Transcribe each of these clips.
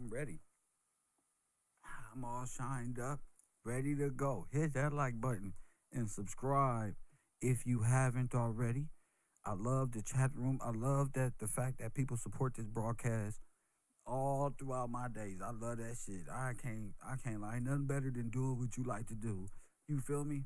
I'm ready. I'm all shined up, ready to go. Hit that like button and subscribe if you haven't already. I love the chat room. I love that the fact that people support this broadcast all throughout my days. I love that shit. I can't lie. Nothing better than doing what you like to do. You feel me?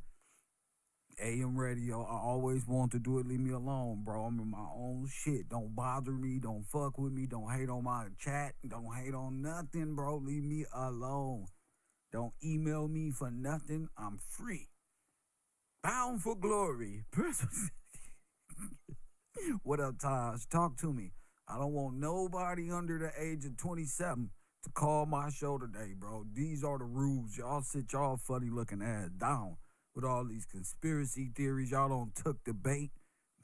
AM radio. I always want to do it. Leave me alone, bro. I'm in my own shit. Don't bother me. Don't fuck with me. Don't hate on my chat. Don't hate on nothing, bro. Leave me alone. Don't email me for nothing. I'm free. Bound for glory. What up, Taj? Talk to me. I don't want nobody under the age of 27 to call my show today, bro. These are the rules. Y'all sit y'all funny looking ass down with all these conspiracy theories. Y'all don't took the bait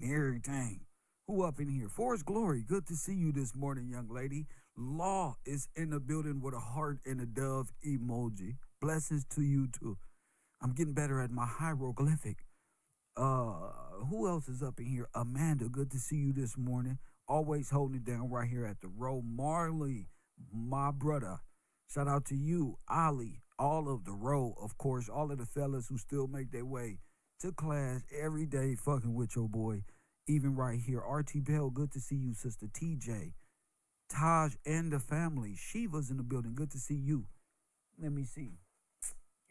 and everything. Who up in here? Forrest Glory, good to see you this morning, young lady. Law is in the building with a heart and a dove emoji. Blessings to you too. I'm getting better at my hieroglyphic. Who else is up in here? Amanda, good to see you this morning. Always holding it down right here at the row. Marley, my brother. Shout out to you, Ali, all of the row, of course, all of the fellas who still make their way to class every day fucking with your boy. Even right here. RT Bell, good to see you, sister. TJ, Taj, and the family. Shiva's in the building. Good to see you. Let me see.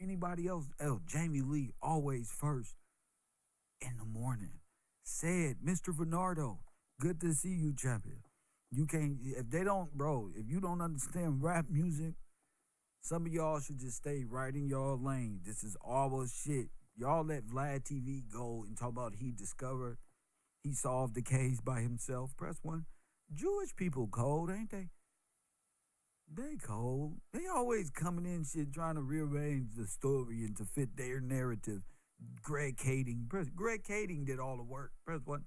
Anybody else? Oh, Jamie Lee, always first in the morning. Said, Mr. Bernardo, good to see you, champion. You can't, if they don't, bro, if you don't understand rap music, some of y'all should just stay right in y'all lane. This is all shit. Y'all let Vlad TV go and talk about he solved the case by himself. Press one. Jewish people cold, ain't they? They cold. They always coming in shit trying to rearrange the story and to fit their narrative. Greg Kading. Greg Kading did all the work. Press one.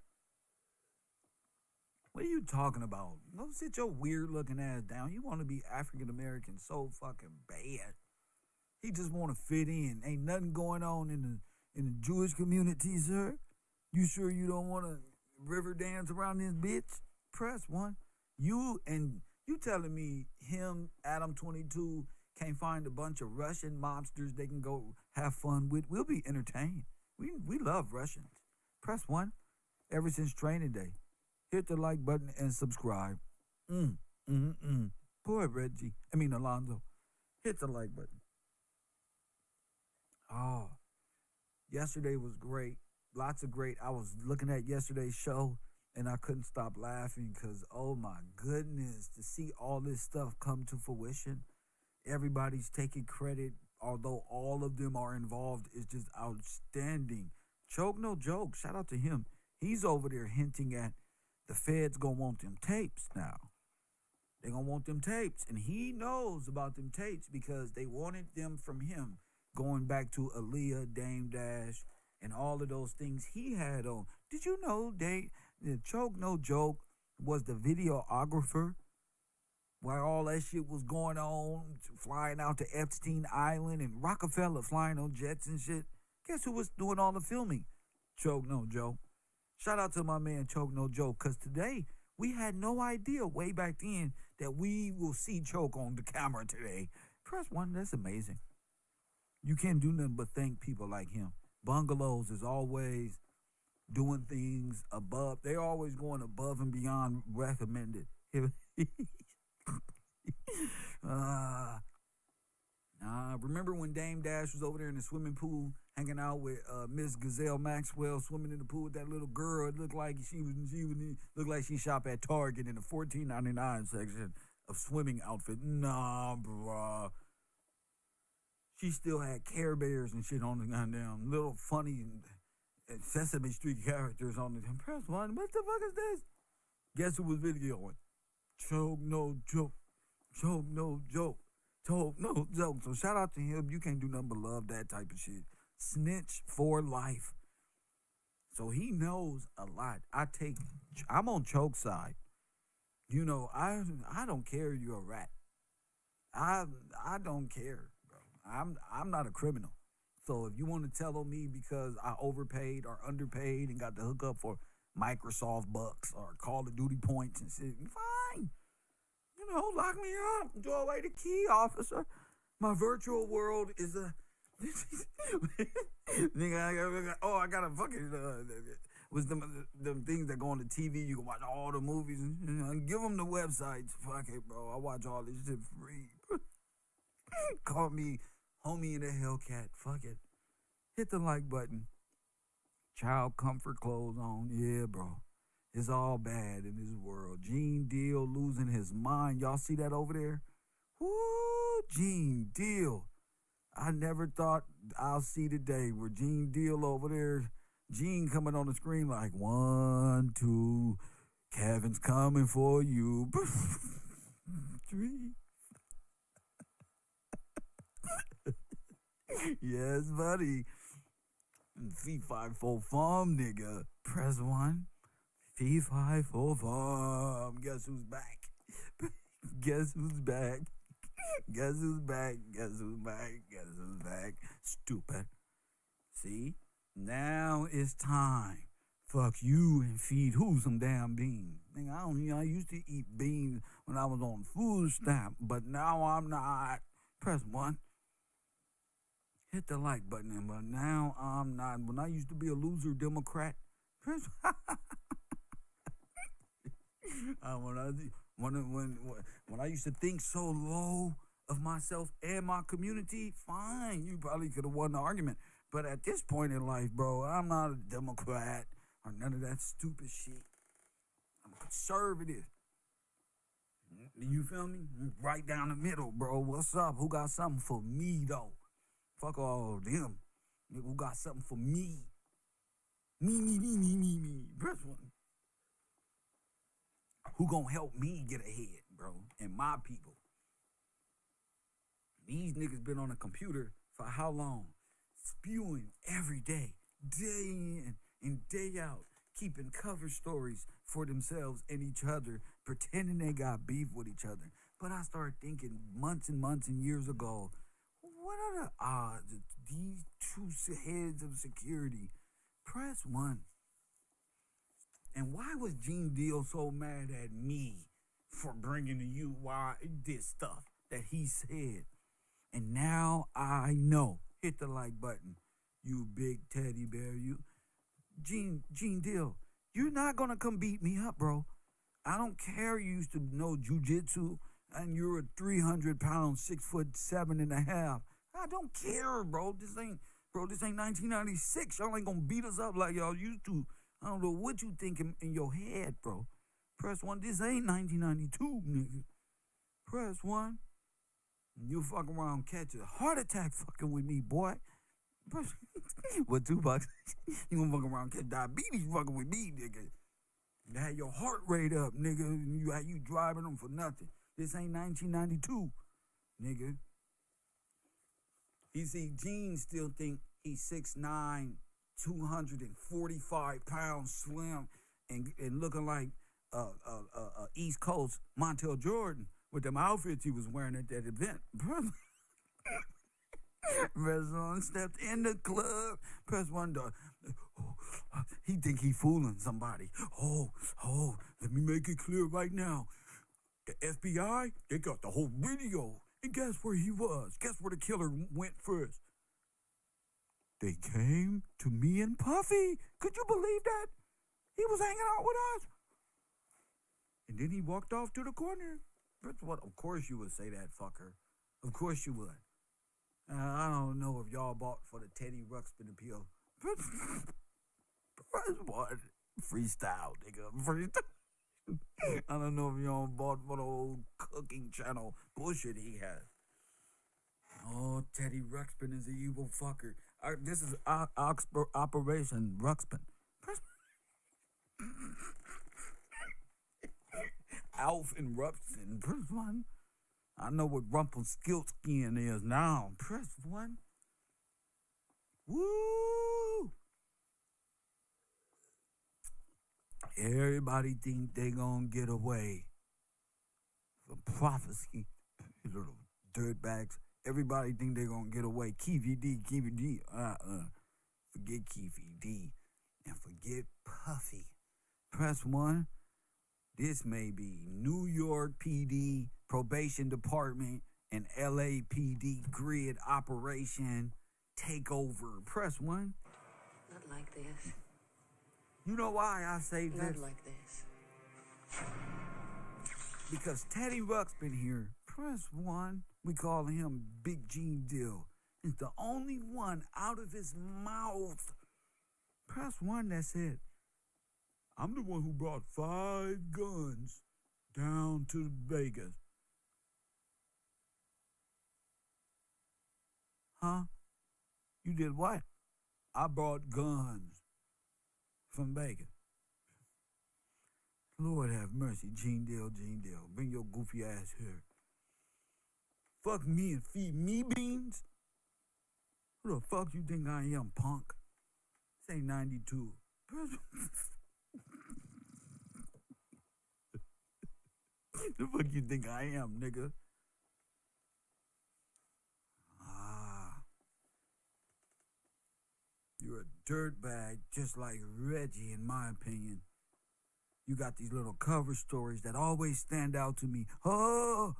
What are you talking about? Go sit your weird looking ass down. You want to be African American so fucking bad. He just want to fit in. Ain't nothing going on in the Jewish community, sir. You sure you don't want to river dance around this bitch? Press one. You telling me him, Adam 22, can't find a bunch of Russian mobsters they can go have fun with? We'll be entertained. We love Russians. Press one. Ever since training day. Hit the like button and subscribe. Poor Reggie. Alonzo. Hit the like button. Oh, yesterday was great. Lots of great. I was looking at yesterday's show and I couldn't stop laughing because, oh my goodness, to see all this stuff come to fruition. Everybody's taking credit, although all of them are involved, is just outstanding. Choke no joke. Shout out to him. He's over there hinting at the feds gonna want them tapes now. They gonna want them tapes. And he knows about them tapes because they wanted them from him going back to Alliyah, Dame Dash, and all of those things he had on. Did you know Choke No Joke was the videographer while all that shit was going on, flying out to Epstein Island and Rockefeller flying on jets and shit? Guess who was doing all the filming? Choke No Joke. Shout out to my man Choke No Joke, because today we had no idea way back then that we will see Choke on the camera today. Press one, that's amazing. You can't do nothing but thank people like him. Bungalows is always doing things above. They're always going above and beyond recommended. Remember when Dame Dash was over there in the swimming pool hanging out with Miss Gazelle Maxwell, swimming in the pool with that little girl? It looked like she looked like she shop at Target in the $14.99 section of swimming outfit. Nah, bruh. She still had Care Bears and shit on the goddamn little funny Sesame Street characters on the press one. What the fuck is this? Guess who was videoing? Choke No Joke. Choke No Joke. Choke No Joke. So shout out to him. You can't do nothing but love that type of shit. Snitch for life. So he knows a lot. I'm on Choke's side. You know, I don't care you're a rat. I don't care, bro. I'm not a criminal. So if you want to tell on me because I overpaid or underpaid and got the hookup for Microsoft bucks or Call of Duty points and shit, fine. Lock me up. Throw away the key, officer. My virtual world is a. Nigga, I got a fucking. Was them things that go on the TV? You can watch all the movies. Give them the websites. Fuck it, bro. I watch all this shit free. Call me homie in a Hellcat. Fuck it. Hit the like button. Child comfort clothes on. Yeah, bro. It's all bad in this world. Gene Deal losing his mind. Y'all see that over there? Woo, Gene Deal. I never thought I'll see the day where Gene Deal over there, Gene coming on the screen like 1, 2, Kevin's coming for you. 3. Yes, buddy. Fee-fi-fo fum, nigga. Press 1. Fee-fi-fo fum. Guess who's back? Guess who's back? Guess who's back? Guess who's back? Guess who's back? Stupid. See? Now it's time. Fuck you and feed who some damn beans. Nigga, I used to eat beans when I was on food stamp, but now I'm not. Press 1. Hit the like button, but now I'm not. When I used to be a loser Democrat, press when I used to think so low of myself and my community, fine, you probably could have won the argument. But at this point in life, bro, I'm not a Democrat or none of that stupid shit. I'm conservative. You feel me? Right down the middle, bro. What's up? Who got something for me, though? Fuck all of them. Nigga, who got something for me? Me. Press 1. Who gonna help me get ahead, bro? And my people. These niggas been on a computer for how long? Spewing every day, day in and day out, keeping cover stories for themselves and each other, pretending they got beef with each other. But I started thinking months and years ago, what are the odds of these two heads of security? Press 1. And why was Gene Deal so mad at me for bringing to you why this stuff that he said? And now I know. Hit the like button, you big teddy bear. You, Gene Deal, you're not gonna come beat me up, bro. I don't care. You used to know jujitsu, and you're a 300-pound, 6'7.5". I don't care, bro. This ain't 1996. Y'all ain't gonna beat us up like y'all used to. I don't know what you think in your head, bro. Press 1. This ain't 1992, nigga. Press 1. You fuck around, catch a heart attack fucking with me, boy. What, Tupac? You gonna fuck around, catch diabetes fucking with me, nigga. You had your heart rate up, nigga. You driving them for nothing. This ain't 1992, nigga. You see, Gene still think he's 6'9", 245 pounds, slim, and looking like East Coast Montel Jordan with them outfits he was wearing at that event. Press 1, stepped in the club. Press 1 door. He think he fooling somebody. Oh, let me make it clear right now. The FBI, they got the whole video. And guess where he was? Guess where the killer went first? They came to me and Puffy. Could you believe that? He was hanging out with us. And then he walked off to the corner. That's what, of course you would say that, fucker. Of course you would. I don't know if y'all bought for the Teddy Ruxpin appeal. What? Freestyle, nigga. Freestyle. I don't know if y'all bought for the old cooking channel bullshit he has. Oh, Teddy Ruxpin is an evil fucker. This is Operation Ruxpin. Alf and Ruxpin. Press 1. I know what Rumpelstiltskin is now. Press 1. Woo! Everybody think they gonna get away from prophecy. You little dirtbags. Everybody think they gonna get away. Keefy D. Forget Keefy D. And forget Puffy. Press 1. This may be New York PD probation department and LAPD grid operation takeover. Press 1. Not like this. You know why I say this? Not like this. Because Teddy Ruck's been here. Press 1. We call him Big Gene Deal. It's the only one out of his mouth. Press 1 that said, I'm the one who brought 5 guns down to Vegas. Huh? You did what? I brought guns from Vegas. Lord have mercy, Gene Deal. Bring your goofy ass here. Fuck me and feed me beans? Who the fuck you think I am, punk? Say 92. The fuck you think I am, nigga? You're a dirtbag, just like Reggie, in my opinion. You got these little cover stories that always stand out to me. Oh,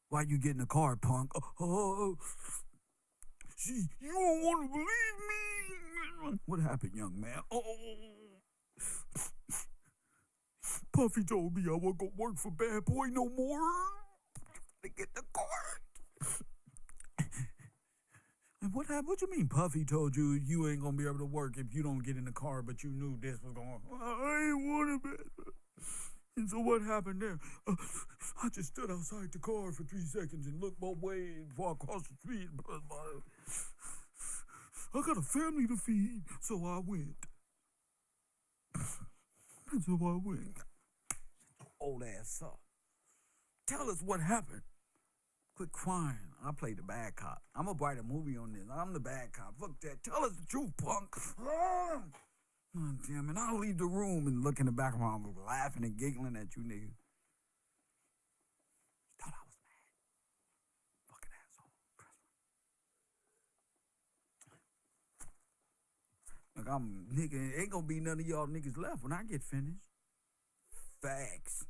why you get in the car, punk? Oh, see, you don't want to believe me. What happened, young man? Oh, Puffy told me I won't go work for Bad Boy no more. To get the car. And what happened? What you mean Puffy told you you ain't gonna be able to work if you don't get in the car, but you knew this was going on? I ain't want it. And so what happened there? I just stood outside the car for 3 seconds and looked my way before I crossed the street. I got a family to feed, so I went. And so I went. Old ass up. Tell us what happened. Quit crying. I play the bad cop. I'm gonna write a movie on this. I'm the bad cop. Fuck that. Tell us the truth, punk. Oh, damn it. I'll leave the room and look in the background laughing and giggling at you niggas. Thought I was mad. Fucking asshole. Like nigga, ain't gonna be none of y'all niggas left when I get finished. Facts.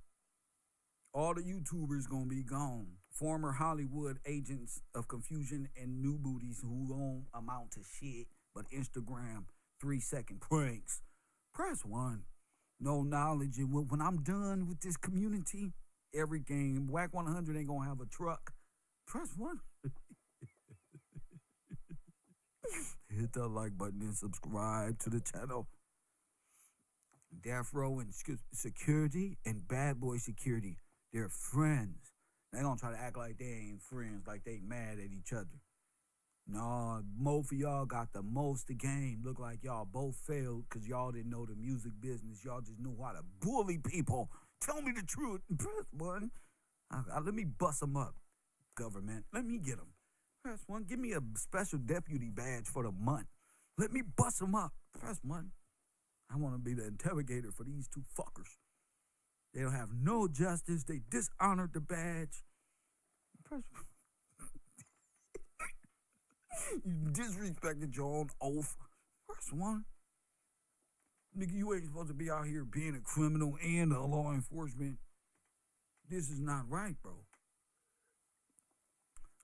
All the YouTubers gonna be gone. Former Hollywood agents of confusion and new booties who don't amount to shit but Instagram 3-second pranks. Press 1. No knowledge. And when I'm done with this community, every game, Whack 100 ain't gonna have a truck. Press 1. Hit that like button and subscribe to the channel. Death Row and Security and Bad Boy Security. They're friends. They gonna try to act like they ain't friends, like they mad at each other. Nah, both of y'all got the most the game. Look like y'all both failed because y'all didn't know the music business. Y'all just knew how to bully people. Tell me the truth. Press 1. Let me bust them up, government. Let me get them. Press 1. Give me a special deputy badge for the month. Let me bust them up. Press 1. I want to be the interrogator for these two fuckers. They don't have no justice. They dishonored the badge. Press 1. You disrespected your own oath. Press 1. Nigga, you ain't supposed to be out here being a criminal and a law enforcement. This is not right, bro.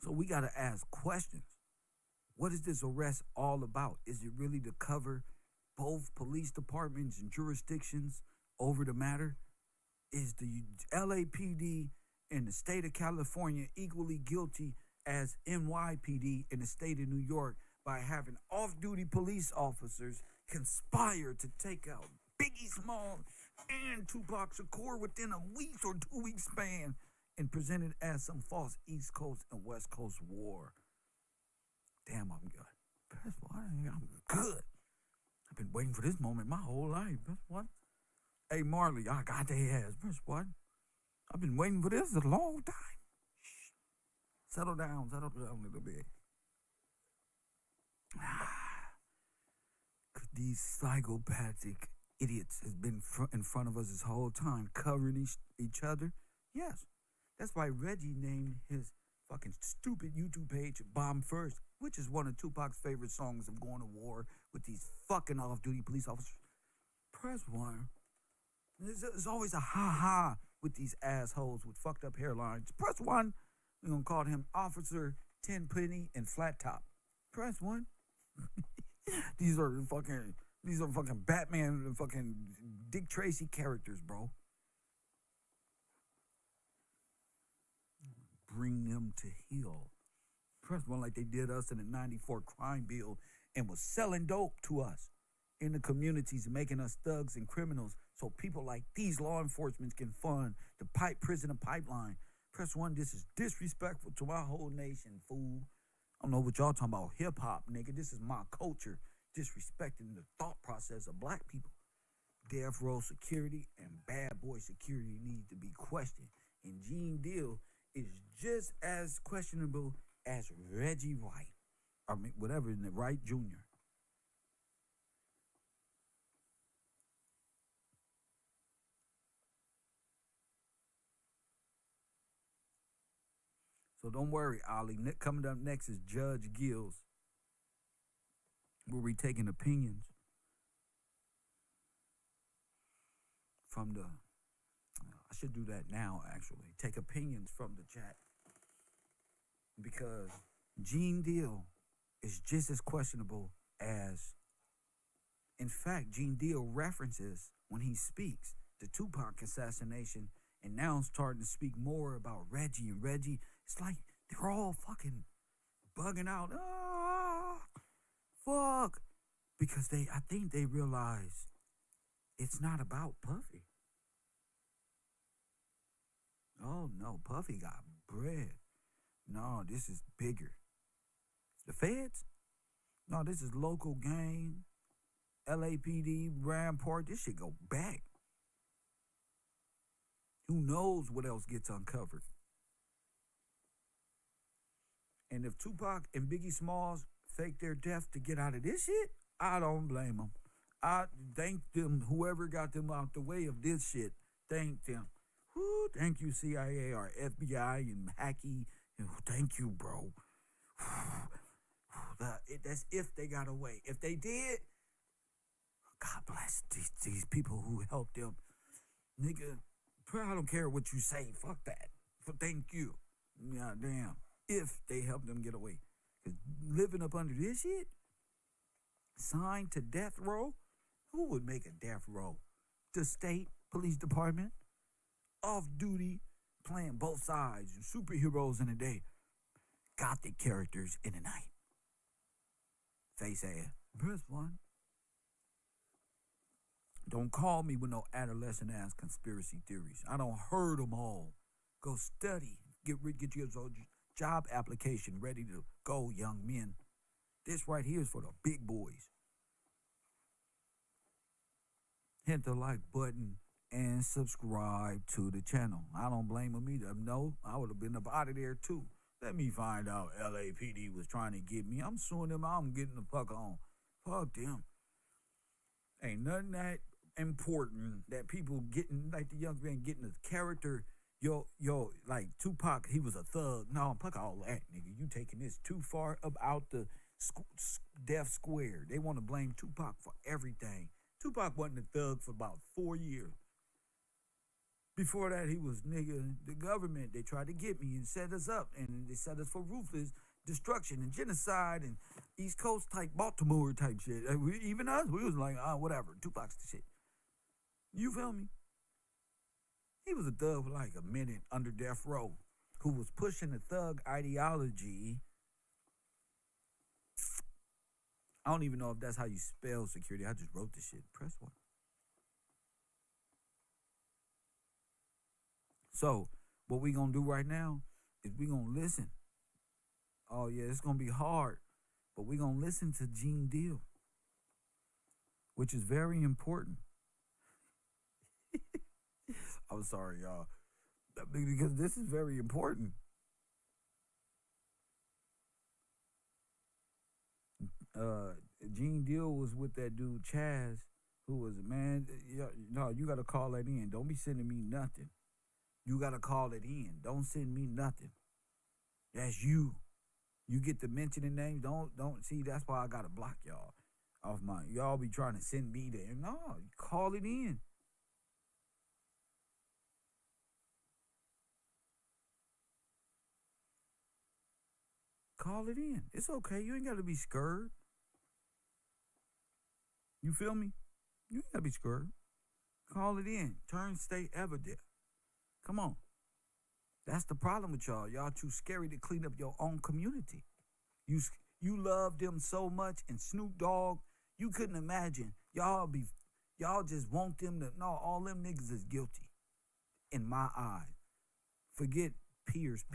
So we got to ask questions. What is this arrest all about? Is it really to cover both police departments and jurisdictions over the matter? Is the LAPD and the state of California equally guilty as NYPD in the state of New York by having off-duty police officers conspire to take out Biggie Small and Tupac Shakur within a week or 2-week span and present it as some false East Coast and West Coast war? Damn, I'm good. That's why I'm good. I've been waiting for this moment my whole life. That's what. Hey, Marley, I got their ass. That's what. I've been waiting for this a long time. Shh. Settle down a little bit. Could these psychopathic idiots has been in front of us this whole time, covering each other? Yes. That's why Reggie named his fucking stupid YouTube page Bomb First, which is one of Tupac's favorite songs of going to war with these fucking off-duty police officers. Press 1. There's always a ha-ha with these assholes with fucked up hairlines. Press 1. We're going to call him Officer Tenpenny and Flat Top. Press 1. These are fucking Batman and fucking Dick Tracy characters, bro. Bring them to heel. Press 1 like they did us in the 94 crime bill and was selling dope to us in the communities, making us thugs and criminals so people like these law enforcement can fund the prison and pipeline. Press 1, this is disrespectful to my whole nation, fool. I don't know what y'all talking about, hip-hop, nigga. This is my culture, disrespecting the thought process of black people. Death row security and bad boy security need to be questioned. And Gene Deal is just as questionable as Reggie White. I mean, whatever, Wright Jr. So don't worry, Ollie. Coming up next is Judge Gills. We'll be taking opinions from the. I should do that now, actually. Take opinions from the chat. Because Gene Deal is just as questionable as. In fact, Gene Deal references, when he speaks, the Tupac assassination, and now I'm starting to speak more about Reggie and Reggie. It's like they're all fucking bugging out. Ah, fuck. Because I think they realize it's not about Puffy. Oh no, Puffy got bread. No, this is bigger. The feds? No, this is local gang, LAPD, Rampart. This shit go back. Who knows what else gets uncovered? And if Tupac and Biggie Smalls fake their death to get out of this shit, I don't blame them. I thank them, whoever got them out the way of this shit. Thank them. Woo, thank you, CIA or FBI and Hackey. Thank you, bro. That's if they got away. If they did, God bless these people who helped them. Nigga, I don't care what you say. Fuck that. Thank you. God damn. If they help them get away. Because living up under this shit, signed to death row, who would make a death row? The state police department, off duty, playing both sides, superheroes in the day, gothic characters in the night. Face ass. Press 1. Don't call me with no adolescent ass conspiracy theories. I don't heard them all. Go study. Get your job application ready to go, young men. This right here is for the big boys. Hit the like button and subscribe to the channel. I don't blame them either. No, I would have been up out of there too. Let me find out LAPD was trying to get me. I'm suing them. I'm getting the fuck on. Fuck them. Ain't nothing that important that people getting, like the young man getting a character. Yo, like Tupac, he was a thug. No, fuck all that, nigga. You taking this too far up out the death square. They want to blame Tupac for everything. Tupac wasn't a thug for about 4 years. Before that, he was, nigga, the government. They tried to get me and set us up, and they set us for ruthless destruction and genocide and East Coast type Baltimore type shit. Even us, we was like, whatever. Tupac's the shit. You feel me? He was a thug for like a minute under death row, who was pushing the thug ideology. I don't even know if that's how you spell security. I just wrote this shit. Press 1. So, what we gonna do right now is we gonna listen. Oh yeah, it's gonna be hard, but we gonna listen to Gene Deal, which is very important. I'm sorry, y'all, because this is very important. Gene Deal was with that dude Chaz, who was, man, no, you gotta call that in. Don't be sending me nothing. You gotta call it in. Don't send me nothing. That's you. You get to mentioning names. Don't see. That's why I gotta block y'all off my. Y'all be trying to send me there. No, call it in. Call it in. It's okay. You ain't got to be scared. You feel me? You ain't got to be scared. Call it in. Turn state evident. Come on. That's the problem with y'all. Y'all too scary to clean up your own community. You you love them so much, and Snoop Dogg, you couldn't imagine. Y'all just want them to no. All them niggas is guilty, in my eyes. Forget peers.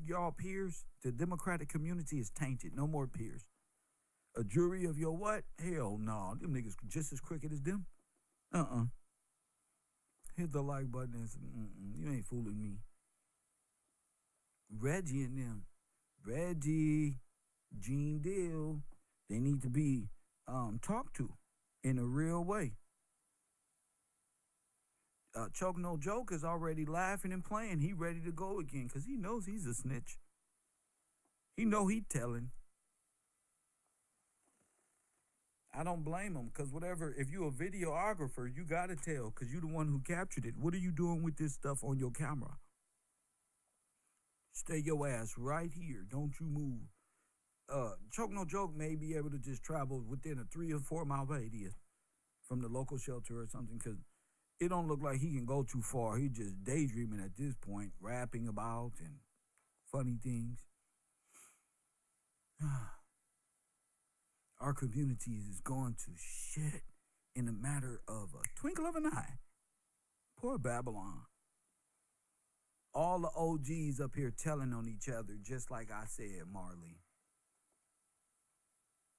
Y'all peers. The Democratic community is tainted. No more peers. A jury of your what? Hell no. Them niggas just as crooked as them. Hit the like button and say, you ain't fooling me. Reggie and them. Reggie, Gene Deal, they need to be talked to in a real way. Choke No Joke is already laughing and playing. He ready to go again because he knows he's a snitch. He know he telling. I don't blame him because whatever, if you a videographer, you got to tell because you the one who captured it. What are you doing with this stuff on your camera? Stay your ass right here. Don't you move. Choke No Joke may be able to just travel within a 3 or 4 mile radius from the local shelter or something because it don't look like he can go too far. He just daydreaming at this point, rapping about and funny things. Our community is going to shit in a matter of a twinkle of an eye. Poor Babylon. All the OGs up here telling on each other, just like I said, Marley.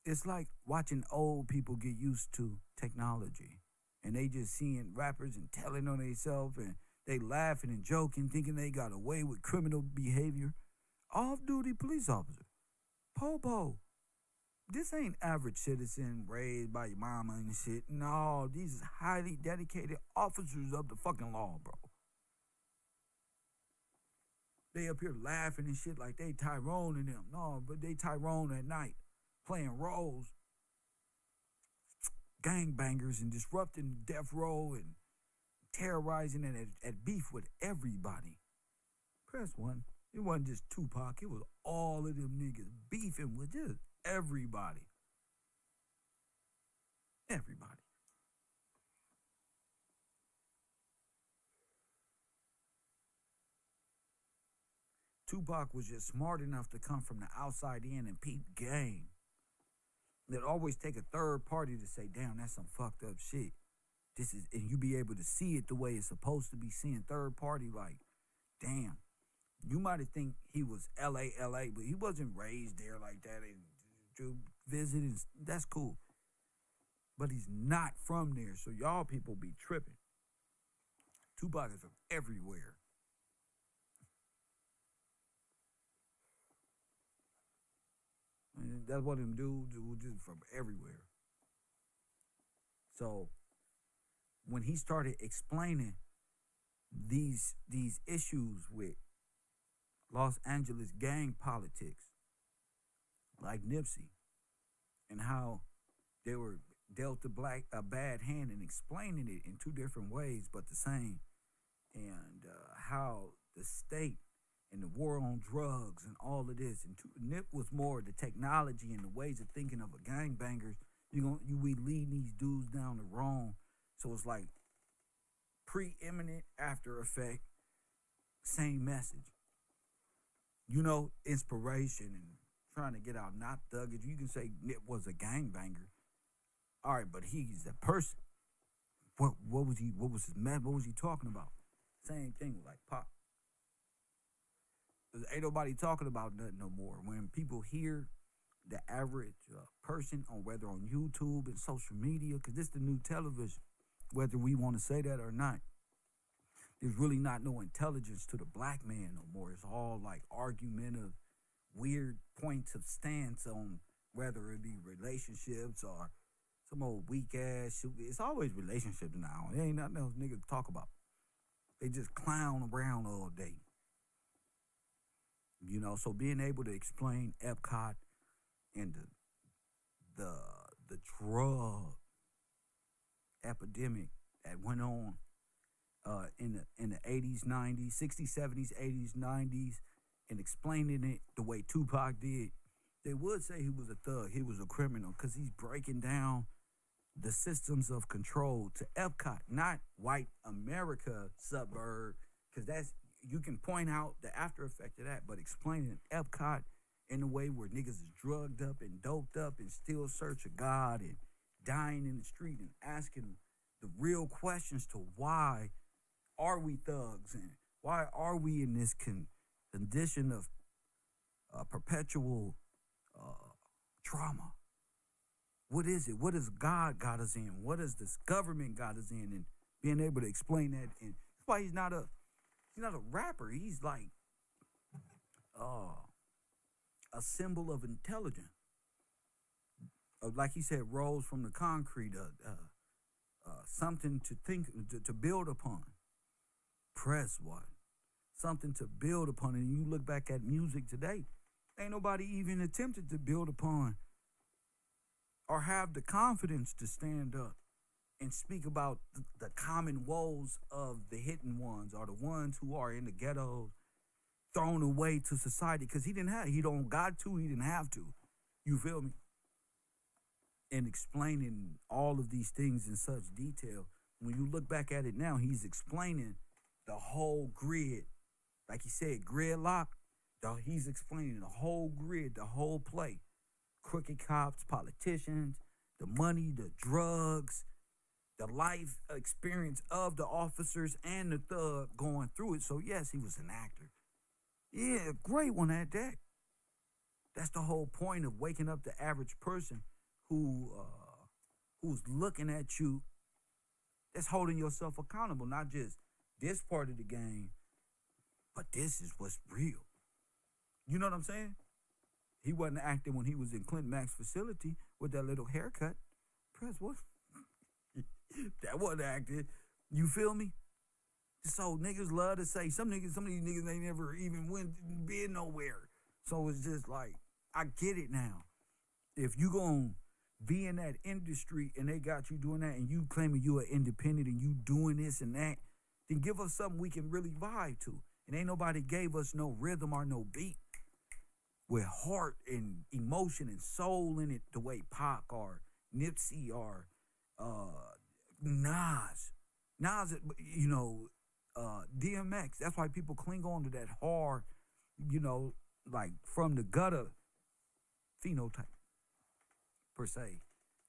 It's like watching old people get used to technology. And they just seeing rappers and telling on themselves and they laughing and joking, thinking they got away with criminal behavior. Off-duty police officer. Popo. This ain't average citizen raised by your mama and shit. No, these is highly dedicated officers of the fucking law, bro. They up here laughing and shit like they Tyrone and them. No, but they Tyrone at night, playing roles, gangbangers and disrupting death row and terrorizing and at beef with everybody. Press 1. It wasn't just Tupac. It was all of them niggas beefing with just everybody. Everybody. Tupac was just smart enough to come from the outside in and peep game. It'd always take a third party to say, damn, that's some fucked up shit. This is, and you be able to see it the way it's supposed to be seen. Third party, like, damn. You might have think he was LA, but he wasn't raised there like that and visited. That's cool. But he's not from there, so y'all people be tripping. Tupac is from everywhere. And that's what them dudes who just from everywhere. So when he started explaining these issues with Los Angeles gang politics, like Nipsey, and how they were dealt a bad hand and explaining it in 2 different ways, but the same, and how the state and the war on drugs and all of this, and Nip was more the technology and the ways of thinking of a gangbangers. We lead these dudes down the wrong, so it's like preeminent after effect, same message. Inspiration and trying to get out, not thuggage. You can say Nip was a gangbanger. All right, but he's a person. What was he? What was his man? What was he talking about? Same thing, like Pop. Ain't nobody talking about nothing no more. When people hear the average person, on whether on YouTube and social media, because this is the new television, whether we want to say that or not, there's really not no intelligence to the black man no more. It's all like argumentative, weird points of stance on whether it be relationships or some old weak ass shit. It's always relationships now. It ain't nothing else niggas talk about. They just clown around all day. So being able to explain Epcot and the drug epidemic that went on in the 80s, 90s, 60s, 70s, 80s, 90s, and explaining it the way Tupac did, they would say he was a thug, he was a criminal, because he's breaking down the systems of control to Epcot, not white America suburb, because that's, you can point out the after effect of that, but explaining Epcot in a way where niggas is drugged up and doped up and still search of God and dying in the street and asking the real questions to why are we thugs and why are we in this condition of perpetual trauma? What is it? What does God got us in? What does this government got us in? And being able to explain that, and that's why he's not a rapper. He's like a symbol of intelligence. Like he said, rose from the concrete, something to think, to build upon. Press what? Something to build upon. And you look back at music today, ain't nobody even attempted to build upon or have the confidence to stand up and speak about the common woes of the hidden ones or the ones who are in the ghettos, thrown away to society, because he didn't have to. You feel me? And explaining all of these things in such detail. When you look back at it now, he's explaining the whole grid. Like he said, gridlock. He's explaining the whole grid, the whole play. Crooked cops, politicians, the money, the drugs, the life experience of the officers and the thug going through it. So yes, he was an actor. Yeah, great one at that. That's the whole point of waking up the average person who's looking at you, that's holding yourself accountable, not just this part of the game, but this is what's real. You know what I'm saying? He wasn't acting when he was in Clint Mack's facility with that little haircut. Press what? That wasn't acting. You feel me? So niggas love to say, some of these niggas ain't never even been nowhere. So it's just like, I get it now. If you gonna be in that industry and they got you doing that and you claiming you are independent and you doing this and that, then give us something we can really vibe to. And ain't nobody gave us no rhythm or no beat with heart and emotion and soul in it the way Pac or Nipsey or Nas, you know, DMX. That's why people cling on to that hard, you know, like from the gutter phenotype per se.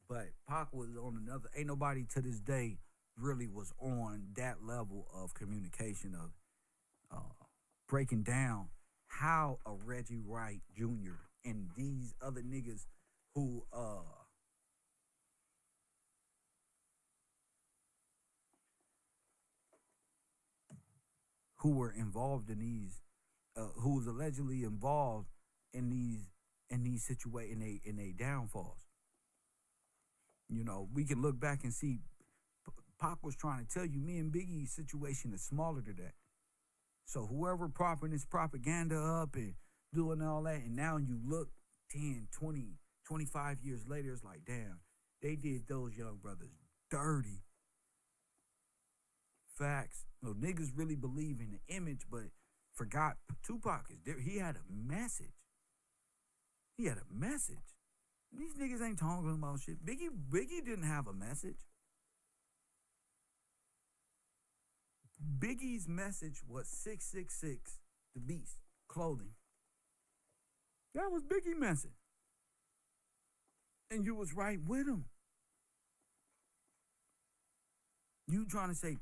But Pac was on another. Ain't nobody to this day really was on that level of communication of breaking down how a Reggie Wright Jr. and these other niggas who were involved in these, who was allegedly involved in these situations, in they downfalls. You know, we can look back and see Pac was trying to tell you, me and Biggie's situation is smaller than that. So whoever propping this propaganda up and doing all that, and now you look 10, 20, 25 years later, it's like, damn, they did those young brothers dirty. Facts. No, niggas really believe in the image, but forgot Tupac is there. He had a message. These niggas ain't talking about shit. Biggie didn't have a message. Biggie's message was 666, the beast, clothing. That was Biggie's message. And you was right with him. You trying to say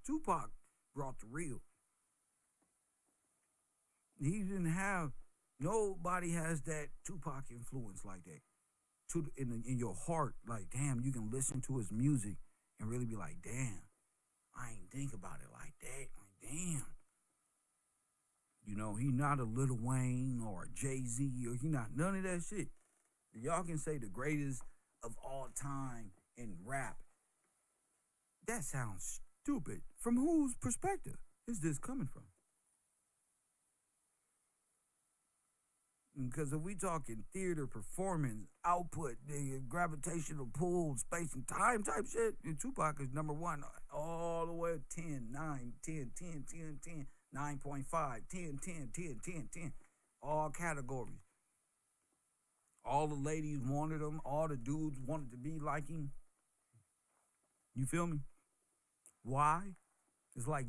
Tupac brought the real. He didn't have, nobody has that Tupac influence like that. In your heart, like, damn, you can listen to his music and really be like, damn, I ain't think about it like that. Like, damn. You know, he not a Lil Wayne or a Jay-Z, or he not none of that shit. Y'all can say the greatest of all time in rap. That sounds stupid. From whose perspective is this coming from? Because if we talking theater, performance, output, the gravitational pull, space and time type shit, and Tupac is number one all the way 10, 9, 10, 10, 10, 10. 9.5, 10, 10, 10, 10, 10. All categories. All the ladies wanted him. All the dudes wanted to be like him. You feel me? Why? It's like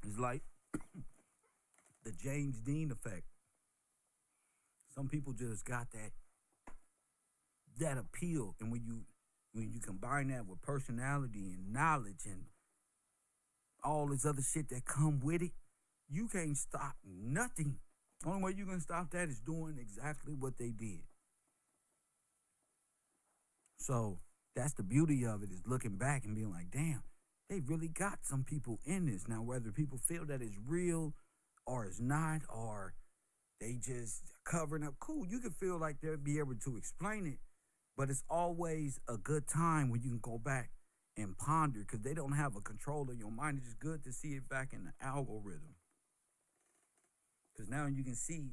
it's like the James Dean effect. Some people just got that appeal, and when you combine that with personality and knowledge and all this other shit that come with it, you can't stop nothing. Only way you can stop that is doing exactly what they did. So that's the beauty of it, is looking back and being like, damn, they really got some people in this. Now, whether people feel that it's real or it's not, or they just covering up, cool. You can feel like they'll be able to explain it, but it's always a good time when you can go back and ponder, because they don't have a control of your mind. It's just good to see it back in the algorithm. Because now you can see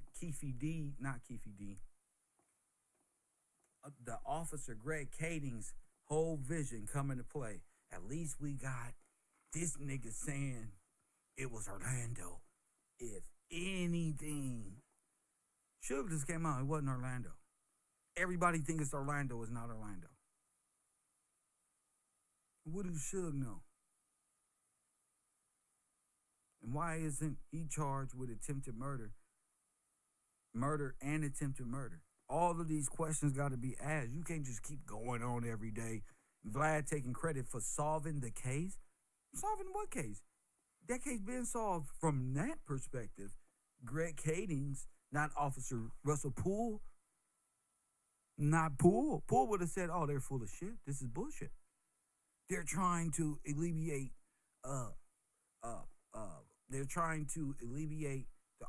the officer Greg Kading's whole vision come into play. At least we got this nigga saying it was Orlando. If anything, Suge just came out, it wasn't Orlando. Everybody think it's Orlando, it's not Orlando. What does Suge know? And why isn't he charged with attempted murder and attempted murder? All of these questions got to be asked. You can't just keep going on every day. Vlad taking credit for solving the case. Solving what case? That case been solved from that perspective. Greg Kading's, not Officer Russell Poole. Not Poole. Poole would have said, oh, they're full of shit. This is bullshit. They're trying to alleviate the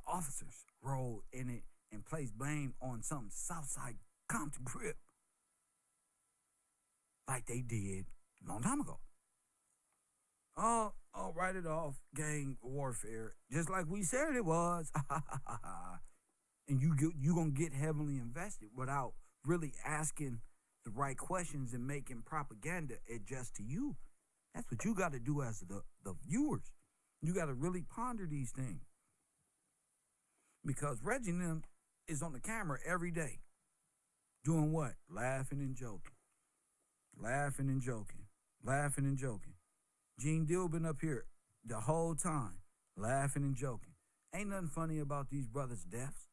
officer's role in it and place blame on some Southside Compton Crip, like they did a long time ago. Oh, I'll write it off, gang warfare, just like we said it was. And you gonna get heavily invested without really asking the right questions and making propaganda adjust to you. That's what you got to do as the viewers. You got to really ponder these things. Because Reggie and them is on the camera every day. Doing what? Laughing and joking. Laughing and joking. Laughing and joking. Gene Deal been up here the whole time. Laughing and joking. Ain't nothing funny about these brothers' deaths.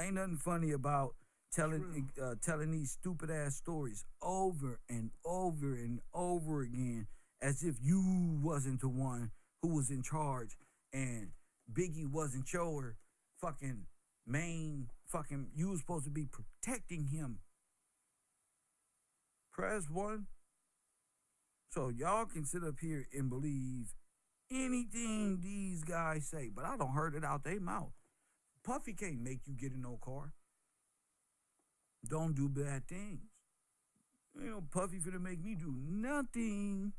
Ain't nothing funny about telling these stupid ass stories over and over and over again, as if you wasn't the one who was in charge and Biggie wasn't your fucking main fucking, you was supposed to be protecting him. Press one. So y'all can sit up here and believe anything these guys say, but I don't heard it out their mouth. Puffy can't make you get in no car. Don't do bad things. You know, Puffy finna make me do nothing.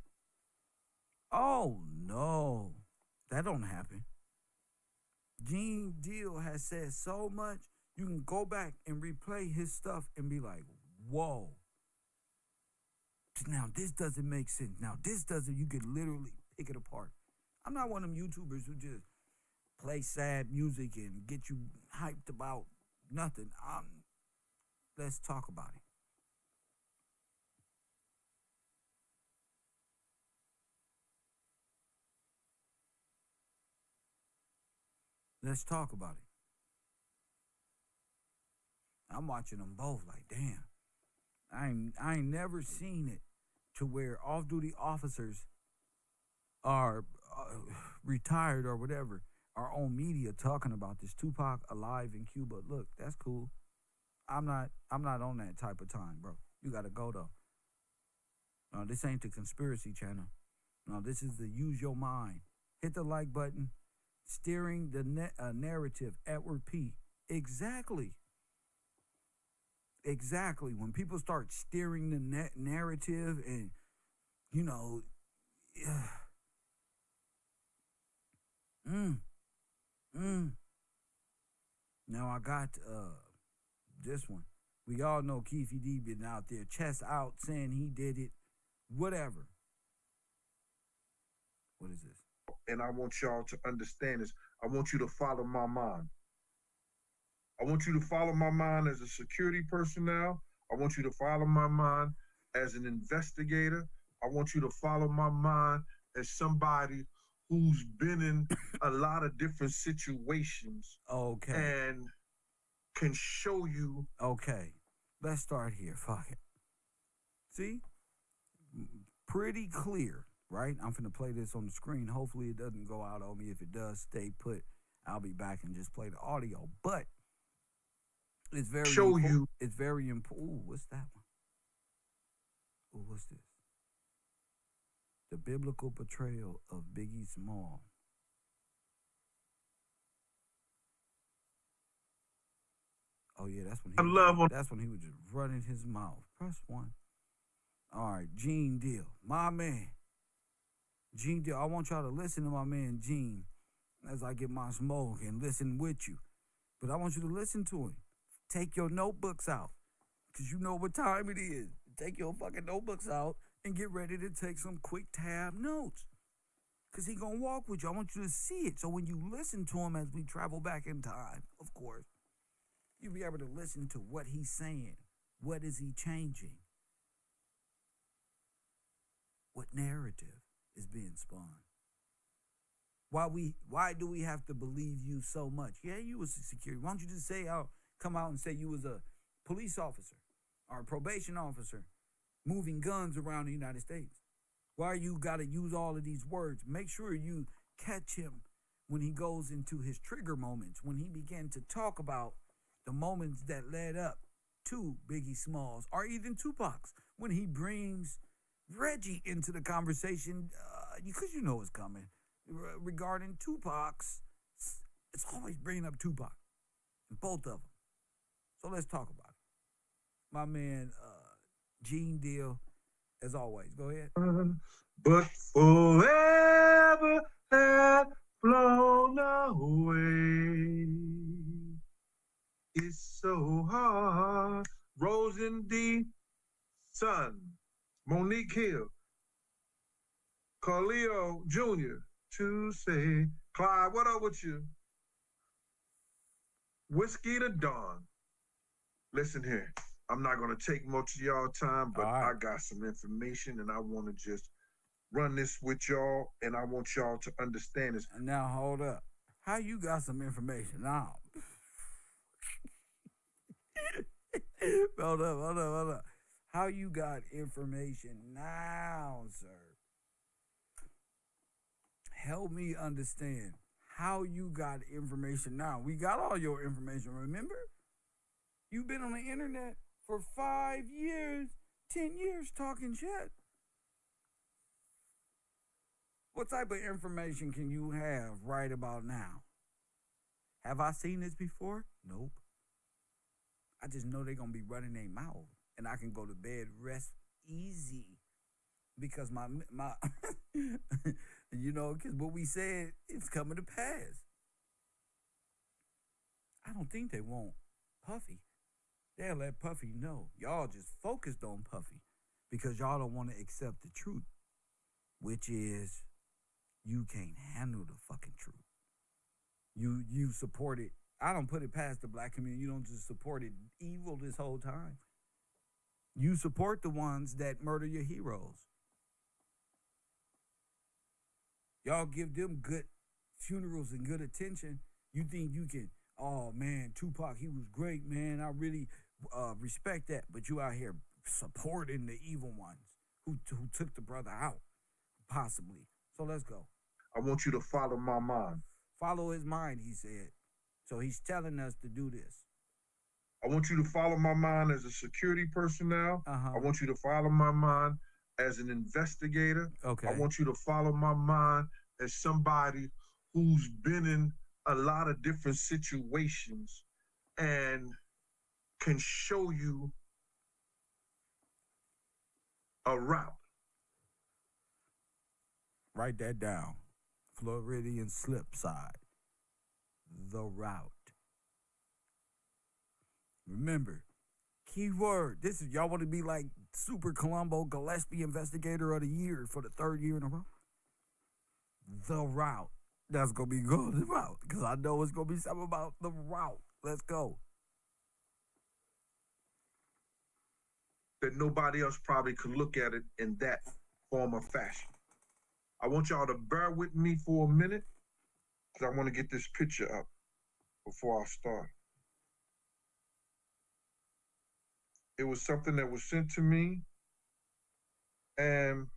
Oh, no. That don't happen. Gene Deal has said so much, you can go back and replay his stuff and be like, whoa. Now, this doesn't make sense. Now, this doesn't, you could literally pick it apart. I'm not one of them YouTubers who just play sad music and get you hyped about nothing. Let's talk about it. Let's talk about it. I'm watching them both like, damn. I ain't never seen it to where off-duty officers are retired or whatever, are on media talking about this. Tupac alive in Cuba. Look, that's cool. I'm not on that type of time, bro. You gotta go though. No, this ain't the conspiracy channel. No, this is the use your mind. Hit the like button. Steering the narrative. Edward P. Exactly. Exactly. When people start steering the narrative and, you know, Now I got this one. We all know Keefy D been out there, chest out, saying he did it. Whatever. What is this? and I want y'all to understand this. I want you to follow my mind. I want you to follow my mind as a security personnel. I want you to follow my mind as an investigator. I want you to follow my mind as somebody who's been in a lot of different situations Okay. and can show you. Okay. Let's start here. Fuck it. See? Pretty clear, right? I'm finna play this on the screen. Hopefully it doesn't go out on me. If it does, stay put. I'll be back and just play the audio. But it's very Show you. It's very important. Ooh, what's that one? Ooh, what's this? The biblical portrayal of Biggie Small. Oh yeah, that's when he was just running his mouth. Press one. All right, Gene Deal, my man. Gene Deal, I want y'all to listen to my man Gene as I get my smoke and listen with you. But I want you to listen to him. Take your notebooks out, because you know what time it is. Take your fucking notebooks out and get ready to take some quick tab notes. Because he going to walk with you. I want you to see it. So when you listen to him as we travel back in time, of course, you'll be able to listen to what he's saying. What is he changing? What narrative is being spun? Why do we have to believe you so much? Yeah, you was a security. Why don't you just come out and say you was a police officer or a probation officer moving guns around the United States? Why you got to use all of these words? Make sure you catch him when he goes into his trigger moments, when he began to talk about the moments that led up to Biggie Smalls or even Tupac's, when he brings Reggie into the conversation, because you know it's coming, regarding Tupac's. It's always bringing up Tupac, both of them. So let's talk about it. My man, Gene Deal, as always. Go ahead. But forever had blown away. It's so hard. Rosen D. Son. Monique Hill. Carleo Jr. to say, Clyde, what up with you? Whiskey to Dawn. Listen here. I'm not going to take much of y'all time, but I got some information and I want to just run this with y'all, and I want y'all to understand this. Now, hold up. How you got some information now? Hold up. How you got information now, sir? Help me understand how you got information now. We got all your information, remember? You've been on the internet for 5 years, 10 years talking shit. What type of information can you have right about now? Have I seen this before? Nope. I just know they're going to be running their mouth, and I can go to bed rest easy because my you know, because what we said is coming to pass. I don't think they want Puffy. They'll let Puffy know. Y'all just focused on Puffy because y'all don't want to accept the truth, which is you can't handle the fucking truth. You support it. I don't put it past the black community. You don't just support it evil this whole time. You support the ones that murder your heroes. Y'all give them good funerals and good attention. You think you can, oh man, Tupac, he was great, man. I really respect that. But you out here supporting the evil ones who took the brother out, possibly. So let's go. I want you to follow my mind. Follow his mind, he said. So he's telling us to do this. I want you to follow my mind as a security personnel. I want you to follow my mind as an investigator. Okay. I want you to follow my mind as somebody who's been in a lot of different situations and can show you a route. Write that down. Floridian slip side. The route. Remember, key word. This is, y'all want to be like Super Columbo Gillespie Investigator of the Year for the 3rd year in a row? the route. That's gonna be good route because I know it's gonna be something about the route. Let's go. That nobody else probably could look at it in that form or fashion. I want y'all to bear with me for a minute because I want to get this picture up before I start. It was something that was sent to me, and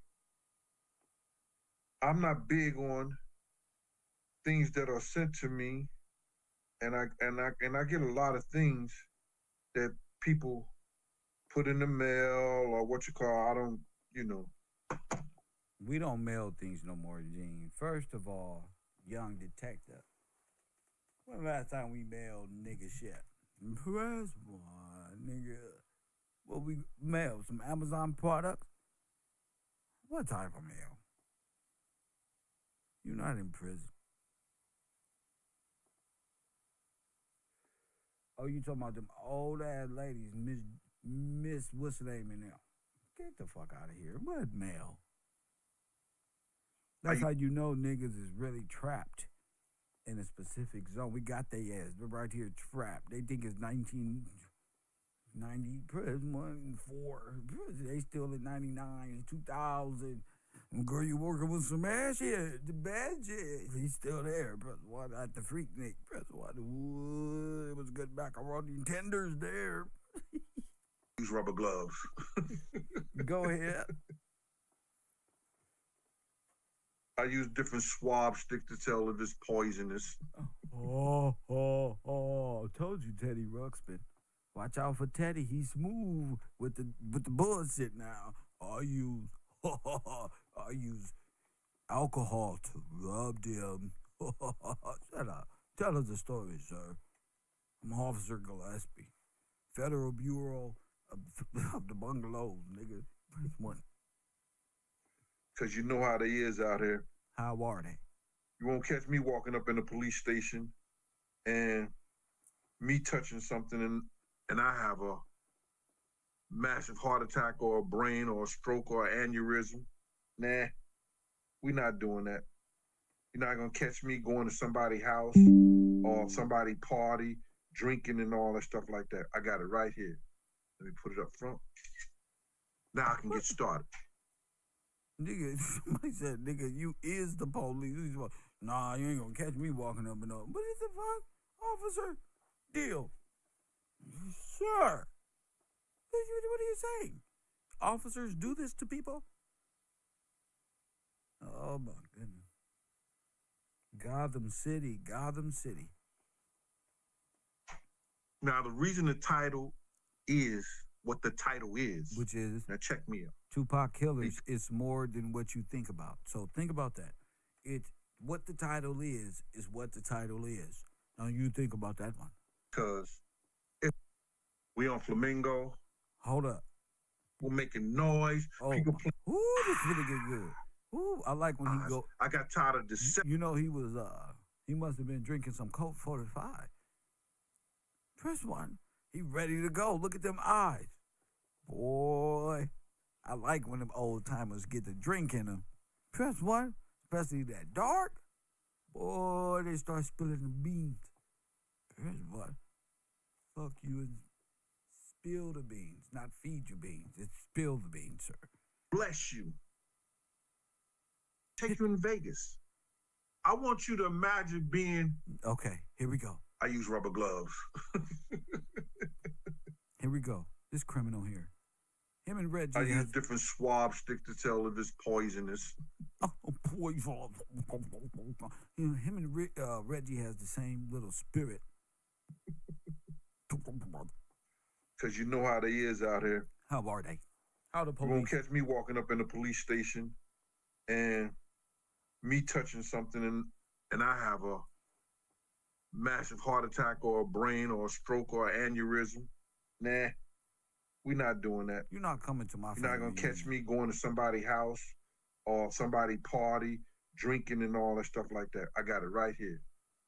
I'm not big on things that are sent to me, and I get a lot of things that people put in the mail or what you call, I don't, We don't mail things no more, Gene. First of all, young detective. When last time we mailed nigga shit? Press one, nigga. What we mailed? Some Amazon products? What type of mail? You're not in prison. Oh, you talking about them old ass ladies, Miss what's the name in there? Get the fuck out of here. What mail? That's how you know niggas is really trapped in a specific zone. We got they ass. They're right here trapped. They think it's 1990, prison 1 4. They still in 99, 2000. Girl, you working with some ass here. The bad shit. He's still there. Press one at the Freaknik. Press one. Ooh, it was good macaroni tenders there. Use rubber gloves. Go ahead. I use different swab sticks to tell if it's poisonous. Oh, told you, Teddy Ruxpin. Watch out for Teddy. He's smooth with the bullshit now. I use alcohol to rub them. Shut up. Tell us the story, sir. I'm Officer Gillespie, Federal Bureau of the Bungalows, nigga. Press one. Because you know how they is out here. How are they? You won't catch me walking up in a police station and me touching something and I have a massive heart attack or a brain or a stroke or an aneurysm. Nah, we're not doing that. You're not going to catch me going to somebody's house or somebody's party, drinking and all that stuff like that. I got it right here. Let me put it up front. Now I can get started. Nigga, somebody said, nigga, you is the police. Nah, you ain't gonna catch me walking up and up. What is the fuck, officer? Deal. Sir. What are you saying? Officers do this to people? Oh my goodness. Gotham City. Now, the reason the title is what the title is. Which is? Now, check me out. Tupac Killers, it's more than what you think about. So think about that. It's what the title is what the title is. Now you think about that one. Because if we on Flamingo. Hold up. We're making noise. People play. Ooh, this really get good. Ooh, I like when he go. I got tired of this. You know, he must have been drinking some Colt 45. Press one. He ready to go. Look at them eyes. Boy. I like when them old timers get the drink in them. Press one, especially that dark. Boy, they start spilling the beans. Press one. Fuck you and spill the beans, not feed you beans. It's spill the beans, sir. Bless you. Take you in Vegas. I want you to imagine being. Okay, here we go. I use rubber gloves. Here we go. This criminal here. Him and Reggie. I use different swab sticks to tell if it's poisonous. Oh, poison. You know, him and Reggie has the same little spirit. Because you know how they is out here. How are they? How the police? You won't catch me walking up in a police station and me touching something and I have a massive heart attack or a brain or a stroke or an aneurysm. Nah. We're not doing that. You're not coming to my family. You're not going to catch me going to somebody's house or somebody's party, drinking and all that stuff like that. I got it right here.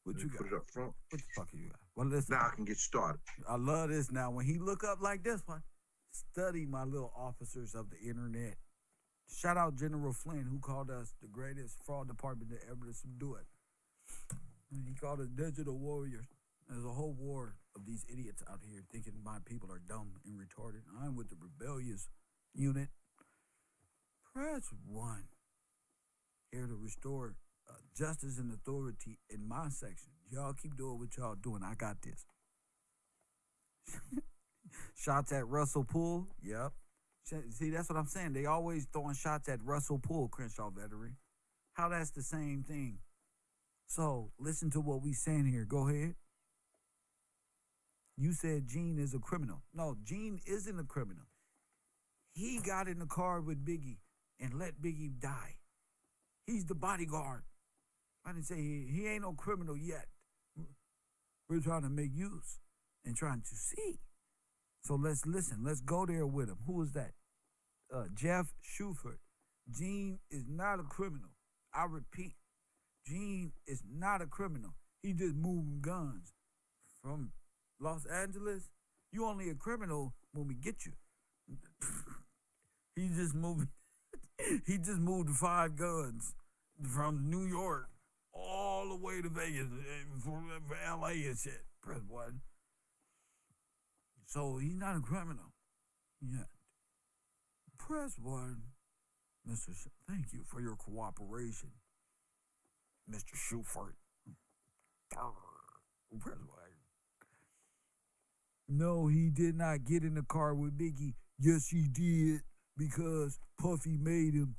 What you got? Put it up front. What the fuck you got? Well, listen. Now I can get started. I love this now. When he look up like this one, study my little officers of the internet. Shout out General Flynn, who called us the greatest fraud department to ever subdue it. And he called us digital warriors. There's a whole war of these idiots out here thinking my people are dumb and retarded. I'm with the rebellious unit. Press 1. Here to restore justice and authority in my section. Y'all keep doing what y'all doing. I got this. Shots at Russell Poole. Yep. See, that's what I'm saying. They always throwing shots at Russell Poole, Crenshaw veteran. How that's the same thing. So, listen to what we saying here. Go ahead. You said Gene is a criminal. No, Gene isn't a criminal. He got in the car with Biggie and let Biggie die. He's the bodyguard. I didn't say he ain't no criminal yet. We're trying to make use and trying to see. So let's listen. Let's go there with him. Who is that? Jeff Shuford. Gene is not a criminal. I repeat, Gene is not a criminal. He just moving guns from Los Angeles. You only a criminal when we get you. He just moved. He just moved 5 guns from New York all the way to Vegas for LA and shit. Press 1. So he's not a criminal yet. Press 1. Thank you for your cooperation, Mr. Shuford. Press 1. No, he did not get in the car with Biggie. Yes, he did, because Puffy made him.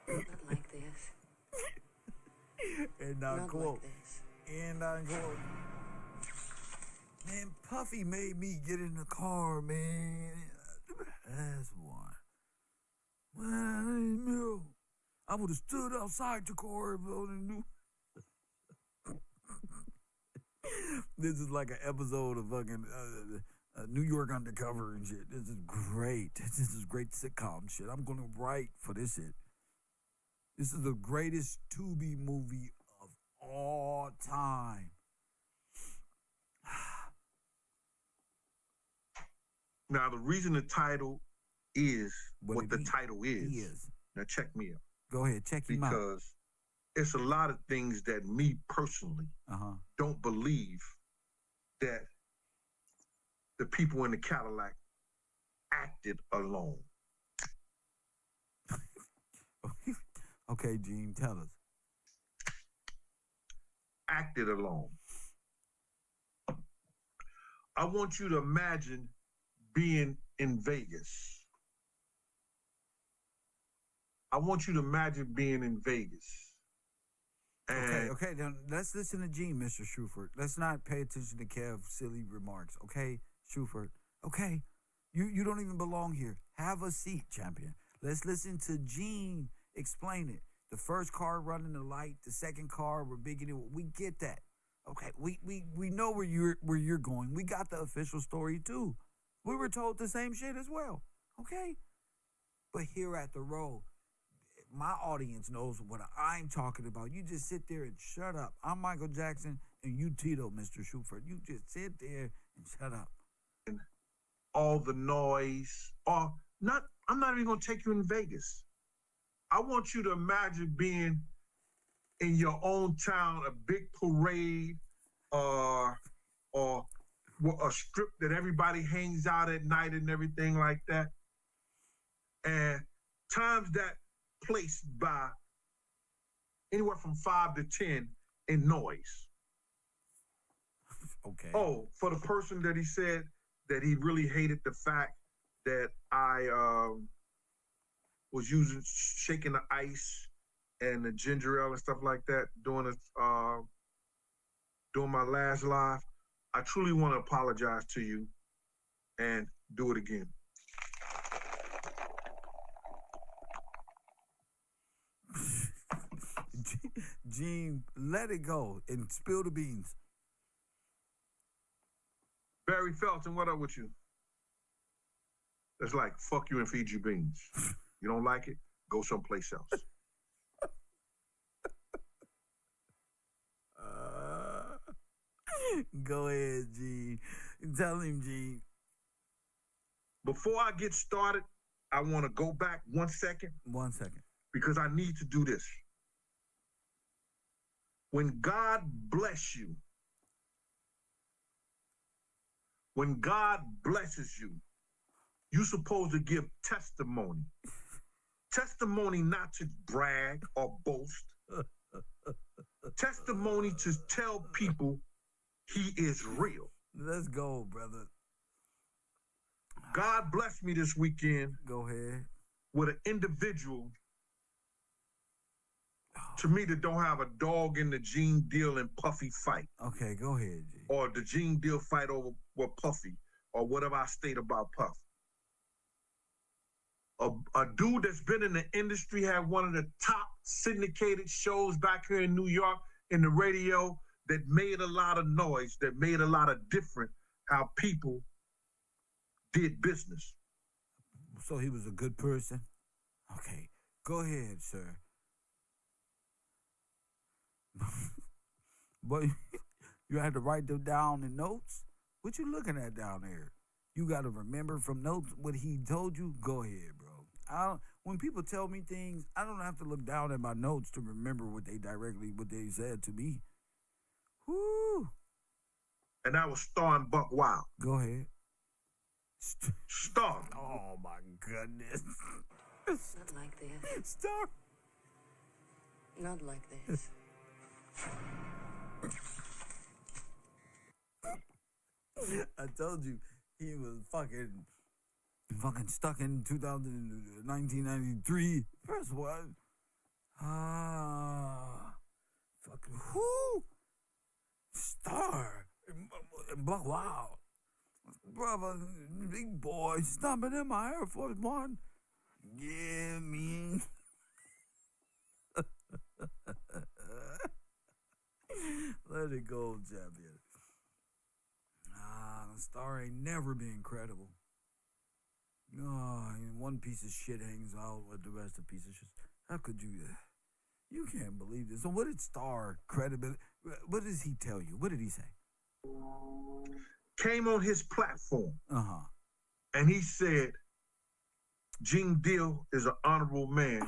Not like this. And I Not quote. like this. And I quote. Man, Puffy made me get in the car, man. That's 1. Well, I would have stood outside the car if I only knew. This is like an episode of fucking New York Undercover and shit. This is great. This is great sitcom shit. I'm going to write for this shit. This is the greatest Tubi movie of all time. Now, the reason the title is what the title is. Now, check me out. Go ahead, check him out. Because it's a lot of things that me personally don't believe that the people in the Cadillac acted alone. Okay, Gene, tell us. Acted alone. I want you to imagine being in Vegas. I want you to imagine being in Vegas. And Okay, then let's listen to Gene, Mr. Shuford. Let's not pay attention to Kev's silly remarks, okay, Shuford? Okay, you don't even belong here. Have a seat, champion. Let's listen to Gene explain it. The first car running the light, the second car, we're beginning. We get that. Okay, we know where you're going. We got the official story too. We were told the same shit as well. Okay? But here at the road, my audience knows what I'm talking about. You just sit there and shut up. I'm Michael Jackson and you Tito, Mr. Shuford. You just sit there and shut up. All the noise. I'm not even gonna take you in Vegas. I want you to imagine being in your own town, a big parade, or a strip that everybody hangs out at night and everything like that. And times that place by anywhere from 5 to 10 in noise. Okay. Oh, for the person that he said that he really hated the fact that I was shaking the ice and the ginger ale and stuff like that during my last live. I truly want to apologize to you and do it again. Gene, let it go and spill the beans. Barry Felton, what up with you? That's like, fuck you and feed you beans. You don't like it? Go someplace else. Go ahead, Gene. Tell him, Gene. Before I get started, I want to go back 1 second 1 second. because I need to do this. When God bless you, when God blesses you, you're supposed to give testimony. Testimony not to brag or boast. Testimony to tell people he is real. Let's go, brother. God blessed me this weekend Go ahead. with an individual, to me, that don't have a dog in the Gene Deal and Puffy fight, Okay, go ahead, G. or the Gene Deal fight over with Puffy, or whatever I state about Puff. A dude that's been in the industry, had one of the top syndicated shows back here in New York in the radio, that made a lot of noise, that made a lot of different how people did business. So he was a good person? Okay, go ahead, sir. But you had to write them down in notes? What you looking at down there? You got to remember from notes what he told you? Go ahead, bro. When people tell me things, I don't have to look down at my notes to remember what they said to me. Whoo. And that was starring Buck Wild. Go ahead. Star. Oh my goodness. Not like this. Star. Not like this. I told you he was fucking stuck in 1993. First one. Fucking who? Star. Buck Wild. Brother, big boy, stomping in my Air Force One. Yeah, man. Let it go, champion. The Star ain't never been credible. One piece of shit hangs out with the rest of piece of shit. How could you? You can't believe this. So what did Star credibility? What does he tell you? What did he say? Came on his platform. Uh-huh. And he said, Gene Deal is an honorable man.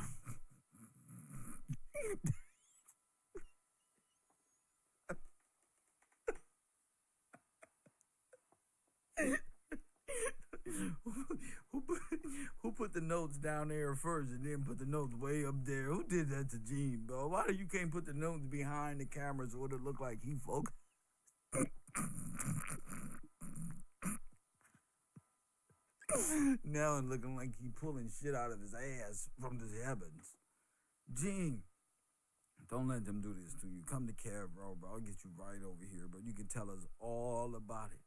Who put the notes down there first and then put the notes way up there? Who did that to Gene, bro? Why do you can't put the notes behind the camera so it look like he focused? Now it's looking like he pulling shit out of his ass from the heavens. Gene, don't let them do this to you. Come to Kev, bro. I'll get you right over here, bro. You can tell us all about it.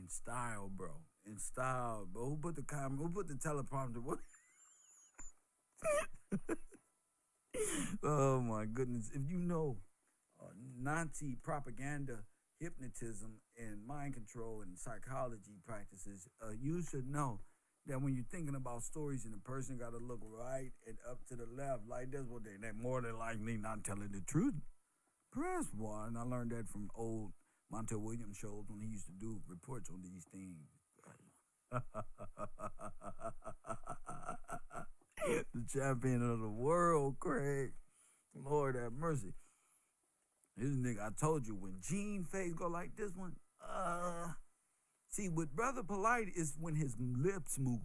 In style, bro. In style, bro. Who put the camera? Who put the teleprompter? What? Oh my goodness! If you know Nazi propaganda, hypnotism, and mind control and psychology practices, you should know that when you're thinking about stories and the person got to look right and up to the left, like this, well, they're more than likely not telling the truth. Press one. I learned that from old Montel Williams shows when he used to do reports on these things. The champion of the world, Craig. Lord have mercy. This nigga, I told you, when Gene face go like this one, see, with Brother Polite is when his lips move.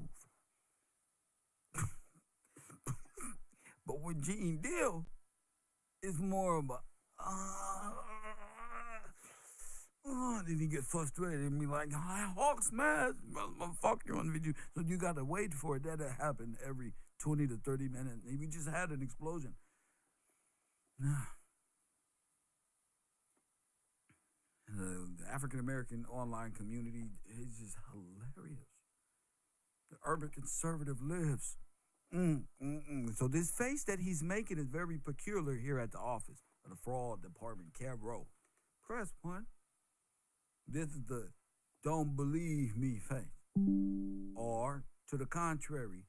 But with Gene Deal, it's more of a, then he get frustrated and be like, Hawk smash, fuck you on the video. So you gotta wait for it. That'll happen every 20 to 30 minutes. We just had an explosion. The African American online community is just hilarious. The urban conservative lives. So this face that he's making is very peculiar here at the office of the fraud department, Cab Row. Press one. This is the don't believe me face. Or, to the contrary,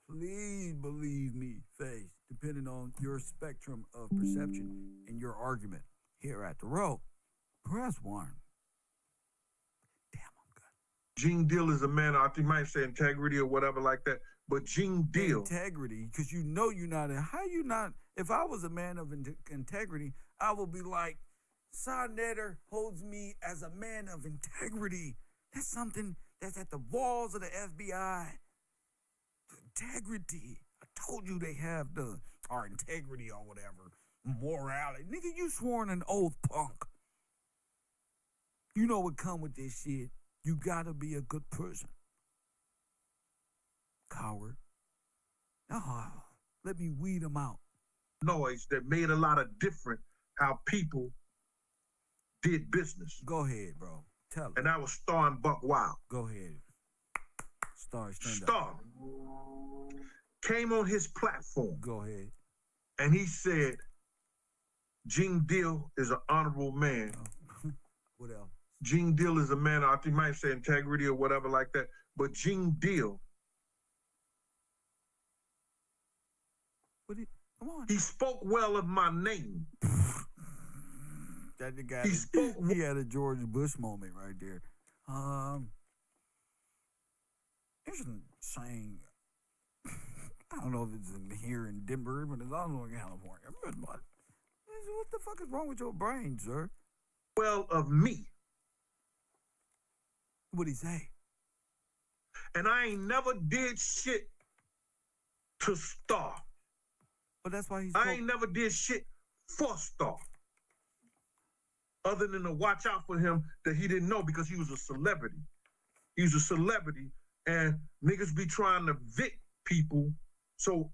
please believe me face, depending on your spectrum of perception and your argument here at the Row. Press one. Damn, I'm good. Gene Deal is a man, I think you might say integrity or whatever like that, but Gene Deal. Integrity, because you know you're not. How you not? If I was a man of integrity, I would be like, Sonetter holds me as a man of integrity. That's something that's at the walls of the FBI. Integrity. I told you they have our integrity or whatever. Morality. Nigga, you sworn an oath, punk. You know what come with this shit. You gotta be a good person. Coward. Let me weed them out. Noise that made a lot of difference how people did business. Go ahead, bro. Tell it. And that was Star and Buck Wild. Go ahead. Star, stand Star up. came on his platform. Go ahead. And he said, Gene Deal is an honorable man. What else? Gene Deal is a man, I think you might say integrity or whatever like that, but Gene Deal. Come on. He spoke well of my name. That the guy. He had a George Bush moment right there. There's a saying. I don't know if it's in here in Denver, but it's also in California. What the fuck is wrong with your brain, sir? Well of me. What'd he say? And I ain't never did shit to Star. But that's why he's. I ain't never did shit for Star. Other than to watch out for him that he didn't know because he was a celebrity. He was a celebrity and niggas be trying to vic people. So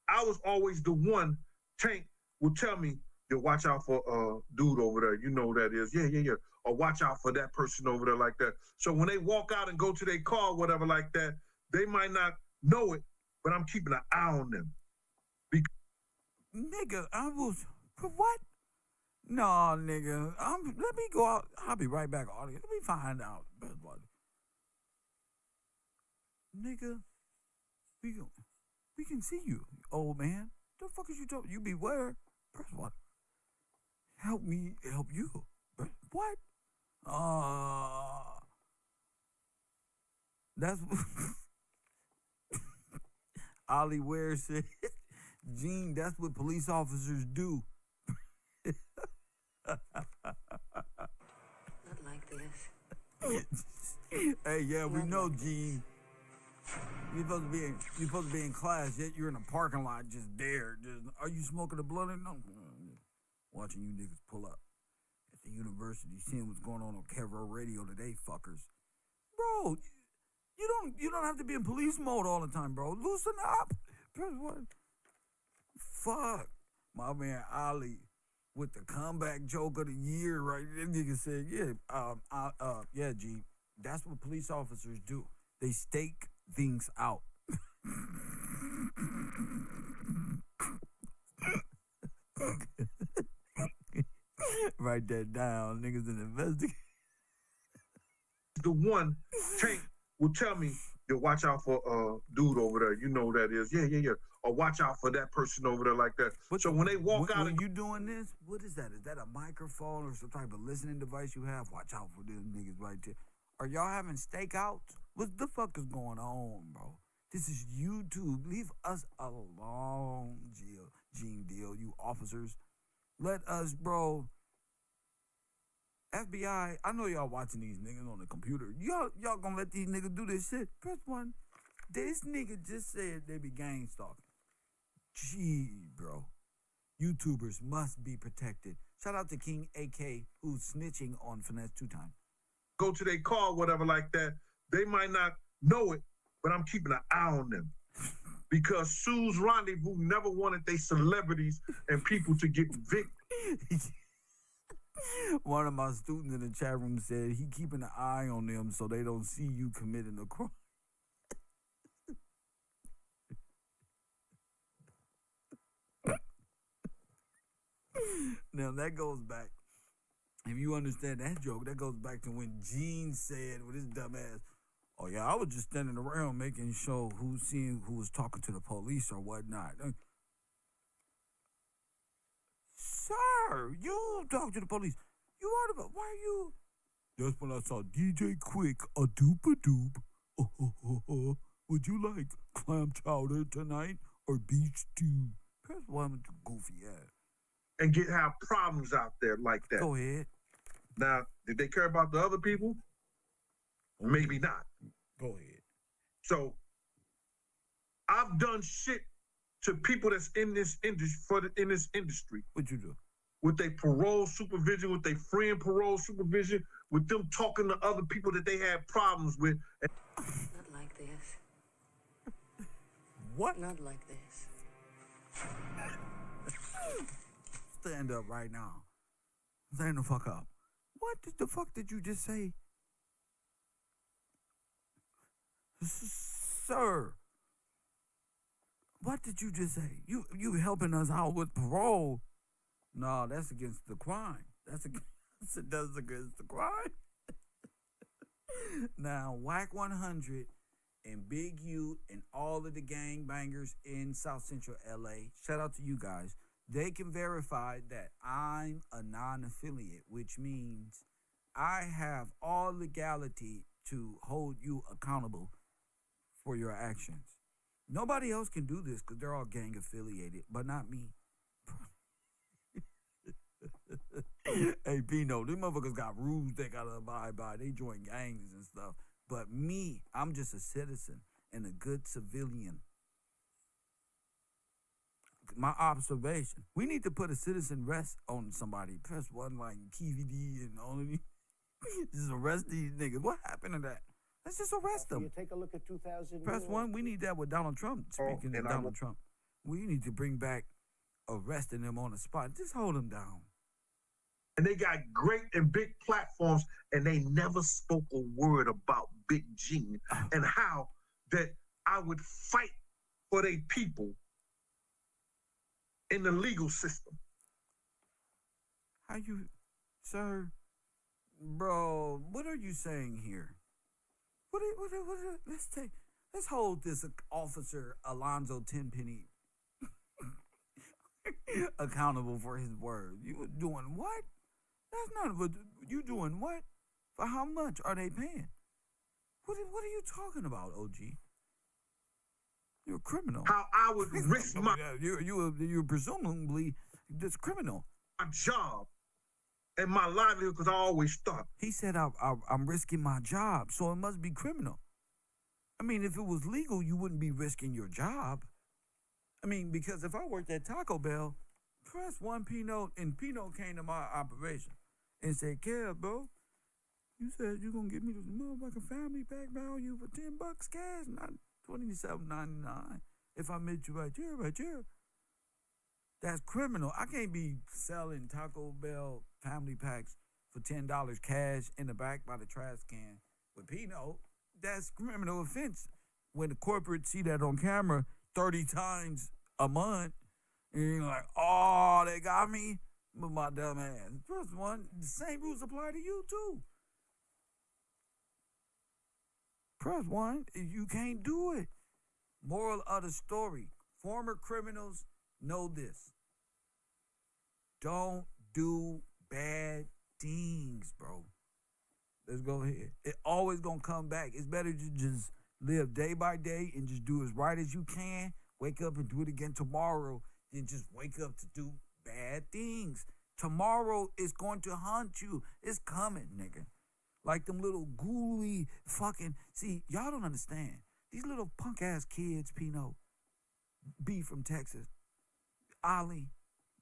I was always the one. Tank would tell me, yo, watch out for dude over there. You know who that is. Yeah. Or watch out for that person over there like that. So when they walk out and go to their car, whatever like that, they might not know it, but I'm keeping an eye on them. Nigga, I was, what? No, nigga, let me go out. I'll be right back, audience. Let me find out. Nigga, we can see you, old man. The fuck is you talking? You beware. Press what? Help me help you. What? That's Ollie Ware said, Gene, that's what police officers do. Not like this. Hey, yeah, we know, Gene. You're supposed to be in class, yet you're in a parking lot just there. Are you smoking a blunt? No. Watching you niggas pull up at the university, seeing what's going on Kevro Radio today, fuckers. Bro, you don't have to be in police mode all the time, bro. Loosen up. What? Fuck. My man Ali with the comeback joke of the year, right? That nigga said, yeah, G, that's what police officers do. They stake things out. Write that down, niggas an investigator. The one Tank will tell me, yo, watch out for dude over there. You know who that is. Yeah. Or watch out for that person over there like that. So when they walk out, you doing this? What is that? Is that a microphone or some type of listening device you have? Watch out for them niggas right there. Are y'all having stakeouts? What the fuck is going on, bro? This is YouTube. Leave us alone, Gene Deal, you officers. Let us, bro. FBI, I know y'all watching these niggas on the computer. Y'all gonna let these niggas do this shit? Press one. This nigga just said they be gang stalking. Gee, bro. YouTubers must be protected. Shout out to King AK, who's snitching on Finesse 2 times. Go to their car, whatever like that. They might not know it, but I'm keeping an eye on them. Because Sue's Rendezvous never wanted their celebrities and people to get victim. One of my students in the chat room said he keeping an eye on them so they don't see you committing a crime. Now that goes back, if you understand that joke, that goes back to when Gene said with his dumb ass, oh yeah, I was just standing around making sure who was talking to the police or whatnot. Sir, you talk to the police. You are the, why are you? That's when I saw DJ Quick, a doop. Would you like clam chowder tonight or beef stew? Press 1 with the goofy ass. And have problems out there like that. Go ahead. Now, did they care about the other people? Maybe not. Go ahead. So I've done shit to people that's in this industry. What you do? With their parole supervision, with their friend parole supervision, with them talking to other people that they had problems with. Not like this. What? Not like this. Stand up right now. Stand the fuck up. What the fuck did you just say? Sir. What did you just say? You helping us out with parole? No, that's against the crime. That's against the crime. Now, Whack 100 and Big U and all of the gangbangers in South Central LA, shout out to you guys. They can verify that I'm a non-affiliate, which means I have all legality to hold you accountable for your actions. Nobody else can do this because they're all gang affiliated, but not me. Hey, Pino, these motherfuckers got rules they gotta abide by. They join gangs and stuff. But me, I'm just a citizen and a good civilian. My observation, we need to put a citizen rest on somebody. Press 1 like KVD and all of you. Just arrest these niggas. What happened to that? Let's just arrest them. You take a look at 2000. Press 1, we need that with Donald Trump. Speaking of Donald Trump, we need to bring back arresting them on the spot. Just hold them down. And they got great and big platforms, and they never spoke a word about Big G and how that I would fight for their people in the legal system. How you, sir, bro? What are you saying here? Let's hold this officer Alonzo Tenpenny accountable for his word. You doing what? That's not what you doing. What? For how much are they paying? What are you talking about, OG? You're a criminal. How I would risk my you're presumably this criminal. My job and my livelihood because I always thought. He said I'm risking my job, so it must be criminal. I mean, if it was legal, you wouldn't be risking your job. I mean, because if I worked at Taco Bell, press 1 Pino, and Pino came to my operation and said, "Kev, bro, you said you're gonna give me this motherfucking family pack value for $10 cash, not $27.99. If I met you right here. That's criminal. I can't be selling Taco Bell family packs for $10 cash in the back by the trash can with Pino. That's criminal offense. When the corporate see that on camera 30 times a month, and you're like, oh, they got me with my dumb ass. First one, the same rules apply to you too. Press 1, you can't do it. Moral of the story, former criminals know this. Don't do bad things, bro. Let's go ahead. It always gonna come back. It's better to just live day by day and just do as right as you can. Wake up and do it again tomorrow. Then just wake up to do bad things. Tomorrow is going to haunt you. It's coming, nigga. Like them little ghouly fucking... See, y'all don't understand. These little punk-ass kids, Pino, B from Texas, Ali,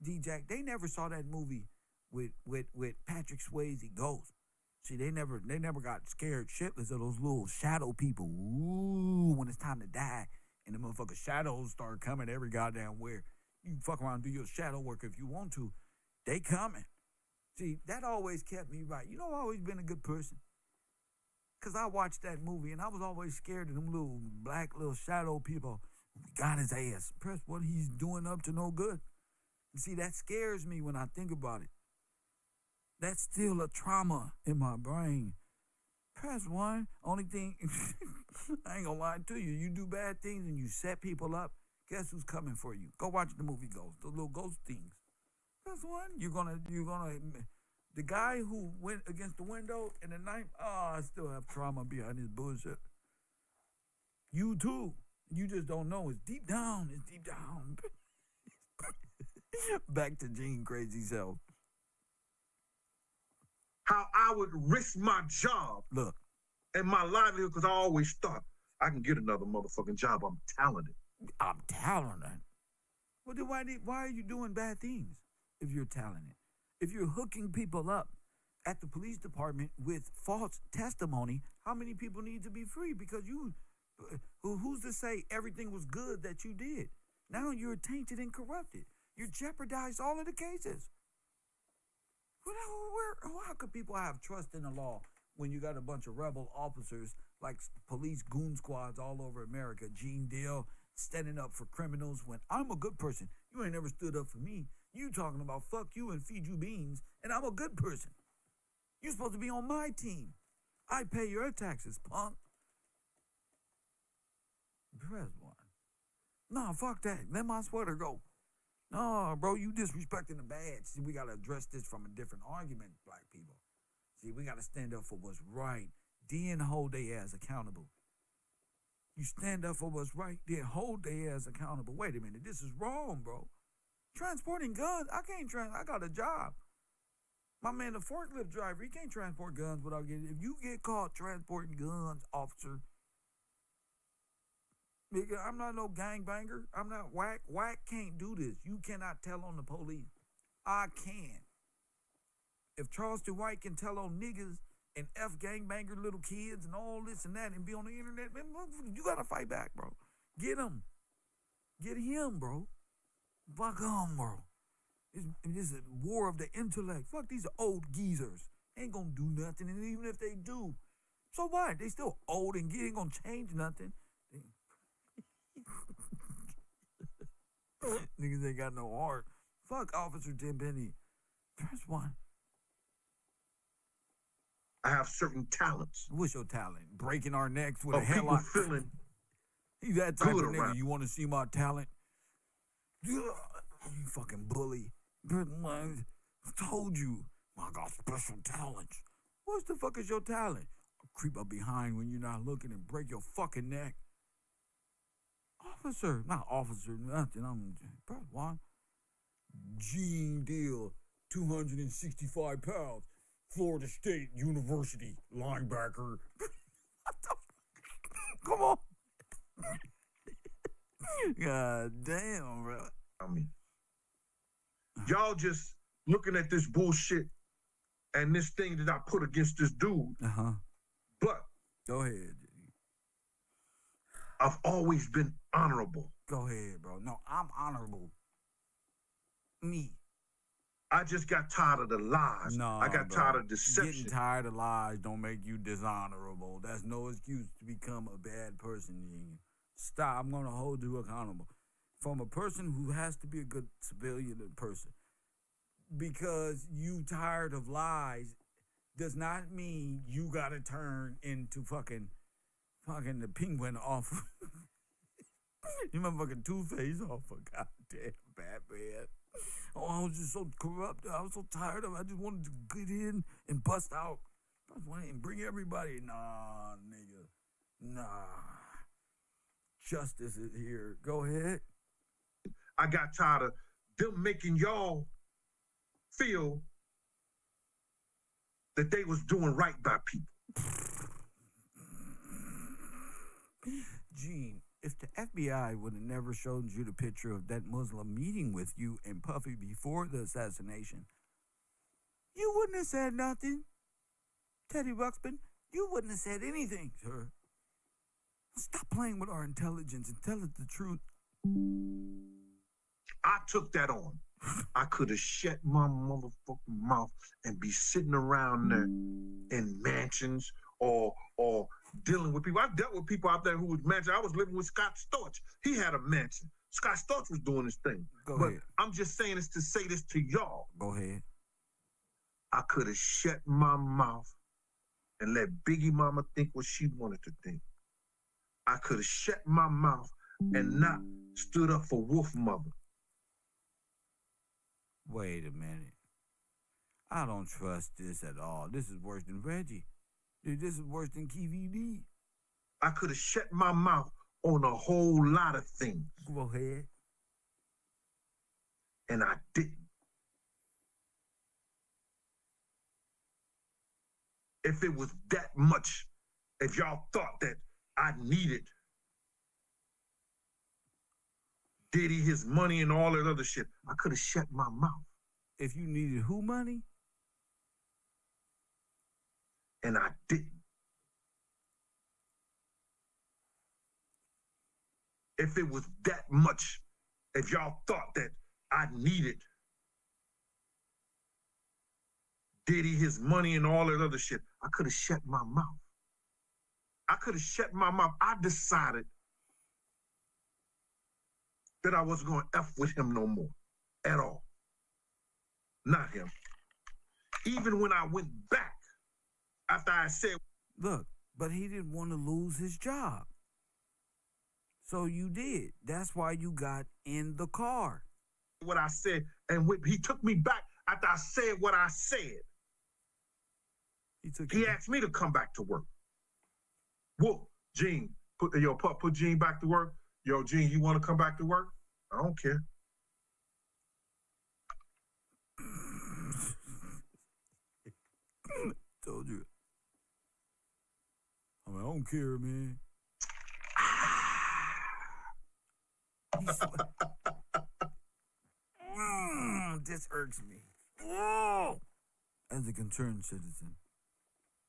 D-Jack, they never saw that movie with Patrick Swayze, Ghost. See, they never got scared shitless of those little shadow people. Ooh, when it's time to die, and the motherfucking shadows start coming every goddamn where. You fuck around and do your shadow work if you want to. They coming. See, that always kept me right. You know, I've always been a good person. Because I watched that movie, and I was always scared of them little black little shadow people. We got his ass. Press what he's doing up to no good. And see, that scares me when I think about it. That's still a trauma in my brain. Press 1. Only thing, I ain't gonna lie to you. You do bad things and you set people up. Guess who's coming for you? Go watch the movie Ghost, the little ghost things. Press 1. You're gonna The guy who went against the window and the knife, I still have trauma behind his bullshit. You too. You just don't know. It's deep down. It's deep down. Back to Gene Crazy Self. How I would risk my job Look, and my livelihood because I always thought I can get another motherfucking job. I'm talented. I'm talented. Well, then why are you doing bad things if you're talented? If you're hooking people up at the police department with false testimony, how many people need to be free? Because who's to say everything was good that you did? Now you're tainted and corrupted. You jeopardized all of the cases. How could people have trust in the law when you got a bunch of rebel officers like police goon squads all over America? Gene Deal standing up for criminals when I'm a good person. You ain't never stood up for me. You talking about fuck you and feed you beans, and I'm a good person. You're supposed to be on my team. I pay your taxes, punk. Press one. Nah, fuck that. Let my sweater go. No, bro, you disrespecting the badge. See, we got to address this from a different argument, black people. See, we got to stand up for what's right, then hold their ass accountable. You stand up for what's right, then hold their ass accountable. Wait a minute, this is wrong, bro. Transporting guns, I got a job. My man, the forklift driver, he can't transport guns without getting, if you get caught transporting guns, officer, nigga, I'm not no gangbanger. I'm not whack. Whack can't do this. You cannot tell on the police. I can. If Charleston White can tell on niggas and F gangbanger little kids and all this and that and be on the internet, man, you gotta fight back, bro. Get him. Get him, bro. Fuck him, bro. This is a war of the intellect. Fuck these old geezers. Ain't gonna do nothing. And even if they do, so what? They still old and ain't gonna change nothing. Niggas ain't got no heart. Fuck Officer Tim Benny. Press one. I have certain talents. What's your talent? Breaking our necks with a people headlock. feeling He's that type of good nigga. around. You want to see my talent? You fucking bully. I told you. I got special talents. What the fuck is your talent? I'll creep up behind when you're not looking and break your fucking neck. Officer, not officer, nothing. I'm press one. Gene Deal, 265 pounds, Florida State University linebacker. What the fuck? Come on. God damn, bro. I mean, y'all just looking at this bullshit and this thing that I put against this dude. Uh-huh. But Go ahead. I've always been honorable. Go ahead, bro. No, I'm honorable. Me. I just got tired of the lies. No, I got bro. tired of deception. Getting tired of lies don't make you dishonorable. That's no excuse to become a bad person, Gene. Stop. I'm going to hold you accountable. From a person who has to be a good civilian person. Because you tired of lies does not mean you got to turn into fucking the penguin off. You motherfucking Two-Face off of goddamn Batman. Oh, I was just so corrupt. I was so tired of it. I just wanted to get in and bust out. I just wanted to bring everybody. Nah, nigga. Nah. Justice is here. Go ahead. I got tired of them making y'all feel that they was doing right by people. Gene, if the FBI would have never shown you the picture of that Muslim meeting with you and Puffy before the assassination, you wouldn't have said nothing. Teddy Ruxpin, you wouldn't have said anything, sir. Stop playing with our intelligence and tell us the truth. I took that on. I could have shut my motherfucking mouth and be sitting around there in mansions or dealing with people. I've dealt with people out there who was mansion. I was living with Scott Storch. He had a mansion. Scott Storch was doing his thing. Go but ahead. I'm just saying this to say this to y'all. Go ahead. I could have shut my mouth and let Biggie Mama think what she wanted to think. I could have shut my mouth and not stood up for Wolf Mother. Wait a minute. I don't trust this at all. This is worse than Reggie. Dude, this is worse than KVD. I could have shut my mouth on a whole lot of things. Go ahead. And I didn't. If it was that much, if y'all thought that I needed Diddy, his money, and all that other shit, I could have shut my mouth. If you needed who money? And I didn't. If it was that much, if y'all thought that I needed Diddy, his money, and all that other shit, I could have shut my mouth. I could have shut my mouth. I decided that I wasn't going to F with him no more at all. Not him. Even when I went back after I said, look, but he didn't want to lose his job. So you did. That's why you got in the car. What I said, and he took me back after I said what I said. He asked me to come back to work. Whoa, Gene, put Gene back to work. Yo, Gene, you want to come back to work? I don't care. Told you. I mean, I don't care, man. This irks me. Whoa! As a concerned citizen.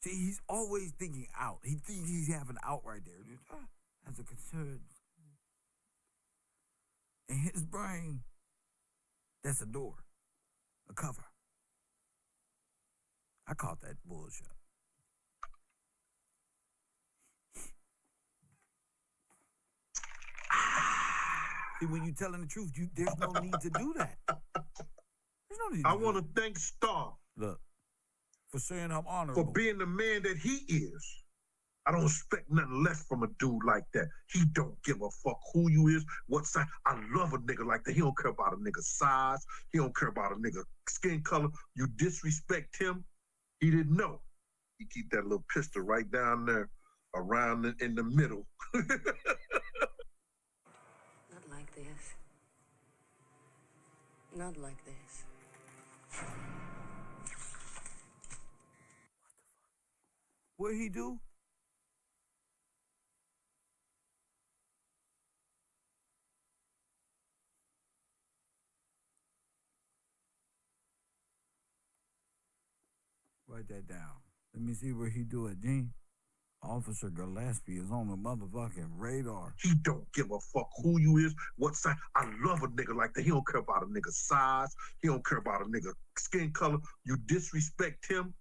See, he's always thinking out. He thinks he's having out right there. As a concerned. In his brain, that's a door. A cover. I caught that bullshit. See, when you're telling the truth, there's no need to do that. There's no need to I want to thank Star. Look, for saying I'm honorable. For being the man that he is. I don't expect nothing less from a dude like that. He don't give a fuck who you is, what size. I love a nigga like that. He don't care about a nigga's size. He don't care about a nigga skin color. You disrespect him, he didn't know. He keep that little pistol right down there around in the middle. Not like this. Not like this. What he do? Write that down. Let me see where he do it, Gene. Officer Gillespie is on the motherfucking radar. He don't give a fuck who you is, what size. I love a nigga like that. He don't care about a nigga's size. He don't care about a nigga skin color. You disrespect him,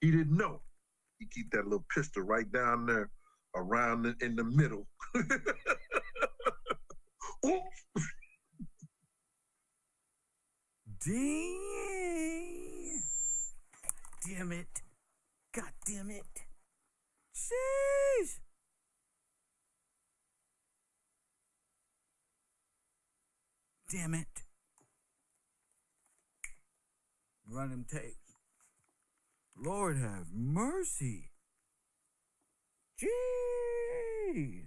he didn't know. He keep that little pistol right down there around in the middle. Dang. Damn it. God damn it. Sheesh. Damn it. Run them tapes. Lord have mercy. Gee.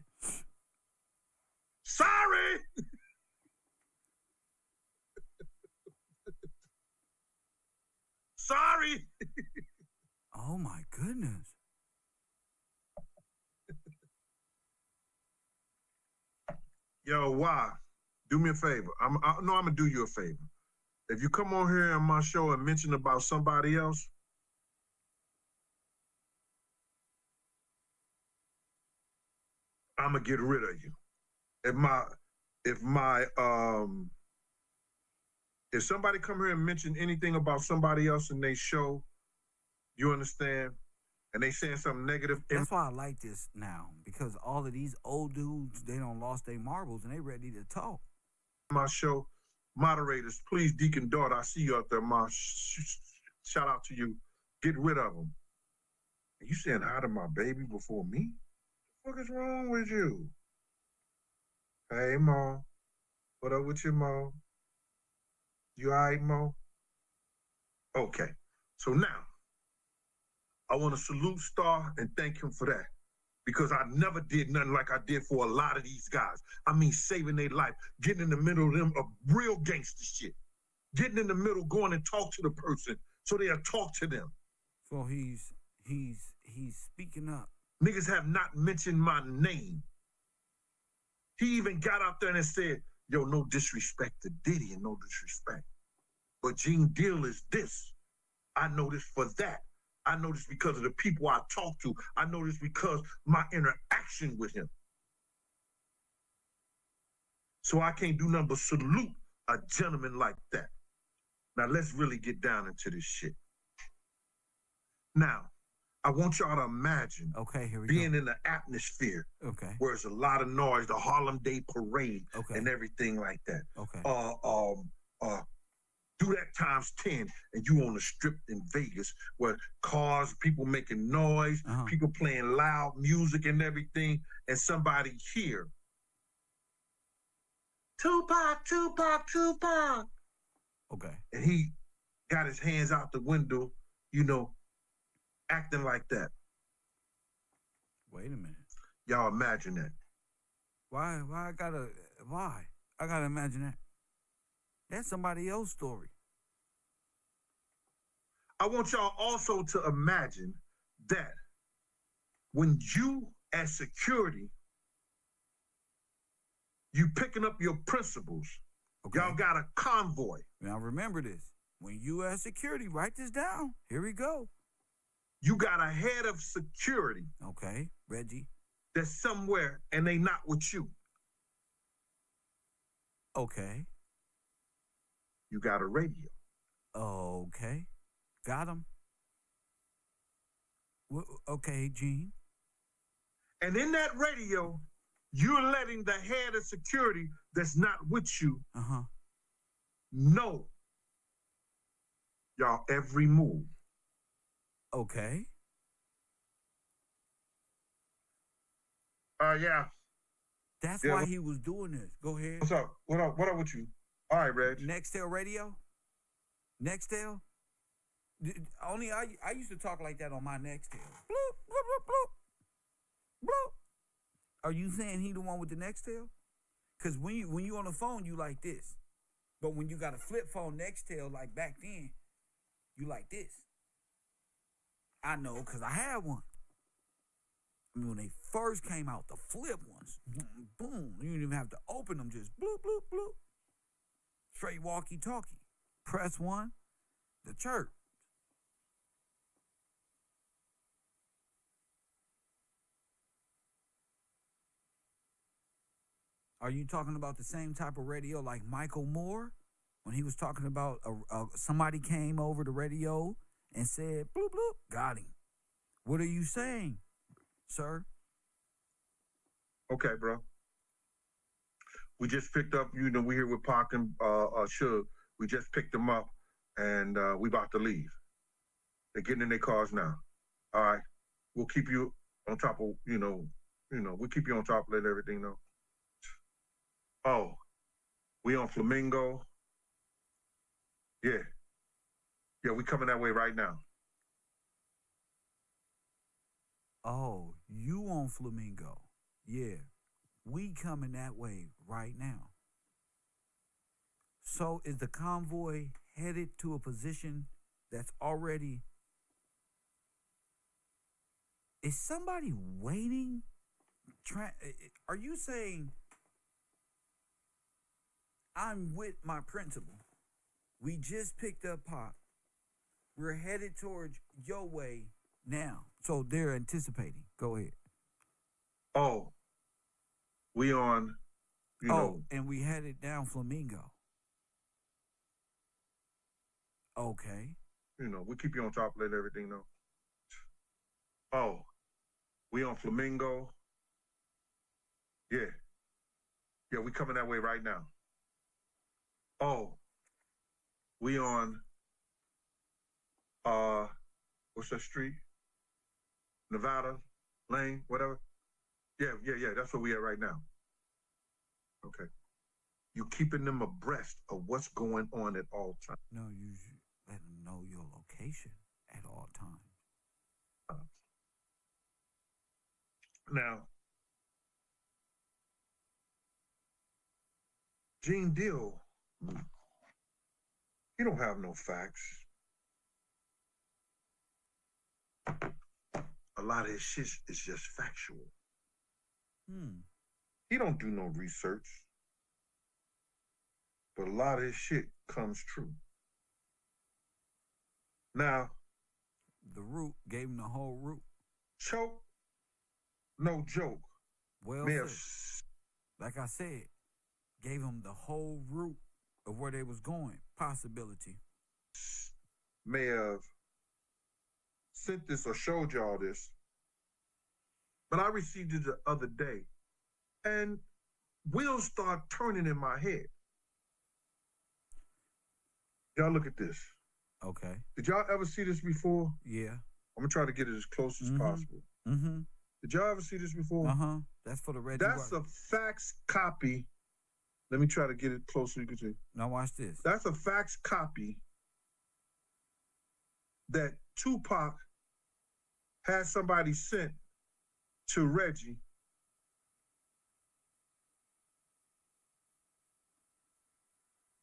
Sorry. Sorry. Oh my goodness. Yo, why? Do me a favor. I'm gonna do you a favor. If you come on here on my show and mention about somebody else, I'm gonna get rid of you. If somebody come here and mention anything about somebody else in their show, you understand, and they saying something negative. That's why I like this now, because all of these old dudes, they don't lost their marbles and they ready to talk. My show, moderators, please, Deacon Daughter, I see you out there, Ma. Shout out to you. Get rid of them. You saying hi to my baby before me? What is wrong with you? Hey, Ma. What up with you, Ma? You all right, Mo? Okay. So now, I want to salute Star and thank him for that. Because I never did nothing like I did for a lot of these guys. I mean, saving their life, getting in the middle of them, of real gangster shit. Getting in the middle, going and talk to the person so they'll talk to them. So he's speaking up. Niggas have not mentioned my name. He even got out there and said, yo, no disrespect to Diddy and no disrespect. But Gene Deal is this. I know this for that. I know this because of the people I talk to. I know this because my interaction with him. So I can't do nothing but salute a gentleman like that. Now let's really get down into this shit. Now, I want y'all to imagine being in the atmosphere where it's a lot of noise, the Harlem Day Parade and everything like that. Do that times 10, and you on the strip in Vegas where cars, people making noise, people playing loud music and everything, and somebody here, Tupac, Tupac, Tupac. Okay. And he got his hands out the window, you know, acting like that. Wait a minute. Y'all imagine that. Why I gotta imagine that? That's somebody else's story. I want y'all also to imagine that when you as security, you picking up your principles, y'all got a convoy. Now remember this. When you as security, write this down. Here we go. You got a head of security. Okay, Reggie. That's somewhere and they not with you. Okay. You got a radio. Okay. Got him. Okay, Gene. And in that radio, you're letting the head of security that's not with you know y'all every move. Okay. Yeah. That's why he was doing this. Go ahead. What's up? What up with you? All right, Reg. Nextel radio? Nextel? Only I used to talk like that on my Nextel. Bloop, bloop, bloop, bloop. Bloop. Are you saying he the one with the Nextel? Because when you on the phone, you like this. But when you got a flip phone Nextel, like back then, you like this. I know, because I had one. I mean, when they first came out, the flip ones, boom, you didn't even have to open them, just bloop, bloop, bloop. Straight walkie-talkie. Press one, the chirp. Are you talking about the same type of radio like Michael Moore? When he was talking about somebody came over the radio and said, bloop, bloop, got him. What are you saying, sir? Okay, bro. We just picked up, you know, we here with Pac and Suge. We just picked them up and we about to leave. They're getting in their cars now. All right. We'll keep you on top of, you know, we'll keep you on top of it and everything, though. Oh, we on Flamingo. Yeah. Yeah, we coming that way right now. Oh, you on Flamingo. Yeah. We coming that way right now. So is the convoy headed to a position that's already... Is somebody waiting? Are you saying I'm with my principal? We just picked up Pop. We're headed towards your way now. So they're anticipating. Go ahead. Oh, we on, you know. And we headed down Flamingo. Okay. You know, we keep you on top of it and everything, though. Oh, we on Flamingo. Yeah. Yeah, we coming that way right now. Oh, we on, what's that street? Nevada Lane, whatever. Yeah, that's where we at right now. Okay. You keeping them abreast of what's going on at all times. No, you should let them know your location. at all times. Now, Gene Deal, he don't have no facts. A lot of his shit is just factual. He don't do no research, but a lot of his shit comes true. Now, The root gave him the whole root. Choke, no joke. Well May said. have Like I said, gave him the whole route of where they was going. Possibility. may have sent this or showed y'all this, but I received it the other day, and wheels start turning in my head. Y'all look at this. Okay. Did y'all ever see this before? Yeah. I'm gonna try to get it as close as possible. Mm-hmm. Did y'all ever see this before? Uh-huh. That's for the Reggie. That's a fax copy. Let me try to get it close so you can see. Now watch this. That's a fax copy that Tupac had somebody sent to Reggie.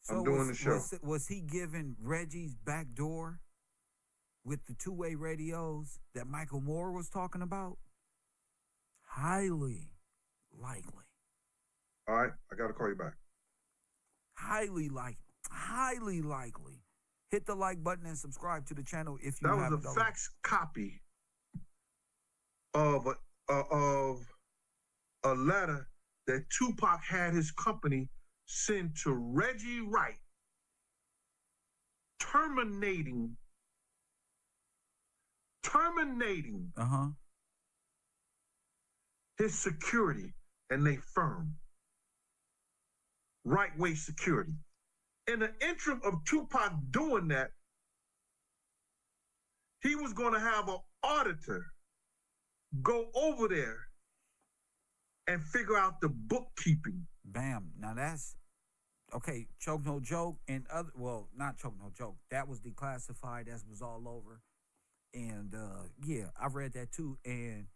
So I'm doing the show. Was he giving Reggie's back door with the two-way radios that Michael Moore was talking about? Highly likely. All right, I got to call you back. Highly likely. Hit the like button and subscribe to the channel if you haven't. That was a fax copy of a letter that Tupac had his company send to Reggie Wright, terminating his security and they firm. Right way security. In the interim of Tupac doing that, he was going to have an auditor go over there and figure out the bookkeeping. Bam. Now that's okay. Choke no joke and other. Well, not choke no joke. That was declassified. That was all over. And yeah, I read that too. And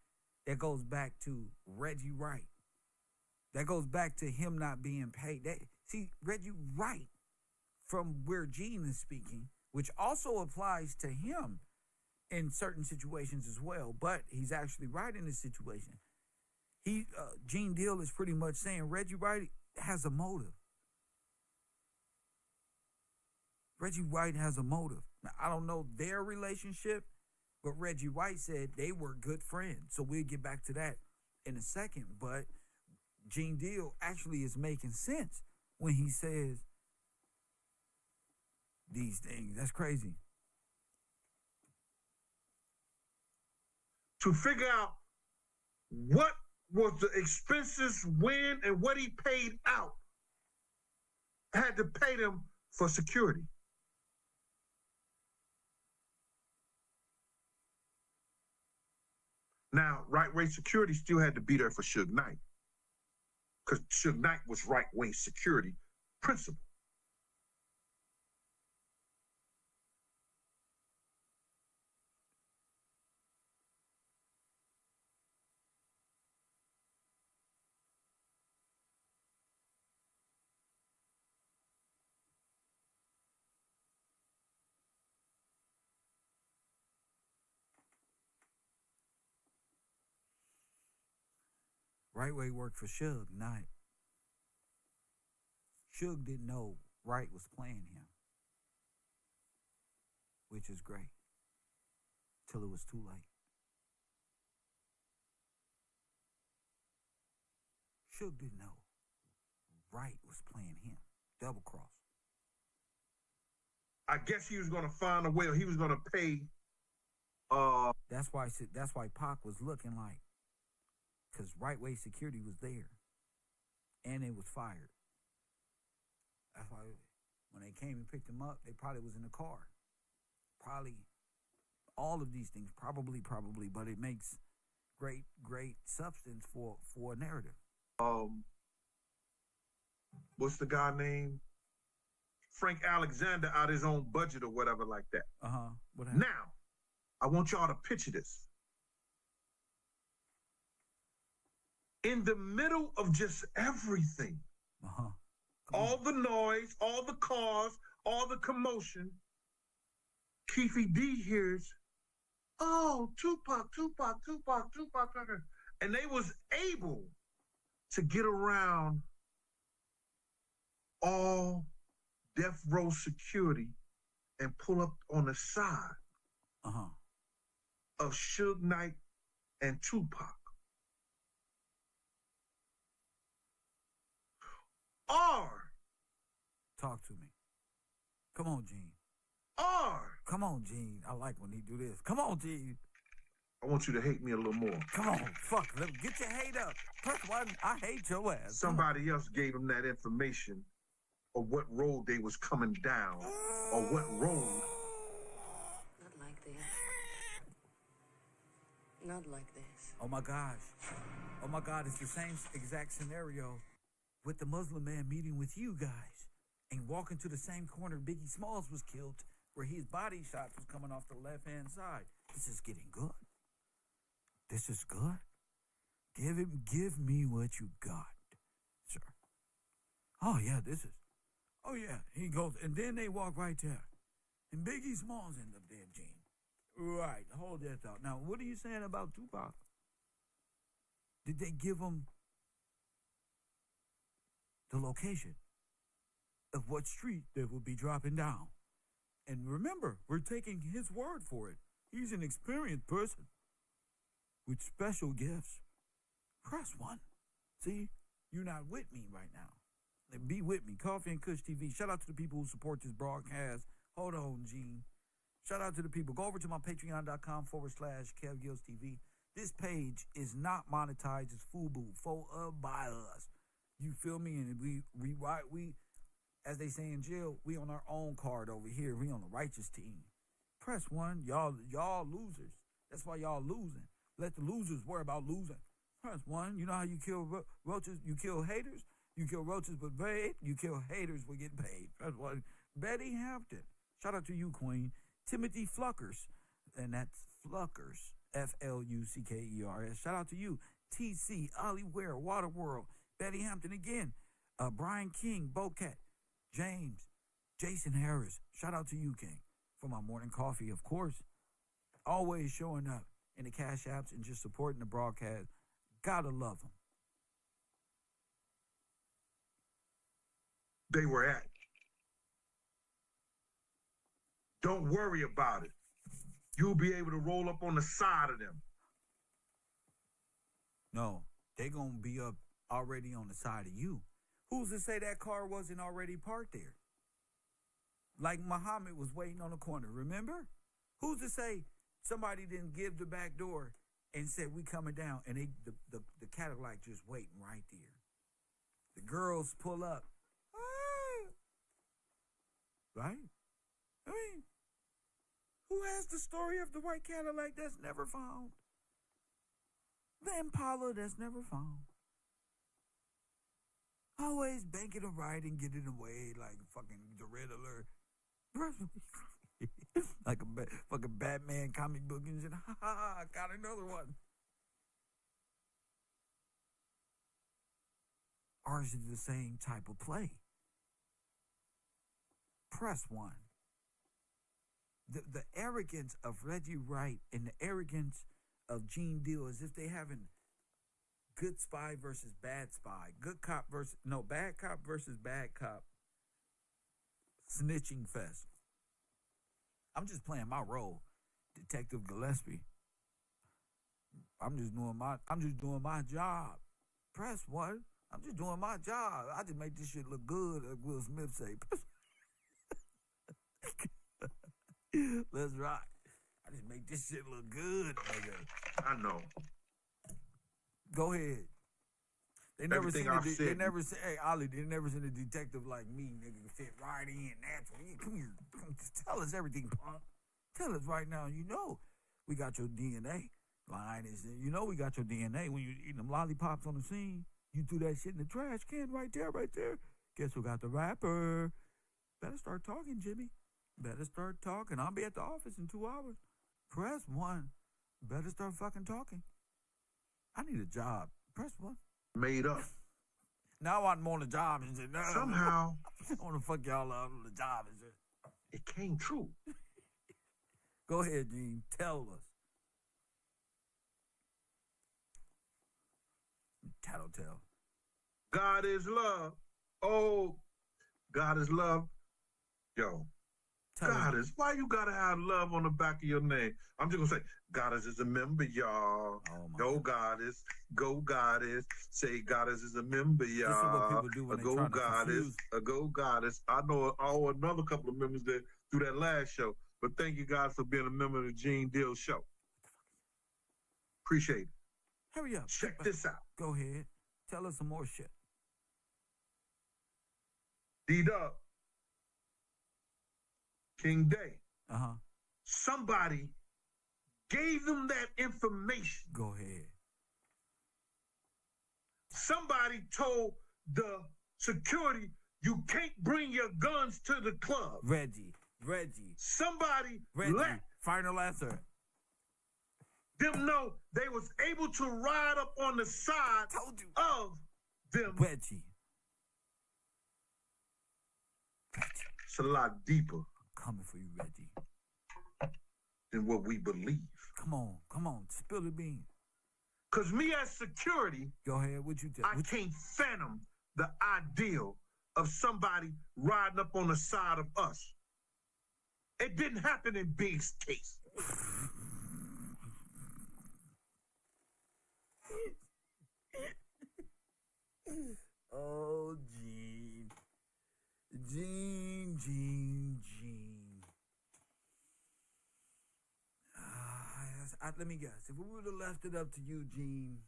that goes back to Reggie Wright. That goes back to him not being paid. See, Reggie Wright, from where Gene is speaking, which also applies to him in certain situations as well, but he's actually right in this situation. Gene Deal is pretty much saying Reggie Wright has a motive. Reggie Wright has a motive. Now, I don't know their relationship, but Reggie Wright said they were good friends. So we'll get back to that in a second. But Gene Deal actually is making sense when he says these things. That's crazy. To figure out what was the expenses, when, and what he paid out. Had to pay them for security. Now, right way security still had to be there for Suge Knight. Because Suge Knight was right way security principal. Right way worked for Suge Knight. Suge didn't know Wright was playing him, which is great, till it was too late. Suge didn't know Wright was playing him, double cross. I guess he was going to find a way, or he was going to pay. That's why Pac was looking like, because right way security was there, and it was fired. That's why when they came and picked him up, they probably was in the car. Probably all of these things, probably, but it makes great substance for a narrative. What's the guy named? Frank Alexander out his own budget or whatever like that. What happened? Now, I want y'all to picture this. In the middle of just everything, all the noise, all the cars, all the commotion, Keefy D hears, oh, Tupac. And they was able to get around all death row security and pull up on the side of Suge Knight and Tupac. Or talk to me. Come on, Gene. Come on, Gene. I like when he do this. Come on, Gene. I want you to hate me a little more. Come on, fuck. Get your hate up. Press one. I hate your ass. Somebody else gave him that information of what road they was coming down, or what road. Not like this. Not like this. Oh my gosh. Oh my God, it's the same exact scenario with the Muslim man meeting with you guys and walking to the same corner Biggie Smalls was killed, where his body shots was coming off the left-hand side. This is getting good. This is good. Give me what you got, sir. Oh yeah, this is. Oh yeah, he goes, and then they walk right there, and Biggie Smalls end up dead, Gene. Right, hold that thought. Now, what are you saying about Tupac? Did they give him the location of what street they will be dropping down? And remember, we're taking his word for it. He's an experienced person with special gifts. Press one. See, you're not with me right now. Be with me. Coffee and Kush TV. Shout out to the people who support this broadcast. Hold on, Gene. Shout out to the people. Go over to my patreon.com/KevGillsTV. This page is not monetized. It's FUBU, by us. You feel me? And we, as they say in jail, we on our own card over here. We on the righteous team. Press one. Y'all losers. That's why y'all losing. Let the losers worry about losing. Press one. You know how you kill roaches? You kill haters. You kill roaches with paid. You kill haters with getting paid. Press one. Betty Hampton. Shout out to you, Queen. Timothy Fluckers. And that's Fluckers. Fluckers. Shout out to you. TC, Ollie Ware, Waterworld. Betty Hampton again. Brian King, Bocat. James. Jason Harris. Shout out to you, King. For my morning coffee, of course. Always showing up in the Cash Apps and just supporting the broadcast. Gotta love them. They were at. Don't worry about it. You'll be able to roll up on the side of them. No, they gonna be up already on the side of you. Who's to say that car wasn't already parked there? Like Muhammad was waiting on the corner, remember? Who's to say somebody didn't give the back door and said, we coming down, and the Cadillac just waiting right there. The girls pull up. Right? I mean, who has the story of the white Cadillac that's never found? The Impala that's never found. Always banking a ride and getting away like fucking the Riddler. Like a fucking Batman comic book and shit. Ha ha ha, got another one. Ours is the same type of play. Press one. The arrogance of Reggie Wright and the arrogance of Gene Deal as if they having good spy versus bad spy. Bad cop versus bad cop. Snitching fest. I'm just playing my role, Detective Gillespie. I'm just doing my job. Press one. I'm just doing my job. I just make this shit look good, like Will Smith say. Let's rock. I just make this shit look good, nigga. I know. Go ahead. They never seen hey, Ollie, they never seen a detective like me, nigga, fit right in naturally. Come here. Just tell us everything, punk. Tell us right now. You know we got your DNA. Line is, you know we got your DNA. When you eating them lollipops on the scene, you threw that shit in the trash can right there. Guess who got the rapper? Better start talking, Jimmy. Better start talking. I'll be at the office in 2 hours. Press 1. Better start fucking talking. I need a job. Press 1. Made up. Now I'm on the job and shit. No, Somehow, I want to fuck y'all up on the job and shit. it came true. Go ahead, Gene. Tell us. Tattletale. God is love. Oh, God is love. Yo, God is, why you gotta have love on the back of your name? I'm just gonna say, Goddess is a member, y'all. Oh my Go God. Goddess, go Goddess. Say Goddess is a member, y'all. This is what people do when they go try to Goddess, confuse. go Goddess. I know another couple of members that through that last show. But thank you guys for being a member of the Gene Deal Show. Appreciate it. Hurry up. Check this out. Go ahead. Tell us some more shit. D-Dub. King Day. Uh-huh. Somebody gave them that information. Go ahead. Somebody told the security, you can't bring your guns to the club. Reggie. Somebody Reggie. let Final answer. them know they was able to ride up on the side Told you. of them. Reggie. It's a lot deeper Coming for you, Reggie. than what we believe. Come on. Spill the beans. Because me as security, Go ahead. What you tell? I can't fathom the ideal of somebody riding up on the side of us. It didn't happen in Big's case. Oh, Gene. Let me guess. If we would have left it up to you, Gene,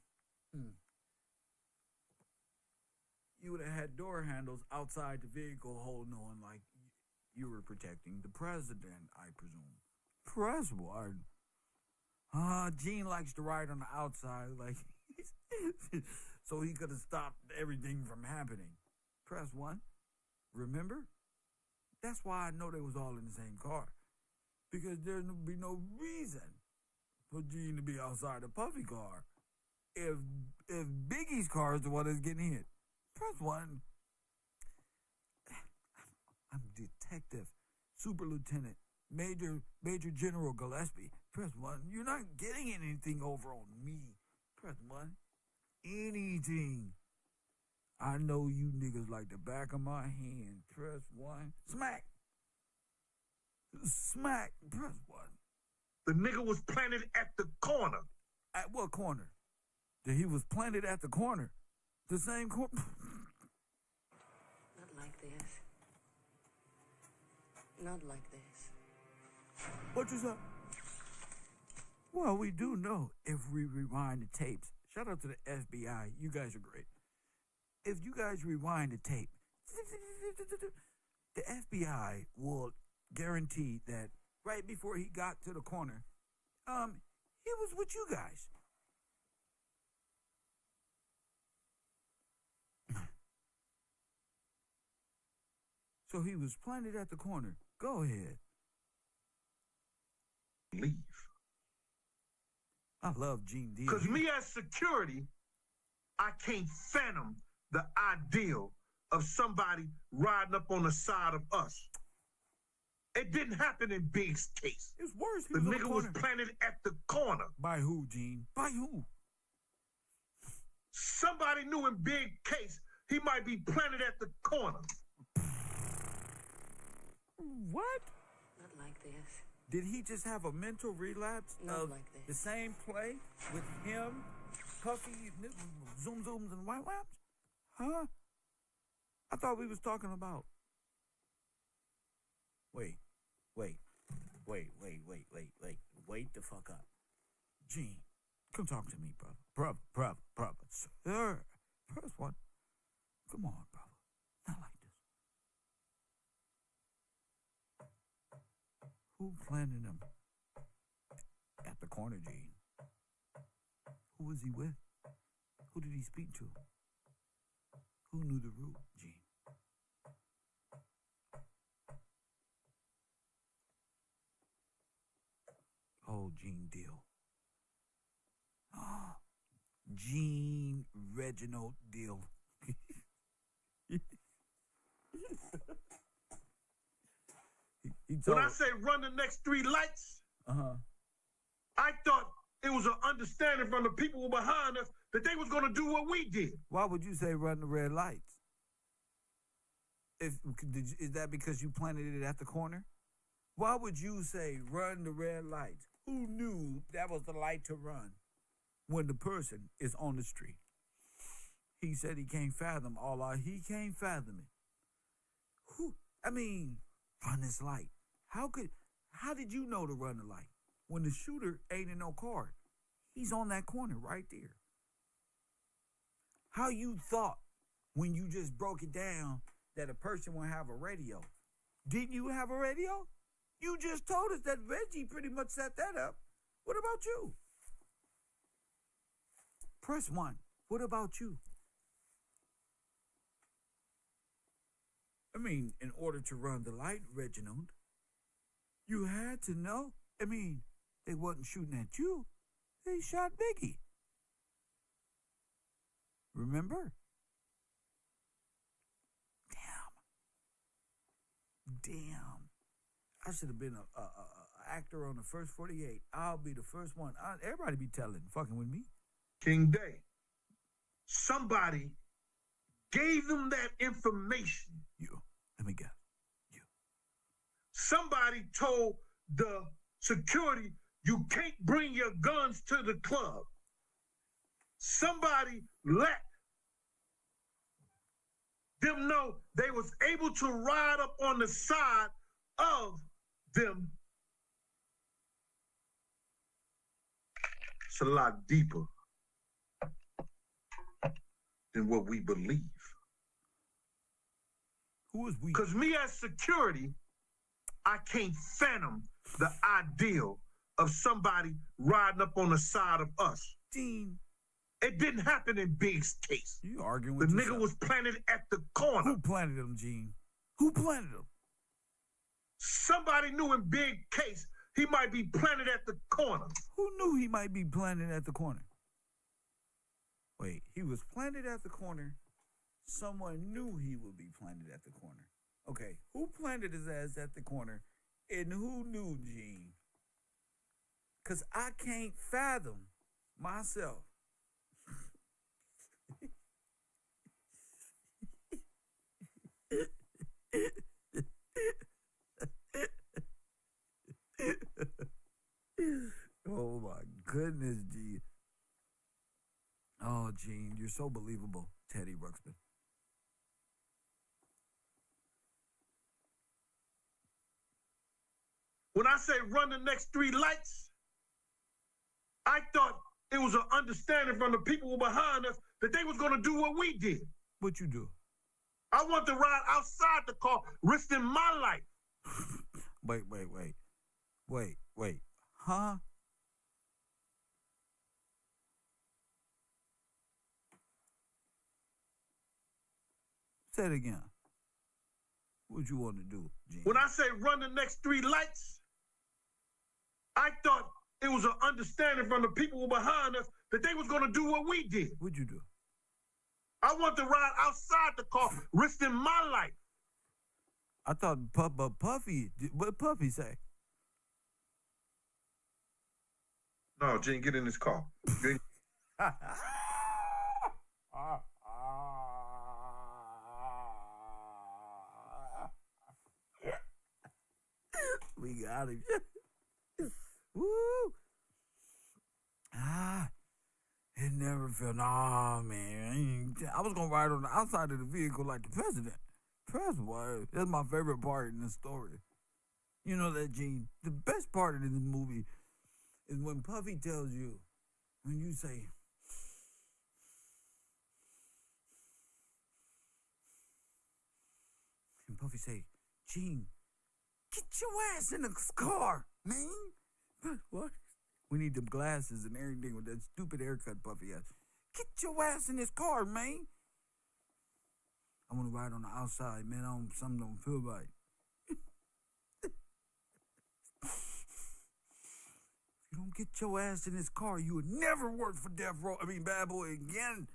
you would have had door handles outside the vehicle holding on like you were protecting the president, I presume. Press 1. Gene likes to ride on the outside, like, so he could have stopped everything from happening. Press 1. Remember? That's why I know they was all in the same car. Because there'd be no reason for Gene to be outside the Puffy car if Biggie's car is the one that's getting hit. Press 1. I'm Detective, Super Lieutenant, Major General Gillespie. Press 1. You're not getting anything over on me. Press 1. Anything. I know you niggas like the back of my hand. Press 1. Smack. Press 1. The nigga was planted at the corner. At what corner? That he was planted at the corner. The same corner. Not like this. Not like this. What you say? Well, we do know if we rewind the tapes. Shout out to the FBI. You guys are great. If you guys rewind the tape, the FBI will guarantee that right before he got to the corner, he was with you guys. So he was planted at the corner. Go ahead. Leave. I love Gene Deal. Because me as security, I can't fathom the ideal of somebody riding up on the side of us. It didn't happen in Big's case. It's worse. He The was on nigga was corner. planted at the corner. By who, Gene? By who? Somebody knew in Big case he might be planted at the corner. What? Not like this. Did he just have a mental relapse Not of like this. the same play with him, Puffy, Zoom Zooms, and White Waps? Huh? I thought we was talking about. Wait the fuck up. Gene, come talk to me, brother. Brother. Sir, press 1. Come on, brother. Not like this. Who planted him at the corner, Gene? Who was he with? Who did he speak to? Who knew the route, Gene? Oh, Gene Deal. Gene Reginald Deal. he told, when I say run the next 3 lights, I thought it was an understanding from the people who were behind us that they was going to do what we did. Why would you say run the red lights? Is that because you planted it at the corner? Why would you say run the red lights? Who knew that was the light to run when the person is on the street? He said he can't fathom Allah. He can't fathom it. Run this light. How did you know to run the light? When the shooter ain't in no car, he's on that corner right there. How you thought when you just broke it down that a person will have a radio? Didn't you have a radio? You just told us that Reggie pretty much set that up. What about you? Press 1. What about you? In order to run the light, Reginald, you had to know. They wasn't shooting at you. They shot Biggie. Remember? Damn. I should have been a actor on the first 48. I'll be the first one. Everybody be fucking with me. King Day. Somebody gave them that information. You. Let me guess. You. Somebody told the security, you can't bring your guns to the club. Somebody let them know they was able to ride up on the side of them. It's a lot deeper than what we believe. Who is we? Because me as security, I can't fathom the ideal of somebody riding up on the side of us. Gene. It didn't happen in Big's case. You arguing with the yourself. nigga was planted at the corner. Who planted him, Gene? Who planted him? Somebody knew in Big's case he might be planted at the corner. Who knew he might be planted at the corner? Wait, he was planted at the corner. Someone knew he would be planted at the corner. Okay, who planted his ass at the corner? And who knew, Gene? Because I can't fathom myself. Oh my goodness, Gene. Oh, Gene, you're so believable, Teddy Ruxpin. When I say run the next 3 lights, I thought it was an understanding from the people who were behind us that they was going to do what we did. What you do? I want to ride outside the car, risking my life. Wait. Huh? Say it again. What you want to do, Gene? When I say run the next 3 lights, I thought it was an understanding from the people who were behind us that they was going to do what we did. What'd you do? I want to ride outside the car, risking my life. I thought Puffy, what Puffy say? No, Gene, get in this car. We got him. Woo! It never felt. Nah, man. I was gonna ride on the outside of the vehicle like the president. President, that's my favorite part in the story. You know that, Gene? The best part of this movie is when Puffy tells you, when you say, and Puffy say, Gene, get your ass in the car, man. What? We need them glasses and everything with that stupid haircut Puffy has. Get your ass in this car, man. I want to ride on the outside, man. Something don't feel right. If you don't get your ass in this car. You would never work for Death Row. Bad Boy again.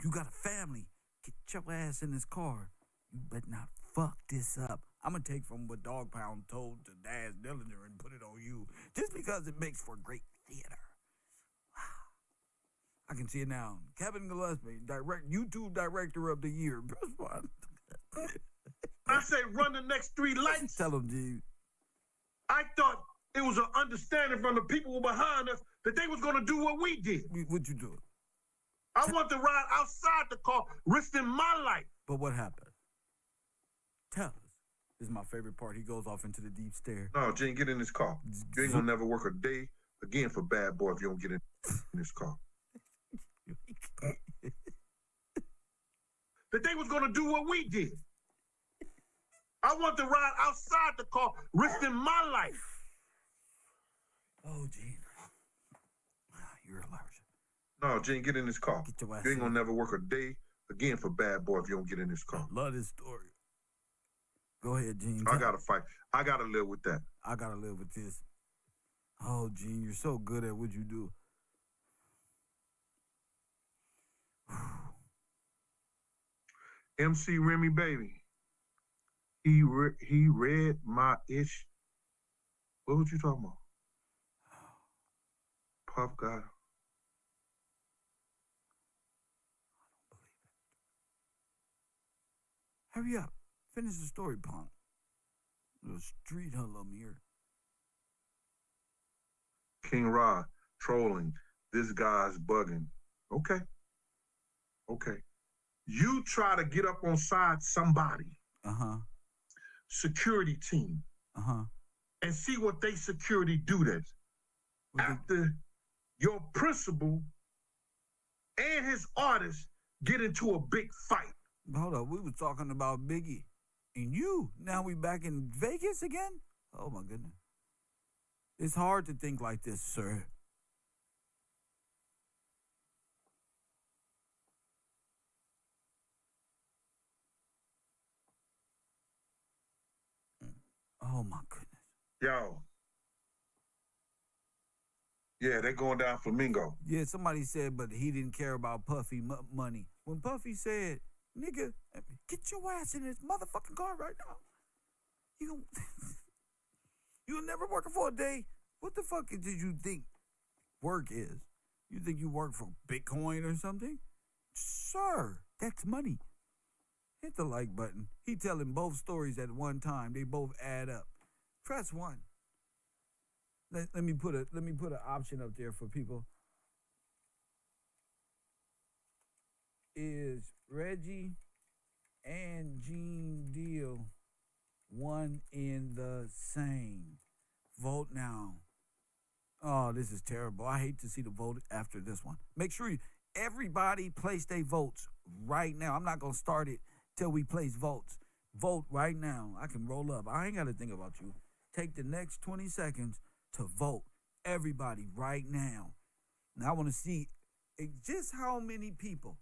You got a family. Get your ass in this car. You better not fuck this up. I'm going to take from what Dog Pound told to Daz Dillinger and put it on you. Just because it makes for great theater. I can see it now. Kevin Gillespie, YouTube Director of the Year. I say run the next 3 lights. Tell him, G. I thought it was an understanding from the people behind us that they was going to do what we did. What you do? I want to ride outside the car, risking my life. But what happened? Tell us. This is my favorite part. He goes off into the deep stare. No, Gene, get in this car. You ain't going to never work a day again for Bad Boy if you don't get in this car. That they was going to do what we did. I want to ride outside the car, risking my life. Oh, Gene. You're allergic. No, Gene, get in this car. Get your ass You ain't in. gonna never work a day again for Bad Boy if you don't get in this car. I love this story. Go ahead, Gene. I gotta fight. I gotta live with that. I gotta live with this. Oh, Gene, you're so good at what you do. MC Remy, baby. He read my ish. What was you talking about? Puff got him. Hurry up. Finish the story, punk. Little street hustle here. King Rod trolling. This guy's bugging. Okay. You try to get up on side somebody. Uh-huh. Security team. Uh-huh. And see what they security do this. After your principal and his artist get into a big fight. Hold up, we were talking about Biggie and you. Now we back in Vegas again? Oh my goodness. It's hard to think like this, sir. Oh my goodness. Yo. Yeah, they're going down Flamingo. Yeah, somebody said, but he didn't care about Puffy money. When Puffy said, nigga, get your ass in this motherfucking car right now. You'll never work for a day. What the fuck did you think work is? You think you work for Bitcoin or something? Sir, that's money. Hit the like button. He telling both stories at one time. They both add up. Press 1. Let me put an option up there for people. Is Reggie and Gene Deal one in the same? Vote now. Oh, this is terrible. I hate to see the vote after this one. Make sure everybody place their votes right now. I'm not going to start it till we place votes. Vote right now. I can roll up. I ain't got to think about you. Take the next 20 seconds to vote. Everybody right now. Now I want to see just how many people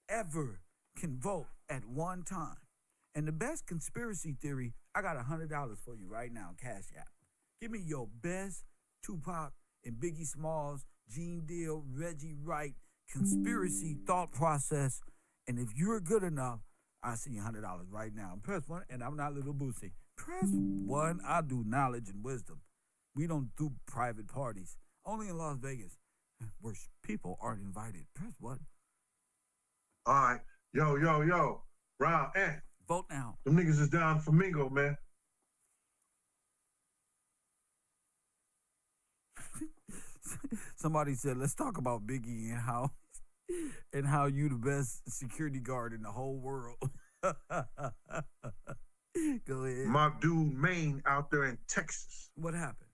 ever can vote at one time. And the best conspiracy theory, I got $100 for you right now, Cash App. Give me your best Tupac and Biggie Smalls, Gene Deal, Reggie Wright conspiracy thought process. And if you're good enough, I'll send you $100 right now. Press 1, and I'm not Little Boosie. Press 1, I do knowledge and wisdom. We don't do private parties. Only in Las Vegas, where people aren't invited. Press 1. All right. Yo. Round and vote now. Them niggas is down Flamingo, man. Somebody said, let's talk about Biggie and how you the best security guard in the whole world. Go ahead. My dude Maine out there in Texas. What happened?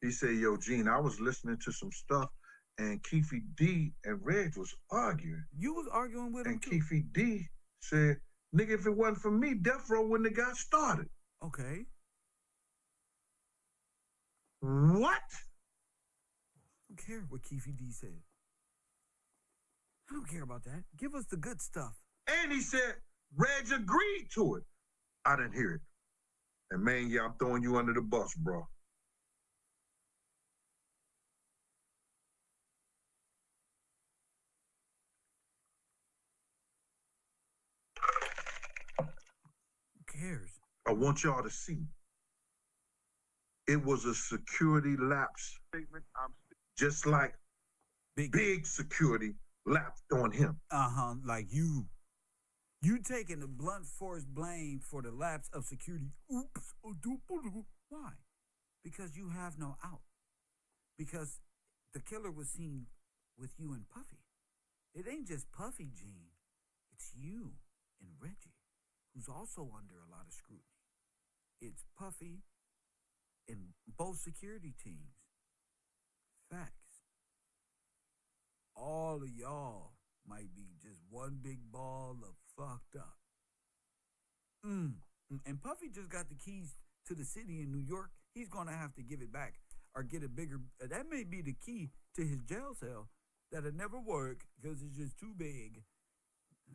He said, yo, Gene, I was listening to some stuff and Keefe D and Reg was arguing. You was arguing with him too? And Keefe D said, nigga, if it wasn't for me, Death Row wouldn't have got started. Okay. What? I don't care what Keefe D said. I don't care about that. Give us the good stuff. And he said, Reg agreed to it. I didn't hear it. And man, yeah, I'm throwing you under the bus, bro. Who cares? I want y'all to see. It was a security lapse. Just like big security lapsed on him. Like you. You taking the blunt force blame for the lapse of security. Oops. Why? Because you have no out. Because the killer was seen with you and Puffy. It ain't just Puffy, Gene. It's you and Reggie, who's also under a lot of scrutiny. It's Puffy and both security teams. Facts. All of y'all might be just one big ball of fucked up. And Puffy just got the keys to the city in New York. He's going to have to give it back or get a bigger. That may be the key to his jail cell. That'll never work because it's just too big.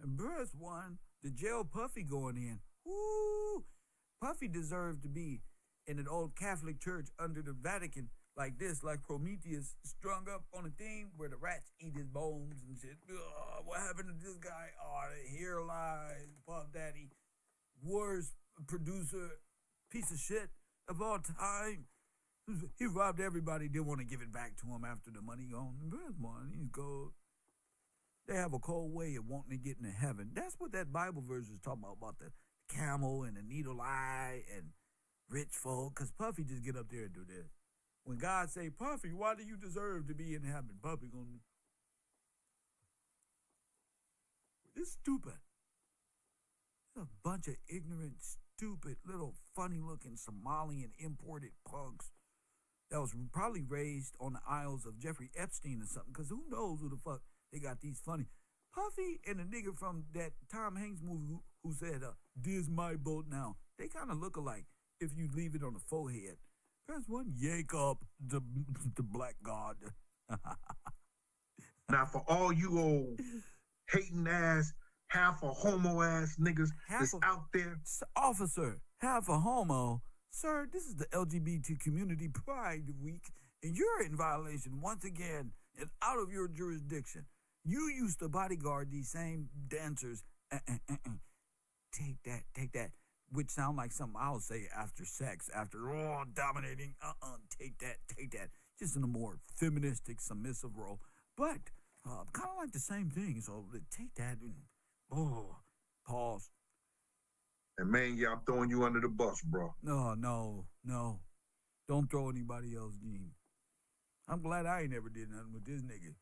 And press one, the jail Puffy going in. Woo! Puffy deserved to be in an old Catholic church under the Vatican like this, like Prometheus strung up on a thing where the rats eat his bones and shit. Ugh, what happened to this guy? Oh, here lies Puff Daddy, worst producer, piece of shit of all time. He robbed everybody, didn't want to give it back to him after the money gone. He's gold. They have a cold way of wanting to get into heaven. That's what that Bible verse is talking about the camel and the needle eye and rich folk. Because Puffy just get up there and do this. When God say, Puffy, why do you deserve to be in heaven? Puffy gonna... It's stupid. It's a bunch of ignorant, stupid, little funny-looking Somalian imported punks that was probably raised on the Isles of Jeffrey Epstein or something, because who knows who the fuck they got these funny. Puffy and the nigga from that Tom Hanks movie who said, this my boat now. They kind of look alike if you leave it on the forehead. Press one, yank up the black god. Now, for all you old hating ass, half a homo ass niggas that's out there. Officer, half a homo. Sir, this is the LGBT community pride week, and you're in violation once again and out of your jurisdiction. You used to bodyguard these same dancers. Take that. Which sound like something I'll say after sex, after dominating. Take that. Just in a more feministic, submissive role. But kind of like the same thing. So take that and pause. And man, yeah, I'm throwing you under the bus, bro. No. Don't throw anybody else, Gene. I'm glad I ain't never did nothing with this nigga.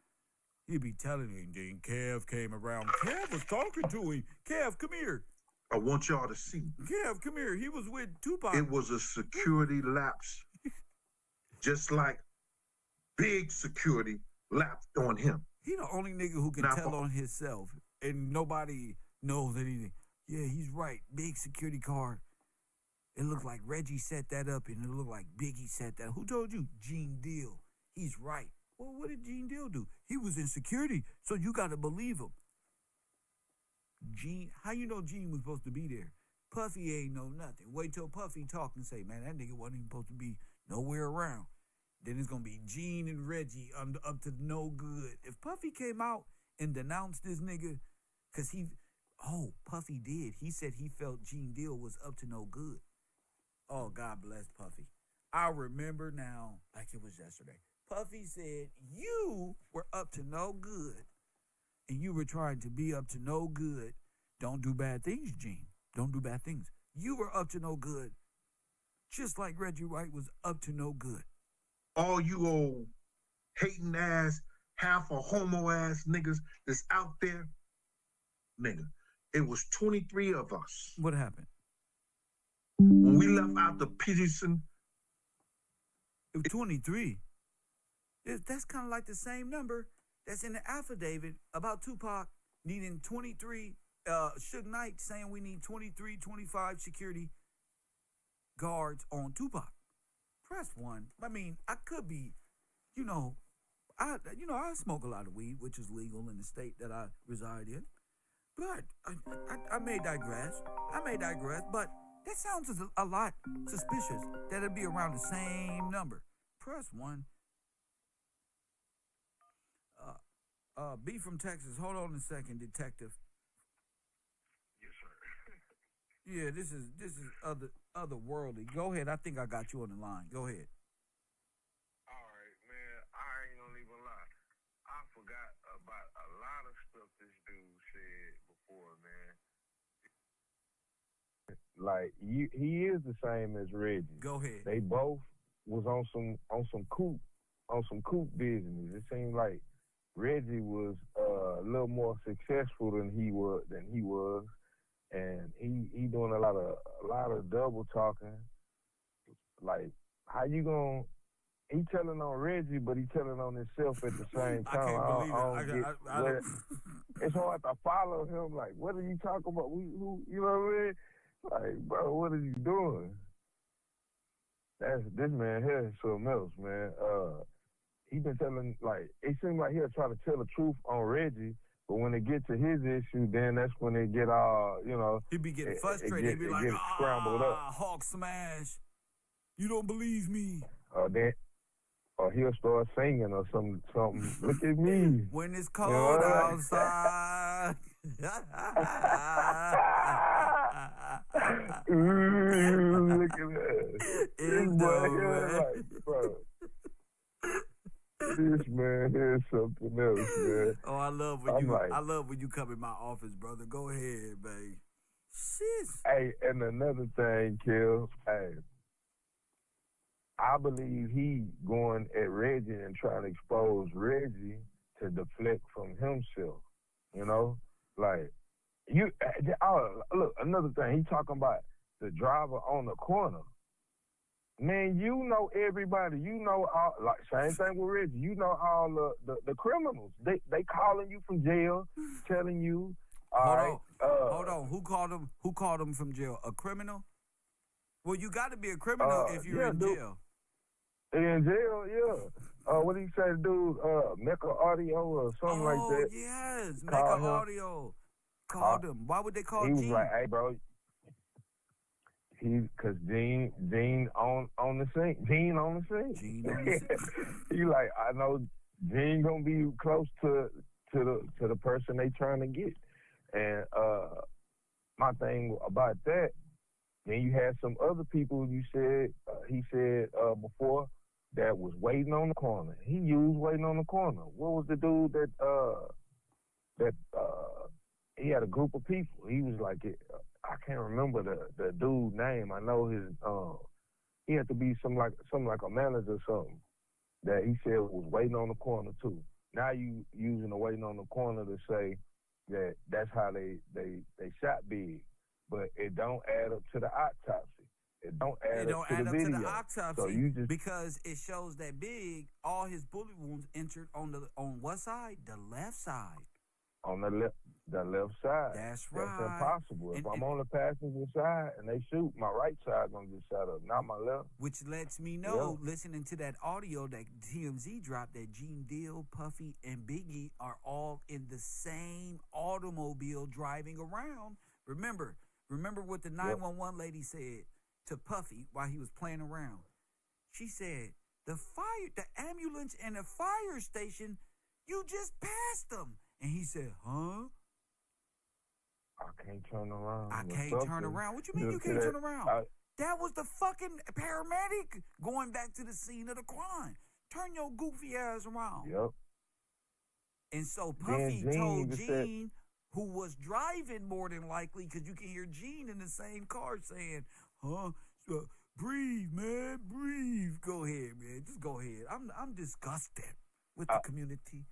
He'd be telling me, Gene, Kev came around. Kev was talking to him. Kev, come here. I want y'all to see. Kev, come here. He was with Tupac. It was a security lapse. Just like big security lapsed on him. He the only nigga who can tell on himself. And nobody knows anything. Yeah, he's right. Big security card. It looked like Reggie set that up, and it looked like Biggie set that. Who told you? Gene Deal. He's right. Well, what did Gene Deal do? He was in security, so you got to believe him. Gene, how you know Gene was supposed to be there? Puffy ain't know nothing. Wait till Puffy talk and say, man, that nigga wasn't even supposed to be nowhere around. Then it's going to be Gene and Reggie up to no good. If Puffy came out and denounced this nigga, because Puffy did. He said he felt Gene Deal was up to no good. Oh, God bless Puffy. I remember now like it was yesterday. Puffy said, you were up to no good. And you were trying to be up to no good. Don't do bad things, Gene. Don't do bad things. You were up to no good. Just like Reggie White was up to no good. All you old hating ass, half a homo ass niggas that's out there, nigga, it was 23 of us. What happened? When we left out the Peterson. It was 23. That's kind of like the same number that's in the affidavit about Tupac needing 23. Suge Knight saying we need 23, 25 security guards on Tupac. Press one. I mean, I could be, I smoke a lot of weed, which is legal in the state that I reside in. But I may digress. But That sounds a lot suspicious. That'd be around the same number. Press 1. B from Texas. Hold on a second, detective. Yes, sir. Yeah, this is otherworldly. Go ahead. I think I got you on the line. Go ahead. All right, man. I ain't gonna even lie. I forgot about a lot of stuff this dude said before, man. Like he is the same as Reggie. Go ahead. They both was on some coop business. It seemed like Reggie was a little more successful than he was, and he doing a lot of double talking. Like, how you gonna? He telling on Reggie, but he telling on himself at the same time. I can't believe it. It's hard to follow him. Like, what are you talking about? Who? You know what I mean? Like, bro, what are you doing? This man here is something else, man. He been telling, like, it seems like he'll try to tell the truth on Reggie, but when it get to his issue, then that's when they get all, you know. He be getting frustrated. He be like, scrambled up. Hawk smash. You don't believe me. Or he'll start singing or something. Look at me. When it's cold outside. Ooh, look at that. It's dope, man. Like, bro. This man is something else, man. Oh, I love when you come in my office, brother. Go ahead, babe. Shit. Hey, and another thing, Kill. Hey, I believe he going at Reggie and trying to expose Reggie to deflect from himself. You know, like look. Another thing, he talking about the driver on the corner. Man, you know everybody. You know all. Like same thing with Reggie. You know all the criminals. They calling you from jail, telling you. Hold on. Who called him from jail? A criminal? Well, you got to be a criminal if you're in jail. In jail, yeah. What did he say, dude? Mecca Audio or something like that. Oh, yes. Mecca Audio. Called him. Why would they call Gene? He was like, hey, bro. Cause Gene on the scene. Gene on the scene. He like, I know Gene gonna be close to the person they trying to get. And my thing about that, then you had some other people he said before that was waiting on the corner. He used waiting on the corner. What was the dude that he had a group of people? He was like, I can't remember the dude's name. I know his he had to be some like a manager or something that he said was waiting on the corner too. Now you using the waiting on the corner to say that's how they shot Big, but it don't add up to the autopsy. It don't add up to the autopsy. So you just, because it shows that Big, all his bullet wounds entered on what side? The left side. On the left side. That's right. That's impossible. If I'm on the passenger side and they shoot, my right side gonna get shot up, not my left. Which lets me know, listening to that audio that TMZ dropped, that Gene Deal, Puffy, and Biggie are all in the same automobile driving around. Remember what the 911 lady said to Puffy while he was playing around. She said, the ambulance and the fire station, you just passed them. And he said, huh? I can't turn around. I can't turn around. What you mean you can't turn around? That was the fucking paramedic going back to the scene of the crime. Turn your goofy ass around. Yep. And so Puffy told Gene, who was driving more than likely, because you can hear Gene in the same car saying, huh? Breathe, man, breathe. Go ahead, man. Just go ahead. I'm disgusted with the community.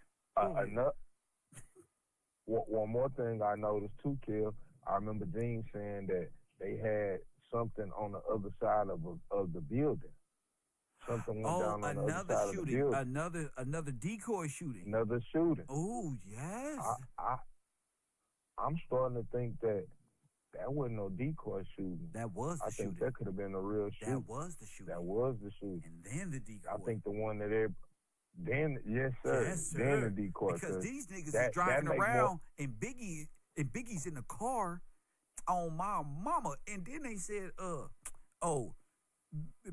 One more thing I noticed too, Kill. I remember Gene saying that they had something on the other side of the building. Something went down on the other side of the building. Another decoy shooting. Another shooting. Oh, yes. I'm starting to think that wasn't no decoy shooting. That was the shooting. I think that could have been a real shooting. That was the shooting. That was the shooting. And then the decoy. I think the one that yes, sir. Yes, sir. Then the decoy. Because these niggas is driving around and Biggie's in the car. on my mama. And then they said, oh,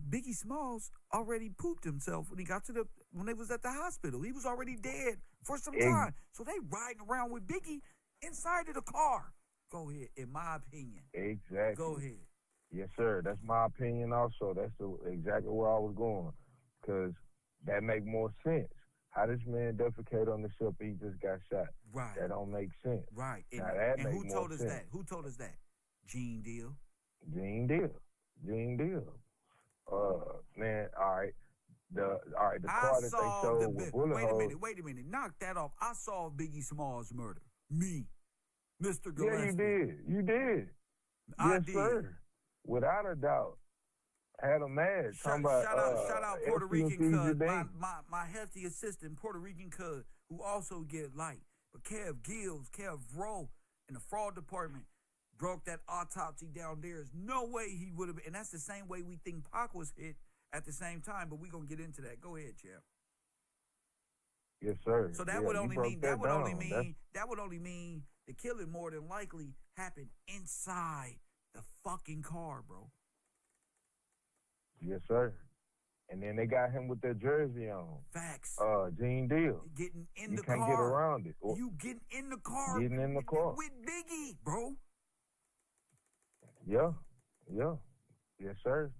Biggie Smalls already pooped himself when they was at the hospital. He was already dead for some time. So they riding around with Biggie inside of the car. Go ahead, in my opinion. Exactly. Go ahead. Yes, sir. That's my opinion also. That's exactly where I was going. Because that make more sense. How this man defecate on the ship, he just got shot. Right. That don't make sense. Right. And, now, that and who told us sense. that? Who told us that? Gene Deal. Gene Deal. Man, all right. The car that they showed with bullet holes. Wait a minute. Knock that off. I solved Biggie Smalls' murder. Me. Mr. Gillespie. Yeah, you did. I did. Sir. Without a doubt. Had a mad. Shout out Puerto Rican cuz. My hefty assistant, Puerto Rican cuz, who also get light. But Kev Rowe in the fraud department broke that autopsy down. There's no way he would have been. And that's the same way we think Pac was hit at the same time. But we're going to get into that. Go ahead, Champ. Yes, sir. So that would only mean the killing more than likely happened inside the fucking car, bro. Yes, sir. And then they got him with their jersey on. Facts. Gene Deal. Getting in the car. You can't get around it. You getting in the car. Getting in the car. With Biggie, bro. Yeah. Yes, sir.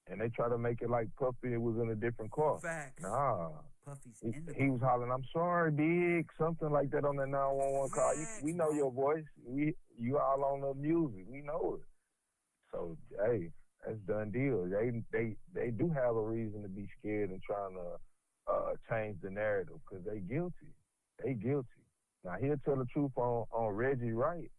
And they try to make it like Puffy was in a different car. Facts. Nah. Puffy's in the car. He was hollering, "I'm sorry, Big," something like that on the 911 call. We know your voice. You all on the music. We know it. So, hey, that's done deal. They do have a reason to be scared and trying to change the narrative because they guilty. They guilty. Now he'll tell the truth on Reggie Wright,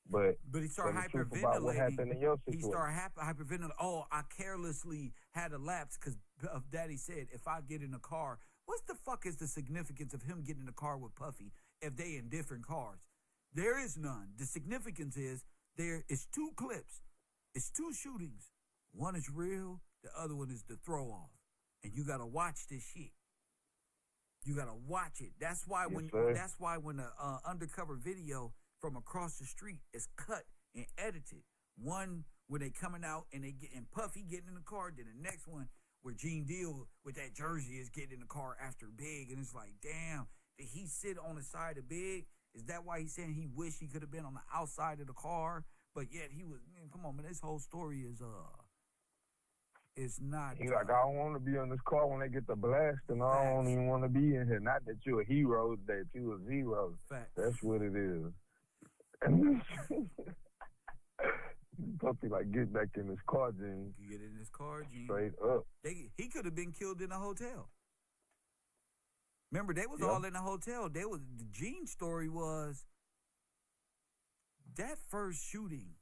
but he started hyperventilating. About what happened in your situation. He started hyperventilating. Oh, I carelessly had a lapse because Daddy said if I get in a car, what's the fuck is the significance of him getting in a car with Puffy if they in different cars? There is none. The significance is there is two clips. It's two shootings. One is real. The other one is the throw off. And you gotta watch this shit. You gotta watch it. That's why when the undercover video from across the street is cut and edited. One where they coming out and Puffy getting in the car. Then the next one where Gene Deal with that jersey is getting in the car after Big. And it's like, damn, did he sit on the side of Big? Is that why he's saying he wish he could have been on the outside of the car? But yet he was, man, come on, man, this whole story is not. He's like, I don't want to be on this car when they get the blast, and I don't even want to be in here. Not that you're a hero, that you're a zero. Facts. That's what it is. Puppy, like, get back in this car, Gene. You get in this car, Gene. Straight up. He could have been killed in a hotel. Remember, they was all in a hotel. The Gene story was that first shooting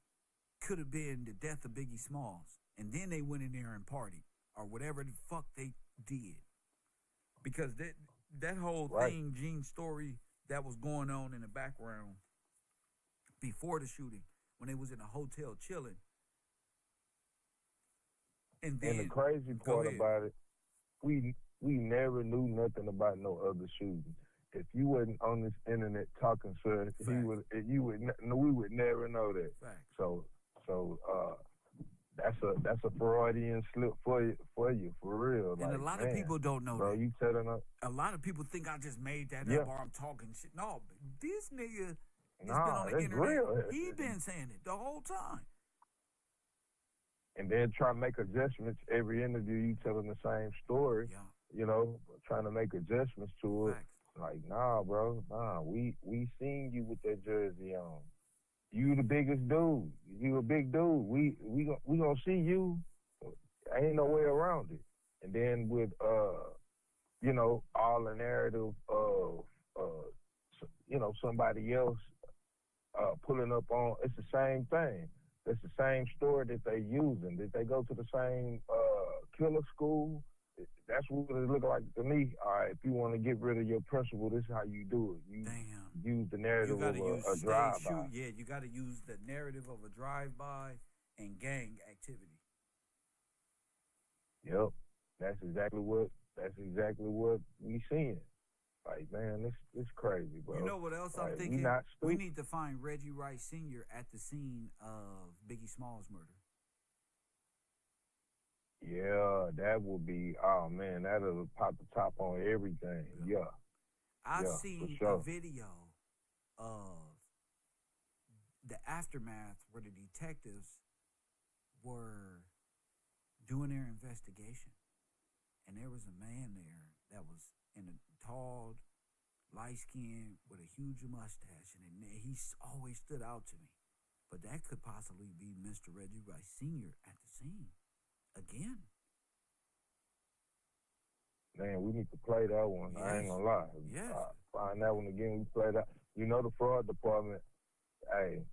could have been the death of Biggie Smalls. And then they went in there and partied. Or whatever the fuck they did. Because that whole thing, Gene's story, that was going on in the background before the shooting, when they was in a hotel chilling. And then the crazy part about it, we never knew nothing about no other shooting. If you wasn't on this internet talking, sir, we would never know that. Fact. So that's a Freudian slip for you, for real. And a lot of people don't know bro, that. You telling us? A lot of people think I just made that up or I'm talking shit. No, this nigga has been on the internet. Real. He been saying it the whole time. And then try to make adjustments every interview. You telling the same story. Yeah. You know, trying to make adjustments to it. Facts. Like, nah, bro, we seen you with that jersey on. You the biggest dude. You a big dude. We gonna see you. Ain't no way around it. And then with you know, all the narrative of you know, somebody else pulling up on, it's the same thing. It's the same story that they using. Did they go to the same killer school? That's what it look like to me. All right, if you want to get rid of your principal, this is how you do it. You use the narrative of a drive-by. Yeah, you got to use the narrative of a drive-by and gang activity. Yep, that's exactly what we seeing. Like, man, it's crazy, bro. You know what else I'm Like, thinking? not We stupid. need to find Reggie Rice Sr. at the scene of Biggie Smalls' murder. Yeah, that would be. Oh man, that'll pop the top on everything. Yeah, I've yeah, seen for sure. a video of the aftermath where the detectives were doing their investigation, and there was a man there that was in a tall, light skin with a huge mustache, and he always stood out to me. But that could possibly be Mr. Reggie Rice Sr. at the scene again. Man, we need to play that one. Yes. I ain't gonna lie. Yes. Find that one again. We play that. You know, the fraud department. Hey,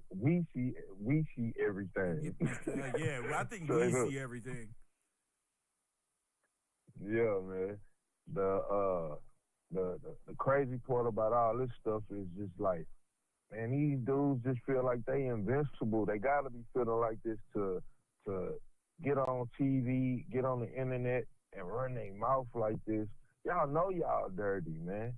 we see everything. Yeah, well, I think Straight we up. see everything. Yeah, man. The crazy part about all this stuff is just like, man, these dudes just feel like they invincible. They gotta be feeling like this to get on TV, get on the internet, and run their mouth like this. Y'all know y'all dirty, man.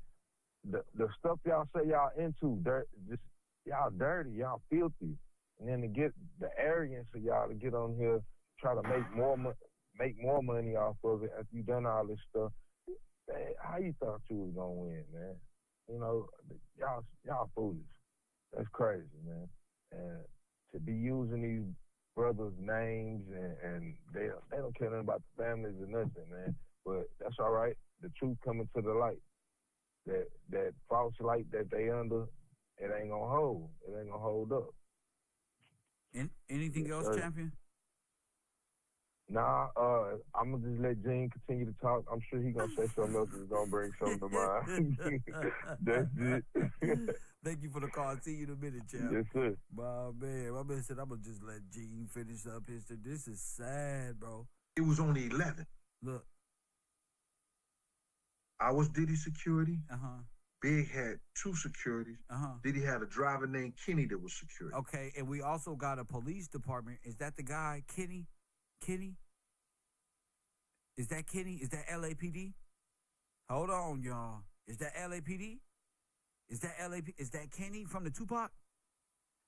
The stuff y'all say y'all into, just y'all dirty, y'all filthy. And then to get the arrogance of y'all to get on here, try to make more money off of it after you done all this stuff. Man, how you thought you was gonna win, man? You know, y'all foolish. That's crazy, man. And to be using these brothers' names and they don't care nothing about the families or nothing, man. But that's all right. The truth coming to the light. That false light that they under, it ain't gonna hold. It ain't gonna hold up. Anything else, champion? Nah, I'm gonna just let Gene continue to talk. I'm sure he gonna say something else that's gonna bring something to mind. That's it. Thank you for the call. See you in a minute, champ. Yes, sir. My man said I'm gonna just let Gene finish up his. This is sad, bro. It was only 11. Look. I was Diddy's security. Uh-huh. Big had 2 securities. Uh-huh. Diddy had a driver named Kenny that was security. Okay, and we also got a police department. Is that the guy, Kenny? Kenny? Is that Kenny? Is that LAPD? Hold on, y'all. Is that LAPD? Is that LAPD? Is that Kenny from the Tupac?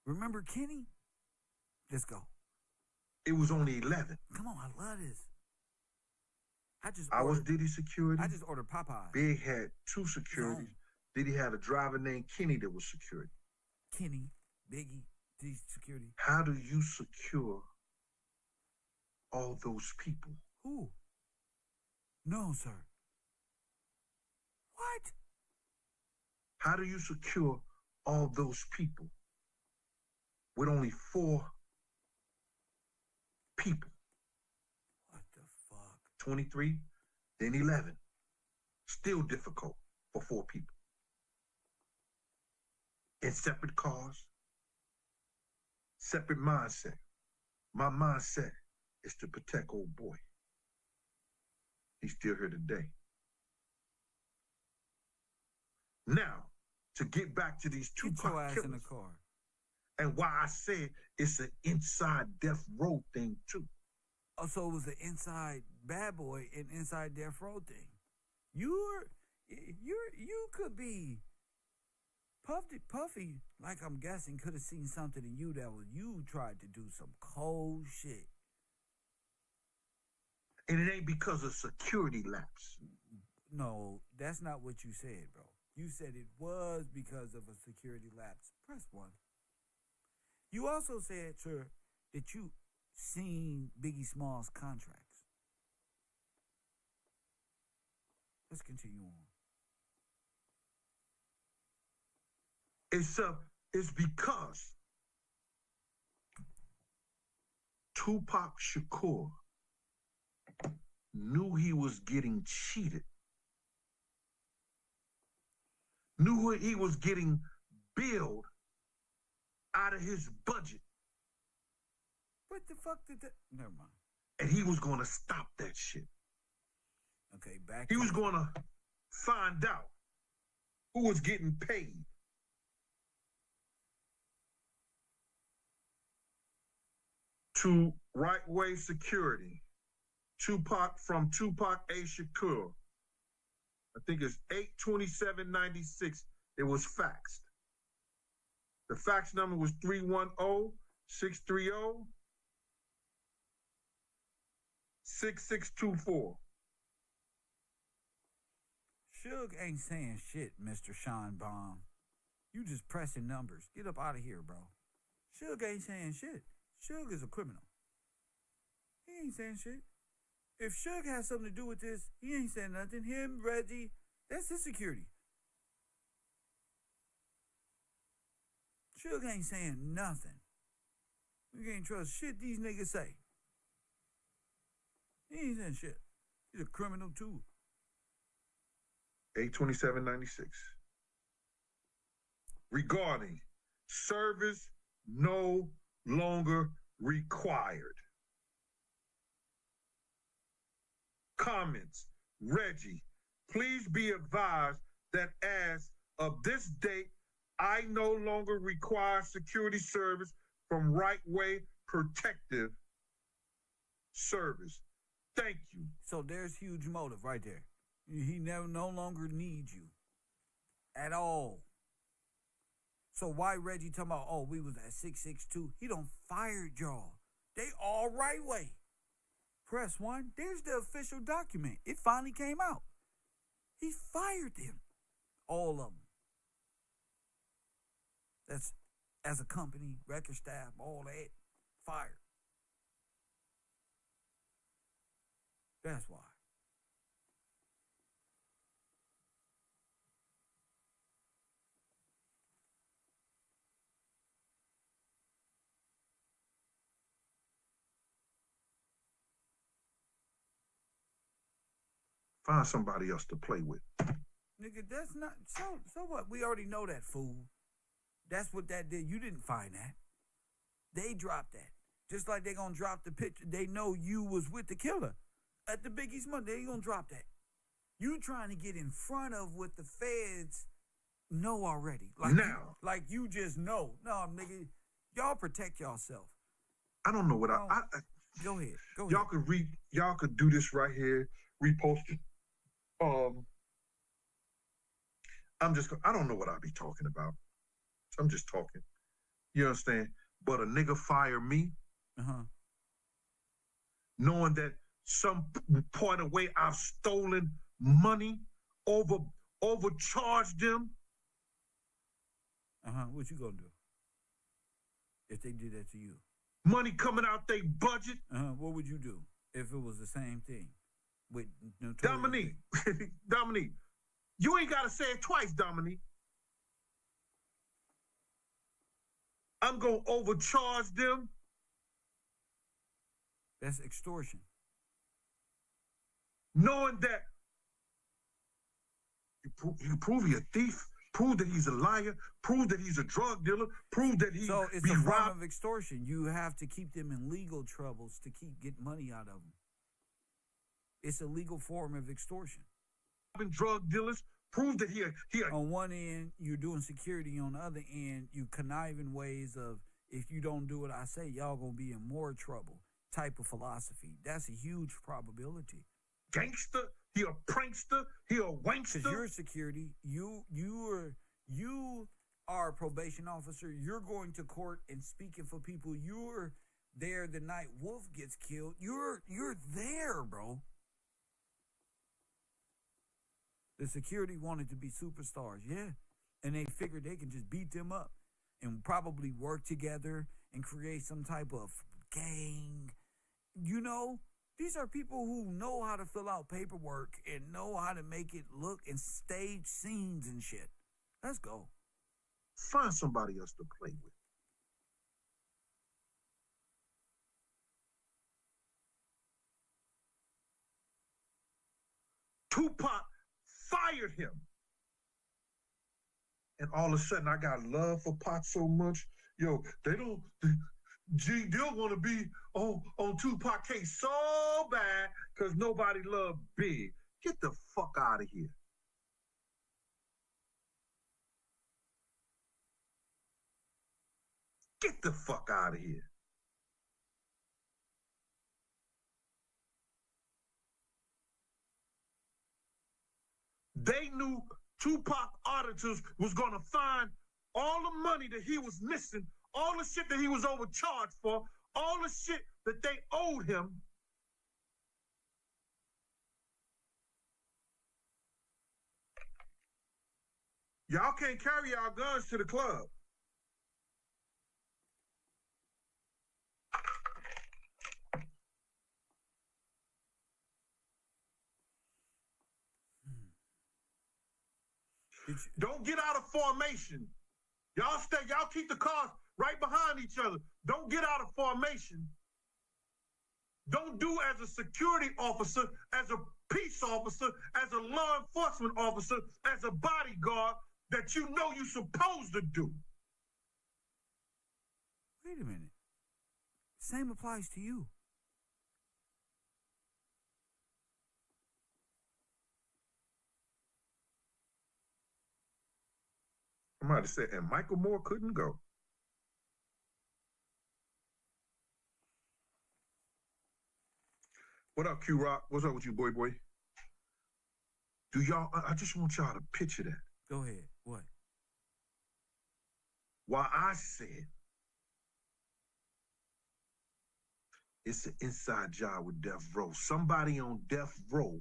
Remember Kenny? Let's go. It was only 11. Come on, I love this. I was Diddy's security. I just ordered Popeye. Big had 2 securities. Diddy had a driver named Kenny that was security. Kenny, Biggie, Diddy's security. How do you secure all those people? Who? No, sir. What? How do you secure all those people with only 4 people? What the fuck? 23, then 11. Still difficult for 4 people. In separate cars, separate mindset. My mindset is to protect old boy. He's still here today. Now, to get back to these Tupac killers, in the car. And why I said it's an inside death row thing too. Oh, so it was an inside bad boy and inside death row thing. You could be Puffy, like I'm guessing, could have seen something in you that was you tried to do some cold shit. And it ain't because of security lapse. No, that's not what you said, bro. You said it was because of a security lapse. Press 1. You also said, sir, that you seen Biggie Smalls' contracts. Let's continue on. It's because Tupac Shakur knew he was getting cheated, knew he was getting billed out of his budget. What the fuck did that? Never mind. And he was going to stop that shit. Okay, back. He was going to find out who was getting paid. To Right Way Security, Tupac from Tupac A. Shakur, I think it's 8/27/96. It was faxed. The fax number was 310-630-6624. Suge ain't saying shit, Mr. Sean Baum. You just pressing numbers. Get up out of here, bro. Suge ain't saying shit. Suge is a criminal. He ain't saying shit. If Suge has something to do with this, he ain't saying nothing. Him, Reggie, that's his security. Suge ain't saying nothing. You can't trust shit these niggas say. He ain't saying shit. He's a criminal too. 8/27/96. Regarding service no longer required. Comments. Reggie, please be advised that as of this date, I no longer require security service from Right Way Protective Service. Thank you. So there's huge motive right there. He no longer needs you at all. So why Reggie talking about, oh, we was at 662? He don't fired y'all. They all Right Way. Press 1. There's the official document. It finally came out. He fired them. All of them. That's as a company, record staff, all that. Fired. That's why. Find somebody else to play with. Nigga, that's not, so what? We already know that, fool. That's what that did. You didn't find that. They dropped that. Just like they gonna drop the picture. They know you was with the killer at the Biggie's month. They ain't gonna drop that. You trying to get in front of what the feds know already. Like now. You just know. No, nigga, y'all protect yourself. I don't know what Go ahead. Y'all could do this right here. Repost it. I don't know what I be talking about. I'm just talking. You understand? But a nigga fire me, knowing that some point of way I've stolen money, overcharged them. What you gonna do if they did that to you? Money coming out their budget. What would you do if it was the same thing with Dominique? Dominique, you ain't gotta say it twice, Dominique. I'm gonna overcharge them. That's extortion. Knowing that you prove he's a thief, prove that he's a liar, prove that he's a drug dealer, prove that he So it's a form of extortion. You have to keep them in legal troubles to get money out of them. It's a legal form of extortion. Drug dealers, prove that he on one end, you're doing security. On the other end, you conniving ways of, if you don't do what I say, y'all gonna be in more trouble type of philosophy. That's a huge probability. Gangster, he a prankster, he a wankster. Because you're security, you are a probation officer. You're going to court and speaking for people. You're there the night Wolf gets killed. You're there, bro. The security wanted to be superstars, yeah. And they figured they can just beat them up and probably work together and create some type of gang. You know, these are people who know how to fill out paperwork and know how to make it look and stage scenes and shit. Let's go. Find somebody else to play with. Tupac fired him. And all of a sudden, I got love for Pac so much. Yo, they don't... they're gonna be on Tupac case so bad because nobody loved Big. Get the fuck out of here. Get the fuck out of here. They knew Tupac auditors was going to find all the money that he was missing, all the shit that he was overcharged for, all the shit that they owed him. Y'all can't carry our guns to the club. Don't get out of formation. Y'all keep the cars right behind each other. Don't get out of formation. Don't do as a security officer, as a peace officer, as a law enforcement officer, as a bodyguard that you know you're supposed to do. Wait a minute. Same applies to you. I'm about to say, and Michael Moore couldn't go. What up, Q-Rock? What's up with you, boy? Do y'all, I just want y'all to picture that. Go ahead. What? Why I said it's an inside job with Death Row. Somebody on Death Row,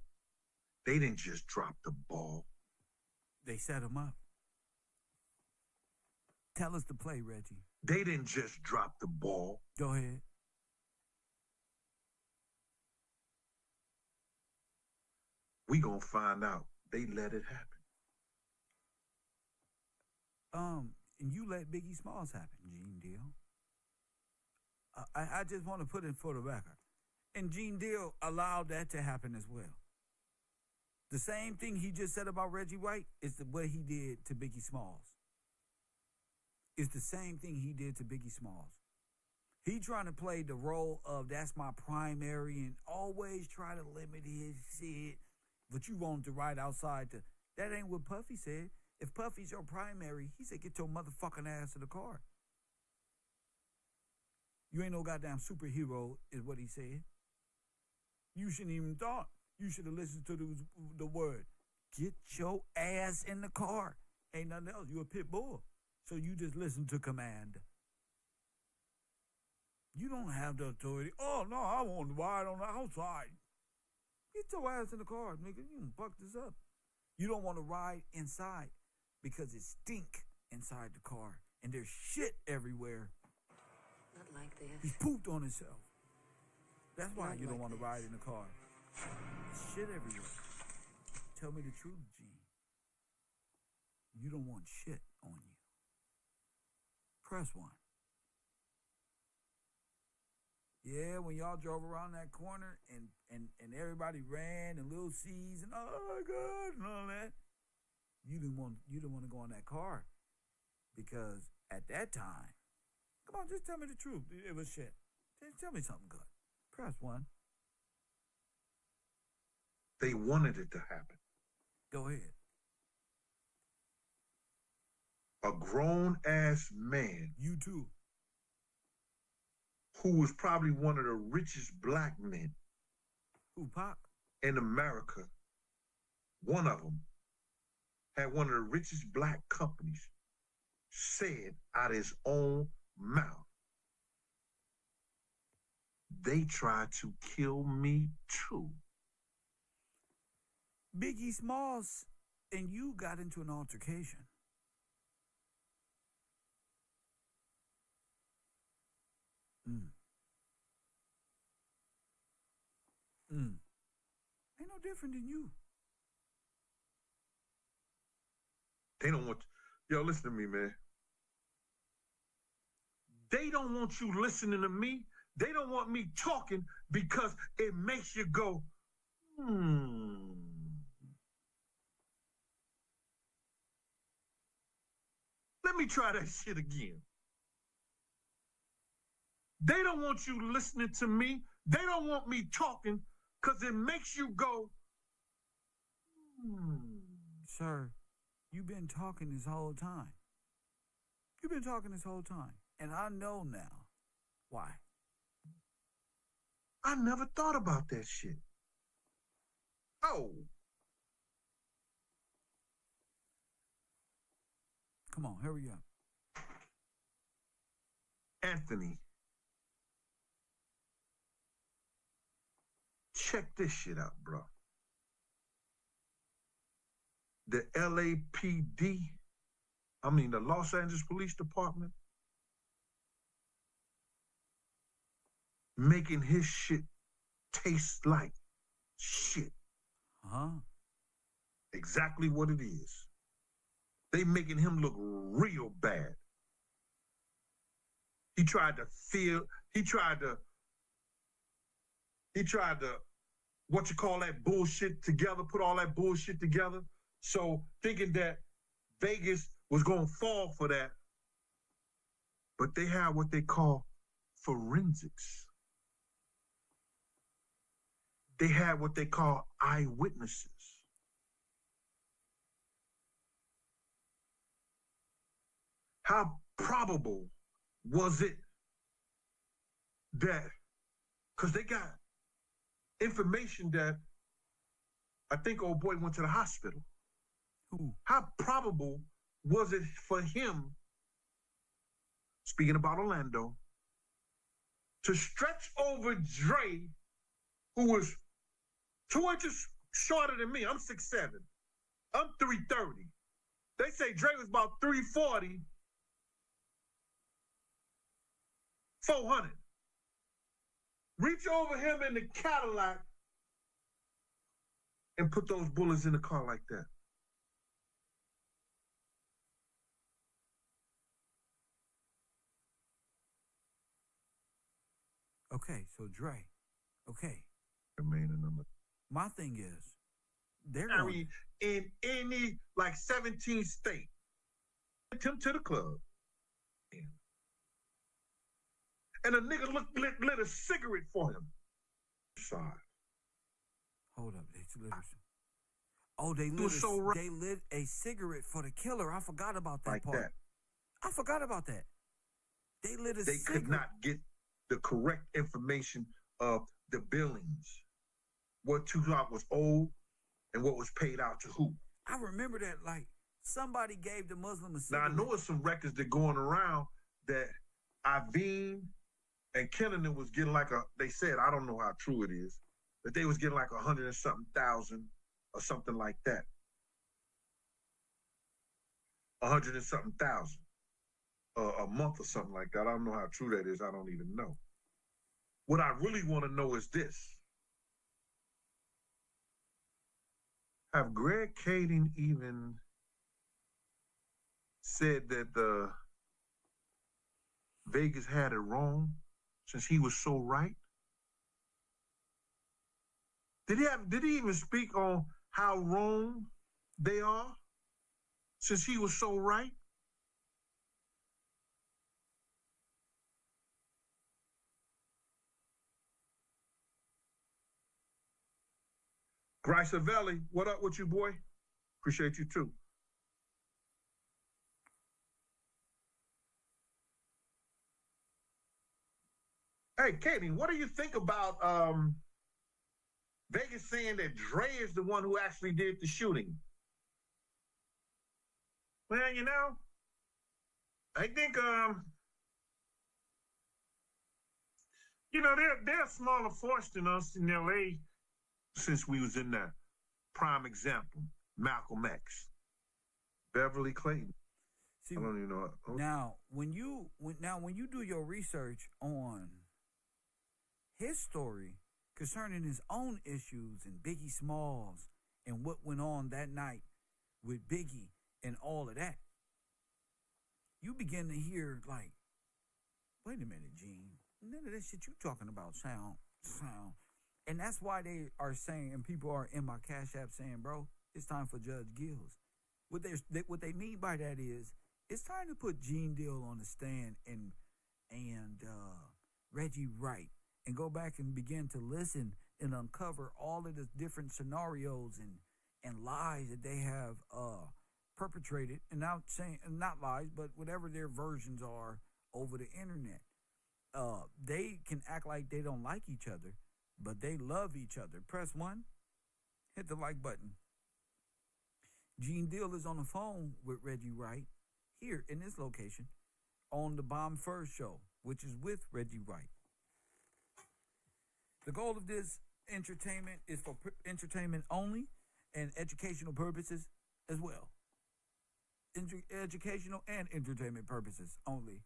they didn't just drop the ball. They set him up. Tell us to play, Reggie. They didn't just drop the ball. Go ahead. We gonna find out. They let it happen. And you let Biggie Smalls happen, Gene Deal. I just want to put it for the record. And Gene Deal allowed that to happen as well. The same thing he just said about Reggie White is what he did to Biggie Smalls. It's the same thing he did to Biggie Smalls. He trying to play the role of that's my primary and always try to limit his shit. But you want to ride outside to, that ain't what Puffy said. If Puffy's your primary, he said, get your motherfucking ass to the car. You ain't no goddamn superhero, is what he said. You shouldn't even thought. You should have listened to the word. Get your ass in the car. Ain't nothing else. You a pit bull. So you just listen to command. You don't have the authority. Oh, no, I want to ride on the outside. Get your ass in the car, nigga. You can fuck this up. You don't want to ride inside because it stink inside the car. And there's shit everywhere. Not like this. He's pooped on himself. That's why Not you don't like want to this. ride in the car. There's shit everywhere. Tell me the truth, Gene. You don't want shit on you. Press 1. Yeah, when y'all drove around that corner and everybody ran and Lil C's and oh my God and all that, you didn't want to go in that car because at that time, come on, just tell me the truth. It was shit. Just tell me something good. Press 1. They wanted it to happen. Go ahead. A grown-ass man. You too. Who was probably one of the richest black men Tupac. in America. One of them had one of the richest black companies said out of his own mouth, they tried to kill me too. Biggie Smalls and you got into an altercation. Ain't no different than you. They don't want, yo, listen to me, man. They don't want you listening to me. They don't want me talking because it makes you go, Let me try that shit again. They don't want you listening to me. They don't want me talking because it makes you go, Sir, you've been talking this whole time. You've been talking this whole time. And I know now why. I never thought about that shit. Oh. Come on, hurry up. Anthony, check this shit out, bro. The LAPD, the Los Angeles Police Department, making his shit taste like shit. Huh? Exactly what it is. They making him look real bad. He tried to, what you call that bullshit together, put all that bullshit together. So thinking that Vegas was going to fall for that, but they have what they call forensics. They had what they call eyewitnesses. How probable was it that, because they got information that I think old boy went to the hospital. Ooh. How probable was it for him, speaking about Orlando, to stretch over Dre, who was 2 inches shorter than me? I'm 6'7". I'm 330. They say Dre was about 340, 400. Reach over him in the Cadillac and put those bullets in the car like that. Okay, so Dre. Okay. My thing is, they're going in any 17 state. Sent him to the club. And a nigga lit a cigarette for him. Sorry. Hold up, they lit a cigarette for the killer. I forgot about that part. I forgot about that. They lit a cigarette. They could not get the correct information of the billings. What Tupac was owed and what was paid out to who. I remember that somebody gave the Muslim a cigarette. Now I know it's some records that going around that Iveen and Kennan was getting they said, I don't know how true it is, that they was getting 100 and something thousand or something like that. 100 and something thousand a month or something like that. I don't know how true that is. I don't even know. What I really want to know is this. Have Greg Kading even said that Vegas had it wrong since he was so right? Did he even speak on how wrong they are since he was so right? Grisavelli, what up with you, boy? Appreciate you too. Hey, Katie, what do you think about Vegas saying that Dre is the one who actually did the shooting? Well, I think they're a smaller force than us in LA since we was in there. Prime example, Malcolm X, Beverly Clayton. See, I don't even know. Now, when you do your research on his story concerning his own issues and Biggie Smalls and what went on that night with Biggie and all of that, you begin to hear wait a minute, Gene, none of that shit you talking about sound. And that's why they are saying, and people are in my Cash App saying, bro, it's time for Judge Gills. What they mean by that is, it's time to put Gene Deal on the stand and Reggie Wright and go back and begin to listen and uncover all of the different scenarios and lies that they have perpetrated, and now saying, not lies, but whatever their versions are over the internet. They can act like they don't like each other, but they love each other. Press 1, hit the like button. Gene Deal is on the phone with Reggie Wright. here in this location on the Bomb First Show, which is with Reggie Wright. The goal of this entertainment is for entertainment only and educational purposes as well. Educational and entertainment purposes only.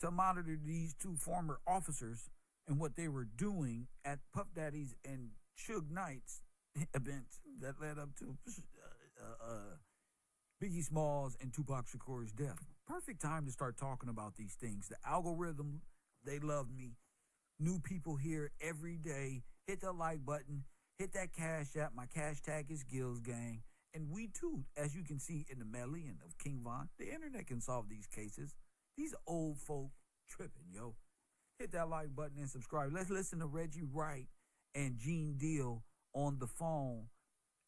To monitor these two former officers and what they were doing at Puff Daddy's and Suge Knight's events that led up to Biggie Smalls and Tupac Shakur's death. Perfect time to start talking about these things. The algorithm, they love me. New people here every day. Hit the like button. Hit that cash app. My cash tag is Gills Gang. And we too, as you can see in the medley of King Von, the internet can solve these cases. These old folk tripping, yo. Hit that like button and subscribe. Let's listen to Reggie Wright and Gene Deal on the phone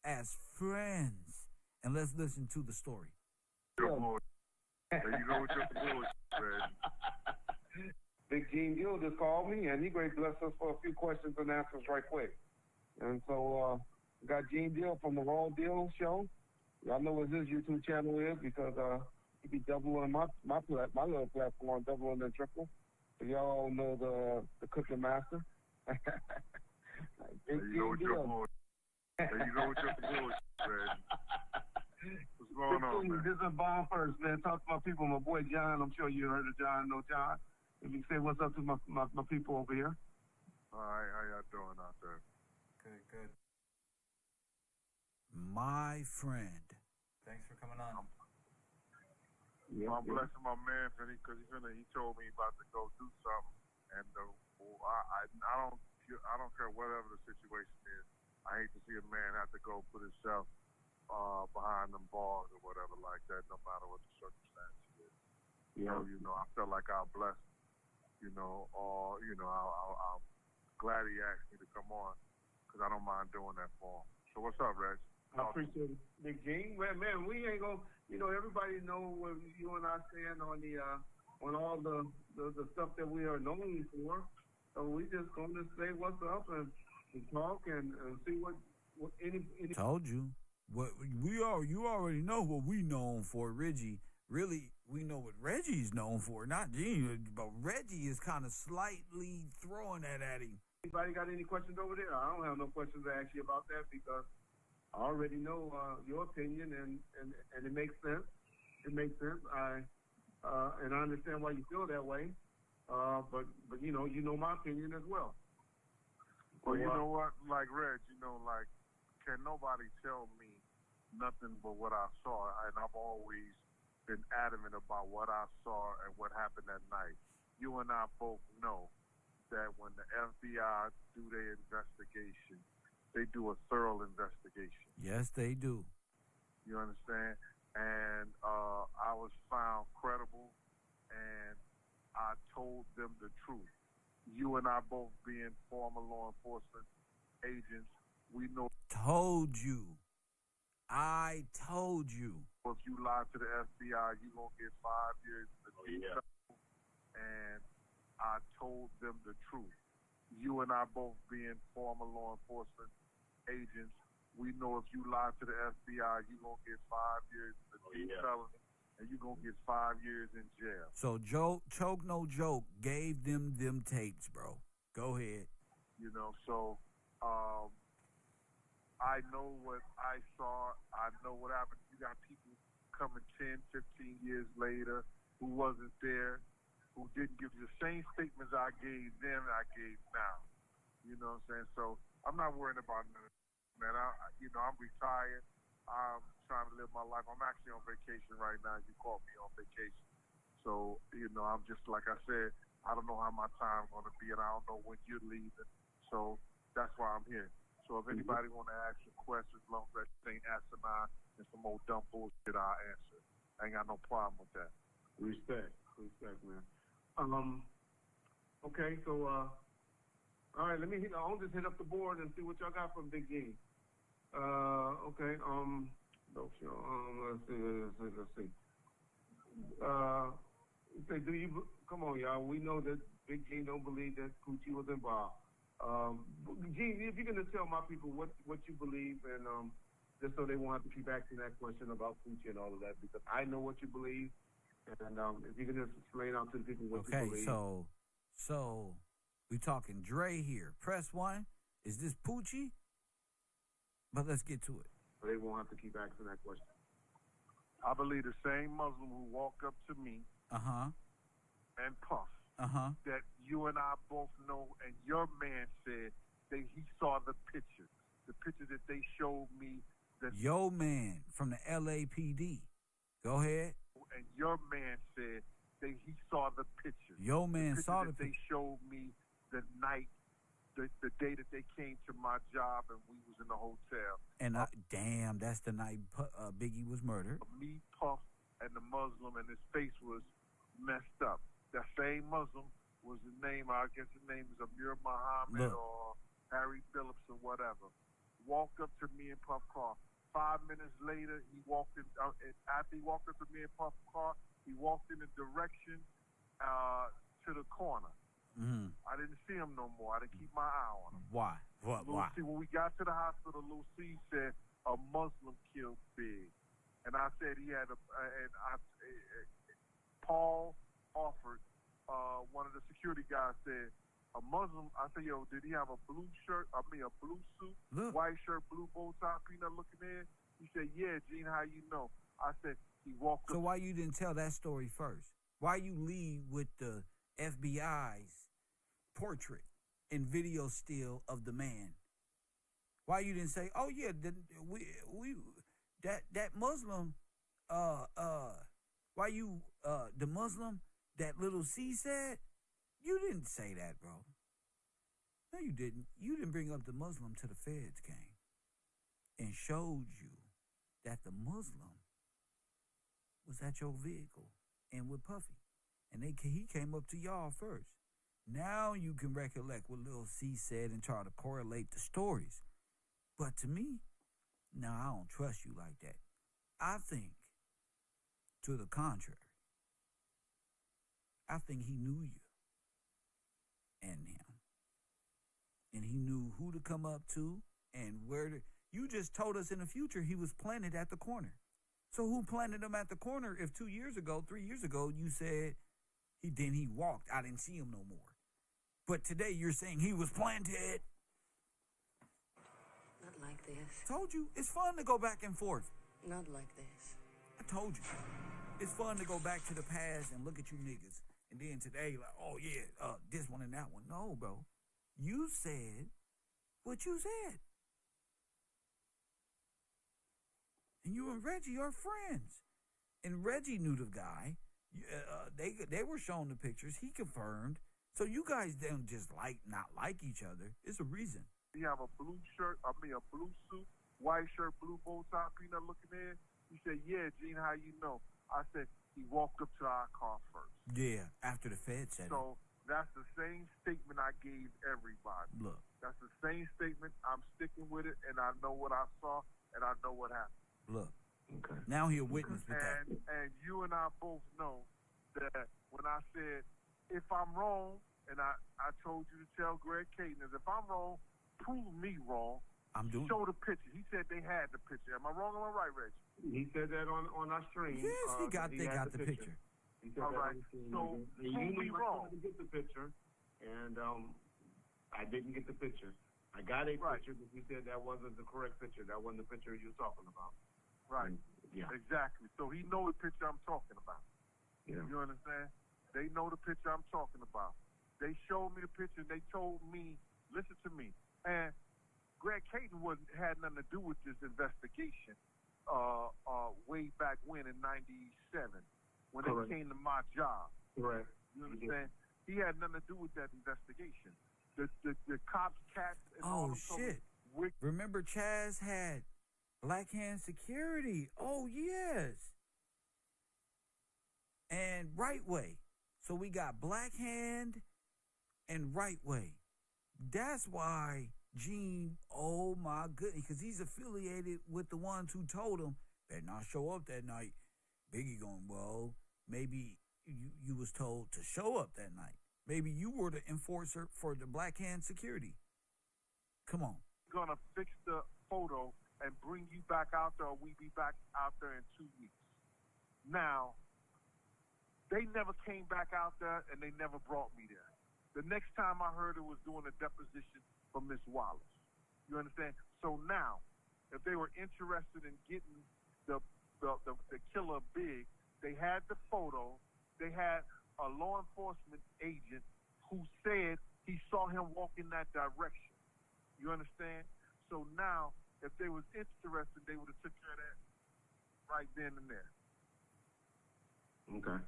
as friends. And let's listen to the story. There you go with your bullshit, man. Big Gene Deal just called me, and he great bless us for a few questions and answers right quick. And so we got Gene Deal from the Raw Deal Show. Y'all know what his YouTube channel is because he be doubling my little platform, doubling and triple. So y'all all know the cooking master. There you go with your bullshit. There you go with your bullshit, man. What's going on, man? This is Bomb First, man. Talk to my people. My boy John. I'm sure you heard of John. Know John. If you say what's up to my people over here. All right, how y'all doing out there? Good. My friend. Thanks for coming on. I'm blessing my man because he told me about to go do something, and I don't care whatever the situation is. I hate to see a man have to go put himself behind them bars or whatever like that, no matter what the circumstance is. Yeah. So, I felt like I blessed, I'm glad he asked me to come on because I don't mind doing that for him. So what's up, Reg? I appreciate it, Big Gene. Man, we ain't gonna, everybody know where you and I stand on on all the stuff that we are known for. So we just gonna say what's up and talk and see what any. Told you. What you already know what we known for, Reggie. Really, we know what Reggie's known for, not Gene, but Reggie is kind of slightly throwing that at him. Anybody got any questions over there? I don't have no questions to ask you about that because I already know your opinion and it makes sense. It makes sense. And I understand why you feel that way. But you know my opinion as well. Well, you know what? Like Reg, can nobody tell me nothing but what I saw? And I've always been adamant about what I saw and what happened that night. You and I both know that when the FBI do their investigation, they do a thorough investigation. Yes, they do. You understand? And I was found credible, and I told them the truth. You and I both being former law enforcement agents, we know. Told you. I told you. If you lie to the FBI, you're going to get 5 years in the jail. And I told them the truth. You and I both being former law enforcement agents, we know if you lie to the FBI, you're going to get 5 years in the felony, and you're going to get 5 years in jail. So Choke No Joke gave them tapes, bro. Go ahead. So I know what I saw. I know what happened. You got people coming 10, 15 years later who wasn't there, who didn't give you the same statements I gave then I gave now. You know what I'm saying? So I'm not worrying about none of that, man. I'm retired. I'm trying to live my life. I'm actually on vacation right now. You called me on vacation. So, I'm just, like I said, I don't know how my time's going to be, and I don't know when you're leaving. So that's why I'm here. So if anybody want to ask you questions, as long as that ain't asinine and some old dumb bullshit, I'll answer. I ain't got no problem with that. Respect, man. Okay, so all right, I'll just hit up the board and see what y'all got from Big Game. Okay, let's see. Say, come on, y'all. We know that Big Game don't believe that Coochie was involved. Gene, if you're gonna tell my people what you believe and just so they won't have to keep asking that question about Poochie and all of that, because I know what you believe, and if you can just explain out to the people what you believe. Okay, so we talking Dre here. Press 1. Is this Poochie? But let's get to it. So they won't have to keep asking that question. I believe the same Muslim who walked up to me and Puff that you and I both know, and your man said that he saw the picture that they showed me. Yo man from the LAPD. Go ahead. And your man said that he saw the picture. Yo man saw the picture. They showed me the night, the day that they came to my job and we was in the hotel. And damn, that's the night Biggie was murdered. Me, Puff, and the Muslim, and his face was messed up. That same Muslim was the name, I guess his name is Amir Muhammad or Harry Phillips or whatever. Walked up to me and Puff car. 5 minutes later, he walked in. After he walked up to me and Puff car, he walked in the direction to the corner. Mm-hmm. I didn't see him no more. I didn't keep my eye on him. Why? Why? C, when we got to the hospital, Lil C said a Muslim killed Big, and I said he had Paul offered. One of the security guys said a Muslim. I said, yo, did he have a blue shirt? I mean, a blue suit, white shirt, blue bow tie, peanut looking in? He said, yeah, Gene, how you know? I said, he walked So up. why you didn't tell that story first? Why you lead with the FBI's portrait and video still of the man? Why you didn't say, oh yeah, that Muslim, why you the Muslim that Little C said? You didn't say that, bro. No, you didn't. You didn't bring up the Muslim till the feds came and showed you that the Muslim was at your vehicle and with Puffy. And he came up to y'all first. Now you can recollect what Lil C said and try to correlate the stories. But to me, no, I don't trust you like that. I think, to the contrary, I think he knew you and him. And he knew who to come up to and where to. You just told us in the future he was planted at the corner. So who planted him at the corner if 3 years ago, you said he walked. I didn't see him no more. But today you're saying he was planted. Not like this. Told you, it's fun to go back and forth. Not like this. I told you. It's fun to go back to the past and look at you niggas. And then today, like, oh yeah, this one and that one. No, bro. You said what you said. And you and Reggie are friends. And Reggie knew the guy. They were shown the pictures. He confirmed. So you guys don't just not like each other. It's a reason. He have a blue shirt, a blue suit, white shirt, blue bow tie, peanut looking in. He said, yeah, Gene, how you know? I said, he walked up to our car first. Yeah, after the Fed said it. So that's the same statement I gave everybody. Look. That's the same statement. I'm sticking with it, and I know what I saw, and I know what happened. Look. Okay. Now he a witness with that. And you and I both know that when I said, if I'm wrong, and I told you to tell Greg Caden, if I'm wrong, prove me wrong. Show the picture. He said they had the picture. Am I wrong or am I right, Reggie? He said that on our stream. Yes, they got the picture. He said all right. So prove me wrong. To get the picture, and I didn't get the picture. I got a picture, but he said that wasn't the correct picture. That wasn't the picture you were talking about. Right. Yeah. Exactly. So he know the picture I'm talking about. Yeah. You understand? They know the picture I'm talking about. They showed me the picture. They told me, listen to me. And Greg Caden had nothing to do with this investigation way back when in '97 when Correct. It came to my job. Correct. You understand? He had nothing to do with that investigation. The cops, cats, and all Oh, shit. Remember Chaz had Black Hand Security. Oh, yes. And Right Way. So we got Black Hand and Right Way. That's why Gene, oh my goodness, because he's affiliated with the ones who told him, better not show up that night. Biggie going, well, maybe you was told to show up that night. Maybe you were the enforcer for the Black Hand Security. Come on. Gonna fix the photo and bring you back out there, or we be back out there in 2 weeks. Now, they never came back out there, and they never brought me there. The next time I heard it was doing a deposition for Miss Wallace. You understand? So now, if they were interested in getting the killer Big, they had the photo. They had a law enforcement agent who said he saw him walk in that direction. You understand? So now, if they was interested, they would have took care of that right then and there. Okay.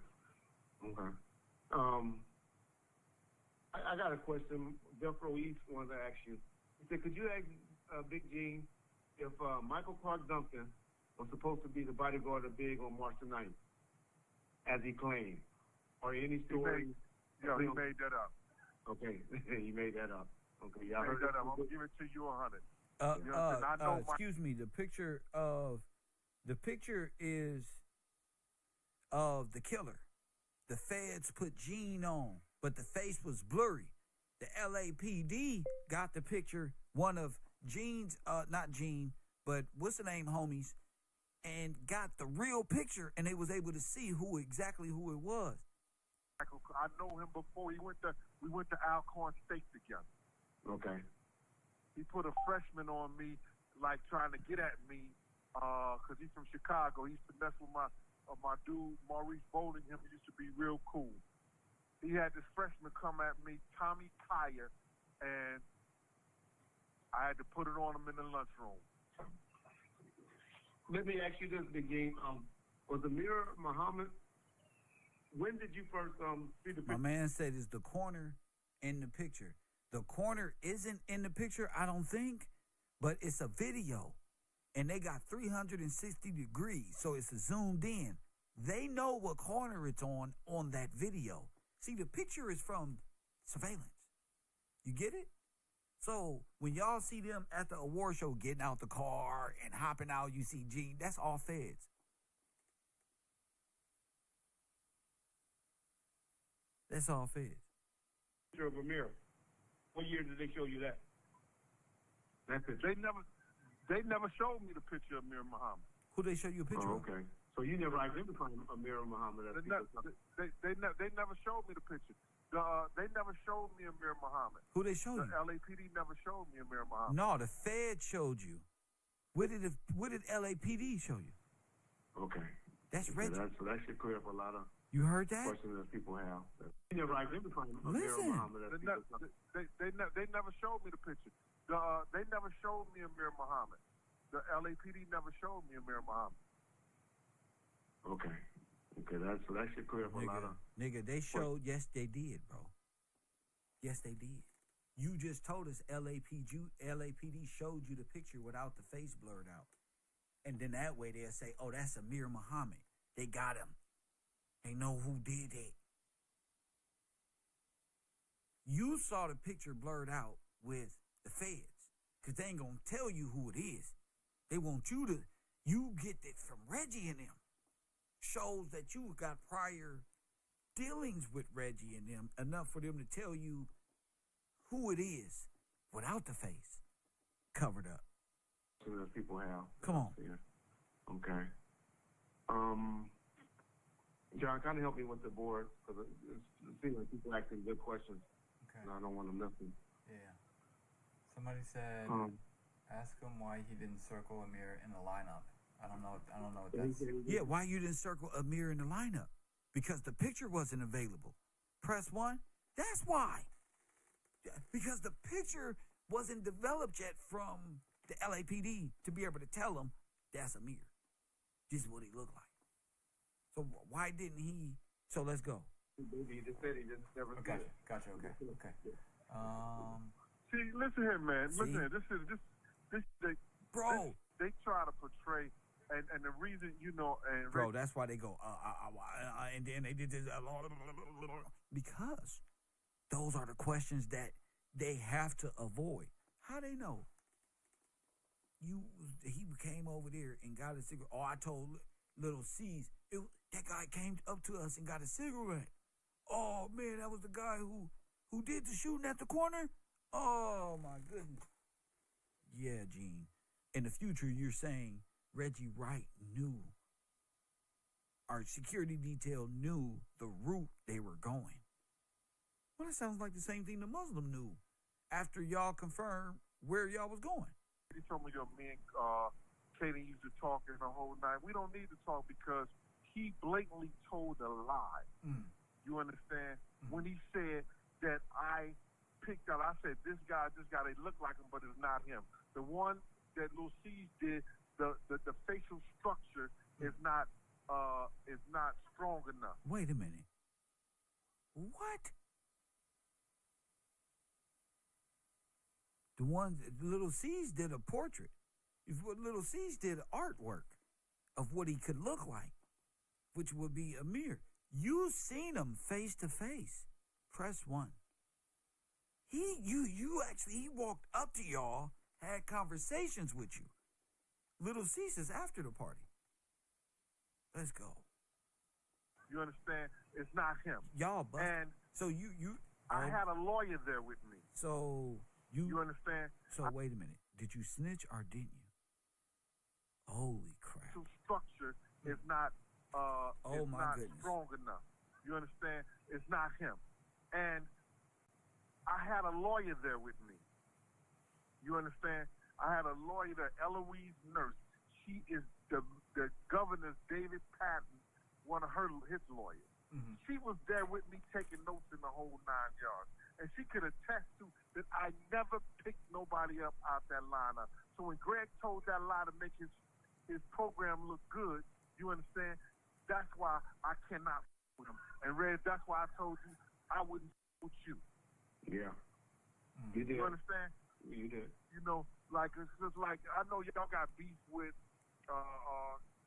I got a question. Jeffro East wanted to ask you. He said, could you ask Big Gene if Michael Clark Duncan was supposed to be the bodyguard of Big on March the 9th, as he claimed? Or any stories? He made that up. Okay, he made that up. Okay, y'all heard that up. I'm gonna give it to you 100. Excuse me. The picture is of the killer. The feds put Gene on, but the face was blurry. The LAPD got the picture, one of Gene's, not Gene, but what's the name, homies, and got the real picture, and they was able to see exactly who it was. I know him before. We went to Alcorn State together. Okay. He put a freshman on me, like trying to get at me, because he's from Chicago. He used to mess with my dude, Maurice Bowlingham. He used to be real cool. He had this freshman come at me, Tommy Tyre, and I had to put it on him in the lunchroom. Let me ask you this, Big Game. Was Amir Muhammad, when did you first see the picture? My man said it's the corner in the picture. The corner isn't in the picture, I don't think, but it's a video. And they got 360 degrees, so it's zoomed in. They know what corner it's on that video. See, the picture is from surveillance. You get it? So when y'all see them at the award show getting out the car and hopping out, you see Gene, that's all feds. That's all feds. Picture of Amir. What year did they show you that? That picture. They never showed me the picture of Amir Muhammad. Who they show you a picture of? Okay. So you never identified Amir Muhammad as they never showed me the picture. They never showed me Amir Muhammad. Who they showed you? The LAPD never showed me Amir Muhammad. No, the Fed showed you. What did LAPD show you? Okay. That's Reggie. So that should clear up a lot of you heard that? questions that people have. You never identified Amir Muhammad as they never showed me the picture. They never showed me Amir Muhammad. The LAPD never showed me Amir Muhammad. Okay, so that should clear up a lot of... Nigga, they showed, yes, they did, bro. Yes, they did. You just told us LAPD showed you the picture without the face blurred out. And then that way they'll say, oh, that's Amir Muhammad. They got him. They know who did it. You saw the picture blurred out with the feds, because they ain't going to tell you who it is. They want you get it from Reggie and them. Shows that you got prior dealings with Reggie and them, enough for them to tell you who it is without the face covered up. So that people have. Come on. Okay. John, kind of help me with the board, because it seems like people asking good questions. Okay. And I don't want to miss them. Yeah. Somebody said, ask him why he didn't circle Amir in the lineup. I don't know what that's... Yeah, why you didn't circle Amir in the lineup? Because the picture wasn't available. Press 1, that's why. Because the picture wasn't developed yet from the LAPD to be able to tell them that's Amir. This is what he looked like. So why didn't he... So let's go. He just said he just never... Gotcha, okay. See, listen here, man. Listen here. This bro. They try to portray... And the reason, and bro, that's why they go, and then they did this, because those are the questions that they have to avoid. How they know? He came over there and got a cigarette. Oh, I told Little C's, that guy came up to us and got a cigarette. Oh man, that was the guy who did the shooting at the corner. Oh my goodness. Yeah, Gene. in the future, you're saying Reggie Wright knew, our security detail knew the route they were going. Well, that sounds like the same thing the Muslim knew after y'all confirmed where y'all was going. He told me, me and Katie used to talk in the whole night. We don't need to talk because he blatantly told a lie. You understand? When he said that I picked out, I said, this guy, they look like him, but it's not him. The one that Lil C's did, the facial structure is not strong enough. Wait a minute. What? The one Little C's did a portrait. Little C's did artwork of what he could look like, which would be Amir. You seen him face to face. Press 1. He walked up to y'all, had conversations with you. Little C's is after the party. Let's go. You understand? It's not him. Y'all busted. And so I had a lawyer there with me. So you understand? So wait a minute. Did you snitch or didn't you? Holy crap. The structure is not strong enough. You understand? It's not him. And I had a lawyer there with me. You understand? I had a lawyer there, Eloise Nurse. She is the governor, David Patton, one of his lawyers. She was there with me taking notes in the whole 9 yards. And she could attest to that I never picked nobody up out that lineup. So when Greg told that lie to make his program look good, you understand? That's why I cannot with him. And Red, that's why I told you I wouldn't with you. Yeah. You did. You understand? You did. You know, like it's just like I know y'all got beef with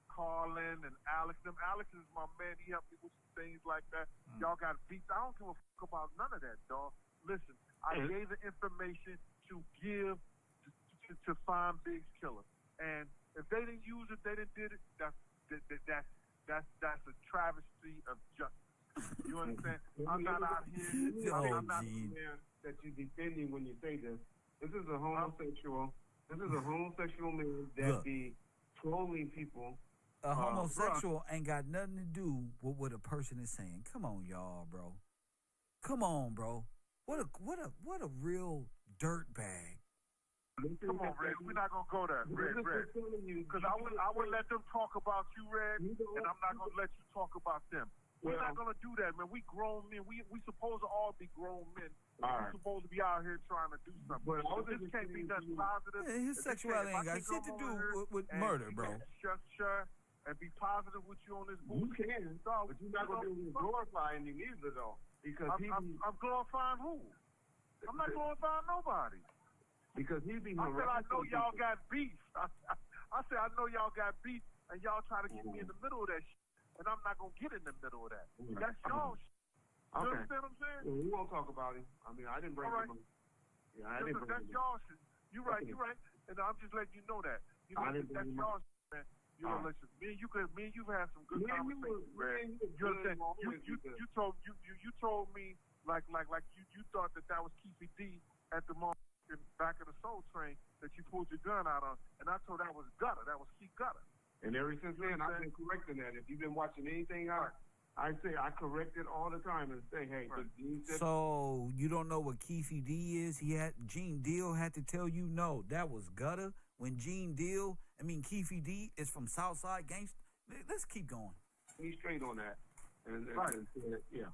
Carlin and Alex. Alex is my man. He helped me with some things like that. Y'all got beef. I don't give a fuck about none of that, dog. Listen, I gave the information to give to find Big's killer, and if they didn't use it, they didn't did it. That's a travesty of justice. You understand? I'm not out here. I'm not that you're defending when you say this. This is a homosexual. This is a homosexual man that be trolling people. A homosexual ain't got nothing to do with what a person is saying. Come on, y'all, bro. Come on, bro. What a real dirtbag. Come on, Red. We're not gonna go there, Red. Because I would let them talk about you, Red, and I'm not gonna let you talk about them. We're not gonna do that, man. We grown men. We supposed to all be grown men. We're supposed to be out here trying to do something. But this can't be nothing positive. Yeah, his sexuality ain't got shit to do with murder, bro. Shut and be positive with you on this booth. You can, but you're not gonna be glorifying him either, though. Because I'm glorifying who? I'm not glorifying nobody. Because he be. I said I know y'all got beef. I said I know y'all got beef, and y'all try to get me in the middle of that shit, and I'm not gonna get in the middle of that. That's y'all shit. You understand what I'm saying? Well, we won't talk about him. I mean, I didn't bring him up. Yeah, I didn't bring him up. That's y'all shit. You're right. And I'm just letting you know that. You know, that's y'all shit, man. You know, listen. Me and you've had some good conversations, man. You understand? You told me like you thought that was Keefy D at the moment. Back of the Soul Train that you pulled your gun out on, and I told that was Gutter. That was C Gutter. And ever since then, I've been correcting that. If you've been watching anything I say I correct it all the time and say, hey. So you don't know what Keefy D is? Gene Deal had to tell you no. That was Gutter. When Keefy D is from Southside Gangsta. Let's keep going. He's straight on that. Yeah.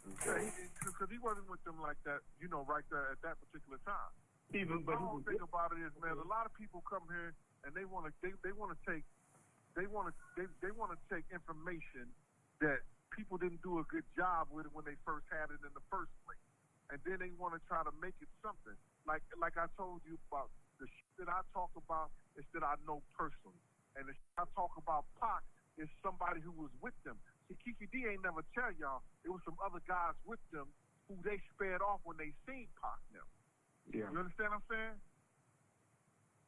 Because he wasn't with them like that, right there at that particular time. But the whole thing about it is, man, a lot of people come here and they want to take information that people didn't do a good job with it when they first had it in the first place, and then they want to try to make it something like I told you about the shit that I talk about is that I know personally, and the shit I talk about Pac is somebody who was with them. See, Keefy D ain't never tell y'all it was some other guys with them who they spared off when they seen Pac now. Yeah. You understand what I'm saying?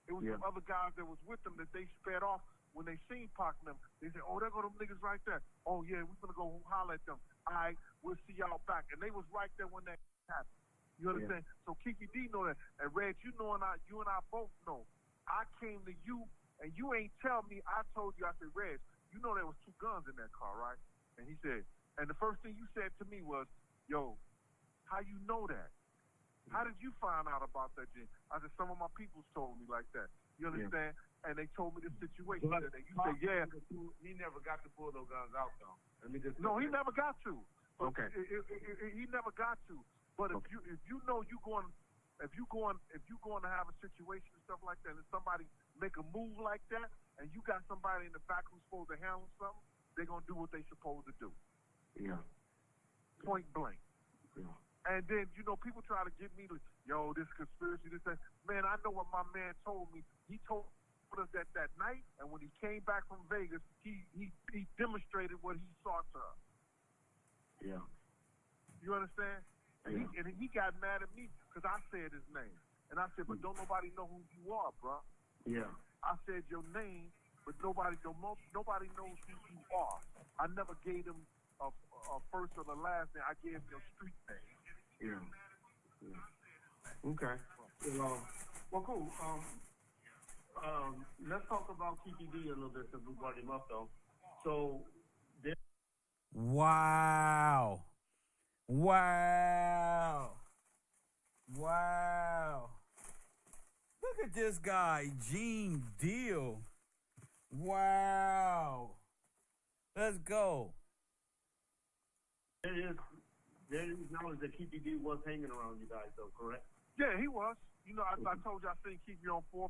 It was some other guys that was with them that they spared off when they seen Pac them. They said, oh, there go them niggas right there. Oh, yeah, we're going to go holler at them. All right, we'll see y'all back. And they was right there when that happened. You understand? So Keefy D know that. And Red, you and I both know I came to you and you ain't tell me. I told you. I said, Reg, you know there was 2 guns in that car, right? And he said, and the first thing you said to me was, yo, how you know that? How did you find out about that, Jim? I said, some of my peoples told me like that. You understand? Yeah. And they told me the situation. But and you said, yeah. He never got to pull those guns out, though. Let me just no, he never got to. Okay. He never got to. But if you know you going to have a situation and stuff like that, and somebody make a move like that, and you got somebody in the back who's supposed to handle something, they're gonna do what they supposed to do. Yeah. Point blank. Yeah. And then people try to get me to, yo, this conspiracy, this that. Man, I know what my man told me. He told us that night, and when he came back from Vegas, he demonstrated what he saw to us. Yeah. You understand? And, he got mad at me because I said his name. And I said, but don't nobody know who you are, bro. Yeah. I said your name, but nobody knows who you are. I never gave him a first or the last name. I gave him your street name. Yeah. Okay. Well, cool. Let's talk about TPD a little bit since we brought him up, though. So, Wow. Look at this guy, Gene Deal. Wow. Let's go. There is knowledge that TPD was hanging around you guys, though, correct? Yeah, he was. I told you I seen keep you on 4 or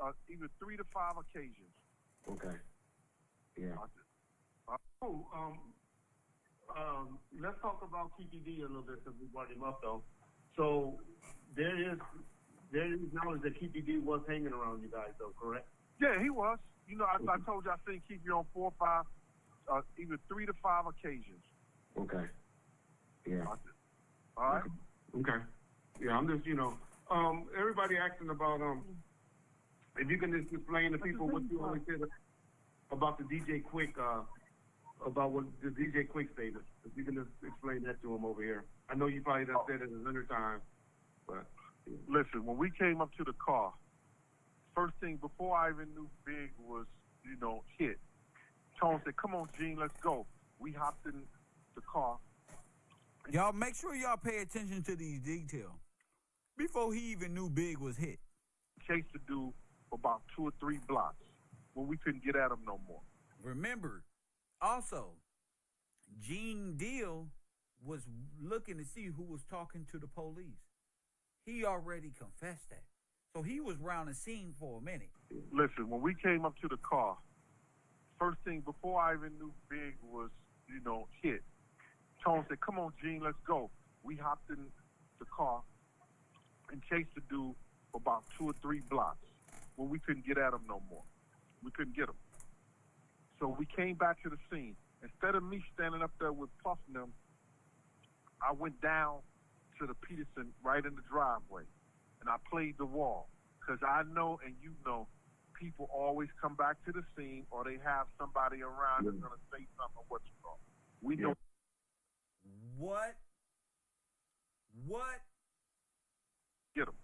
5, even 3 to 5 occasions. Okay. Yeah. Cool. Let's talk about TPD a little bit since we brought him up, though. So there is knowledge that TPD was hanging around you guys, though, correct? Yeah, he was. I told you I seen keep you on 4 or 5, even 3 to 5 occasions. Okay. Yeah. All right. Okay. Yeah, I'm just everybody asking about if you can just explain to people what you always said about the DJ Quick about what the DJ Quick statement. If you can just explain that to him over here. I know you probably done said it 100 times, but yeah. Listen, when we came up to the car, first thing before I even knew Big was, hit. Tone said, "Come on, Gene, let's go." We hopped in the car. Y'all make sure y'all pay attention to these details. Before he even knew Big was hit. Chased the dude for about 2 or 3 blocks when we couldn't get at him no more. Remember, also, Gene Deal was looking to see who was talking to the police. He already confessed that. So he was around the scene for a minute. Listen, when we came up to the car, first thing before I even knew Big was, hit. Tone said, "Come on, Gene, let's go." We hopped in the car and chased the dude for about 2 or 3 blocks when we couldn't get at him no more. We couldn't get him. So we came back to the scene. Instead of me standing up there with Puff and them, I went down to the Peterson right in the driveway, and I played the wall. Because I know, and people always come back to the scene or they have somebody around that's going to say something or what's wrong. We know. What? Get him.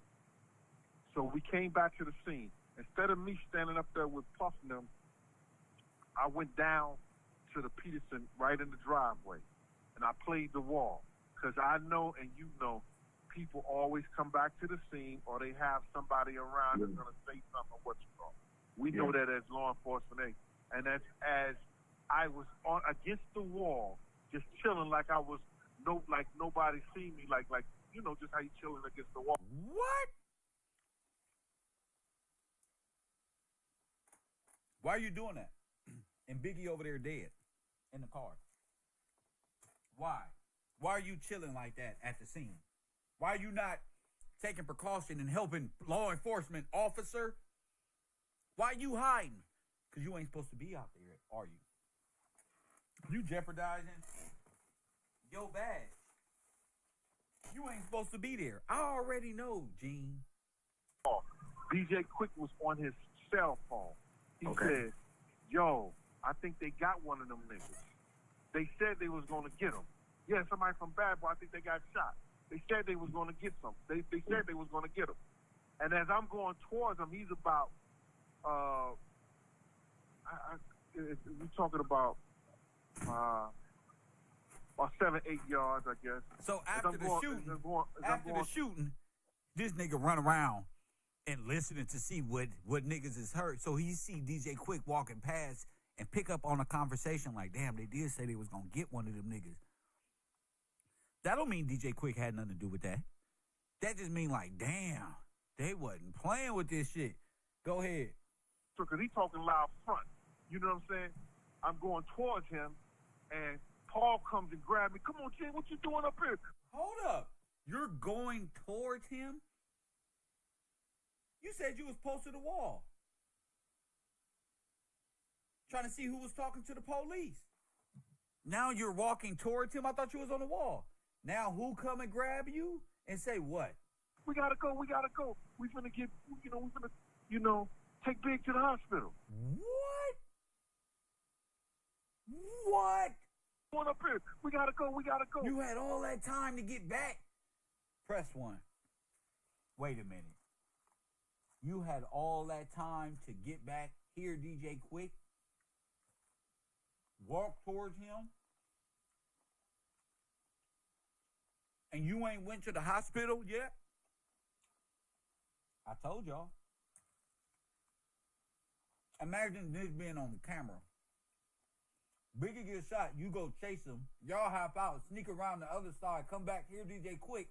So we came back to the scene. Instead of me standing up there with Puff and them, I went down to the Peterson right in the driveway, and I played the wall. Because I know, and people always come back to the scene or they have somebody around that's going to say something or what's wrong. We know that as law enforcement, and that's as I was on against the wall, just chilling like I was like nobody seen me, like just how you chilling against the wall. What? Why are you doing that? And Biggie over there dead in the car. Why? Why are you chilling like that at the scene? Why are you not taking precaution and helping law enforcement officer? Why are you hiding? Because you ain't supposed to be out there, are you? You jeopardizing your badge. You ain't supposed to be there. I already know, Gene. DJ Quick was on his cell phone. He said, "Yo, I think they got one of them niggas. They said they was going to get him. Yeah, somebody from Bad Boy, I think they got shot. They said they was going to get some. They said they was going to get him." And as I'm going towards him, he's about, we're talking about 7, 8 yards, I guess. So after the shooting, this nigga run around and listening to see what niggas is hurt. So he see DJ Quick walking past and pick up on a conversation like, damn, they did say they was gonna get one of them niggas. That don't mean DJ Quick had nothing to do with that. That just mean like, damn, they wasn't playing with this shit. Go ahead. Because he talking loud front. You know what I'm saying? I'm going towards him, and Paul comes and grabs me. Come on, Jay, what you doing up here? Hold up. You're going towards him? You said you was close to the wall. Trying to see who was talking to the police. Now you're walking towards him? I thought you was on the wall. Now who come and grab you and say what? We gotta go. We finna get, take Big to the hospital. What? Going up here. We gotta go. You had all that time to get back. Press 1. Wait a minute. You had all that time to get back here, DJ Quick. Walk towards him. And you ain't went to the hospital yet? I told y'all. Imagine this being on camera. Biggie gets shot, you go chase him. Y'all hop out, sneak around the other side, come back here, DJ Quick.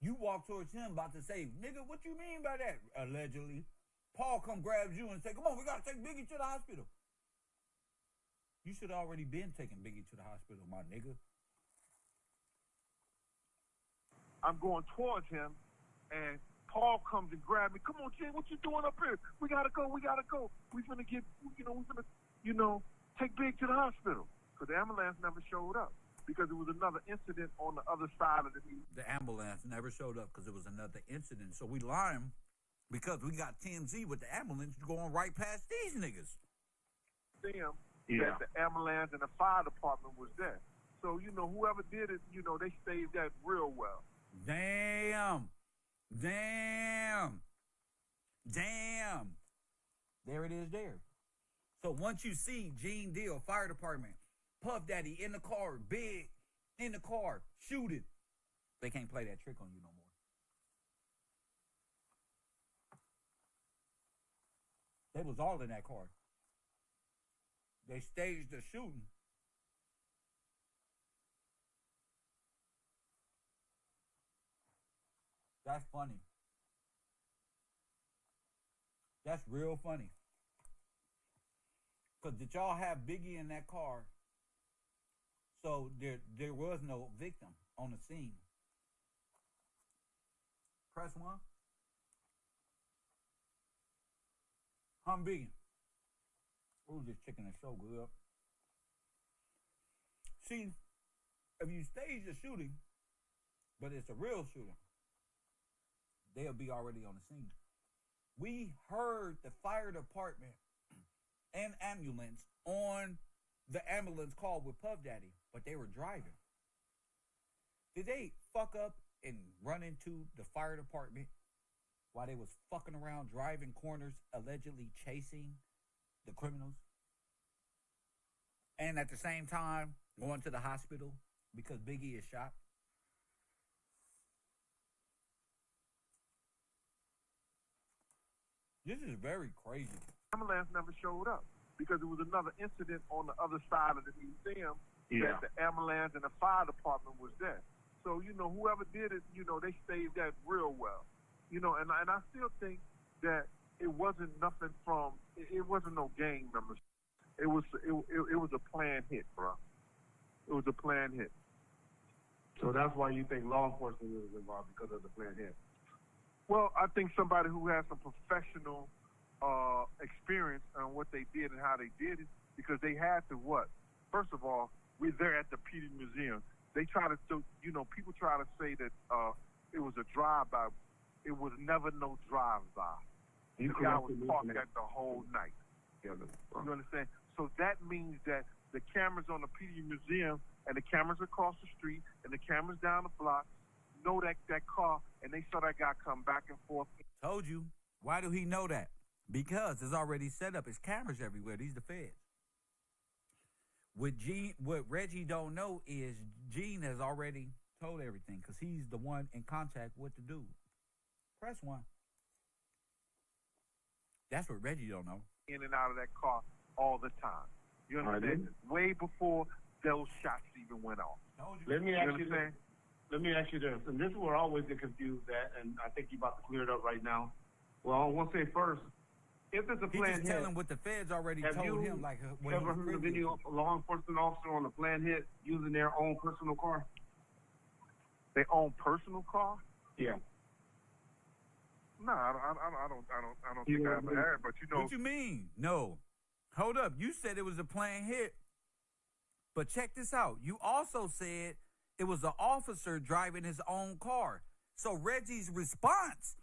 You walk towards him about to say, nigga, what you mean by that? Allegedly. Paul come grabs you and say, come on, we got to take Biggie to the hospital. You should have already been taking Biggie to the hospital, my nigga. I'm going towards him, and Paul comes and grabs me. Come on, Jay, what you doing up here? We gotta go. We finna get, take Big to the hospital. Because the ambulance never showed up. Because it was another incident on the other side of the field. The ambulance never showed up because it was another incident. So we lying because we got TMZ with the ambulance going right past these niggas. Them, that the ambulance and the fire department was there. So, whoever did it, they staged that real well. Damn. There it is there. So once you see Gene Deal, fire department, Puff Daddy in the car, Big in the car, shooting, they can't play that trick on you no more. They was all in that car. They staged the shooting. That's funny. That's real funny. Because did y'all have Biggie in that car? So there was no victim on the scene. Press 1. I'm Biggie. Ooh, this chicken is so good. See, if you stage a shooting, but it's a real shooting, they'll be already on the scene. We heard the fire department and ambulance on the ambulance call with Puff Daddy, but they were driving. Did they fuck up and run into the fire department while they was fucking around driving corners, allegedly chasing the criminals? And at the same time, going to the hospital because Biggie is shot? This is very crazy. Ambulance never showed up because it was another incident on the other side of the museum that the ambulance and the fire department was there. So, whoever did it, they staged that real well. And I still think that it wasn't nothing from, it wasn't no gang members. It was a planned hit, bro. It was a planned hit. So that's why you think law enforcement was involved, because of the planned hit? Well, I think somebody who has some professional experience on what they did and how they did it, because they had to what? First of all, we're there at the PD Museum. They try to, people try to say that it was a drive-by. It was never no drive-by. The guy was parked there the whole night. You understand? So that means that the cameras on the PD Museum and the cameras across the street and the cameras down the block know that car, and they saw that guy come back and forth. Told you. Why do he know that? Because it's already set up. It's cameras everywhere. These the feds. What Reggie don't know is Gene has already told everything because he's the one in contact with the dude. Press 1. That's what Reggie don't know. In and out of that car all the time. You understand? Way before those shots even went off. Let me ask you this, and this is where I always get confused at, and I think you're about to clear it up right now. Well, I want to say first, if it's a planned hit, tell him what the feds already told him. Like, have you ever heard of any law enforcement officer on a planned hit using their own personal car? Their own personal car? Yeah. No, I don't think I ever heard. But you know, what you mean? No, hold up. You said it was a planned hit, but check this out. You also said it was an officer driving his own car. So Reggie's response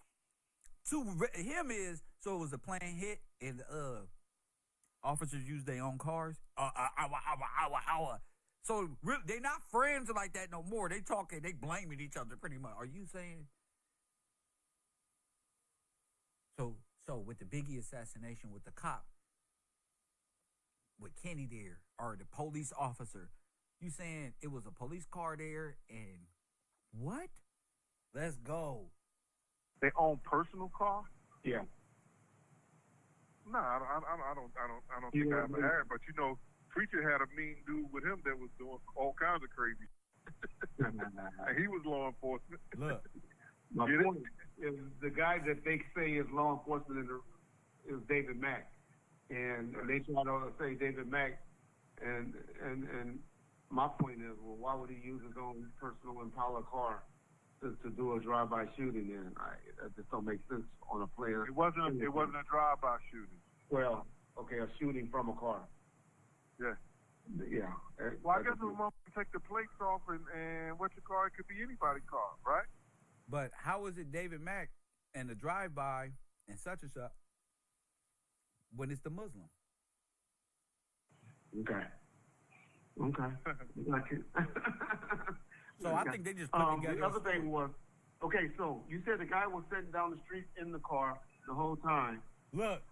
to him is, so it was a planned hit, and officers use their own cars. So they're not friends like that no more. They talking, they blaming each other pretty much. Are you saying? So with the Biggie assassination, with the cop, with Kenny there, or the police officer, you saying it was a police car there, and what? Let's go. Their own personal car? Yeah. No, I don't think I ever heard. But you know, Preacher had a mean dude with him that was doing all kinds of crazy. And he was law enforcement. Look, my point is the guy that they say is law enforcement is David Mack, and they try to say David Mack, and my point is, well, why would he use his own personal Impala car to do a drive-by shooting? And that just don't make sense on a plane. It wasn't a drive-by shooting. Well, okay, a shooting from a car. Yeah. Yeah. Well, I guess we want to take the plates off and what your car, it could be anybody's car, right? But how is it David Mack and the drive-by and such and such when it's the Muslim? Okay. So I think they just put together. The other thing was, okay, so you said the guy was sitting down the street in the car the whole time. Look,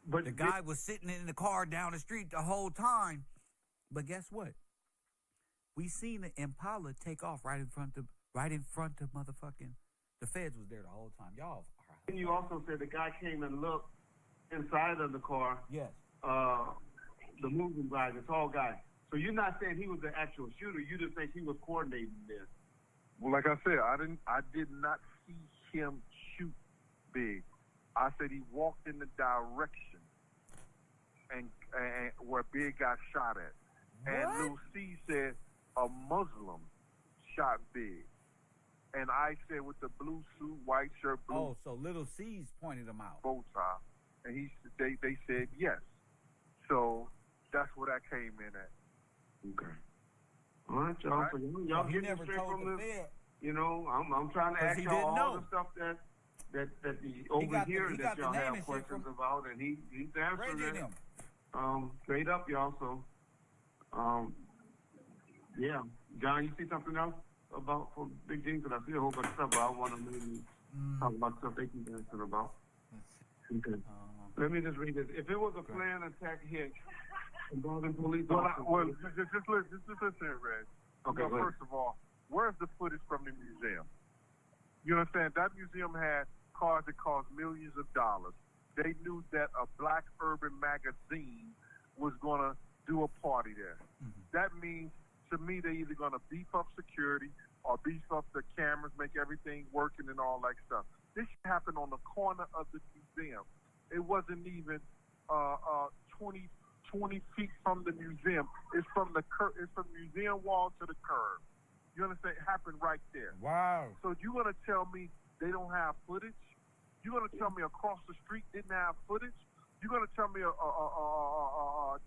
but the guy was sitting in the car down the street the whole time. But guess what? We seen the Impala take off right in front of motherfucking. The feds was there the whole time. Y'all. And you also said the guy came and looked inside of the car. Yes. The moving guy, the tall guy. So you're not saying he was the actual shooter. You just think he was coordinating this. Well, like I said, I did not see him shoot Big. I said he walked in the direction and where Big got shot at. What? And Lil C said a Muslim shot Big. And I said with the blue suit, white shirt, blue. Oh, so Little C's pointed him out. Bow tie. And they said yes. So that's where that came in at. Okay. All right, y'all. Right. So y'all He getting never straight told from the this. Fed. You know, I'm trying to ask y'all all the stuff that over here that y'all have questions about, and he's answering it. Straight up, y'all. So, yeah. John, you see something else about for Big Gene? Because I see a whole bunch of stuff, but I want to maybe talk about stuff they keep answering about. Okay. Let me just read this. If it was a planned attack hit involving police officers... Just listen, Red. Okay, so first of all, where's the footage from the museum? You understand? That museum had cars that cost millions of dollars. They knew that a Black Urban magazine was going to do a party there. Mm-hmm. That means, to me, they're either going to beef up security or beef up the cameras, make everything working and all that stuff. This happened on the corner of the museum. It wasn't even 20 feet from the museum. It's from the museum wall to the curb. You understand? It happened right there. Wow. So you're going to tell me they don't have footage? You're going to tell me across the street didn't have footage? You're going to tell me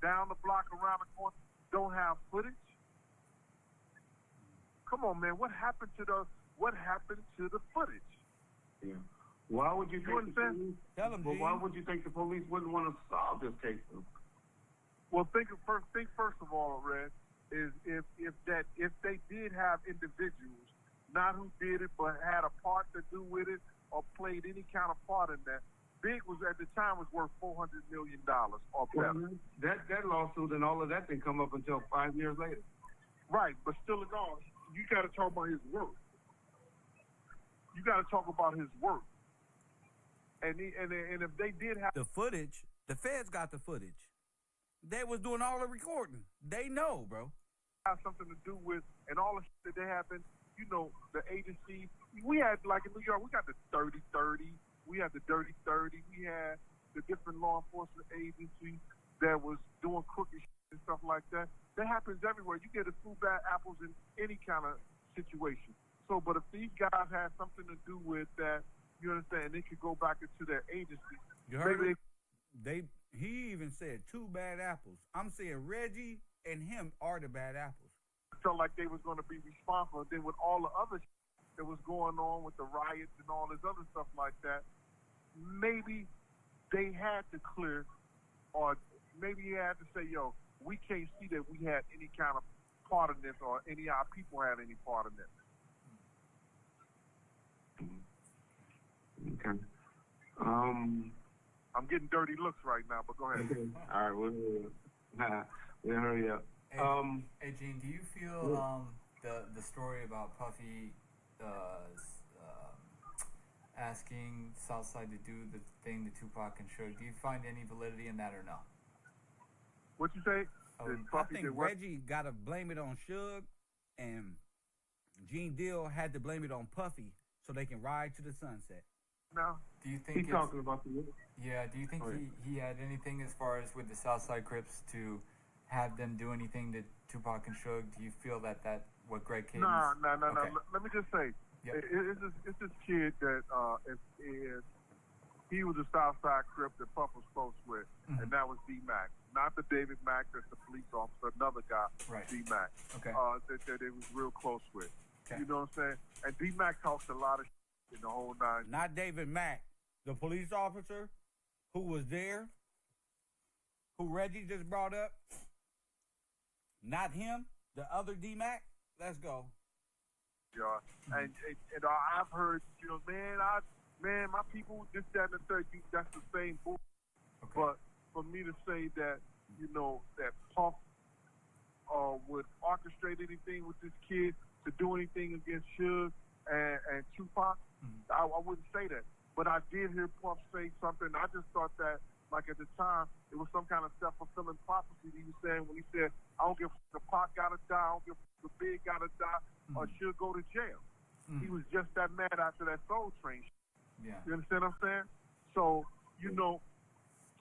down the block, around the corner, don't have footage? Come on, man. What happened to the footage? Yeah. Why would you think why would you think the police wouldn't want to solve this case? Well, think first of all, Red, is if they did have individuals, not who did it, but had a part to do with it or played any kind of part in that. Big was at the time was worth $400 million or better. Well, that lawsuit and all of that didn't come up until 5 years later. Right, but still in all, you got to talk about his work. You got to talk about his work. And if they did have the footage, the feds got the footage. They was doing all the recording. They know, bro. Have something to do with, and all the shit that they happened, you know, the agency. We had, like in New York, we got the 30-30. We had the Dirty 30. We had the different law enforcement agencies that was doing crooked shit and stuff like that. That happens everywhere. You get a few bad apples in any kind of situation. So, but if these guys had something to do with that, you understand, they could go back into their agency. You heard he even said 2 bad apples. I'm saying Reggie and him are the bad apples. Felt like they was going to be responsible. Then with all the other shit that was going on with the riots and all this other stuff like that, maybe they had to clear, or maybe he had to say, yo, we can't see that we had any kind of part in this, or any of our people had any part in this. Okay. I'm getting dirty looks right now, but go ahead. All right, we'll hurry up. Hey, Gene, do you feel the story about Puffy asking Southside to do the thing to Tupac and Suge, do you find any validity in that or no? What you say? I think Reggie got to blame it on Suge, and Gene Deal had to blame it on Puffy so they can ride to the sunset. No. Do you think he's talking about the Yeah, do you think he had anything as far as with the Southside Crips to have them do anything to Tupac and Suge? Do you feel that what Greg Cadence... No. Okay. Let me just say, Yep. It's this kid that he was a Southside Crip that Puff was close with, and that was D-Mac. Not the David Mack that's the police officer, another guy, right. D-Mac, okay. that they was real close with. Okay. You know what I'm saying? And D-Mac talks a lot of shit in the whole nine. Not David Mack, the police officer who was there, who Reggie just brought up. Not him, the other D-Mac. Let's go. Yeah, and I've heard, you know, man, my people, this, that, and the third, that's the same bull. Okay. But for me to say that, you know, that Puff would orchestrate anything with this kid to do anything against Suge and Tupac, I wouldn't say that. But I did hear Puff say something. I just thought that, like at the time, it was some kind of self-fulfilling prophecy he was saying when he said, I don't give a the Pac gotta die, I don't give a the Big gotta die, or she'll go to jail. He was just that mad after that Soul Train shit. Yeah. You understand what I'm saying? So, you know,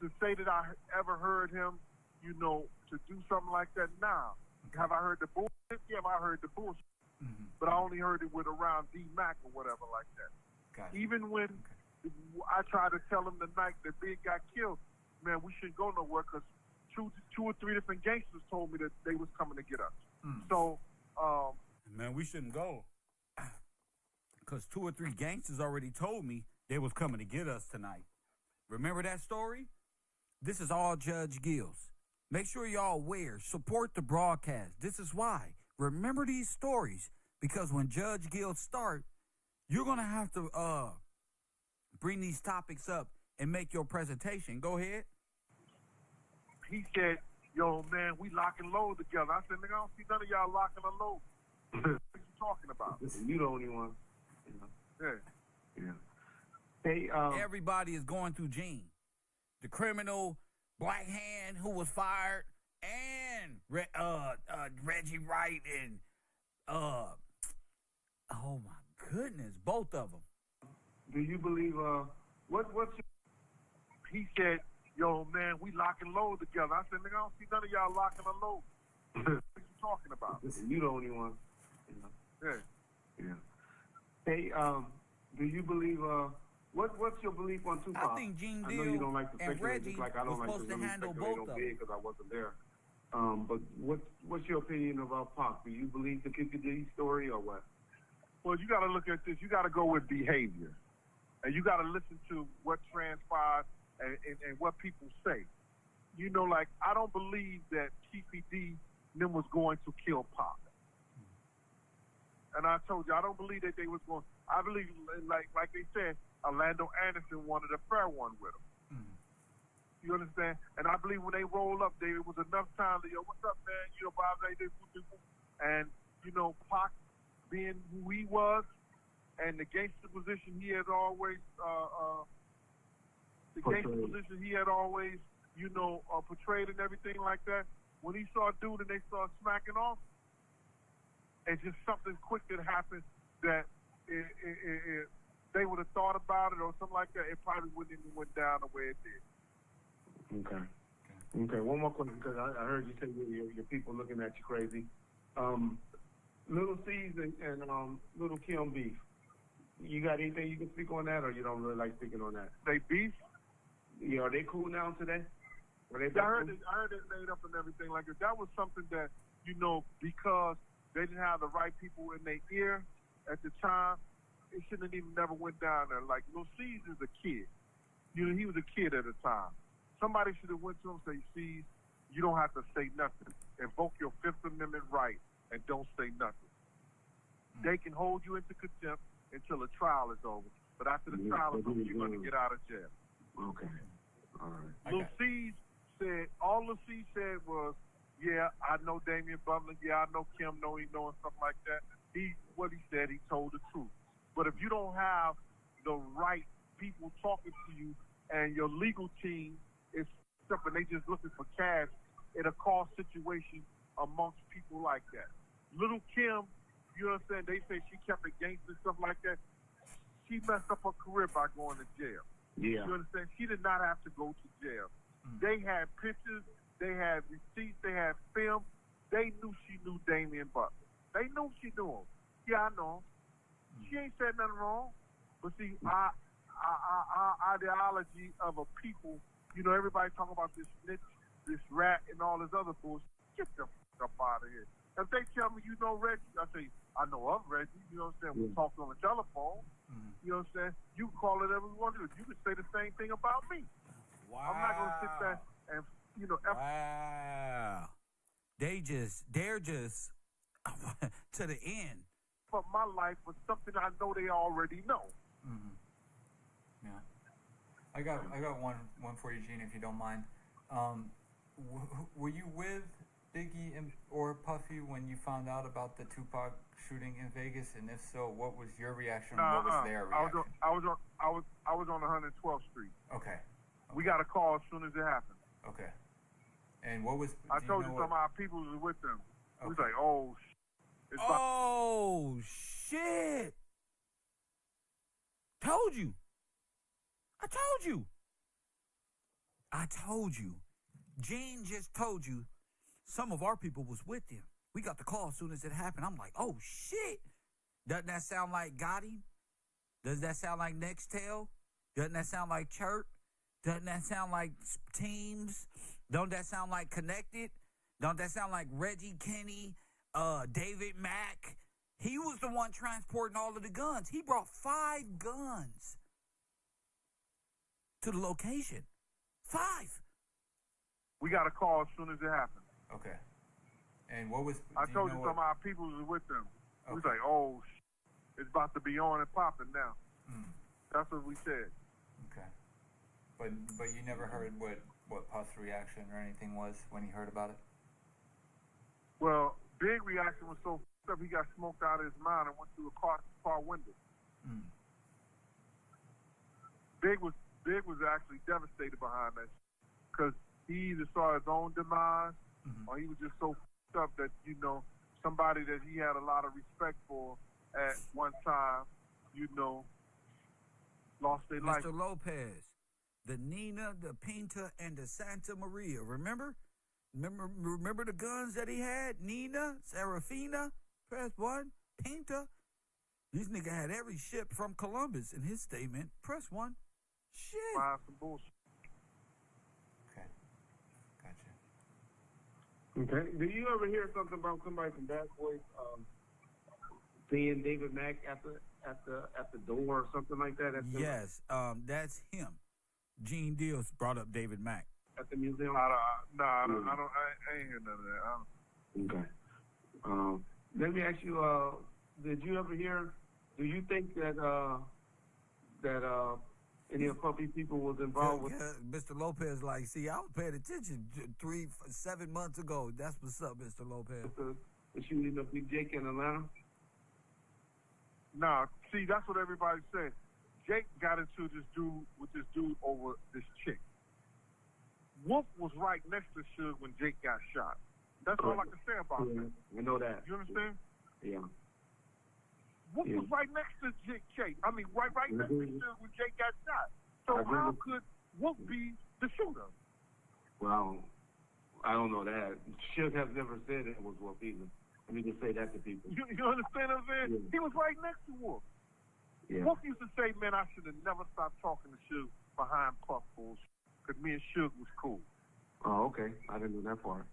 to say that I ever heard him, you know, to do something like that, nah. Okay. Have I heard the bullshit? Yeah, I heard the bullshit. But I only heard it with around D-Mac or whatever like that. Gotcha. Even when I tried to tell him the night that Big got killed, man, we shouldn't go nowhere because two or three different gangsters told me that they was coming to get us. So, man, we shouldn't go. Because 2 or 3 gangsters already told me they was coming to get us tonight. Remember that story? This is all Judge Gills. Make sure y'all aware. Support the broadcast. This is why. Remember these stories. Because when Judge Gills start, you're going to have to bring these topics up and make your presentation. Go ahead. He said, yo, man, we lock and load together. I said, nigga, I don't see none of y'all locking and load. What are you talking about? You the only one. Yeah. Hey, everybody is going through Gene. The criminal, Black Hand, who was fired, and Reggie Wright, and oh my goodness, both of them. Do you believe he said, yo, man, we lock and load together. I said, nigga, I don't see none of y'all locking and load. What are you talking about? You the only one. Yeah. Hey, do you believe what's your belief on Tupac? I think Gene I know you don't like to and speculate, Reggie just like I don't was like supposed to to really handle speculate both on of Big because I wasn't there. But what's your opinion about Pac? Do you believe the Kid D story or what? Well, you got to look at this. You got to go with behavior, and you got to listen to what transpired and what people say. You know, like I don't believe that TPD them was going to kill Pac. And I told you, I don't believe that they was going. I believe, like they said, Orlando Anderson wanted a fair one with him. Mm. You understand? And I believe when they roll up, there was enough time to, yo, what's up, man? You know, Bob, and you know, Pac being who he was, and the gangster position he had always, portrayed and everything like that. When he saw a dude and they started smacking off, it's just something quick that happened that they would have thought about it or something like that. It probably wouldn't even went down the way it did. Okay. One more question, because I heard you say your people looking at you crazy. Little C's and Little Kim beef. You got anything you can speak on that, or you don't really like speaking on that? They beef? Yeah, are they cool now today? I heard it made up and everything like that. That was something that, you know, because they didn't have the right people in their ear at the time, it shouldn't have even never went down there. Like, Lil C's is a kid. You know, he was a kid at the time. Somebody should have went to him and say, C's, you don't have to say nothing. Invoke your Fifth Amendment right and don't say nothing. They can hold you into contempt until the trial is over. But after the trial is over, you're going to get out of jail. Okay. All right. Lil C's said, all Lil C said was, yeah, I know Damian Butler. Yeah, I know Kim. Know he know and stuff like that. What he said, he told the truth. But if you don't have the right people talking to you and your legal team is stuff and they just looking for cash, it'll cause situation amongst people like that. Little Kim, you understand, they say she kept it gangster and stuff like that. She messed up her career by going to jail. Yeah. You understand? She did not have to go to jail. They had pictures, they had receipts, they had film. They knew she knew Damian Butler. They knew she knew him. Yeah, I know him. She ain't said nothing wrong. But see, our ideology of a people, you know, everybody talking about this snitch, this rat, and all this other bullshit. Get the fuck up out of here. If they tell me you know Reggie, I say, I know of Reggie. You know what I'm saying? We talked on the telephone. You know what I'm saying? You can call it whatever you want to do. You can say the same thing about me. Wow. I'm not going to sit there and, you know. Wow. They're just to the end. But my life was something I know they already know. Mm-hmm. Yeah. I got one for you, Gene, if you don't mind. Were you with Biggie or Puffy when you found out about the Tupac shooting in Vegas? And if so, what was your reaction? What was their reaction? I was on 112th Street. Okay. We got a call as soon as it happened. Okay. And what was? I told you some of our people was with them. Okay. We was like, oh, shit! Told you. I told you. Gene just told you some of our people was with him. We got the call as soon as it happened. I'm like, oh, shit. Doesn't that sound like Gotti? Does that sound like Nextel? Doesn't that sound like Church? Doesn't that sound like Teams? Don't that sound like Connected? Don't that sound like Reggie Kenny, David Mack? He was the one transporting all of the guns. He brought 5 guns to the location. 5. We got a call as soon as it happened. Okay. And what was? I told you some of our people was with them. Okay. We was like, oh, it's about to be on and popping now. That's what we said. Okay. But you never heard what Puff's reaction or anything was when he heard about it? Well, Big reaction was so f***ed up, he got smoked out of his mind and went through a car window. Big was actually devastated behind that because he either saw his own demise or he was just so f***ed up that, you know, somebody that he had a lot of respect for at one time, you know, lost their life. Mr. Lopez, the Nina, the Pinta, and the Santa Maria. Remember the guns that he had? Nina, Serafina, press 1, Pinta. These nigga had every ship from Columbus in his statement. Press 1. Shit. Some bullshit. Okay. Gotcha. Okay. Did you ever hear something about somebody from Bad Boys seeing David Mack at the door or something like that? Yes, that's him. Gene Deals brought up David Mack at the museum. I ain't hear none of that. Okay. Let me ask you did you ever hear? Do you think that any of Puffy people was involved with? Mr. Lopez, like, see, I was paying attention 7 months ago. That's what's up, Mr. Lopez. The shooting of Big Jake in Atlanta. Nah, see, that's what everybody said. Jake got into this dude over this chick. Wolf was right next to Suge when Jake got shot. That's all I can say about that. We know that. You understand? Yeah. Wolf was right next to Jake. I mean, right next to Suge when Jake got shot. So how could Wolf be the shooter? Well, I don't know that. Suge has never said it was Wolf either. Let me just say that to people. You understand what I'm saying? Yeah. He was right next to Wolf. Yeah. Wolf used to say, man, I should have never stopped talking to Suge behind Puff Bulls because me and Suge was cool. Oh, okay. I didn't know that part.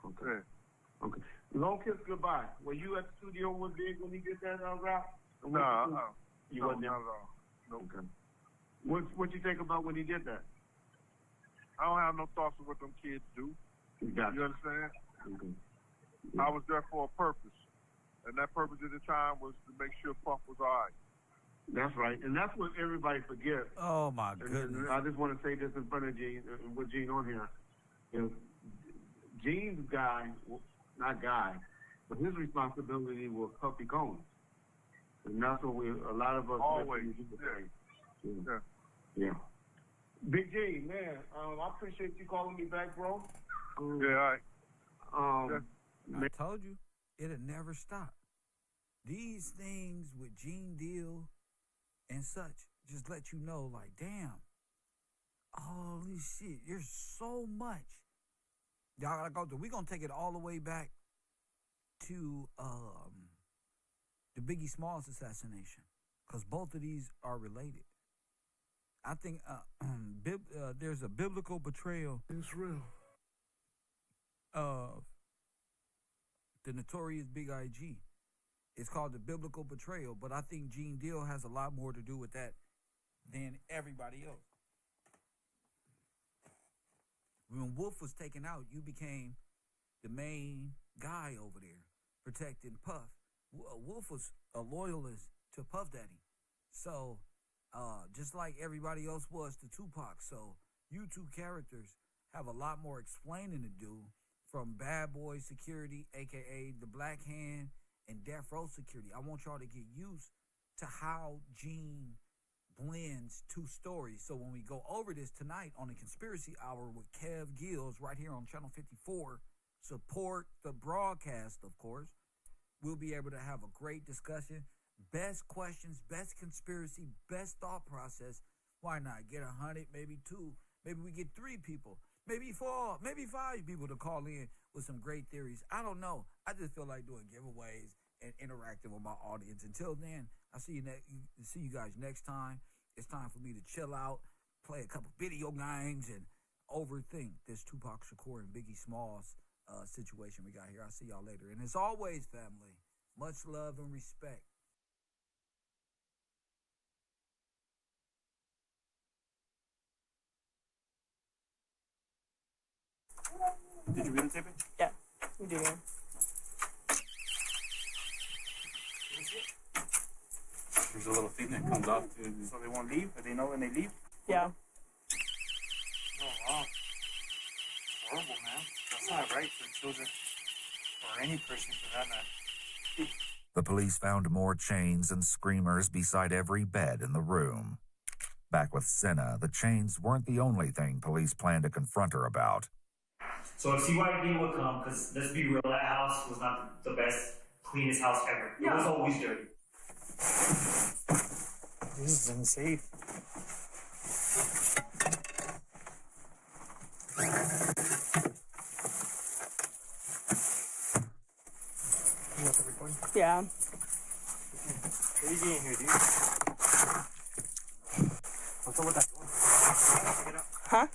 Okay. Yeah. Okay. Long Kiss Goodbye. Were you at the studio with Big when he did that rap? No, you wasn't there? Not at all. Nope. Okay. What you think about when he did that? I don't have no thoughts of what them kids do. Gotcha. You understand? Okay. I was there for a purpose. And that purpose at the time was to make sure Puff was all right. That's right. And that's what everybody forgets. Oh, my goodness. And I just want to say this in front of Gene, with Gene on here. You know, Gene's not guy, but his responsibility was Puffy Combs. And that's what a lot of us always. Yeah. Big G, man, I appreciate you calling me back, bro. Yeah, all right. I told you, it'll never stop. These things with Gene Deal and such just let you know, like, damn, holy shit, there's so much. Y'all gotta go through. We're gonna take it all the way back to the Biggie Smalls assassination, because both of these are related. I think there's a biblical betrayal. It's real. Of the notorious Big IG. It's called the biblical betrayal, but I think Gene Deal has a lot more to do with that than everybody else. When Wolf was taken out, you became the main guy over there protecting Puff. Wolf was a loyalist to Puff Daddy. So, just like everybody else was to Tupac. So, you two characters have a lot more explaining to do from Bad Boy Security, a.k.a. the Black Hand, and Death Row Security. I want y'all to get used to how Gene blends two stories. So when we go over this tonight on the Conspiracy Hour with Kev Gills right here on Channel 54, support the broadcast, of course. We'll be able to have a great discussion. Best questions, best conspiracy, best thought process. Why not get 100, maybe 2, maybe we get 3 people, maybe 4, maybe 5 people to call in with some great theories. I don't know. I just feel like doing giveaways and interacting with my audience. Until then, I'll see you guys next time. It's time for me to chill out, play a couple video games, and overthink this Tupac Shakur and Biggie Smalls situation we got here. I'll see y'all later. And as always, family, much love and respect. Did you videotape it? Yeah, we do. There's a little thing that comes off too. So they won't leave? They know when they leave? Yeah. Oh, wow. It's horrible, man. That's not right for children. Or any person for that matter. The police found more chains and screamers beside every bed in the room. Back with Senna, the chains weren't the only thing police planned to confront her about. So if CYD would come, because let's be real, that house was not the best, cleanest house ever. It was always dirty. This is unsafe. You want the recording? Yeah. Crazy in here, dude. What's up with that door? Huh?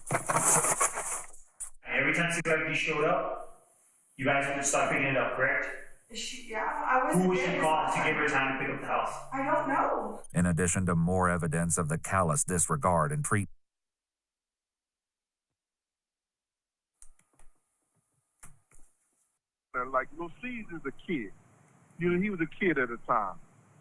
And every time CYD showed up, you guys would start picking it up, correct? I was. Who was she called to give her time to pick up the house? I don't know. In addition to more evidence of the callous disregard and treatment. Like, Lil C's is a kid. You know, he was a kid at the time.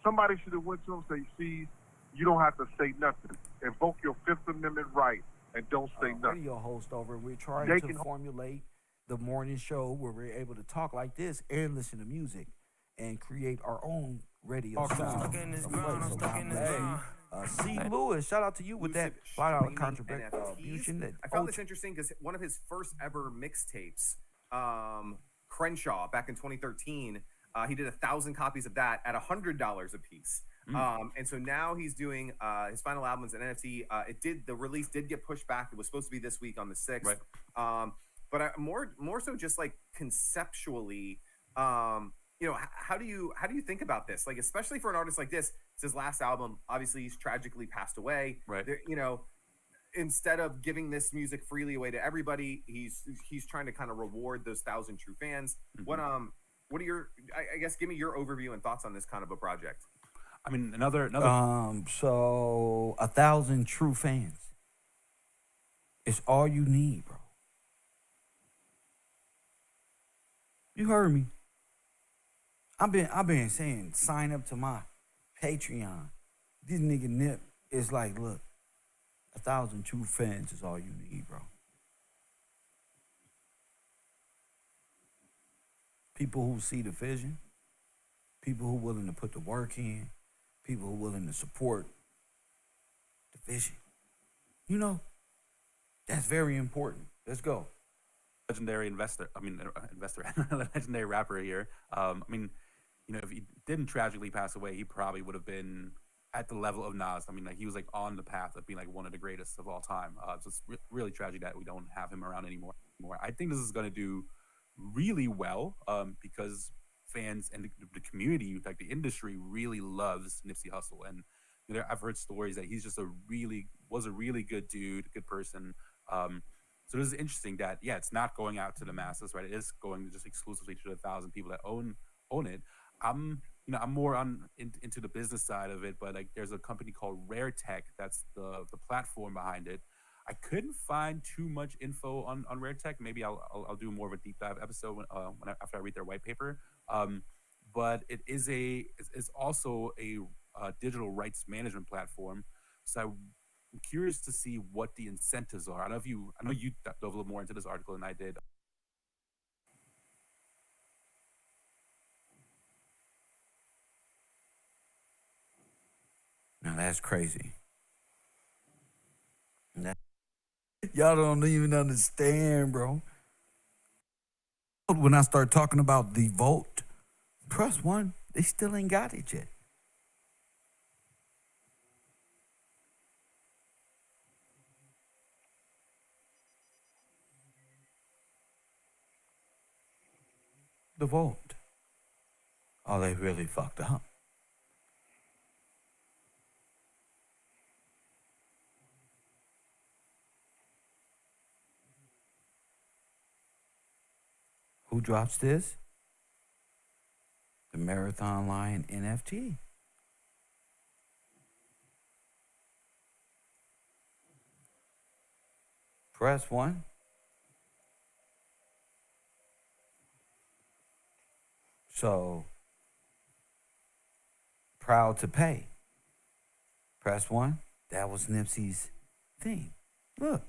Somebody should have went to him and say, see, you don't have to say nothing. Invoke your Fifth Amendment right and don't say nothing. Radio host over, we're trying to formulate the morning show where we're able to talk like this and listen to music and create our own radio sound. C. Lewis, shout out to you with that $5 contribution. I found this interesting because one of his first ever mixtapes, Crenshaw, back in 2013, he did 1,000 copies of that at $100 a piece. And so now he's doing his final album is an NFT. The release did get pushed back. It was supposed to be this week on the 6th. Right. But more so just like conceptually, you know, how do you think about this? Like, especially for an artist like this, it's his last album. Obviously, he's tragically passed away. Right. You know, instead of giving this music freely away to everybody, he's trying to kind of reward those 1,000 true fans. What are your? I guess give me your overview and thoughts on this kind of a project. I mean, another. So 1,000 true fans. It's all you need, bro. You heard me. I've been saying sign up to my Patreon. This nigga Nip is like, look, 1,000 true fans is all you need, bro. People who see the vision, people who willing to put the work in, people who willing to support the vision. You know, that's very important. Let's go. Legendary legendary rapper here. I mean, you know, if he didn't tragically pass away, he probably would have been at the level of Nas. I mean, like he was like on the path of being like one of the greatest of all time. So it's really tragic that we don't have him around anymore. I think this is going to do really well because fans and the community, like the industry, really loves Nipsey Hussle. And you know, I've heard stories that he's just was a really good dude, good person. So this is interesting that, yeah, it's not going out to the masses, right? It is going just exclusively to the 1,000 people that own it. I'm more into the business side of it, but like there's a company called Rare Tech that's the platform behind it. I couldn't find too much info on Rare Tech. Maybe I'll do more of a deep dive episode after I read their white paper. But it is it's also a digital rights management platform. So I'm curious to see what the incentives are. I know you dove a little more into this article than I did. Now that's crazy. Y'all don't even understand, bro. When I start talking about the vote, press 1, they still ain't got it yet. The vote. Oh, they really fucked up. Who drops this? The Marathon Lion NFT. Press 1. So, proud to pay. Press 1. That was Nipsey's thing. Look.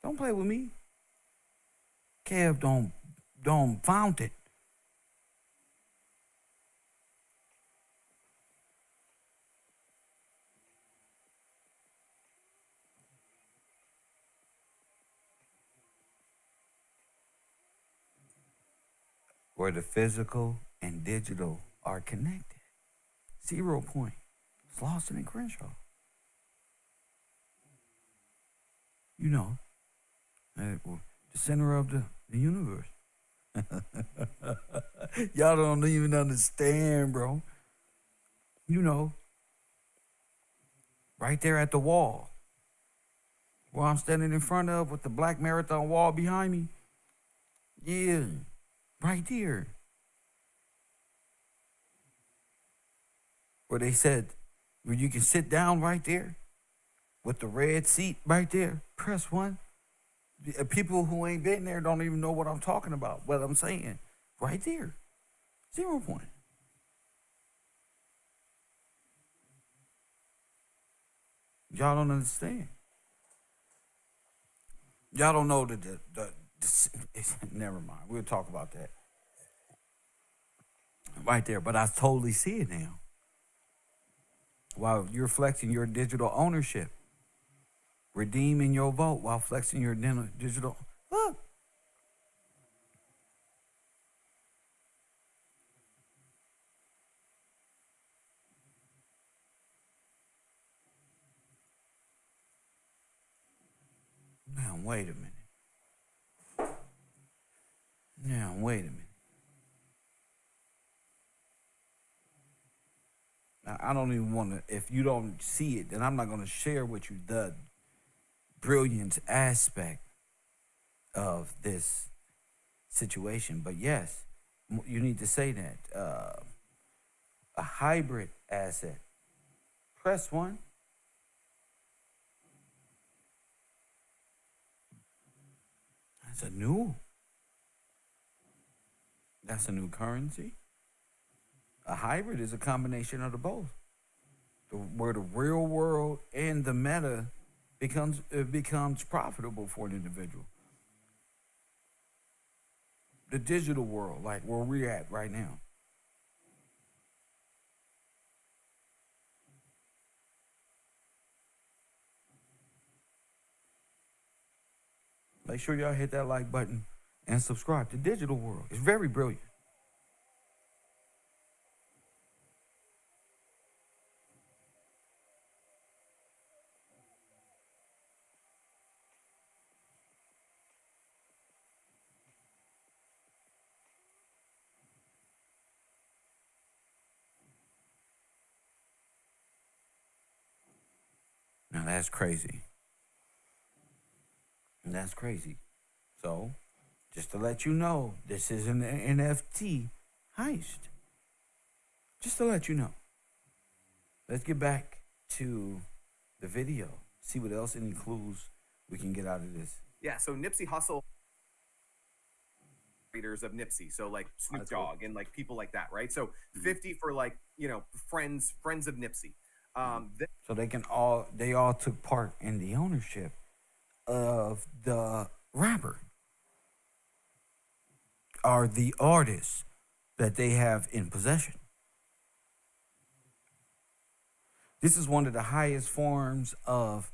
Don't play with me. Kev don't found it. Where the physical and digital are connected. 0 point. It's Lawson and Crenshaw. You know, the center of the universe. Y'all don't even understand, bro. You know, right there at the wall, where I'm standing in front of with the black marathon wall behind me. Yeah, right there. Where they said, where you can sit down right there with the red seat right there. Press 1. People who ain't been there don't even know what I'm talking about, what I'm saying. Right there. 0 point. Y'all don't understand. Y'all don't know that the never mind. We'll talk about that. Right there. But I totally see it now. While you're flexing your digital ownership, redeeming your vote while flexing your digital. Look. Now, wait a minute. Now, I don't even want to, if you don't see it, then I'm not going to share with you the brilliant aspect of this situation. But yes, you need to say that. A hybrid asset. Press 1. That's a new currency. A hybrid is a combination of the both. Where the real world and the meta becomes profitable for an individual. The digital world, like where we're at right now. Make sure y'all hit that like button and subscribe. The digital world is very brilliant. Now that's crazy. That's crazy. So, just to let you know, this is an NFT heist. Just to let you know. Let's get back to the video. See what else, any clues we can get out of this. Yeah, so Nipsey Hussle readers of Nipsey, so like Snoop Dogg and like people like that, right? So 50 for like, friends of Nipsey. So they all took part in the ownership of the rapper or the artist that they have in possession. This is one of the highest forms of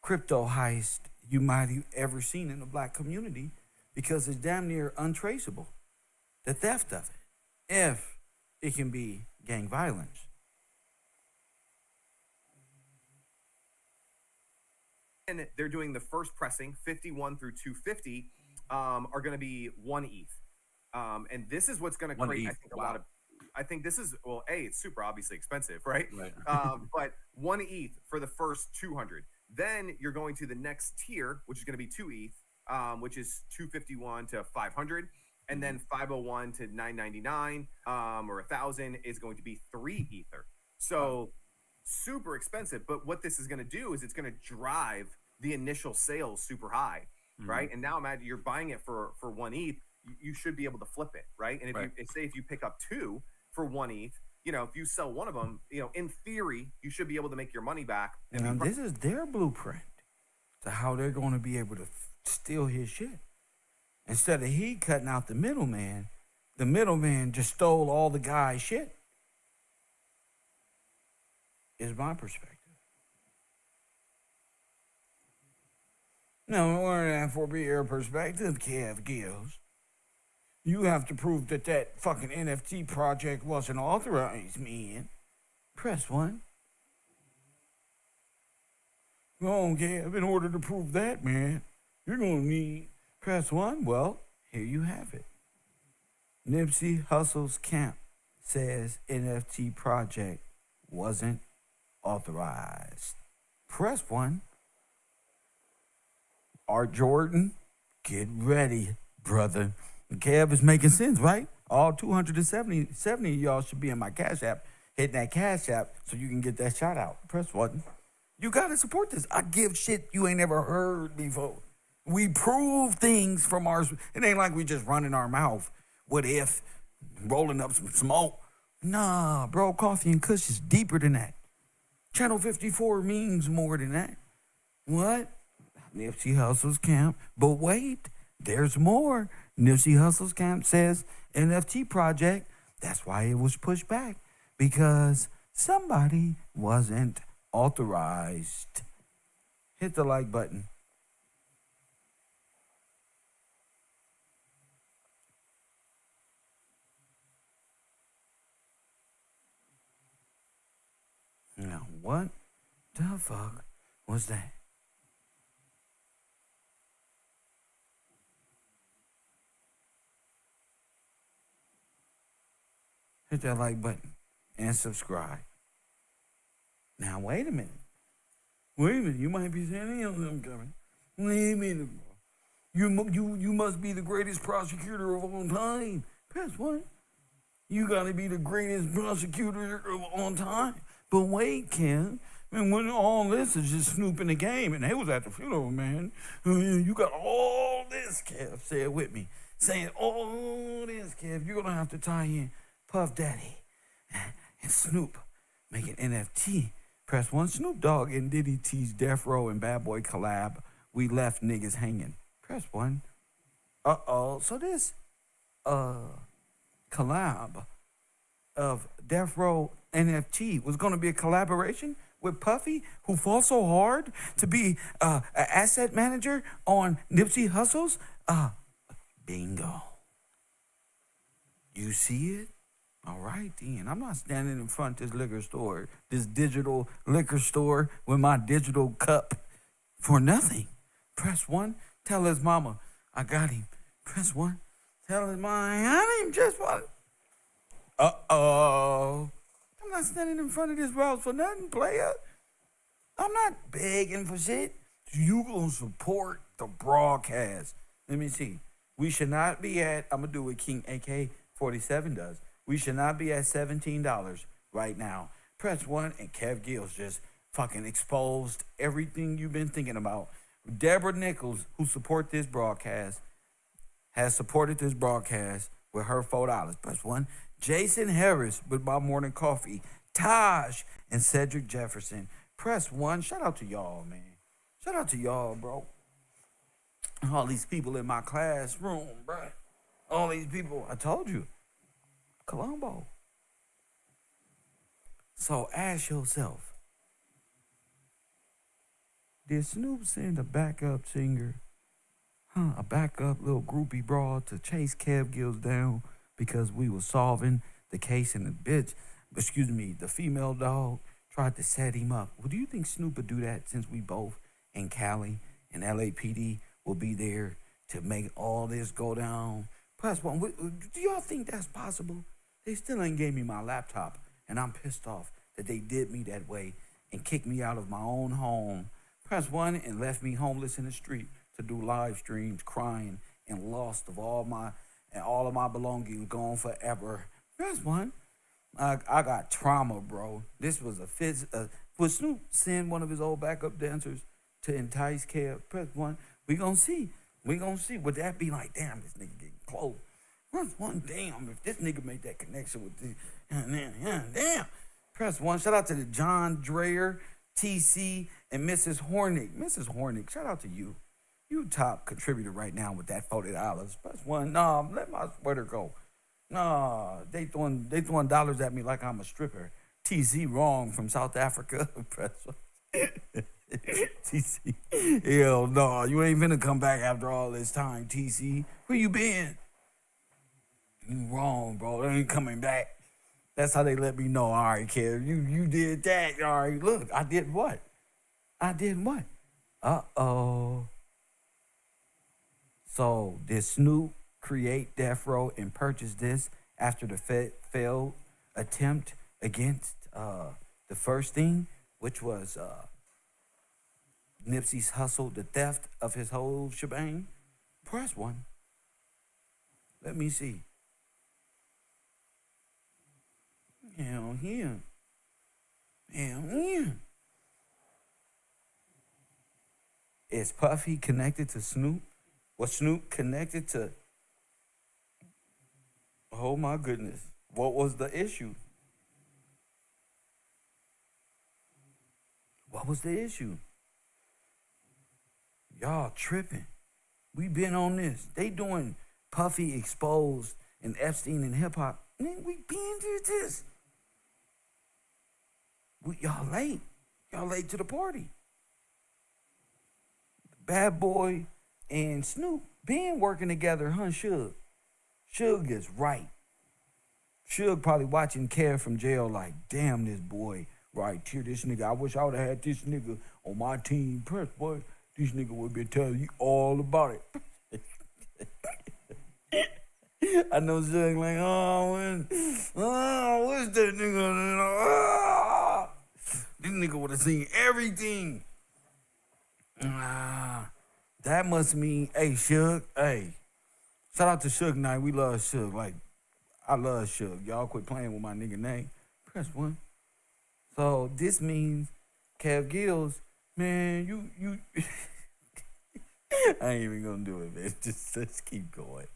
crypto heist you might have ever seen in the black community because it's damn near untraceable, the theft of it, if it can be gang violence. And they're doing the first pressing, 51 through 250, are going to be 1 ETH. And this is what's going to create, I think, I think this is, well, it's super obviously expensive, right? But 1 ETH for the first 200. Then you're going to the next tier, which is going to be 2 ETH, which is 251 to 500. And then 501 to 999 or 1,000 is going to be 3 Ether. So super expensive. But what this is going to do is it's going to drive the initial sales super high, right? And now imagine you're buying it for 1 ETH, you should be able to flip it, right? And if you pick up 2 for 1 ETH, if you sell one of them, in theory, you should be able to make your money back. And this is their blueprint to how they're going to be able to steal his shit. Instead of he cutting out the middleman just stole all the guy's shit. Is my perspective. Now, what that for be your perspective, Kev gives. You have to prove that fucking NFT project wasn't authorized, man. Press 1. Go on, Kev. In order to prove that, man, you're going to need press 1. Well, here you have it. Nipsey Hussle's camp says NFT project wasn't authorized. Press 1. Art Jordan, get ready, brother. Kev is making sense, right? All 270 of y'all should be in my Cash App, hitting that Cash App so you can get that shout out. Press 1. You got to support this. I give shit you ain't never heard before. We prove things from ours. It ain't like we just running our mouth. What if rolling up some smoke. Nah, bro, Coffee and Kush is deeper than that. Channel 54 means more than that. What? Nipsey Hussle's camp. But wait, there's more. Nipsey Hussle's camp says NFT project. That's why it was pushed back. Because somebody wasn't authorized. Hit the like button. Now, what the fuck was that? Hit that like button and subscribe. Now, wait a minute. Wait a minute. You might be saying, I'm coming. Wait a minute. You must be the greatest prosecutor of all time. Press what? You got to be the greatest prosecutor of all time. But wait, Ken. And when all this is just Snoop in the game, and they was at the funeral, man. You got all this, Kev. Say it with me. Saying all this, Kev. You're going to have to tie in Puff Daddy and Snoop. Make an NFT. Press one. Snoop Dogg and Diddy T's Death Row and Bad Boy collab. We left niggas hanging. Press one. Uh-oh. So this collab of Death Row NFT was going to be a collaboration with Puffy, who fought so hard to be an asset manager on Nipsey Hussle's. Bingo. You see it? All right, then. I'm not standing in front of this liquor store, this digital liquor store with my digital cup for nothing. Press one. Tell his mama, I got him. Press one. Tell his mama, I got him. Just one. Uh-oh. I'm not standing in front of this house for nothing, player. I'm not begging for shit. You gonna support the broadcast. Let me see. We should not be at, I'm gonna do what King AK-47 does. We should not be at $17 right now. Press one, and Kev Gills just fucking exposed everything you've been thinking about. Deborah Nichols, who support this broadcast, has supported this broadcast with her $4. Press one. Jason Harris with My Morning Coffee. Taj and Cedric Jefferson. Press one. Shout out to y'all, man. Shout out to y'all, bro. All these people in my classroom, bro. All these people. I told you. Colombo. So ask yourself, did Snoop send a backup singer, a backup little groupie broad to chase Kev Gills down because we were solving the case and the female dog tried to set him up? Well, do you think Snoop would do that since we both in Cali and LAPD will be there to make all this go down? Plus, do y'all think that's possible? They still ain't gave me my laptop, and I'm pissed off that they did me that way and kicked me out of my own home. Press one and left me homeless in the street to do live streams, crying and lost of all of my belongings gone forever. Press one. I got trauma, bro. This was would Snoop send one of his old backup dancers to entice Kev? Press one. We gonna see. Would that be like, damn, this nigga getting close? Press one. Damn, if this nigga made that connection with this, damn. Press one. Shout out to the John Dreyer, TC, and Mrs. Hornick. Mrs. Hornick, shout out to you. You top contributor right now with that $40. Press one. Nah, let my sweater go. Nah, they throwing dollars at me like I'm a stripper. TC wrong from South Africa. Press one. TC. Hell no, you ain't finna come back after all this time, TC. Where you been? You wrong, bro. They ain't coming back. That's how they let me know. All right, kid, you did that. All right, look, I did what? Uh-oh. So did Snoop create Death Row and purchase this after the failed attempt against the first thing, which was Nipsey's Hussle, the theft of his whole shebang? Press one. Let me see. Hell yeah. Is Puffy connected to Snoop? Was Snoop connected to... Oh my goodness. What was the issue? What was the issue? Y'all tripping. We been on this. They doing Puffy exposed and Epstein and hip hop. We been did this. Y'all late. Y'all late to the party. Bad Boy and Snoop been working together, huh, Suge? Suge is right. Suge probably watching Kev from jail like, damn, this boy right here, this nigga. I wish I would have had this nigga on my team. Press, boy, this nigga would be telling you all about it. I know Suge like, what's that nigga? This nigga would have seen everything. That must mean, hey, Suge, hey. Shout out to Suge Knight. We love Suge. Like, I love Suge. Y'all quit playing with my nigga name. Press 1. So this means Kev Gills, man, you I ain't even gonna do it, man. Just let's keep going.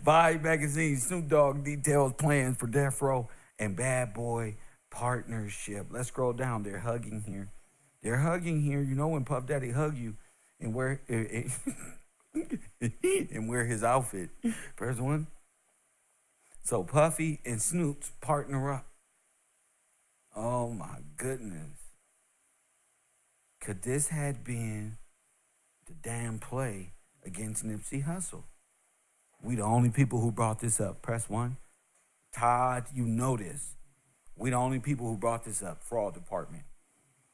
Vibe magazine, Snoop Dogg details plans for Death Row and Bad Boy partnership. Let's scroll down. They're hugging here. They're hugging here. You know when Puff Daddy hug you and wear and wear his outfit. Press 1. So Puffy and Snoop's partner up. Oh my goodness. Could this had been the damn play against Nipsey Hussle? We the only people who brought this up. Press 1. Todd, you know this. We the only people who brought this up. Fraud department.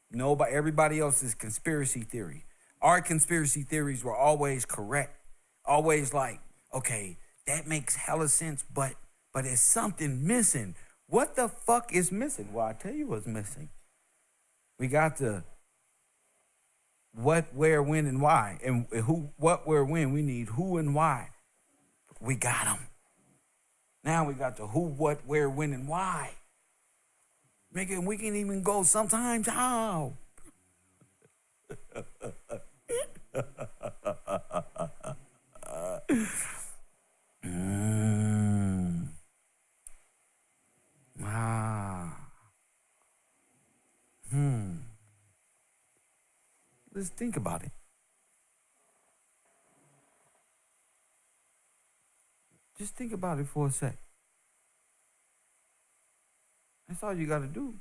Nobody, everybody else is conspiracy theory. Our conspiracy theories were always correct. Always like, okay, that makes hella sense, but there's something missing. What the fuck is missing? Well, I tell you what's missing. We got the what, where, when, and why. And who, what, where, when. We need who and why. We got them. Now we got the who, what, where, when, and why. Nigga, we can even go sometimes how. Let's think about it. Just think about it for a sec. That's all you got to do.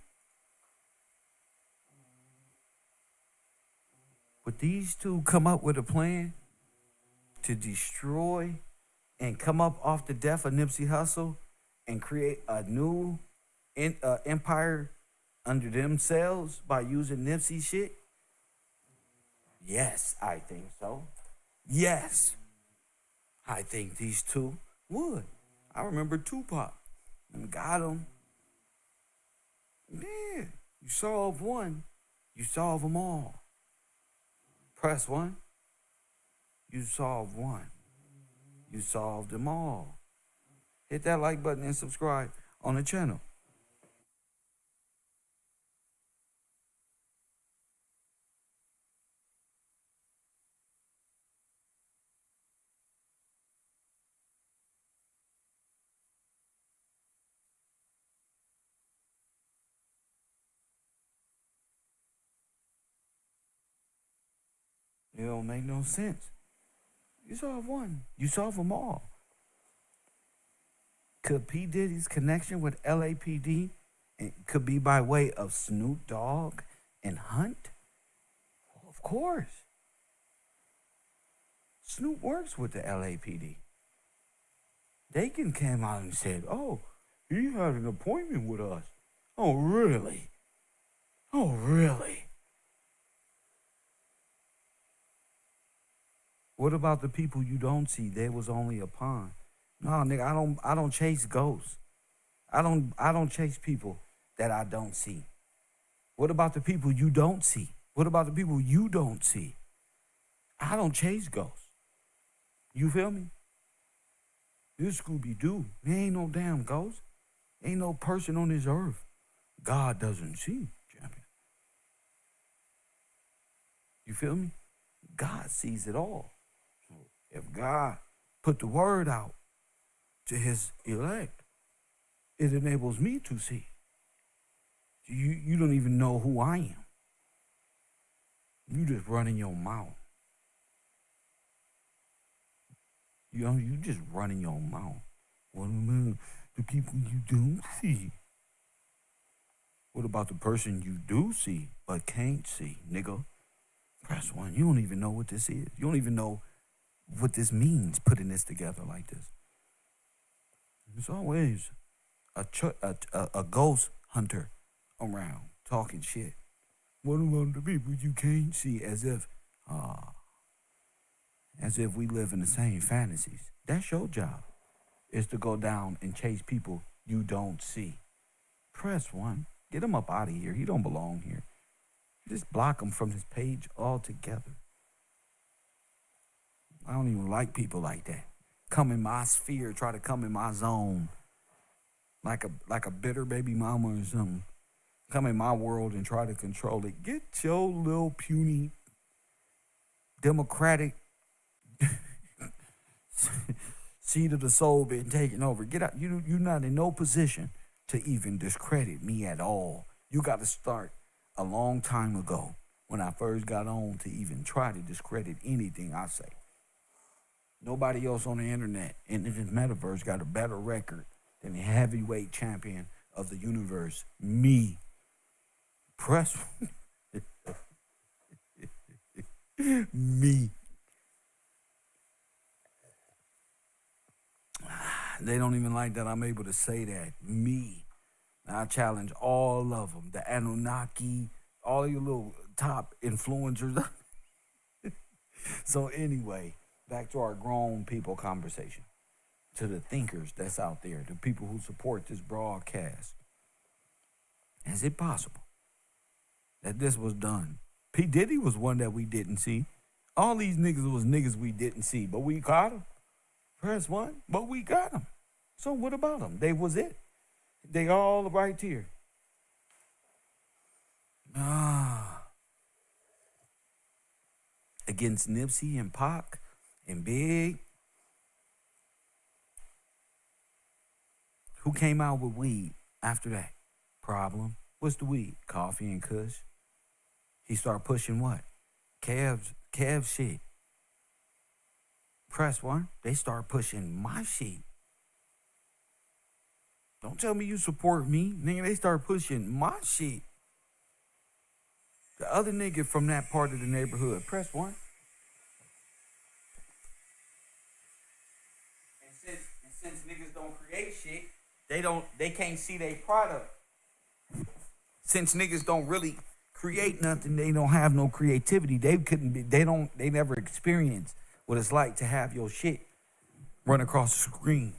Would these two come up with a plan to destroy and come up off the death of Nipsey Hussle and create a new empire under themselves by using Nipsey shit? Yes, I think so. Yes, I think these two would. I remember Tupac and got him. Yeah, you solve one, you solve them all. Press 1. You solve one, you solve them all. Hit that like button and subscribe on the channel. It don't make no sense. You solve one, you solve them all. Could P. Diddy's connection with LAPD could be by way of Snoop Dogg and Hunt? Of course. Snoop works with the LAPD. They came out and said, oh, he had an appointment with us. Oh, really? Oh, really? What about the people you don't see? They was only a pawn. No, nigga, I don't chase ghosts. I don't chase people that I don't see. What about the people you don't see? What about the people you don't see? I don't chase ghosts. You feel me? This Scooby-Doo. There ain't no damn ghost. Ain't no person on this earth God doesn't see, champion. You feel me? God sees it all. If God put the word out to his elect, it enables me to see. You don't even know who I am. You just running your mouth. You just running your mouth. What about the people you don't see? What about the person you do see but can't see, nigga? Press 1. You don't even know what this is. You don't even know what this means, putting this together like this. There's always a ghost hunter around talking shit. What about the people you can't see? As if we live in the same fantasies. That's your job, is to go down and chase people you don't see. Press 1. Get him up out of here. He don't belong here. Just block him from this page altogether. I don't even like people like that. Come in my sphere, try to come in my zone. Like a bitter baby mama or something. Come in my world and try to control it. Get your little puny democratic seed of the soul been taken over. Get out. You're not in no position to even discredit me at all. You got to start a long time ago when I first got on to even try to discredit anything I say. Nobody else on the internet and in this metaverse got a better record than the heavyweight champion of the universe, me. Press me. They don't even like that I'm able to say that. Me. I challenge all of them. The Anunnaki, all you little top influencers. So anyway, back to our grown people conversation. To the thinkers that's out there, the people who support this broadcast. Is it possible that this was done? P. Diddy was one that we didn't see. All these niggas was niggas we didn't see, but we caught them. Press 1, but we got them. So what about them? They was it. They all right here. Against Nipsey and Pac and Big. Who came out with weed after that? Problem. What's the weed? Coffee and Kush. He started pushing what? Kev shit. Press 1. They start pushing my shit. Don't tell me you support me. Nigga, they start pushing my shit. The other nigga from that part of the neighborhood. Press 1. And since niggas don't create shit, they can't see their product. Since niggas don't really create nothing, they don't have no creativity. They never experience what it's like to have your shit run across the screen.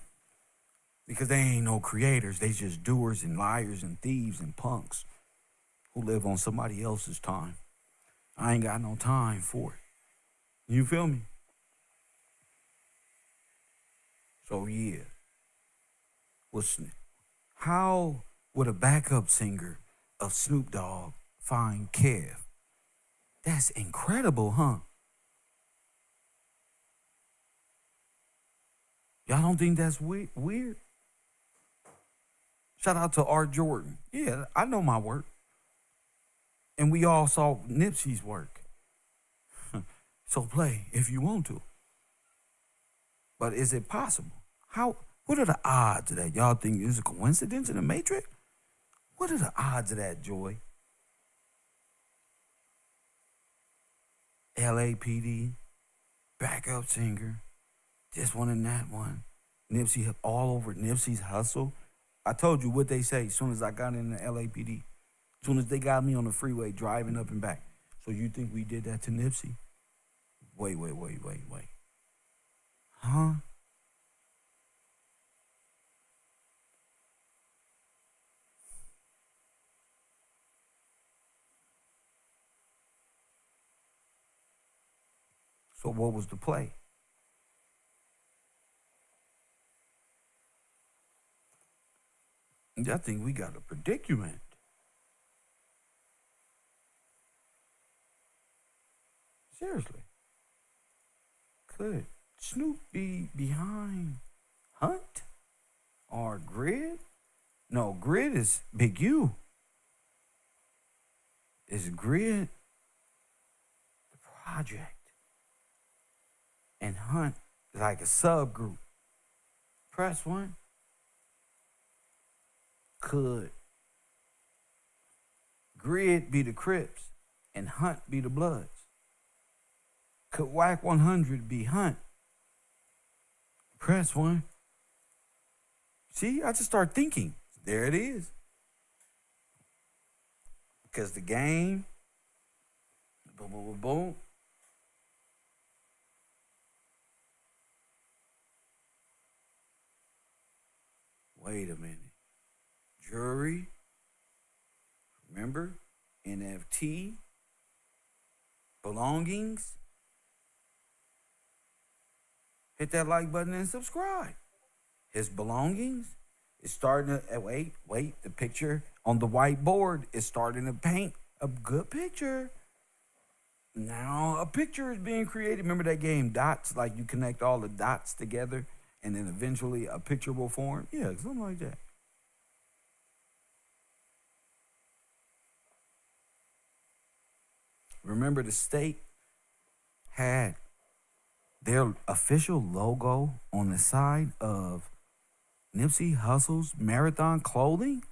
Because they ain't no creators. They just doers and liars and thieves and punks who live on somebody else's time. I ain't got no time for it. You feel me? So yeah. How would a backup singer of Snoop Dogg find Kev? That's incredible, huh? Y'all don't think that's weird? Shout out to R. Jordan. Yeah, I know my work. And we all saw Nipsey's work. So play if you want to. But is it possible? What are the odds of that? Y'all think it's a coincidence in the Matrix? What are the odds of that, Joy? LAPD, backup singer, this one and that one. Nipsey all over Nipsey's Hussle. I told you what they say as soon as I got in the LAPD. As soon as they got me on the freeway driving up and back. So you think we did that to Nipsey? Wait. Huh? So what was the play? I think we got a predicament. Seriously. Could Snoop be behind Hunt or Grid No, Grid is Big U. Is Grid the project? And Hunt is like a subgroup. Press one. Could Grid be the Crips and Hunt be the Bloods? Could Whack 100 be Hunt? Press one. See, I just start thinking. There it is. Because the game, boom, boom, boom, boom. Wait a minute. Jury, remember? NFT, belongings. Hit that like button and subscribe. His belongings is starting to, wait, the picture on the whiteboard is starting to paint a good picture. Now a picture is being created. Remember that game Dots? Like you connect all the dots together and then eventually a picture will form? Yeah, something like that. Remember the state had their official logo on the side of Nipsey Hussle's Marathon clothing?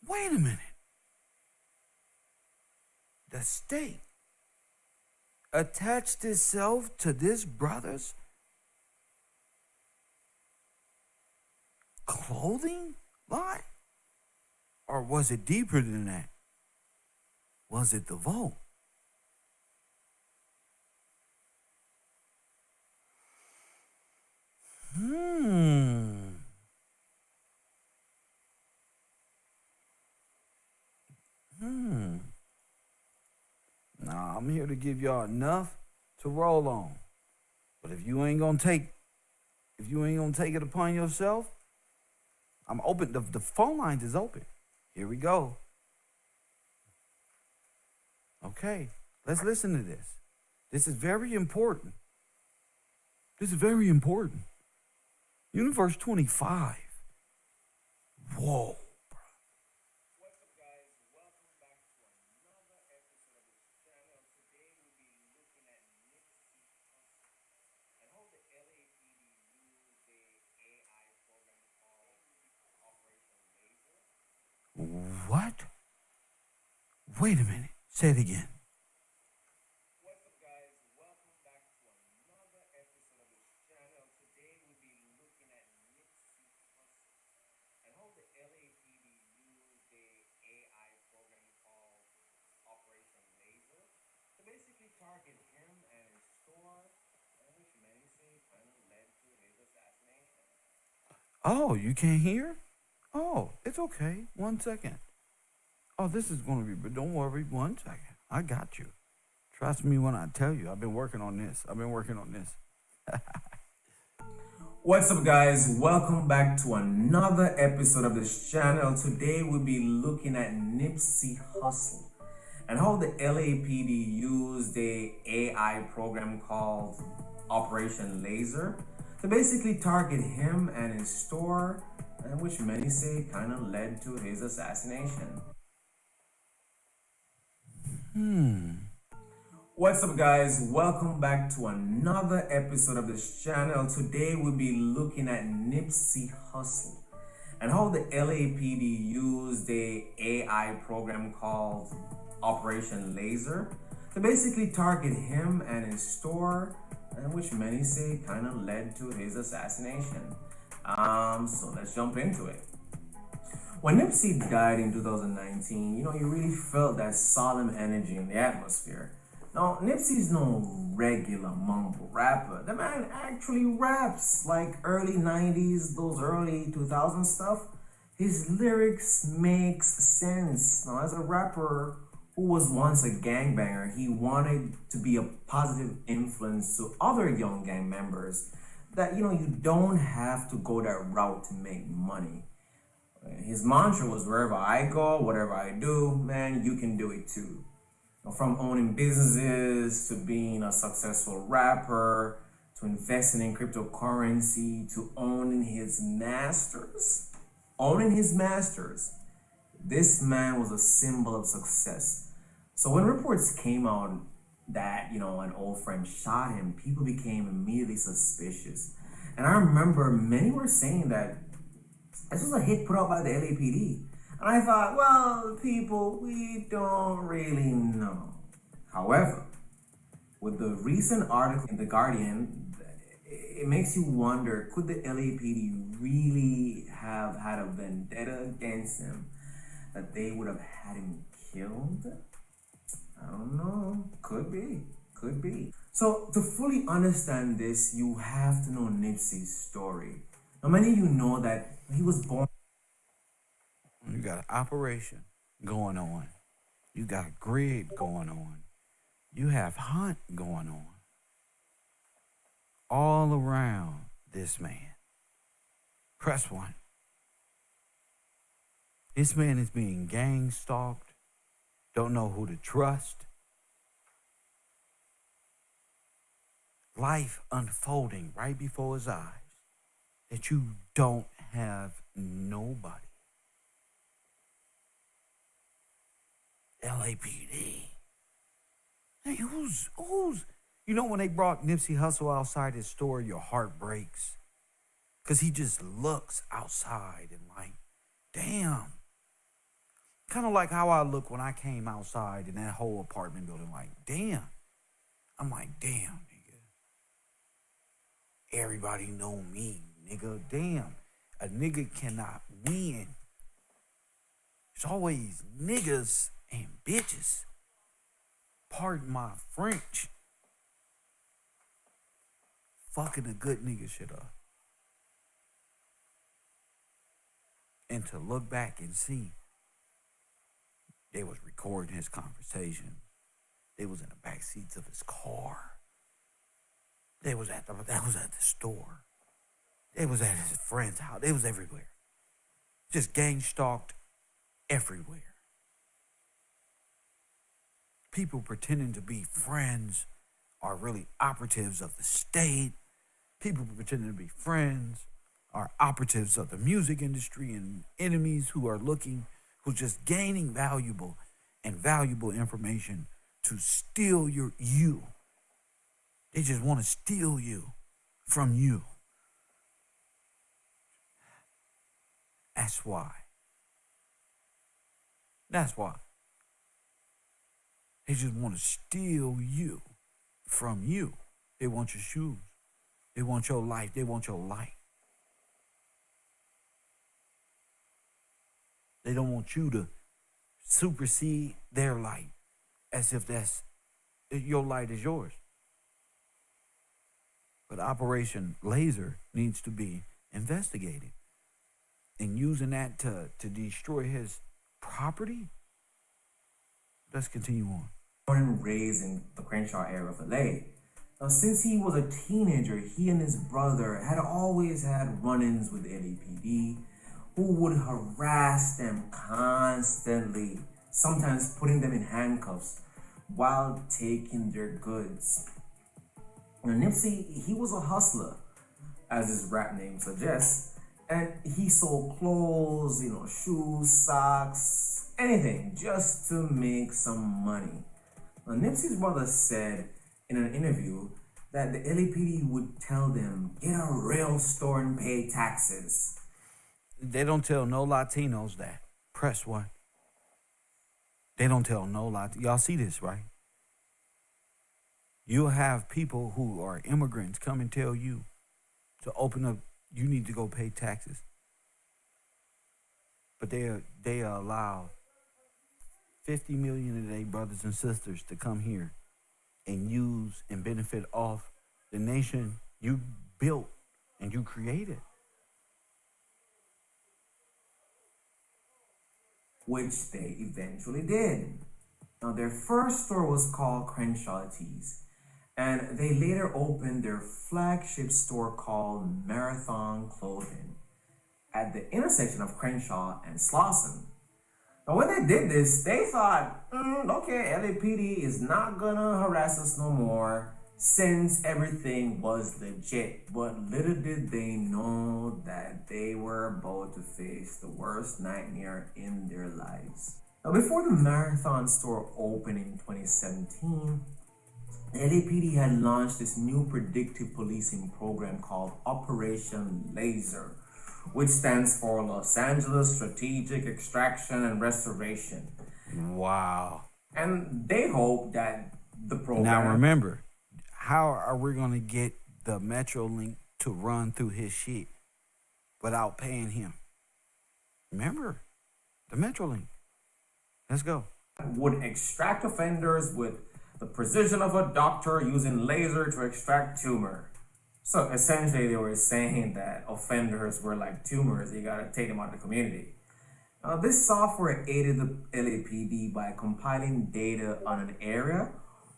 Wait a minute. The state attached itself to this brother's clothing line? Or was it deeper than that? Was it the vote? Nah, I'm here to give y'all enough to roll on. But if you ain't gonna take it upon yourself, I'm open. The phone lines is open. Here we go. Okay, let's listen to this. This is very important. This is very important. Universe 25. Whoa. What? Wait a minute. Say it again. What's up, guys? Welcome back to another episode of this channel. Today we'll be looking at Nipsey Hussle and how the LAPD used the AI program called Operation Laser to basically target him and his store, which many say kind of led to his assassination. Oh, you can't hear? Oh, it's okay. 1 second. Oh, this is going to be, but don't worry. 1 second. I got you. Trust me when I tell you. I've been working on this. What's up, guys? Welcome back to another episode of this channel. Today we'll be looking at Nipsey Hussle and how the LAPD used the AI program called Operation Laser to basically target him and his store, and which many say kind of led to his assassination. What's up, guys? Welcome back to another episode of this channel. Today we'll be looking at Nipsey Hussle and how the LAPD used the AI program called Operation Laser to basically target him and his store, and which many say kind of led to his assassination. So let's jump into it. When Nipsey died in 2019, you really felt that solemn energy in the atmosphere. Now, Nipsey's no regular mumble rapper. The man actually raps like early 90s, those early 2000s stuff. His lyrics makes sense. Now, as a rapper who was once a gangbanger, he wanted to be a positive influence to other young gang members that, you don't have to go that route to make money. His mantra was, wherever I go, whatever I do, man, you can do it too. From owning businesses to being a successful rapper to investing in cryptocurrency to owning his masters. Owning his masters. This man was a symbol of success. So when reports came out that, an old friend shot him, people became immediately suspicious. And I remember many were saying that this was a hit put out by the LAPD. And I thought, well, people, we don't really know. However, with the recent article in The Guardian, it makes you wonder, could the LAPD really have had a vendetta against him that they would have had him killed? I don't know. Could be. So to fully understand this, you have to know Nipsey's story. Now, many of you know that he was born. You got an operation going on. You got grid going on. You have hunt going on. All around this man. Press one. This man is being gang stalked. Don't know who to trust. Life unfolding right before his eyes. That you don't have nobody. LAPD. Hey, who's when they brought Nipsey Hussle outside his store, your heart breaks. Cause he just looks outside and like, damn. Kind of like how I look when I came outside in that whole apartment building, like, damn. I'm like, damn, nigga. Everybody know me, nigga. Damn. A nigga cannot win. There's always niggas and bitches. Pardon my French. Fucking a good nigga shit up. And to look back and see, they was recording his conversation. They was in the back seats of his car. They was at the store. They was at his friend's house. They was everywhere. Just gang stalked everywhere. People pretending to be friends are really operatives of the state. People pretending to be friends are operatives of the music industry and enemies who's just gaining valuable information to steal you. They just want to steal you from you. That's why. They just want to steal you from you. They want your shoes. They want your life. They want your light. They don't want you to supersede their light as if your light is yours. But Operation Laser needs to be investigated. And using that to destroy his property? Let's continue on. Born and raised in the Crenshaw area of LA. Now, since he was a teenager, he and his brother had always had run-ins with the LAPD, who would harass them constantly, sometimes putting them in handcuffs while taking their goods. Now, Nipsey, he was a hustler, as his rap name suggests, and he sold clothes, shoes, socks, anything, just to make some money. Now, Nipsey's brother said in an interview that the LAPD would tell them, get a real store and pay taxes. They don't tell no Latinos that. Press one. They don't tell no Latinos. Y'all see this, right? You'll have people who are immigrants come and tell you to open up, you need to go pay taxes. But they allow 50 million of their brothers and sisters to come here and use and benefit off the nation you built and you created. Which they eventually did. Now, their first store was called Crenshaw Tees, and they later opened their flagship store called Marathon Clothing at the intersection of Crenshaw and Slauson. And when they did this, they thought, okay, LAPD is not gonna harass us no more since everything was legit. But little did they know that they were about to face the worst nightmare in their lives. Now, before the Marathon store opened in 2017, the LAPD had launched this new predictive policing program called Operation Laser, which stands for Los Angeles Strategic Extraction and Restoration. Wow. And they hope that the program... Now remember, how are we going to get the Metrolink to run through his shit without paying him? Remember, the Metrolink. Let's go. Would extract offenders with the precision of a doctor using laser to extract tumor. So essentially they were saying that offenders were like tumors, you gotta take them out of the community. Now, this software aided the LAPD by compiling data on an area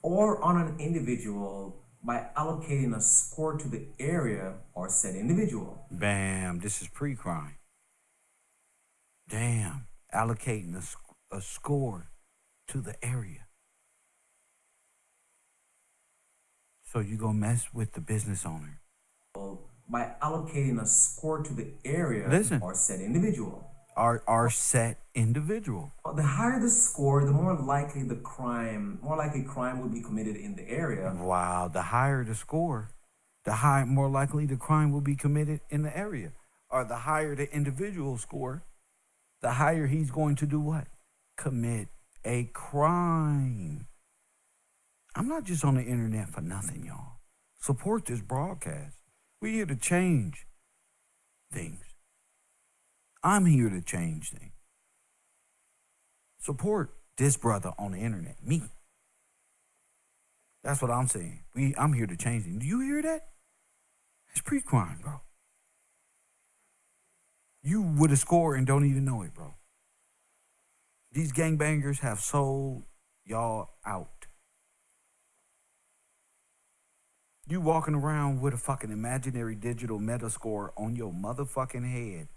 or on an individual by allocating a score to the area or said individual. Bam, this is pre-crime. Damn, allocating a score to the area. So you gonna mess with the business owner. By allocating a score to the area or said individual. Our set individual. The higher the score, the more likely crime will be committed in the area. Wow, the higher the score, more likely the crime will be committed in the area. Or the higher the individual score, the higher he's going to do what? Commit a crime. I'm not just on the internet for nothing, y'all. Support this broadcast. We're here to change things. I'm here to change things. Support this brother on the internet, me. That's what I'm saying. I'm here to change things. Do you hear that? It's pre-crime, bro. You with a score and don't even know it, bro. These gangbangers have sold y'all out. You walking around with a fucking imaginary digital meta score on your motherfucking head.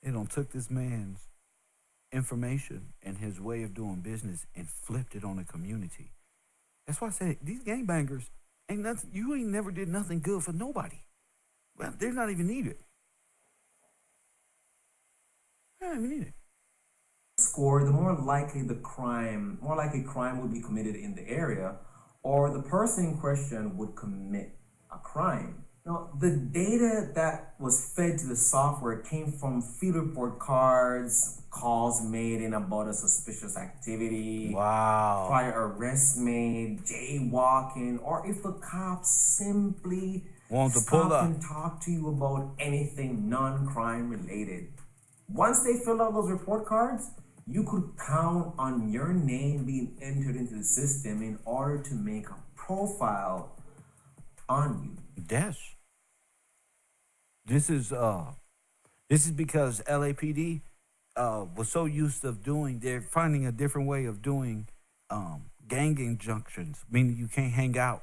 They done took this man's information and his way of doing business and flipped it on the community. That's why I say these gangbangers ain't nothing. You ain't never did nothing good for nobody. Well, they're not even needed. I don't even need it. Score, the more likely crime will be committed in the area, or the person in question would commit a crime. Now, the data that was fed to the software came from field report cards, calls made in about a suspicious activity, prior arrests made, jaywalking, or if the cops simply want to pull up and talk to you about anything non-crime related. Once they filled out those report cards, you could count on your name being entered into the system in order to make a profile on you. Yes. This is because LAPD was so used to they're finding a different way of doing gang injunctions, meaning you can't hang out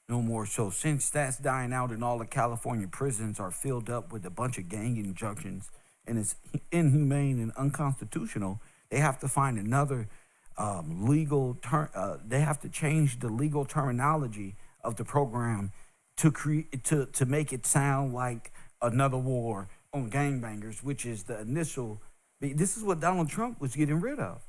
no more. So since that's dying out and all the California prisons are filled up with a bunch of gang injunctions, and it's inhumane and unconstitutional, they have to find another legal term. They have to change the legal terminology of the program to make it sound like another war on gangbangers, which is the initial. This is what Donald Trump was getting rid of.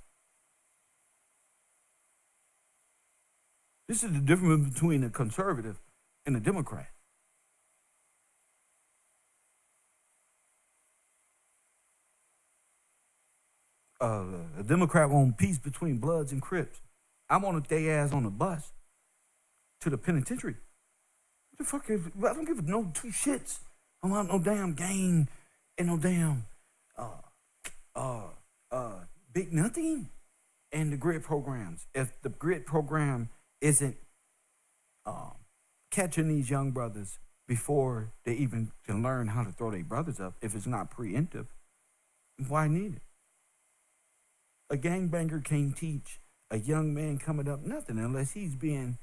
This is the difference between a conservative and a Democrat. A Democrat want peace between Bloods and Crips. I wanted their ass on the bus to the penitentiary. What the fuck is? I don't give no two shits. I don't want no damn gang and no damn big nothing. And the grid programs. If the grid program isn't catching these young brothers before they even can learn how to throw their brothers up, if it's not preemptive, why need it? A gangbanger can't teach a young man coming up nothing unless he's being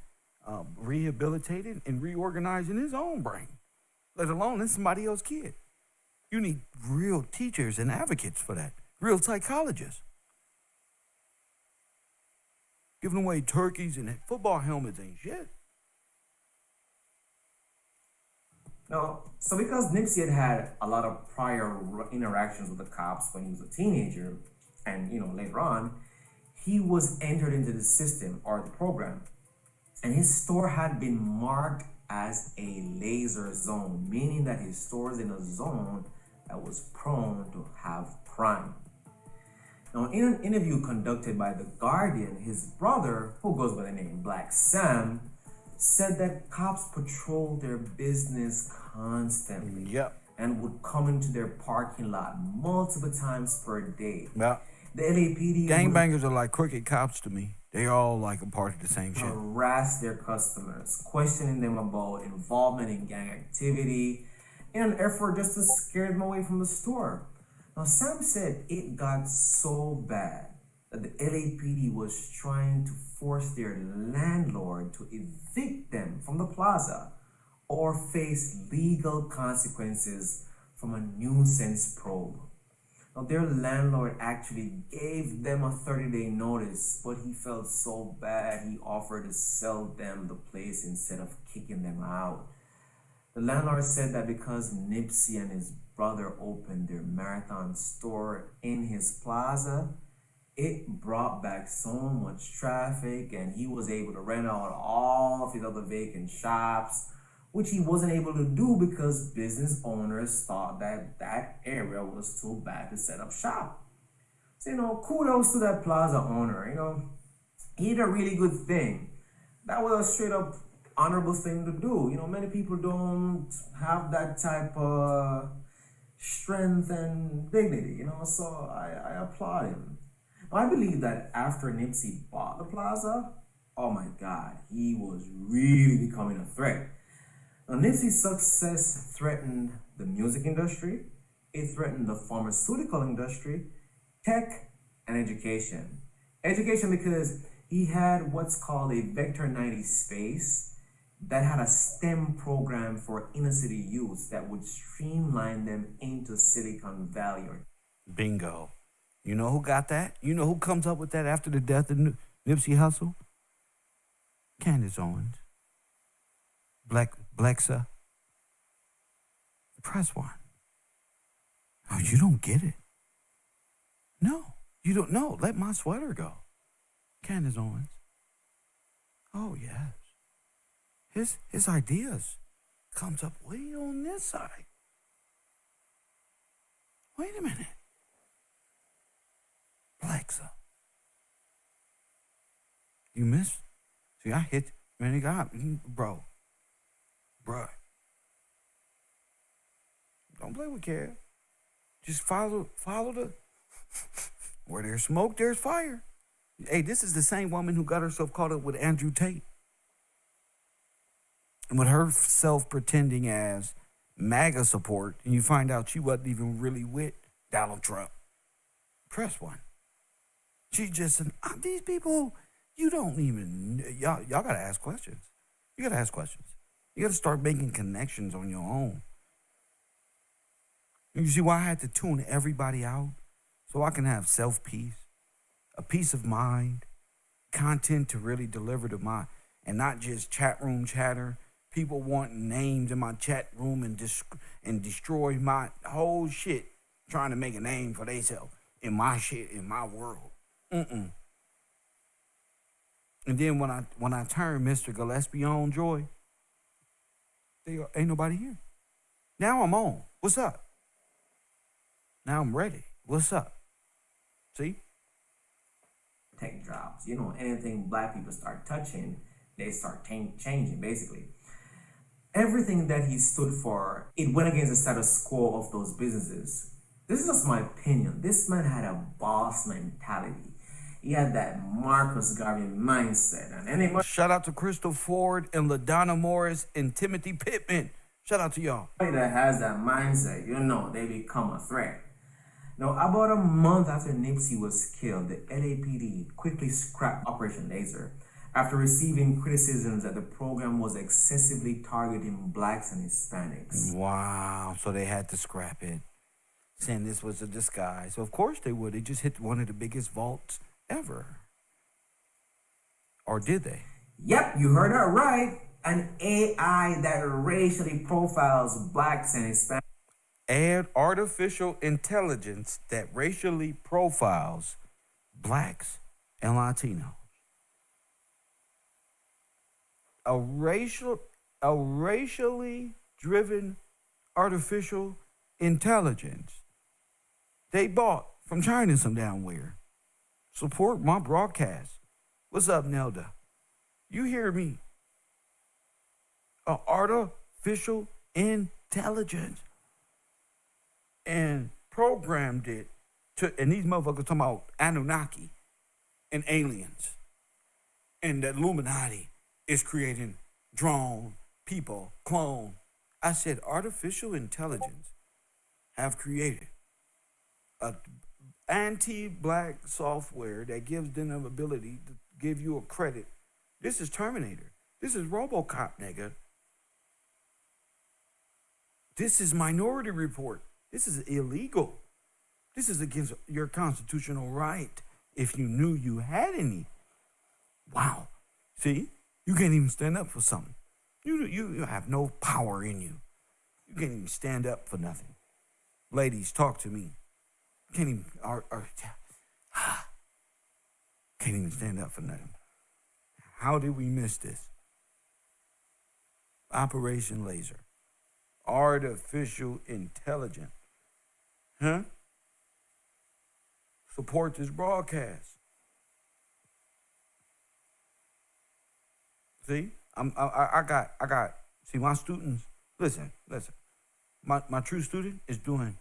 rehabilitated and reorganized in his own brain, let alone in somebody else's kid. You need real teachers and advocates for that, real psychologists. Giving away turkeys and football helmets ain't shit. No, so because Nipsey had a lot of prior interactions with the cops when he was a teenager, and later on, he was entered into the system or the program, and his store had been marked as a laser zone, meaning that his store is in a zone that was prone to have crime. Now, in an interview conducted by The Guardian, his brother, who goes by the name Black Sam, said that cops patrolled their business constantly and would come into their parking lot multiple times per day. Yeah. The LAPD gangbangers are like crooked cops to me. They all like a part of the same shit. Harass their customers, questioning them about involvement in gang activity in an effort just to scare them away from the store. Now, Sam said it got so bad that the LAPD was trying to force their landlord to evict them from the plaza or face legal consequences from a nuisance probe. Now, their landlord actually gave them a 30-day notice, but he felt so bad he offered to sell them the place instead of kicking them out. The landlord said that because Nipsey and his brother opened their Marathon store in his plaza, it brought back so much traffic, and he was able to rent out all of his other vacant shops, which he wasn't able to do because business owners thought that that area was too bad to set up shop. So, kudos to that plaza owner. He did a really good thing. That was a straight up honorable thing to do. Many people don't have that type of strength and dignity, so I applaud him. I believe that after Nipsey bought the plaza, oh my God, he was really becoming a threat. Now, Nipsey's success threatened the music industry, it threatened the pharmaceutical industry, tech, and education. Education because he had what's called a Vector 90 space that had a STEM program for inner city youths that would streamline them into Silicon Valley. Bingo. You know who got that? You know who comes up with that after the death of Nipsey Hussle? Candace Owens. Blexa. Press one. Oh, you don't get it. No, you don't know. Let my sweater go. Candace Owens. Oh, yes. His ideas comes up way on this side. Wait a minute. Blexa. You missed. See, I hit. Man, he got bro. Bruh. Don't play with care. Just follow the. Where there's smoke, there's fire. Hey, this is the same woman who got herself caught up with Andrew Tate. And with herself pretending as MAGA support, and you find out she wasn't even really with Donald Trump. Press one. She just said, these people, you don't even, y'all got to ask questions. You got to ask questions. You got to start making connections on your own. You see why I had to tune everybody out? So I can have self-peace, a peace of mind, content to really deliver to my, and not just chat room chatter, people wanting names in my chat room and destroy my whole shit, trying to make a name for themselves in my shit, in my world. And then when I turn Mr. Gillespie on, Joy, ain't nobody here. Now I'm on. What's up? Now I'm ready. What's up? See? Tech jobs. Anything black people start touching, they start changing, basically. Everything that he stood for, it went against the status quo of those businesses. This is just my opinion. This man had a boss mentality. He had that Marcus Garvey mindset. And shout out to Crystal Ford and LaDonna Morris and Timothy Pittman. Shout out to y'all. That has that mindset, they become a threat. Now, about a month after Nipsey was killed, the LAPD quickly scrapped Operation Laser after receiving criticisms that the program was excessively targeting blacks and Hispanics. Wow. So they had to scrap it, saying this was a disguise. Of course they would. They just hit one of the biggest vaults ever. Or did they? Yep, you heard that right. An AI that racially profiles blacks and Hispanics. And artificial intelligence that racially profiles blacks and Latinos. A racially driven artificial intelligence they bought from China some damn where. Support my broadcast. What's up, Nelda? You hear me? Artificial intelligence. And programmed it to, and these motherfuckers talking about Anunnaki and aliens. And the Illuminati is creating drone, people, clone. I said artificial intelligence have created a anti-black software that gives them the ability to give you a credit. This is Terminator. This is RoboCop, nigga. This is Minority Report. This is illegal. This is against your constitutional right if you knew you had any. Wow. See? You can't even stand up for something. You have no power in you. You can't even stand up for nothing. Ladies, talk to me. Can't even can't even stand up for nothing. How did we miss this? Operation Laser. Artificial intelligence. Huh? Support this broadcast. See, I got. See, my students. Listen. My true student is doing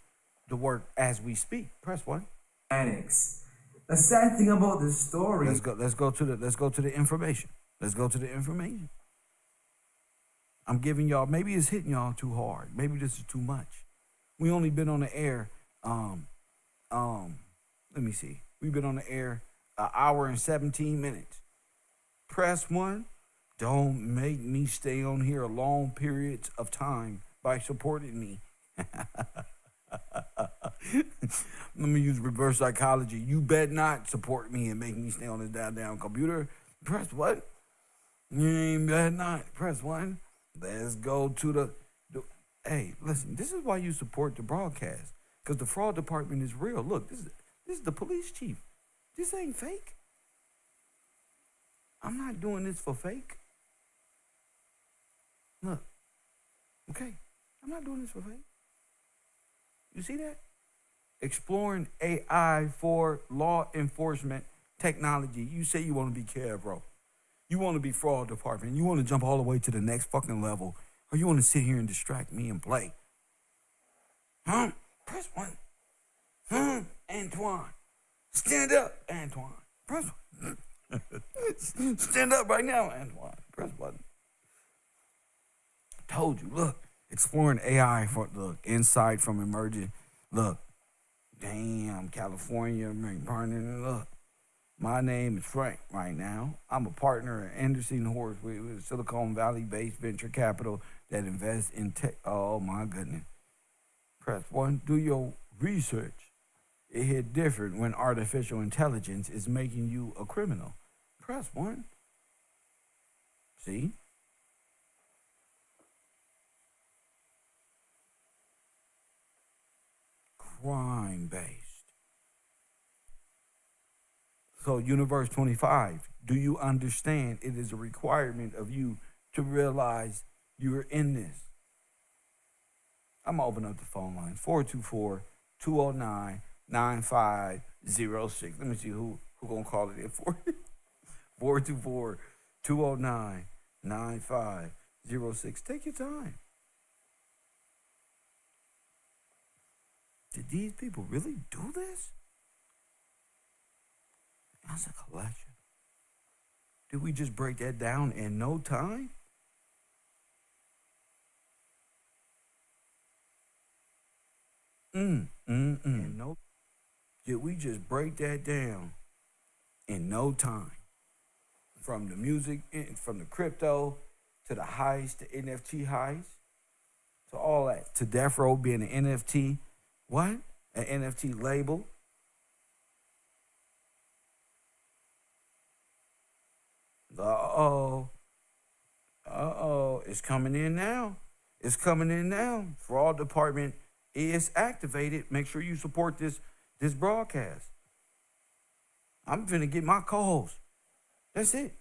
the work as we speak. Press 1. Annex. The sad thing about this story. Let's go to the information. I'm giving y'all. Maybe it's hitting y'all too hard. Maybe this is too much. We only been on the air. Let me see. We've been on the air an hour and 17 minutes. Press 1. Don't make me stay on here a long periods of time by supporting me. Let me use reverse psychology. You bet not support me and make me stay on this damn computer. Press what? You bet not. Press 1. Let's go to the hey, listen, this is why you support the broadcast. Because the fraud department is real. Look, this is the police chief. This ain't fake. I'm not doing this for fake. Look. Okay. I'm not doing this for fake. You see that? Exploring AI for law enforcement technology. You say you want to be care, bro. You want to be fraud department. You want to jump all the way to the next fucking level. Or you want to sit here and distract me and play. Huh? Press 1. Huh? Antoine. Stand up, Antoine. Press 1. Stand up right now, Antoine. Press 1. I told you, look. Exploring AI for, look, insight from emerging. Look. Damn, California, partner. Look. My name is Frank right now. I'm a partner at Anderson Horse with Silicon Valley-based venture capital that invests in tech. Oh, my goodness. Press 1. Do your research. It hit different when artificial intelligence is making you a criminal. Press 1. See? Crime-based. So, Universe 25, do you understand it is a requirement of you to realize you're in this? I'm going to open up the phone line. 424-209-9506. Let me see who going to call it in for. 424-209-9506. Take your time. Did these people really do this? That's a collection. Did we just break that down in no time? No. Did we just break that down in no time? from the music, from the crypto to the heist, the NFT heist, to all that, to Death Row being an NFT, what? An NFT label. Uh-oh, it's coming in now. It's coming in now. Fraud department is activated. Make sure you support this broadcast. I'm finna get my co-host. That's it.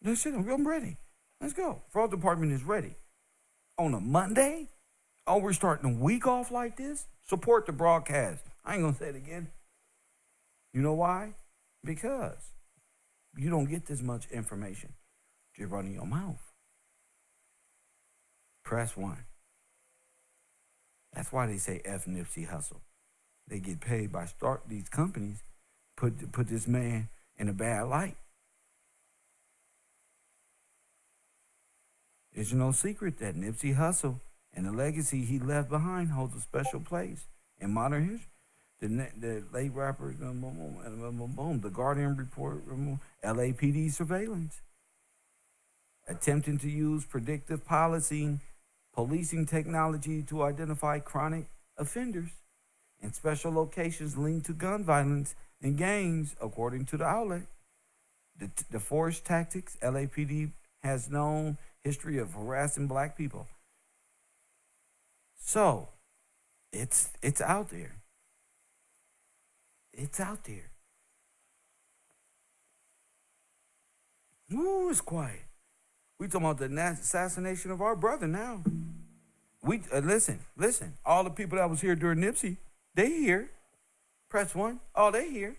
I'm ready. Let's go. Fraud department is ready. On a Monday? Oh, we're starting a week off like this? Support the broadcast. I ain't gonna say it again. You know why? Because you don't get this much information just running your mouth. Press 1. That's why they say F Nipsey Hussle. They get paid by these companies put this man in a bad light. It's no secret that Nipsey Hussle and the legacy he left behind holds a special place in modern history. The late rapper, the Guardian report, LAPD surveillance, attempting to use predictive policing technology to identify chronic offenders in special locations linked to gun violence and gangs, according to the outlet. The force tactics, LAPD has known history of harassing black people. So, it's out there. It's out there. Ooh, it's quiet. We talking about the assassination of our brother now. We listen. All the people that was here during Nipsey, they here. Press 1. Oh, they here.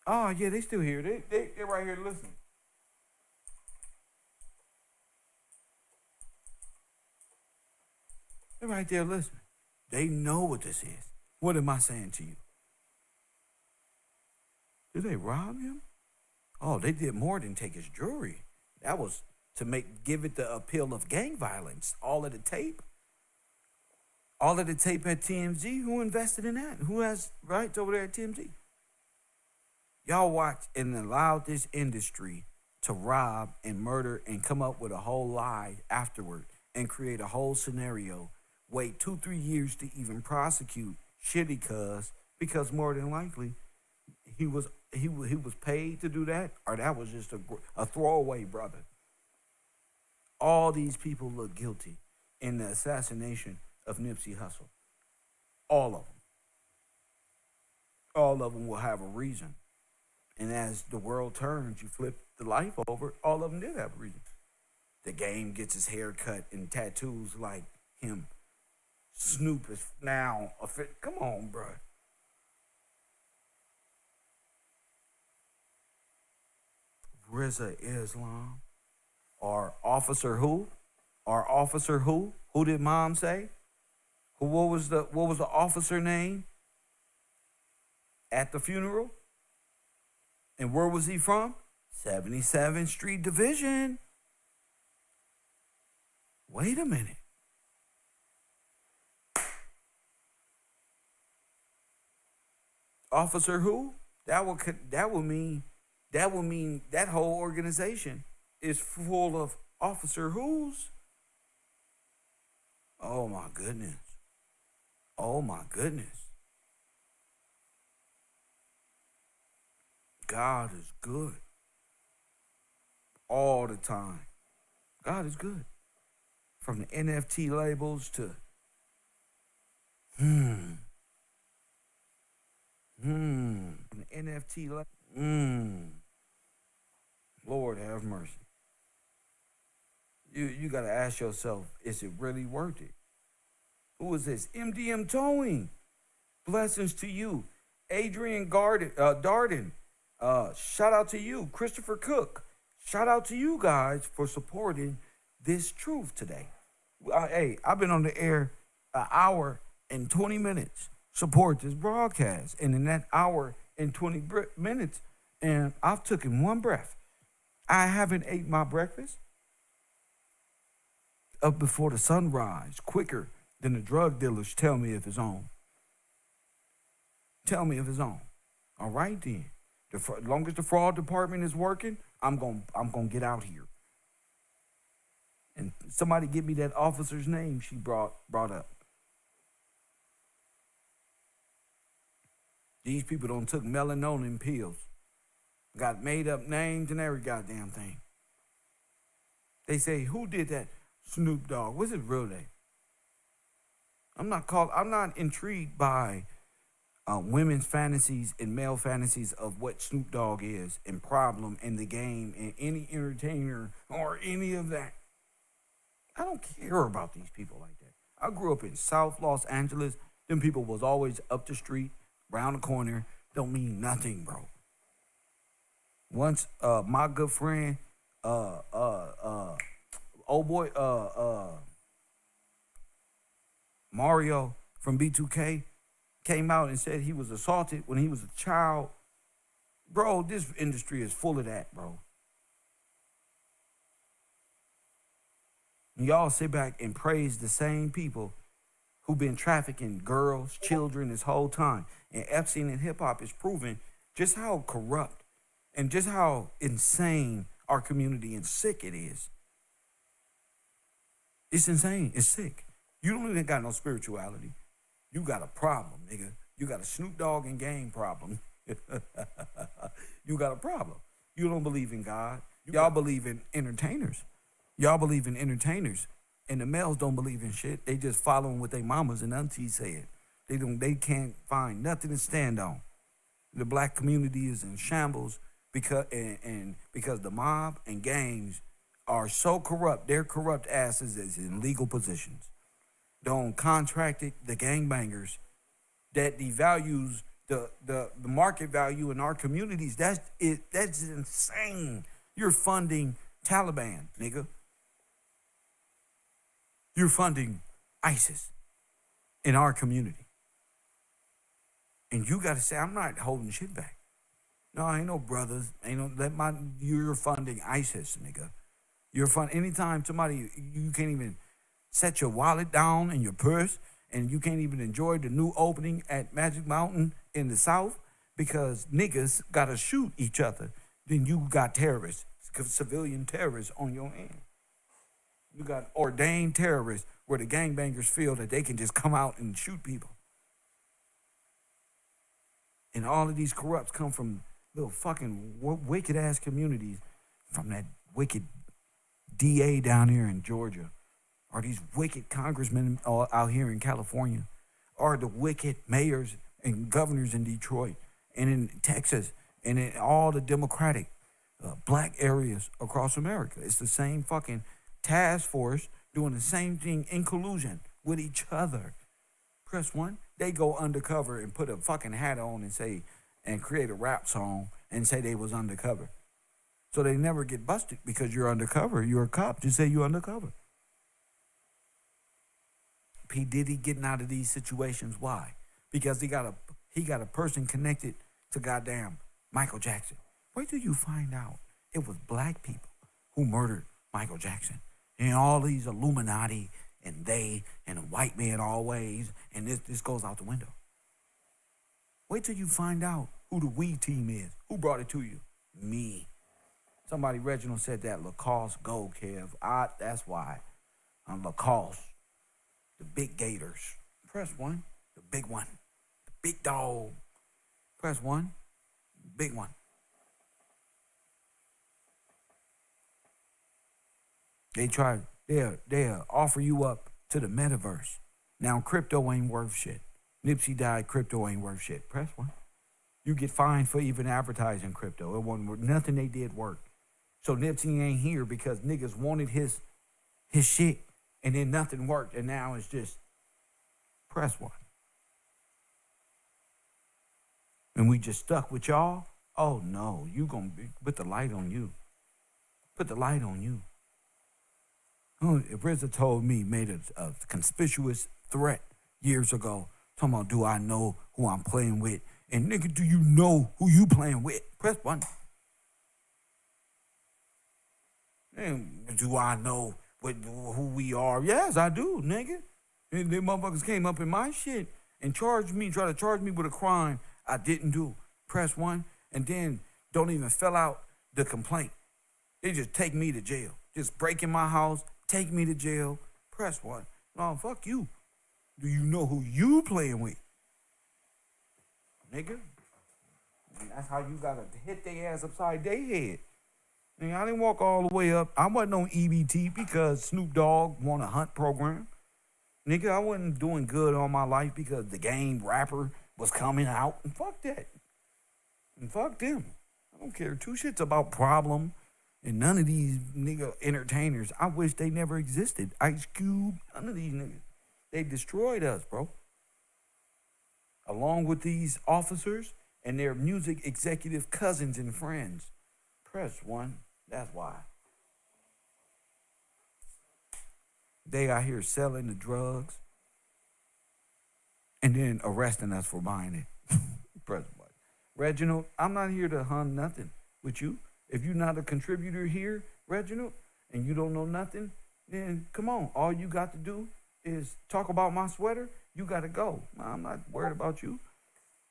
Oh yeah, they still here. They're right here listening. They're right there listening. They know what this is. What am I saying to you? Did they rob him? Oh, they did more than take his jewelry. That was to give it the appeal of gang violence. All of the tape at TMZ. Who invested in that? Who has rights over there at TMZ? Y'all watched and allowed this industry to rob and murder and come up with a whole lie afterward and create a whole scenario. Wait 2-3 years to even prosecute Shitty Cuz, because more than likely he was paid to do that, or that was just a throwaway brother. All these people look guilty in the assassination of Nipsey Hussle. All of them. All of them will have a reason. And as the world turns, you flip the life over, all of them did have a reason. The Game gets his hair cut and tattoos like him. Snoop is now a fit. Come on, bro. RZA Islam. Or Officer Who? Or Officer Who? Who did Mom say? What was the officer name at the funeral? And where was he from? 77th Street Division. Wait a minute. Officer Who? That would mean that whole organization is full of Officer Who's. Oh my goodness. Oh my goodness. God is good. All the time. God is good. From the NFT labels to From the NFT Lord have mercy. You gotta ask yourself, is it really worth it? Who is this? MDM Towing. Blessings to you. Adrian Darden. Shout out to you. Christopher Cook. Shout out to you guys for supporting this truth today. Hey, I've been on the air an hour and 20 minutes. Support this broadcast. And in that hour and 20 minutes, and I've taken one breath. I haven't ate my breakfast up before the sunrise, quicker than the drug dealers tell me if it's on. Tell me if it's on. All right then. As long as the fraud department is working, I'm gonna get out here. And somebody give me that officer's name she brought up. These people don't took melatonin pills. Got made up names and every goddamn thing. They say, who did that? Snoop Dogg. What's his real name? I'm not intrigued by women's fantasies and male fantasies of what Snoop Dogg is and Problem in the game and any entertainer or any of that. I don't care about these people like that. I grew up in South Los Angeles. Them people was always up the street, round the corner. Don't mean nothing, bro. Once my good friend, Mario from B2K came out and said he was assaulted when he was a child. Bro, this industry is full of that, bro. And y'all sit back and praise the same people who've been trafficking girls, children this whole time. And Epstein and hip-hop is proving just how corrupt and just how insane our community and sick it is. It's insane. It's sick. You don't even got no spirituality. You got a problem, nigga. You got a Snoop Dogg and gang problem. You got a problem. You don't believe in God. Y'all believe in entertainers. Y'all believe in entertainers. And the males don't believe in shit. They just following what their mamas and aunties said. They can't find nothing to stand on. The black community is in shambles because the mob and gangs are so corrupt. Their corrupt asses is in legal positions. Don't contracted the gangbangers that devalues the market value in our communities. That's insane. You're funding Taliban, nigga. You're funding ISIS in our community. And you gotta say, I'm not holding shit back. No, ain't no brothers. You're funding ISIS, nigga. You're funding anytime somebody, you can't even set your wallet down in your purse, and you can't even enjoy the new opening at Magic Mountain in the South because niggas gotta shoot each other. Then you got terrorists, civilian terrorists on your hand. You got ordained terrorists where the gangbangers feel that they can just come out and shoot people. And all of these corrupts come from little fucking wicked ass communities, from that wicked DA down here in Georgia, or these wicked congressmen out here in California, or the wicked mayors and governors in Detroit and in Texas and in all the Democratic black areas across America. It's the same fucking task force doing the same thing in collusion with each other. Press one. They go undercover and put a fucking hat on and create a rap song and say they was undercover. So they never get busted because you're undercover. You're a cop. Just say you're undercover. P. Diddy getting out of these situations. Why? Because he got a person connected to goddamn Michael Jackson. Wait till you find out it was black people who murdered Michael Jackson. And all these Illuminati and they and a white man always, and this goes out the window. Wait till you find out who the we team is. Who brought it to you? Me. Somebody, Reginald, said that Lacoste go, Kev. That's why. I'm Lacoste. The big gators. Press one. The big one. The big dog. Press one. Big one. They'll offer you up to the metaverse. Now crypto ain't worth shit. Nipsey died, crypto ain't worth shit. Press one. You get fined for even advertising crypto. It wasn't nothing they did work. So Nipsey ain't here because niggas wanted his shit and then nothing worked, and now it's just press one. And we just stuck with y'all? Oh no, you gonna put the light on you. Put the light on you. If RZA told me, made a conspicuous threat years ago, talking about, do I know who I'm playing with? And nigga, do you know who you playing with? Press one. And do I know who we are? Yes, I do, nigga. And them motherfuckers came up in my shit and tried to charge me with a crime I didn't do. Press one. and then don't even fill out the complaint. They just take me to jail. Just break in my house, take me to jail, press 1. No, fuck you. Do you know who you playing with? Nigga. And that's how you gotta hit their ass upside their head. Nigga, I didn't walk all the way up. I wasn't on EBT because Snoop Dogg won a hunt program. Nigga, I wasn't doing good all my life because the game rapper was coming out. And fuck that. And fuck them. I don't care. Two shits about Problem and none of these nigga entertainers. I wish they never existed. Ice Cube, none of these niggas. They destroyed us, bro. Along with these officers and their music executive cousins and friends. Press 1. That's why. They out here selling the drugs and then arresting us for buying it. Press 1. Reginald, I'm not here to hunt nothing with you. If you're not a contributor here, Reginald, and you don't know nothing, then come on. All you got to do is talk about my sweater. You got to go. I'm not worried about you.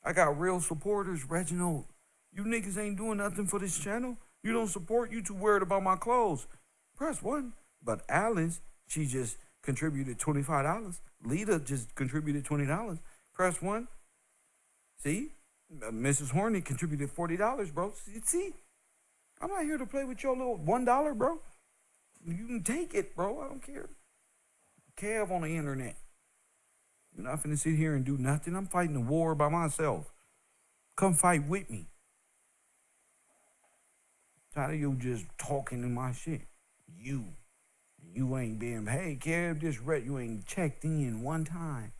I got real supporters, Reginald. You niggas ain't doing nothing for this channel. You don't support. You too worried about my clothes. Press 1. But Alice, she just contributed $25. Lita just contributed $20. Press 1. See? Mrs. Horny contributed $40, bro. See? I'm not here to play with your little $1, bro. You can take it, bro. I don't care. Kev on the internet. You're not finna sit here and do nothing. I'm fighting a war by myself. Come fight with me. Tired of you just talking in my shit. You ain't been, hey, Kev, you ain't checked in one time.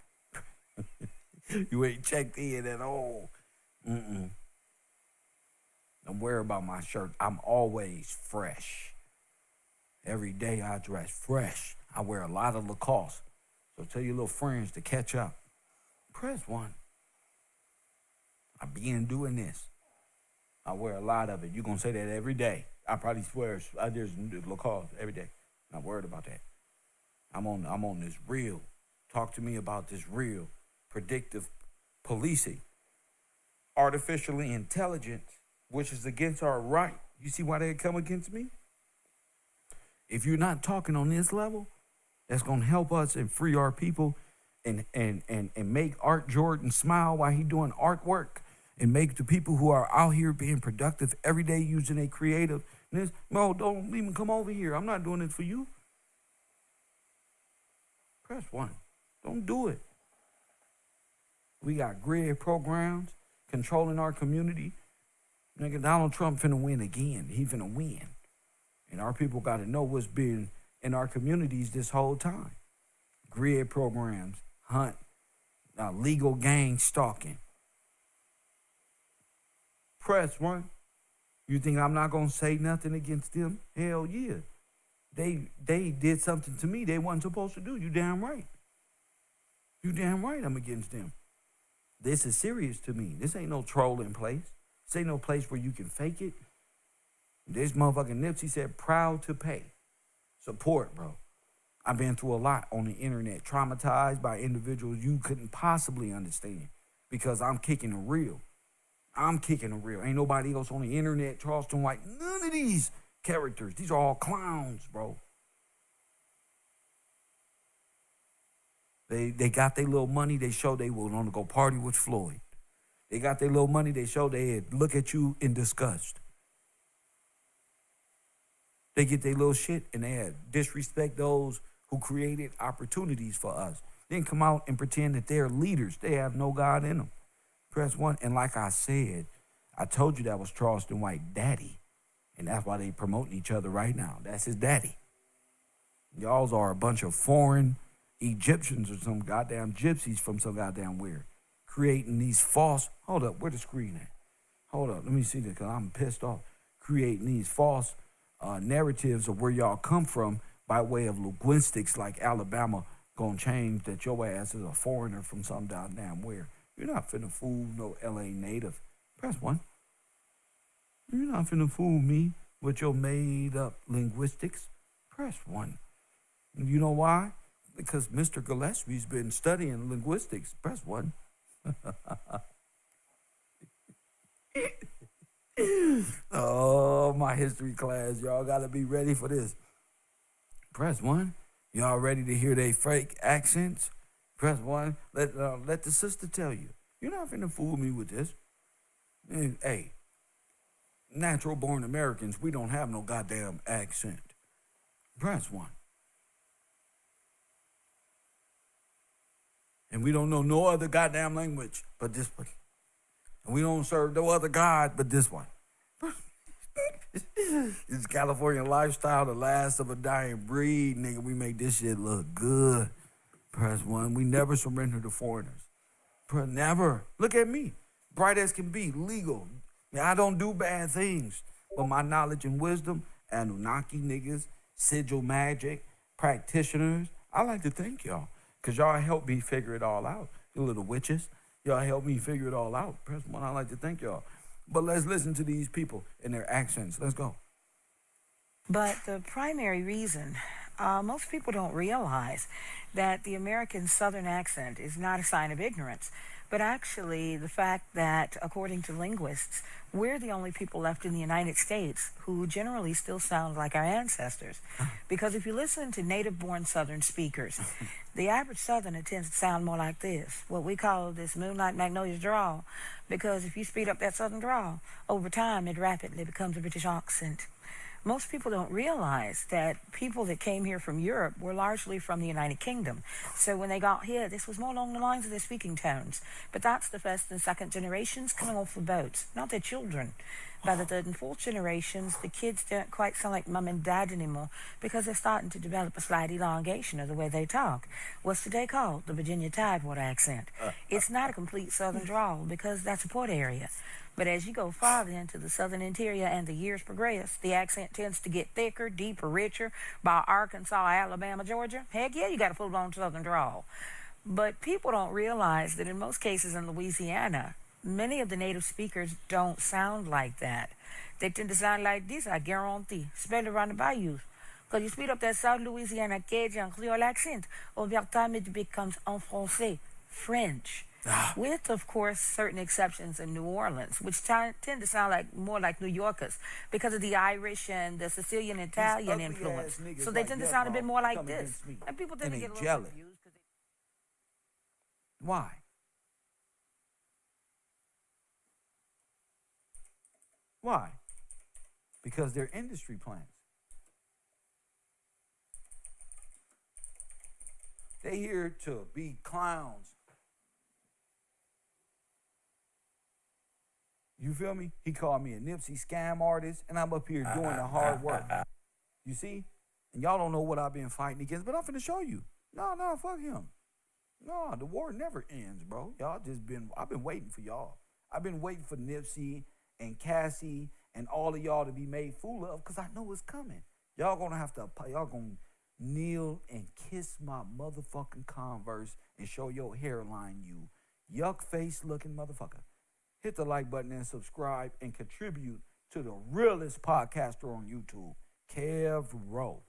You ain't checked in at all. Don't worry about my shirt. I'm always fresh. Every day I dress fresh. I wear a lot of Lacoste. So tell your little friends to catch up. Press 1. I been doing this. I wear a lot of it. You're going to say that every day. I probably swear there's Lacoste every day. Not worried about that. I'm on this real. Talk to me about this real predictive policing. Artificially intelligent, which is against our right. You see why they come against me? If you're not talking on this level, that's going to help us and free our people and make Art Jordan smile while he doing artwork and make the people who are out here being productive every day using a creative. No, don't even come over here. I'm not doing it for you. Press 1. Don't do it. We got grid programs controlling our community. Nigga, Donald Trump finna win again. He finna win. And our people got to know what's been in our communities this whole time. Grid programs, hunt, legal gang stalking. Press 1. You think I'm not going to say nothing against them? Hell yeah. They did something to me they wasn't supposed to do. You damn right. You damn right I'm against them. This is serious to me. This ain't no trolling place. This ain't no place where you can fake it. This motherfucking Nipsey said, proud to pay. Support, bro. I've been through a lot on the internet, traumatized by individuals you couldn't possibly understand because I'm kicking the real. I'm kicking the real. Ain't nobody else on the internet, Charleston White, none of these characters. These are all clowns, bro. They got their little money. They show they were going to go party with Floyd. They got their little money. They show they look at you in disgust. They get their little shit and they disrespect those who created opportunities for us. Then come out and pretend that they're leaders. They have no God in them. Press 1. And like I said, I told you that was Charleston White daddy. And that's why they promoting each other right now. That's his daddy. Y'all are a bunch of foreign Egyptians or some goddamn gypsies from some goddamn where. Creating these false, hold up, where the screen at? Hold up, let me see this because I'm pissed off. Creating these false narratives of where y'all come from by way of linguistics like Alabama gonna change that your ass is a foreigner from some goddamn where. You're not finna fool no LA native. Press 1. You're not finna fool me with your made up linguistics. Press 1. You know why? Because Mr. Gillespie's been studying linguistics. Press 1. Oh, my history class. Y'all got to be ready for this. Press 1. Y'all ready to hear they fake accents? Press 1. Let the sister tell you. You're not finna fool me with this. Hey, natural born Americans, we don't have no goddamn accent. Press 1. And we don't know no other goddamn language but this one. And we don't serve no other God but this one. It's California lifestyle, the last of a dying breed, nigga. We make this shit look good. Press 1. We never surrender to foreigners. Never. Look at me. Bright as can be, legal. I don't do bad things. But my knowledge and wisdom, Anunnaki niggas, sigil magic, practitioners, I like to thank y'all. Because y'all helped me figure it all out. You little witches. Y'all helped me figure it all out. Press 1, I like to thank y'all. But let's listen to these people and their accents. Let's go. But the primary reason, most people don't realize that the American Southern accent is not a sign of ignorance, but actually the fact that, according to linguists, we're the only people left in the United States who generally still sound like our ancestors. Because if you listen to native-born Southern speakers, the average Southerner tends to sound more like this, what we call this Moonlight Magnolia's drawl, because if you speed up that Southern drawl, over time it rapidly becomes a British accent. Most people don't realize that people that came here from Europe were largely from the United Kingdom. So when they got here, this was more along the lines of their speaking tones. But that's the first and second generations coming off the boats, not their children. By the third and fourth generations, the kids don't quite sound like mum and dad anymore because they're starting to develop a slight elongation of the way they talk. What's today called the Virginia Tidewater accent. It's not a complete Southern drawl because that's a port area. But as you go farther into the southern interior and the years progress, the accent tends to get thicker, deeper, richer. By Arkansas, Alabama, Georgia, heck yeah, you got a full-blown southern drawl. But people don't realize that in most cases in Louisiana, many of the native speakers don't sound like that. They tend to sound like this, I guarantee, especially around the bayous. Because you speed up that South Louisiana Cajun Creole accent, over time it becomes en français, French. With, of course, certain exceptions in New Orleans, which tend to sound like more like New Yorkers because of the Irish and the Sicilian Italian influence. So they tend to sound a bit more like this. And people tend to get a little confused. Why? Why? Because they're industry plants. They here to be clowns. You feel me? He called me a Nipsey scam artist, and I'm up here doing the hard work. You see? And y'all don't know what I've been fighting against, but I'm finna show you. No, fuck him. No, the war never ends, bro. I've been waiting for y'all. I've been waiting for Nipsey and Cassie and all of y'all to be made fool of, because I know it's coming. Y'all gonna kneel and kiss my motherfucking Converse and show your hairline, you yuck face looking motherfucker. Hit the like button and subscribe and contribute to the realest podcaster on YouTube, Kev Rowe.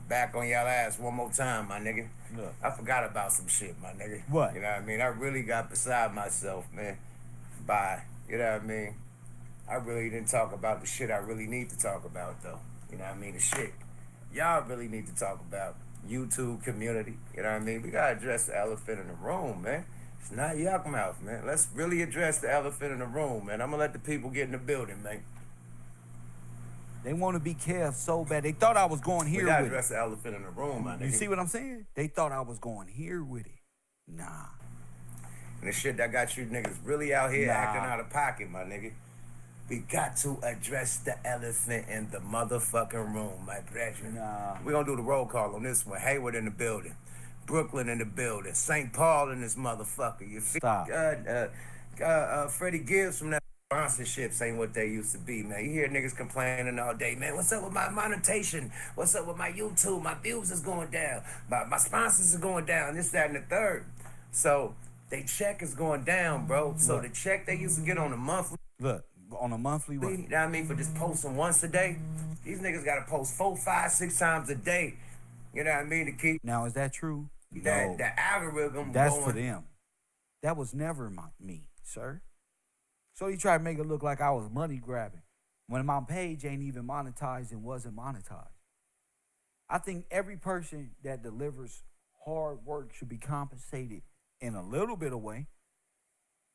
Back on y'all ass one more time, my nigga. Look. I forgot about some shit, my nigga. What? You know what I mean? I really got beside myself, man. You know what I mean? I really didn't talk about the shit I really need to talk about, though. You know what I mean? The shit y'all really need to talk about. YouTube community. You know what I mean? We gotta address the elephant in the room, man. It's not yuck mouth, man. Let's really address the elephant in the room, man. I'm gonna let the people get in the building, man. They want to be Kev so bad. They thought I was going here with it. We gotta with address the elephant in the room, my nigga. You see what I'm saying? They thought I was going here with it. Nah. And the shit that got you niggas really out here acting out of pocket, my nigga. We got to address the elephant in the motherfucking room, my brethren. We're gonna do the roll call on this one. Hayward in the building. Brooklyn in the building. St. Paul in this motherfucker. You feel? Stop. Freddie Gibbs from that sponsorships ain't what they used to be, man. You hear niggas complaining all day, man. What's up with my monetization? What's up with my YouTube? My views is going down. My sponsors are going down. This, that, and the third. So they check is going down, bro. So the check they used to get on a monthly. Look, on a monthly what? You know what I mean? For just posting once a day. These niggas gotta post 4, 5, 6 times a day. You know what I mean? To keep. Now, is that true? No. The algorithm That's going. for them. That was never me, sir. So he tried to make it look like I was money grabbing when my page ain't even monetized and wasn't monetized. I think every person that delivers hard work should be compensated in a little bit of way,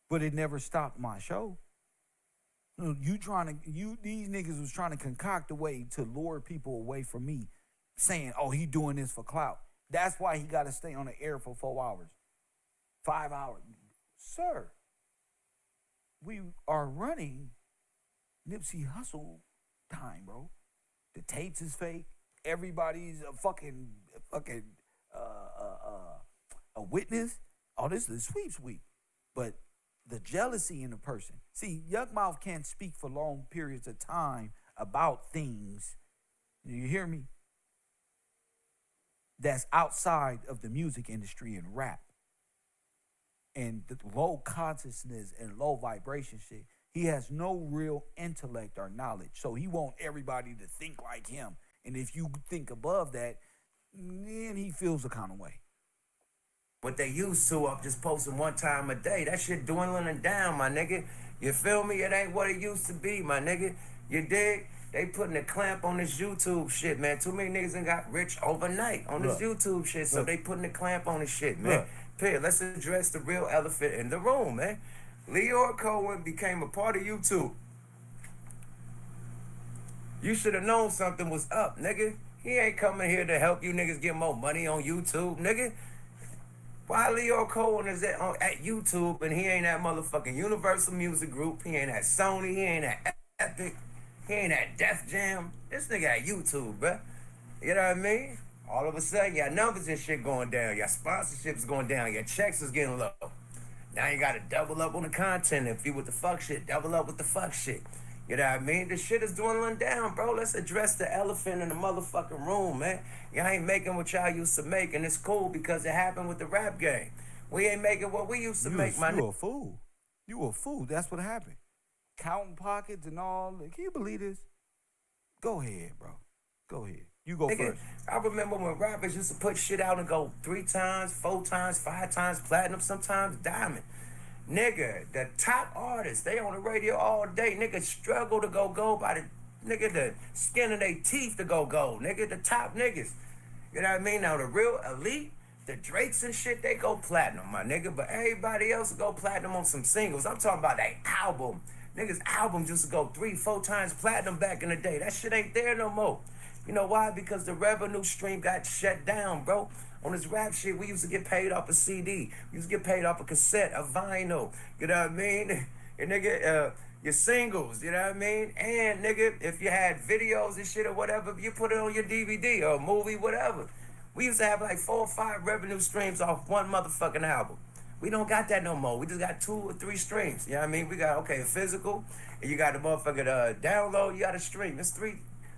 but it never stopped my show. These niggas was trying to concoct a way to lure people away from me, saying, oh, he doing this for clout. That's why he got to stay on the air for 4 hours, 5 hours. Sir, we are running Nipsey Hussle time, bro. The tapes is fake. Everybody's a fucking a witness. Oh, this is sweeps week. But the jealousy in the person. See, Yuck Mouth can't speak for long periods of time about things. You hear me? That's outside of the music industry and rap. And the low consciousness and low vibration shit. He has no real intellect or knowledge. So he want everybody to think like him. And if you think above that, then he feels a kind of way. What they used to of just posting one time a day, that shit dwindling down, my nigga. You feel me? It ain't what it used to be, my nigga. You dig? They putting a clamp on this YouTube shit, man. Too many niggas done got rich overnight on this YouTube shit, so they putting a clamp on this shit, man. Period. Let's address the real elephant in the room, man. Leor Cohen became a part of YouTube. You should have known something was up, nigga. He ain't coming here to help you niggas get more money on YouTube, nigga. Why Leor Cohen is at YouTube and he ain't at motherfucking Universal Music Group, he ain't at Sony, he ain't at Epic, he ain't at Def Jam. This nigga at YouTube, bruh. You know what I mean? All of a sudden, your numbers and shit going down, your sponsorships going down, your checks is getting low. Now you gotta double up on the content. If you with the fuck shit, double up with the fuck shit. You know what I mean? The shit is dwindling down, bro. Let's address the elephant in the motherfucking room, man. Y'all ain't making what y'all used to make, and it's cool because it happened with the rap game. We ain't making what we used to make, my nigga. You a fool. You a fool. That's what happened. Counting pockets and all. Can you believe this? Go ahead, bro. Go ahead. You go Nigga, first. I remember when rappers used to put shit out and go 3 times, 4 times, 5 times platinum, sometimes diamond. Nigga, the top artists, they on the radio all day. Nigga struggle to go gold by the skin of their teeth to go gold. Nigga, the top niggas. You know what I mean? Now the real elite, the Drakes and shit, they go platinum, my nigga. But everybody else go platinum on some singles. I'm talking about that album. Niggas' albums used to go 3, 4 times platinum back in the day. That shit ain't there no more. You know why? Because the revenue stream got shut down, bro. On this rap shit, we used to get paid off a CD. We used to get paid off a cassette, a vinyl. You know what I mean? And nigga, your singles, you know what I mean? And nigga, if you had videos and shit or whatever, you put it on your DVD or movie, whatever. We used to have like 4 or 5 revenue streams off one motherfucking album. We don't got that no more. We just got 2 or 3 streams. You know what I mean? We got, okay, a physical, and you got the motherfucking download, you got a stream. It's three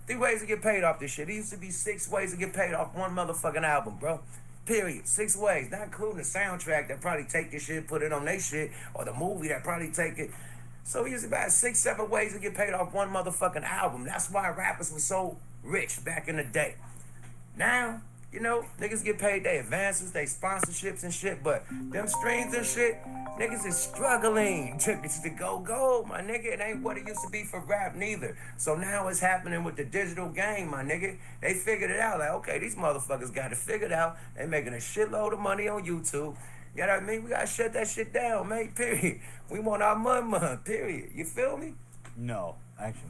ways to get paid off this shit. It used to be 6 ways to get paid off one motherfucking album, bro. Period. 6 ways. Not including the soundtrack that probably take your shit, put it on their shit, or the movie that probably take it. So we used to about 6, 7 ways to get paid off one motherfucking album. That's why rappers were so rich back in the day. Now, you know, niggas get paid their advances, their sponsorships and shit, but them streams and shit, niggas is struggling to go gold, my nigga. It ain't what it used to be for rap neither. So now it's happening with the digital game, my nigga. They figured it out. Like, okay, these motherfuckers got it figured out. They making a shitload of money on YouTube. You know what I mean? We gotta shut that shit down, mate, period. We want our money, period. You feel me? No, actually.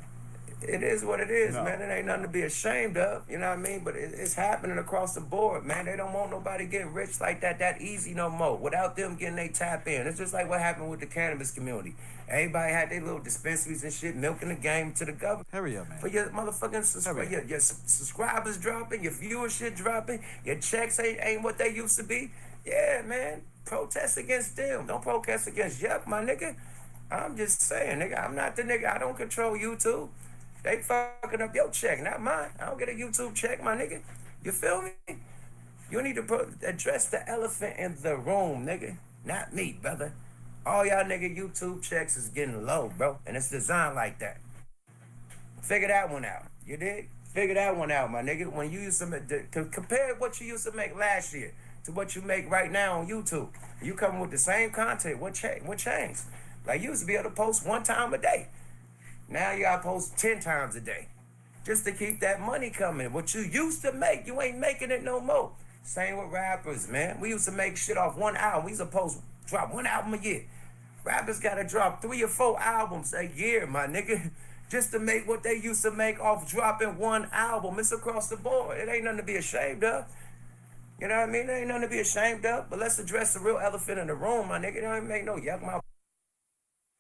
It is what it is, man. It ain't nothing to be ashamed of, you know what I mean? But it's happening across the board, man. They don't want nobody getting rich like that easy no more, without them getting they tap in. It's just like what happened with the cannabis community. Everybody had their little dispensaries and shit, milking the game to the government. Hurry up, man. But your motherfucking your subscribers dropping, your viewership dropping, your checks ain't what they used to be. Yeah, man. Protest against them. Don't protest against Yuck, my nigga. I'm just saying, nigga, I'm not the nigga. I don't control YouTube. They fucking up your check, not mine. I don't get a YouTube check, my nigga. You feel me? You need to address the elephant in the room, nigga. Not me, brother. All y'all nigga YouTube checks is getting low, bro. And it's designed like that. Figure that one out. You dig? Figure that one out, my nigga. When you used to compare what you used to make last year to what you make right now on YouTube. You coming with the same content. What changed? Like, you used to be able to post 1 time a day. Now you gotta post 10 times a day just to keep that money coming. What you used to make, you ain't making it no more. Same with rappers, man. We used to make shit off 1 album. We used to drop 1 album a year. Rappers gotta drop 3 or 4 albums a year, my nigga, just to make what they used to make off dropping 1 album. It's across the board. It ain't nothing to be ashamed of. You know what I mean? It ain't nothing to be ashamed of. But let's address the real elephant in the room, my nigga. It don't make no yuck mouth.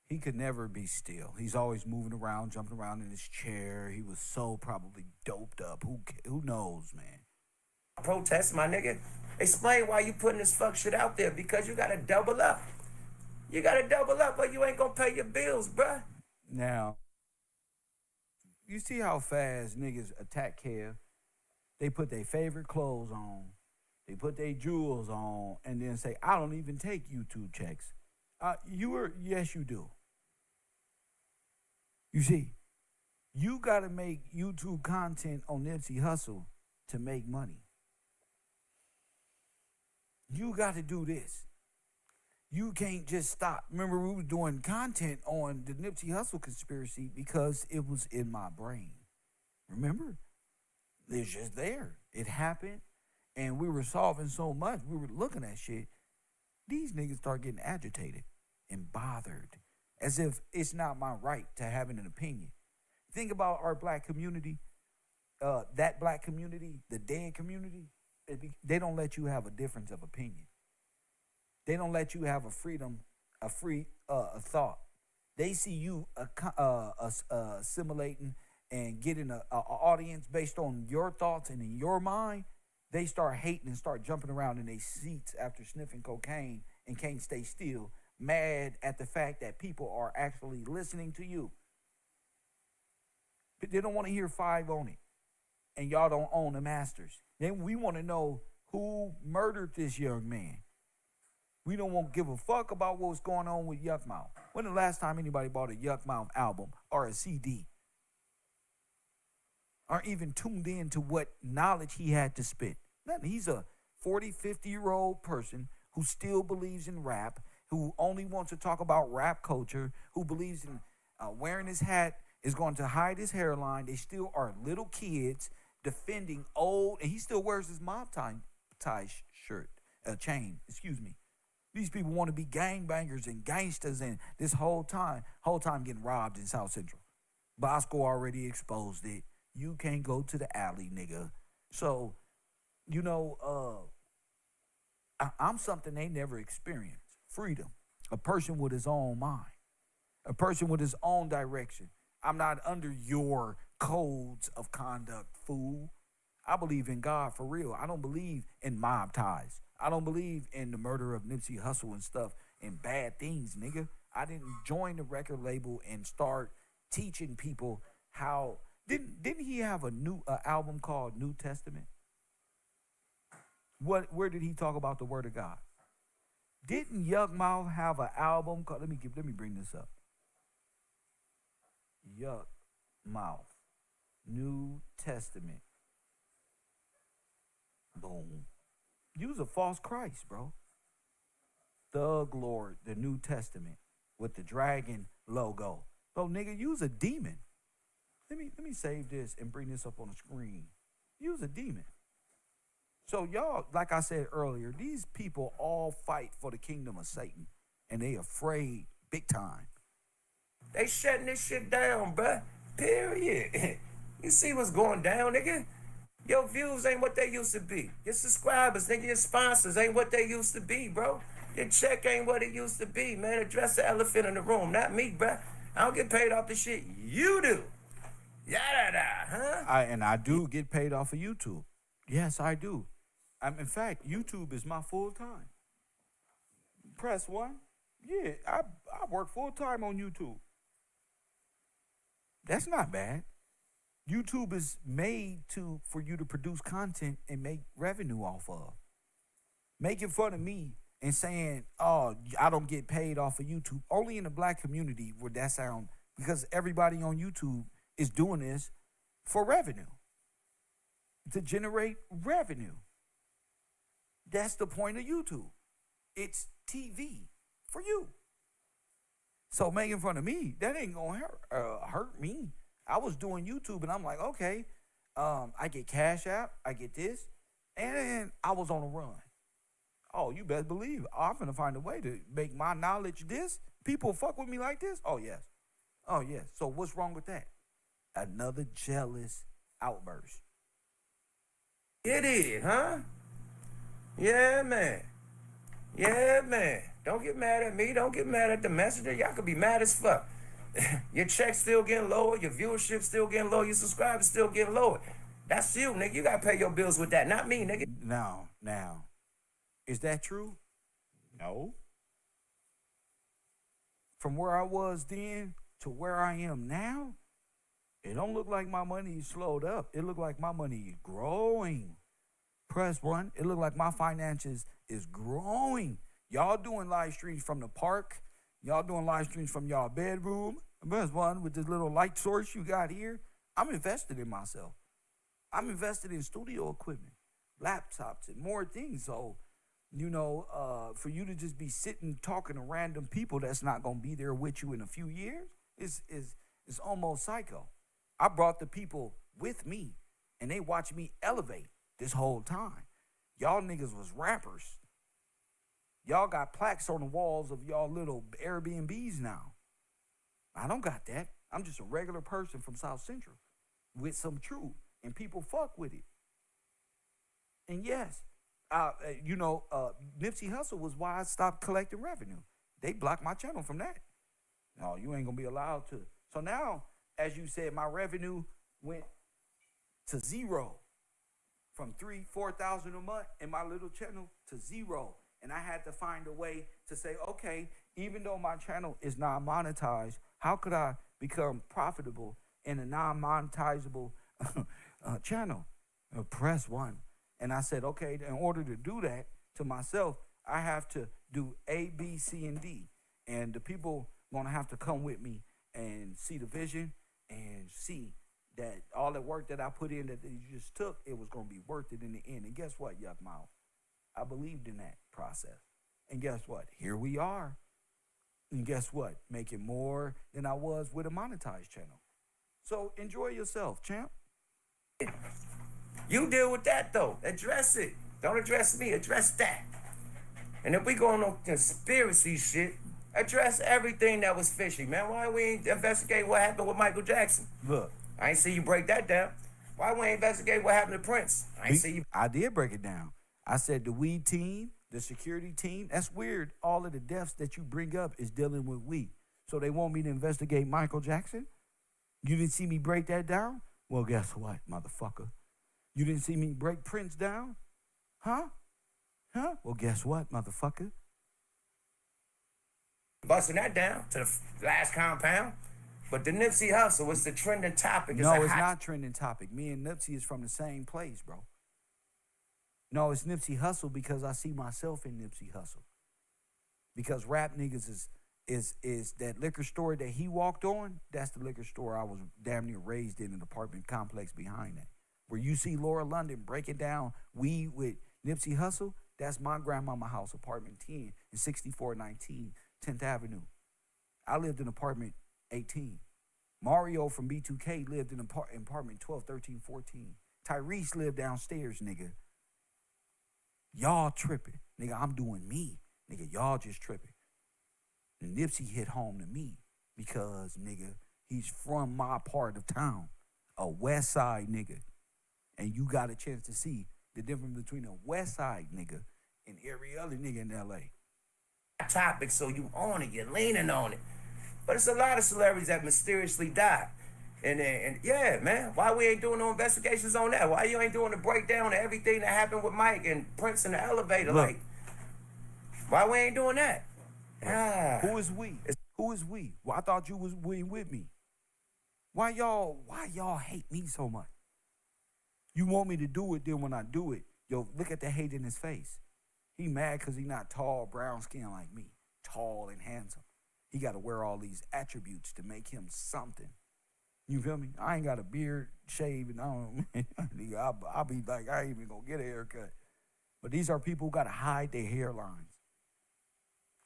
He could never be still. He's always moving around, jumping around in his chair. He was so probably doped up. Who knows, man? Protest, my nigga. Explain why you putting this fuck shit out there, because you gotta double up. You gotta double up or you ain't gonna pay your bills, bruh. Now, you see how fast niggas attack Kev? They put their favorite clothes on, they put their jewels on, and then say, I don't even take YouTube checks. Yes, you do. You see, you gotta make YouTube content on Nipsey Hussle to make money. You gotta do this. You can't just stop. Remember, we were doing content on the Nipsey Hussle conspiracy because it was in my brain. Remember? It's just there. It happened, and we were solving so much. We were looking at shit. These niggas start getting agitated and bothered, as if it's not my right to having an opinion. Think about our black community, that black community, the dead community. They don't let you have a difference of opinion. They don't let you have a free thought. They see you assimilating and getting an audience based on your thoughts and in your mind. They start hating and start jumping around in their seats after sniffing cocaine and can't stay still, mad at the fact that people are actually listening to you. But they don't want to hear 5 on it. And y'all don't own the masters. Then we want to know who murdered this young man. We don't want to give a fuck about what's going on with Yuck Mouth. When the last time anybody bought a Yuck Mouth album or a CD? Or even tuned in to what knowledge he had to spit? Nothing. He's a 40, 50-year-old person who still believes in rap, who only wants to talk about rap culture, who believes in wearing his hat is going to hide his hairline. They still are little kids defending old, and he still wears his mob tie chain. These people want to be gangbangers and gangsters, and this whole time getting robbed in South Central. Bosco already exposed it. You can't go to the alley, nigga. So, I'm something they never experienced. Freedom. A person with his own mind. A person with his own direction. I'm not under your codes of conduct, fool. I believe in God for real. I don't believe in mob ties. I don't believe in the murder of Nipsey Hussle and stuff and bad things, nigga. I didn't join the record label and start teaching people how. Didn't he have a new album called New Testament? Where did he talk about the Word of God? Didn't Yuck Mouth have an album called? Let me bring this up. Yuck Mouth, New Testament. Boom. Use a false Christ, bro. Thug Lord, the New Testament with the dragon logo. So nigga, use a demon. Let me save this and bring this up on the screen. Use a demon. So y'all, like I said earlier, these people all fight for the kingdom of Satan, and they afraid big time. They shutting this shit down, bruh. Period. You see what's going down, nigga? Your views ain't what they used to be. Your subscribers, nigga, your sponsors ain't what they used to be, bro. Your check ain't what it used to be, man. Address the elephant in the room, not me, bruh. I don't get paid off the shit you do. Yada, huh? I do get paid off of YouTube. Yes, I do. In fact, YouTube is my full time. Press 1. Yeah, I work full time on YouTube. That's not bad. YouTube is made for you to produce content and make revenue off of. Making fun of me and saying, oh, I don't get paid off of YouTube. Only in the black community would that sound, because everybody on YouTube is doing this for revenue. To generate revenue. That's the point of YouTube. It's TV for you. So making fun of me, that ain't gonna hurt me. I was doing YouTube and I'm like, okay, I get Cash App, I get this, and I was on a run. Oh, you best believe I'm gonna find a way to make my knowledge this. People fuck with me like this? Oh, yes. Oh, yes. So what's wrong with that? Another jealous outburst. It is, huh? Yeah, man. Yeah, man. Don't get mad at me. Don't get mad at the messenger. Y'all could be mad as fuck. Your check's still getting lower. Your viewership still getting lower. Your subscribers still getting lower. That's you, nigga. You gotta pay your bills with that. Not me, nigga. Now, is that true? No. From where I was then to where I am now, it don't look like my money is slowed up. It look like my money is growing. Press 1. It look like my finances is growing. Y'all doing live streams from the park. Y'all doing live streams from y'all bedroom. Press 1 with this little light source you got here. I'm invested in myself. I'm invested in studio equipment, laptops, and more things. So, for you to just be sitting talking to random people that's not gonna be there with you in a few years is almost psycho. I brought the people with me, and they watched me elevate this whole time. Y'all niggas was rappers. Y'all got plaques on the walls of y'all little Airbnbs now. I don't got that. I'm just a regular person from South Central with some truth, and people fuck with it. And yes, Nipsey Hussle was why I stopped collecting revenue. They blocked my channel from that. No, you ain't gonna be allowed to. So now, as you said, my revenue went to zero. From 3,000-4,000 a month in my little channel to zero. And I had to find a way to say, okay, even though my channel is not monetized, how could I become profitable in a non-monetizable channel? Press 1. And I said, okay, in order to do that to myself, I have to do A, B, C, and D. And the people gonna have to come with me and see the vision and see that all the work that I put in that you just took, it was going to be worth it in the end. And guess what, Yuck Mouth? I believed in that process. And guess what? Here we are. And guess what? Making more than I was with a monetized channel. So enjoy yourself, champ. You deal with that, though. Address it. Don't address me. Address that. And if we going on conspiracy shit, address everything that was fishy, man. Why we ain't investigate what happened with Michael Jackson? Look. I ain't see you break that down. Why we ain't investigate what happened to Prince? I did break it down. I said the weed team, the security team, that's weird. All of the deaths that you bring up is dealing with weed. So they want me to investigate Michael Jackson? You didn't see me break that down? Well, guess what, motherfucker? You didn't see me break Prince down? Huh? Well, guess what, motherfucker? Busting that down to the last compound. But the Nipsey Hussle was the trending topic. No, it's not trending topic. Me and Nipsey is from the same place, bro. No, it's Nipsey Hussle because I see myself in Nipsey Hussle. Because rap niggas is that liquor store that he walked on, that's the liquor store I was damn near raised in an apartment complex behind that. Where you see Laura London breaking down weed with Nipsey Hussle, that's my grandmama house, apartment 10 in 6419 10th Avenue. I lived in apartment 18. Mario from B2K lived in apartment 12, 13, 14. Tyrese lived downstairs, nigga. Y'all tripping. Nigga, I'm doing me. Nigga, y'all just tripping. And Nipsey hit home to me because, nigga, he's from my part of town. A West Side nigga. And you got a chance to see the difference between a West Side nigga and every other nigga in LA. Topic, so you on it, you're leaning on it. But it's a lot of celebrities that mysteriously die. And yeah, man, why we ain't doing no investigations on that? Why you ain't doing the breakdown of everything that happened with Mike and Prince in the elevator? Look, like, why we ain't doing that? Who is we? Who is we? Well, I thought you was with me. Why y'all hate me so much? You want me to do it, then when I do it, yo, look at the hate in his face. He mad because he not tall, brown skin like me. Tall and handsome. He got to wear all these attributes to make him something. You feel me? I ain't got a beard, shave, and I'll be like, I ain't even gonna get a haircut. But these are people who gotta hide their hairlines.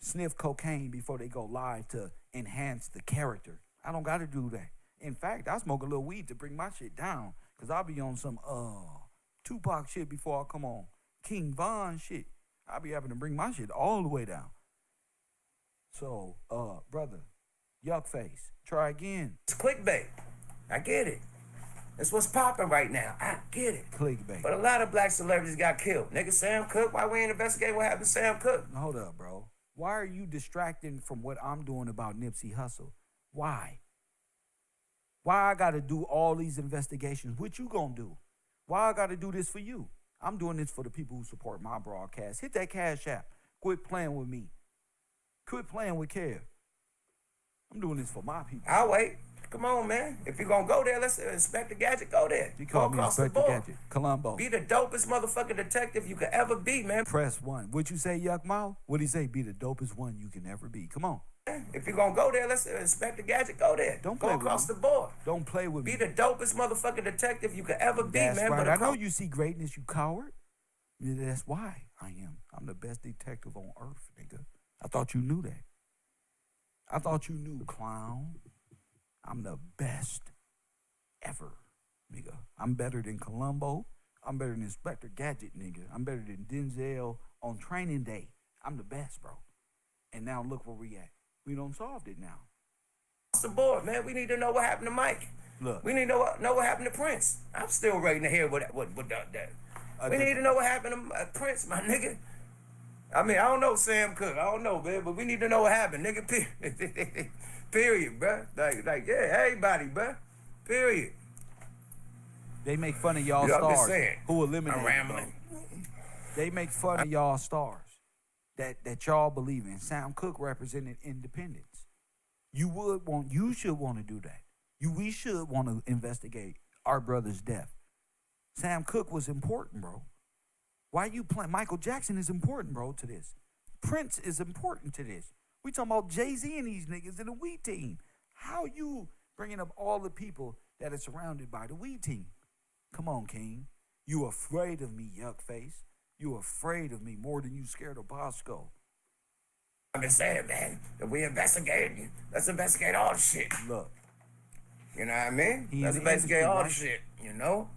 Sniff cocaine before they go live to enhance the character. I don't got to do that. In fact, I smoke a little weed to bring my shit down because I'll be on some Tupac shit before I come on King Von shit. I'll be having to bring my shit all the way down. So, brother, yuck face, try again. It's clickbait. I get it. That's what's popping right now. I get it. Clickbait. But a lot of black celebrities got killed. Nigga, Sam Cooke, why we ain't investigating what happened to Sam Cooke? Hold up, bro. Why are you distracting from what I'm doing about Nipsey Hussle? Why? Why I gotta do all these investigations? What you gonna do? Why I gotta do this for you? I'm doing this for the people who support my broadcast. Hit that Cash App. Quit playing with me. Quit playing with Kev. I'm doing this for my people. I'll wait. Come on, man. If you're gonna go there, let's inspect the gadget. Go there. You call me Inspector Gadget. Columbo. Be the dopest motherfucking detective you could ever be, man. Press 1. What'd you say, Yuck Mouth? What'd he say? Be the dopest one you can ever be. Come on. If you're gonna go there, let's inspect the gadget. Go there. Don't go play across with the board. Don't play with Be me. the dopest motherfucking detective you could ever be, That's man. right. But I know you see greatness, you coward. Yeah, that's why I am. I'm the best detective on earth, nigga. I thought you knew that. I thought you knew, clown. I'm the best ever, nigga. I'm better than Columbo. I'm better than Inspector Gadget, nigga. I'm better than Denzel on Training Day. I'm the best, bro. And now look where we at. We done solved it now. Across the board, man. We need to know what happened to Mike. Look. We need to know what happened to Prince. I'm still waiting to hear what that. We need to know what happened to Prince, my nigga. I mean, I don't know Sam Cooke. I don't know, man, but we need to know what happened, nigga. Period, bruh. Like, yeah, everybody, bruh. Period. They make fun of y'all I'm just stars saying. who eliminated. I'm rambling. They make fun of y'all stars that y'all believe in. Sam Cooke represented independence. You should want to do that. We should want to investigate our brother's death. Sam Cooke was important, bro. Why you playing? Michael Jackson is important, bro, to this. Prince is important to this. We talking about Jay-Z and these niggas in the We Team. How you bringing up all the people that are surrounded by the We Team? Come on, King. You afraid of me, yuck face. You afraid of me more than you scared of Bosco. I'm just saying, man, if we investigate, let's investigate all the shit. Look. You know what I mean? He Let's in the investigate industry, all right? the shit, you know?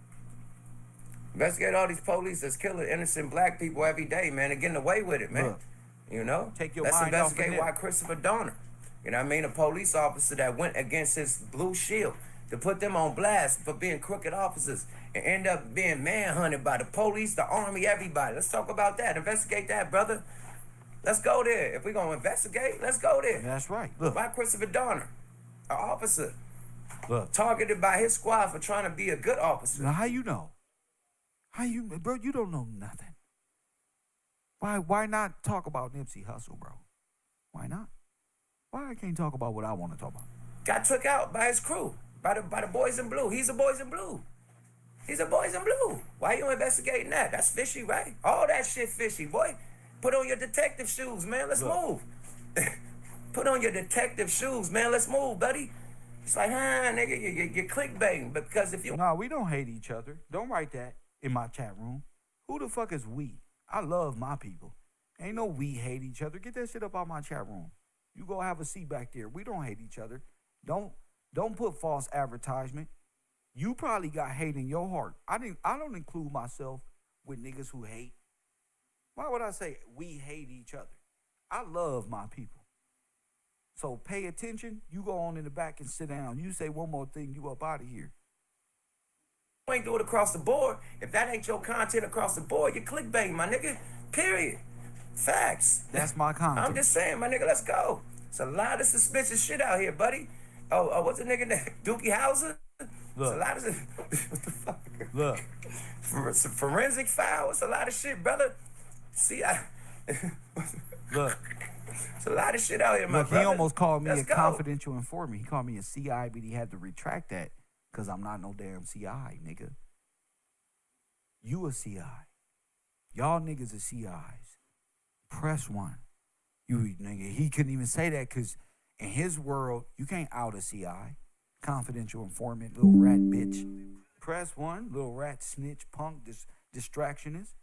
Investigate all these police that's killing innocent black people every day, man, and getting away with it, man. Look. You know? Take your Let's mind off of investigate him. why Christopher Donner, you know what I mean? A police officer that went against his blue shield to put them on blast for being crooked officers and end up being manhunted by the police, the army, everybody. Let's talk about that. Investigate that, brother. Let's go there. If we're going to investigate, let's go there. That's right. Look. Why Christopher Donner, an officer, Look. targeted by his squad for trying to be a good officer? Now, how you know? Bro, you don't know nothing. Why not talk about Nipsey Hussle, bro? Why not? Why I can't talk about what I want to talk about? Got took out by his crew, by the boys in blue. He's a boys in blue. He's a boys in blue. Why you investigating that? That's fishy, right? All that shit fishy, boy. Put on your detective shoes, man. Let's move. Put on your detective shoes, man. Let's move, buddy. It's like, nigga, you're clickbaiting. Because if you... No, we don't hate each other. Don't write that in my chat room. Who the fuck is we? I love my people. Ain't no we hate each other. Get that shit up out my chat room. You go have a seat back there. We don't hate each other. Don't put false advertisement. You probably got hate in your heart. I don't include myself with niggas who hate. Why would I say we hate each other? I love my people. So pay attention. You go on in the back and sit down. You say one more thing, you up out of here. You ain't do it across the board. If that ain't your content across the board, you're clickbaiting, my nigga. Period. Facts. That's my content. I'm just saying, my nigga, let's go. It's a lot of suspicious shit out here, buddy. Oh, what's the nigga name? Dookie Howser? Look. It's a lot of what the fuck? Look. Forensic file. It's a lot of shit, brother. See, Look. It's a lot of shit out here, my Look, brother. he almost called me Let's a go. confidential informant. He called me a CI, but he had to retract that because I'm not no damn CI, nigga. You a CI. Y'all niggas are CIs. Press 1. You nigga. He couldn't even say that because in his world, you can't out a CI. Confidential informant, little rat bitch. Press 1, little rat snitch, punk, distractionist.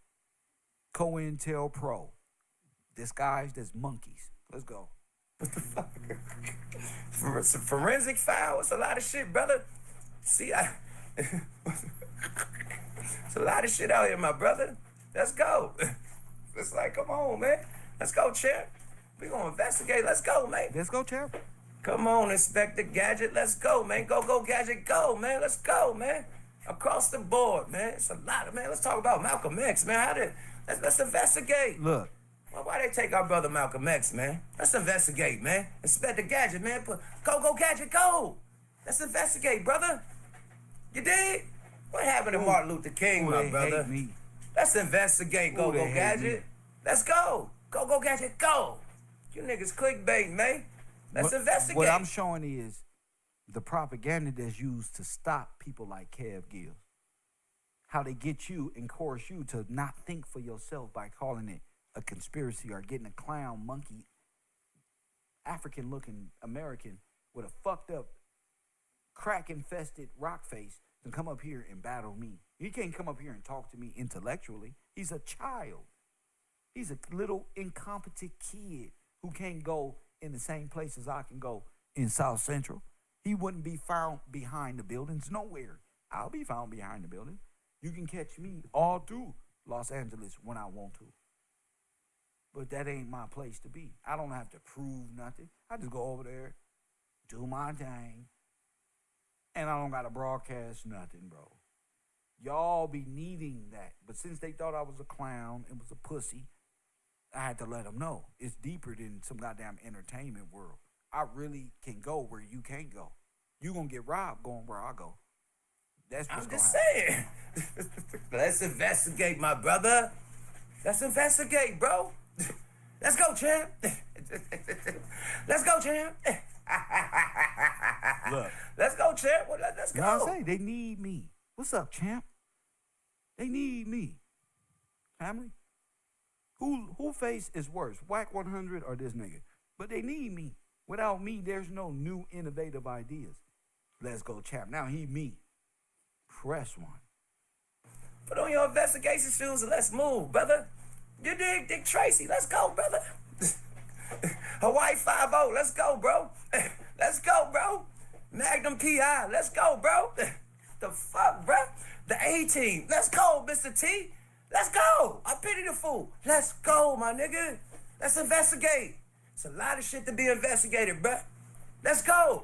COINTELPRO. Disguised as monkeys. Let's go. Forensic file. It's a lot of shit, brother. See, it's a lot of shit out here, my brother. Let's go. It's like, come on, man. Let's go, champ. We gonna investigate. Let's go, man. Let's go, champ. Come on, Inspector Gadget. Let's go, man. Go, Gadget. Go, man. Let's go, man. Across the board, man. It's a lot of, man. Let's talk about Malcolm X, man. Let's investigate. Look. Well, why they take our brother Malcolm X, man? Let's investigate, man. Inspector Gadget, man. Go, Gadget, go. Let's investigate, brother. You dig? What happened to Martin Luther King, my brother? Hate me. Let's investigate, go, Gadget. Let's go. Go, Gadget, go. You niggas clickbait, man. Let's investigate. What I'm showing is the propaganda that's used to stop people like Kev Gill. How they get you and coerce you to not think for yourself by calling it a conspiracy or getting a clown, monkey, African-looking American with a fucked up, crack-infested rock face to come up here and battle me. He can't come up here and talk to me intellectually. He's a child. He's a little incompetent kid who can't go in the same places I can go in South Central. He wouldn't be found behind the buildings nowhere. I'll be found behind the building. You can catch me all through Los Angeles when I want to. But that ain't my place to be. I don't have to prove nothing. I just go over there, do my thing, and I don't got to broadcast nothing, bro. Y'all be needing that. But since they thought I was a clown and was a pussy, I had to let them know. It's deeper than some goddamn entertainment world. I really can go where you can't go. You gonna get robbed going where I go. That's what's I'm just saying. Let's investigate, my brother. Let's investigate, bro. Let's go, champ. Let's go, champ. Look. Let's go, champ. Let's go. You know what I'm saying? They need me. What's up, champ? They need me. Family? Who face is worse, Whack 100 or this nigga? But they need me. Without me, there's no new innovative ideas. Let's go, champ. Now he me. Press one. Put on your investigation shoes and let's move, brother. You dig, Dick Tracy? Let's go, brother. Hawaii 5-0. Let's go, bro. Let's go, bro. Magnum PI. Let's go, bro. The fuck, bro? The A-team. Let's go, Mr. T. Let's go. I pity the fool. Let's go, my nigga. Let's investigate. It's a lot of shit to be investigated, bro. Let's go.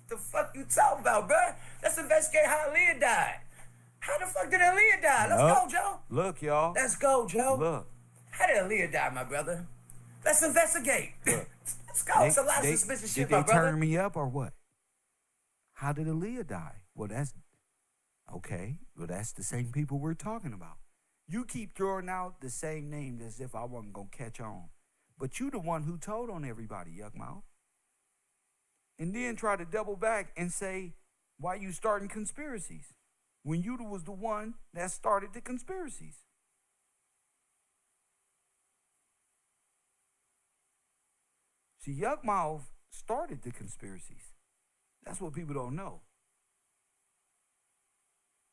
The fuck you talking about, bro? Let's investigate how Alliyah died. How the fuck did Alliyah die? Let's go, Joe. Look, y'all. Let's go, Joe. Look. How did Alliyah die, my brother? Let's investigate. Let's go. It's a lot of suspicious shit, my brother. Did they turn me up or what? How did Alliyah die? Well, that's okay. Well, that's the same people we're talking about. You keep throwing out the same names as if I wasn't going to catch on. But you the one who told on everybody, Yuckmouth. And then try to double back and say, why you starting conspiracies? When you was the one that started the conspiracies. See, Yuckmouth started the conspiracies. That's what people don't know.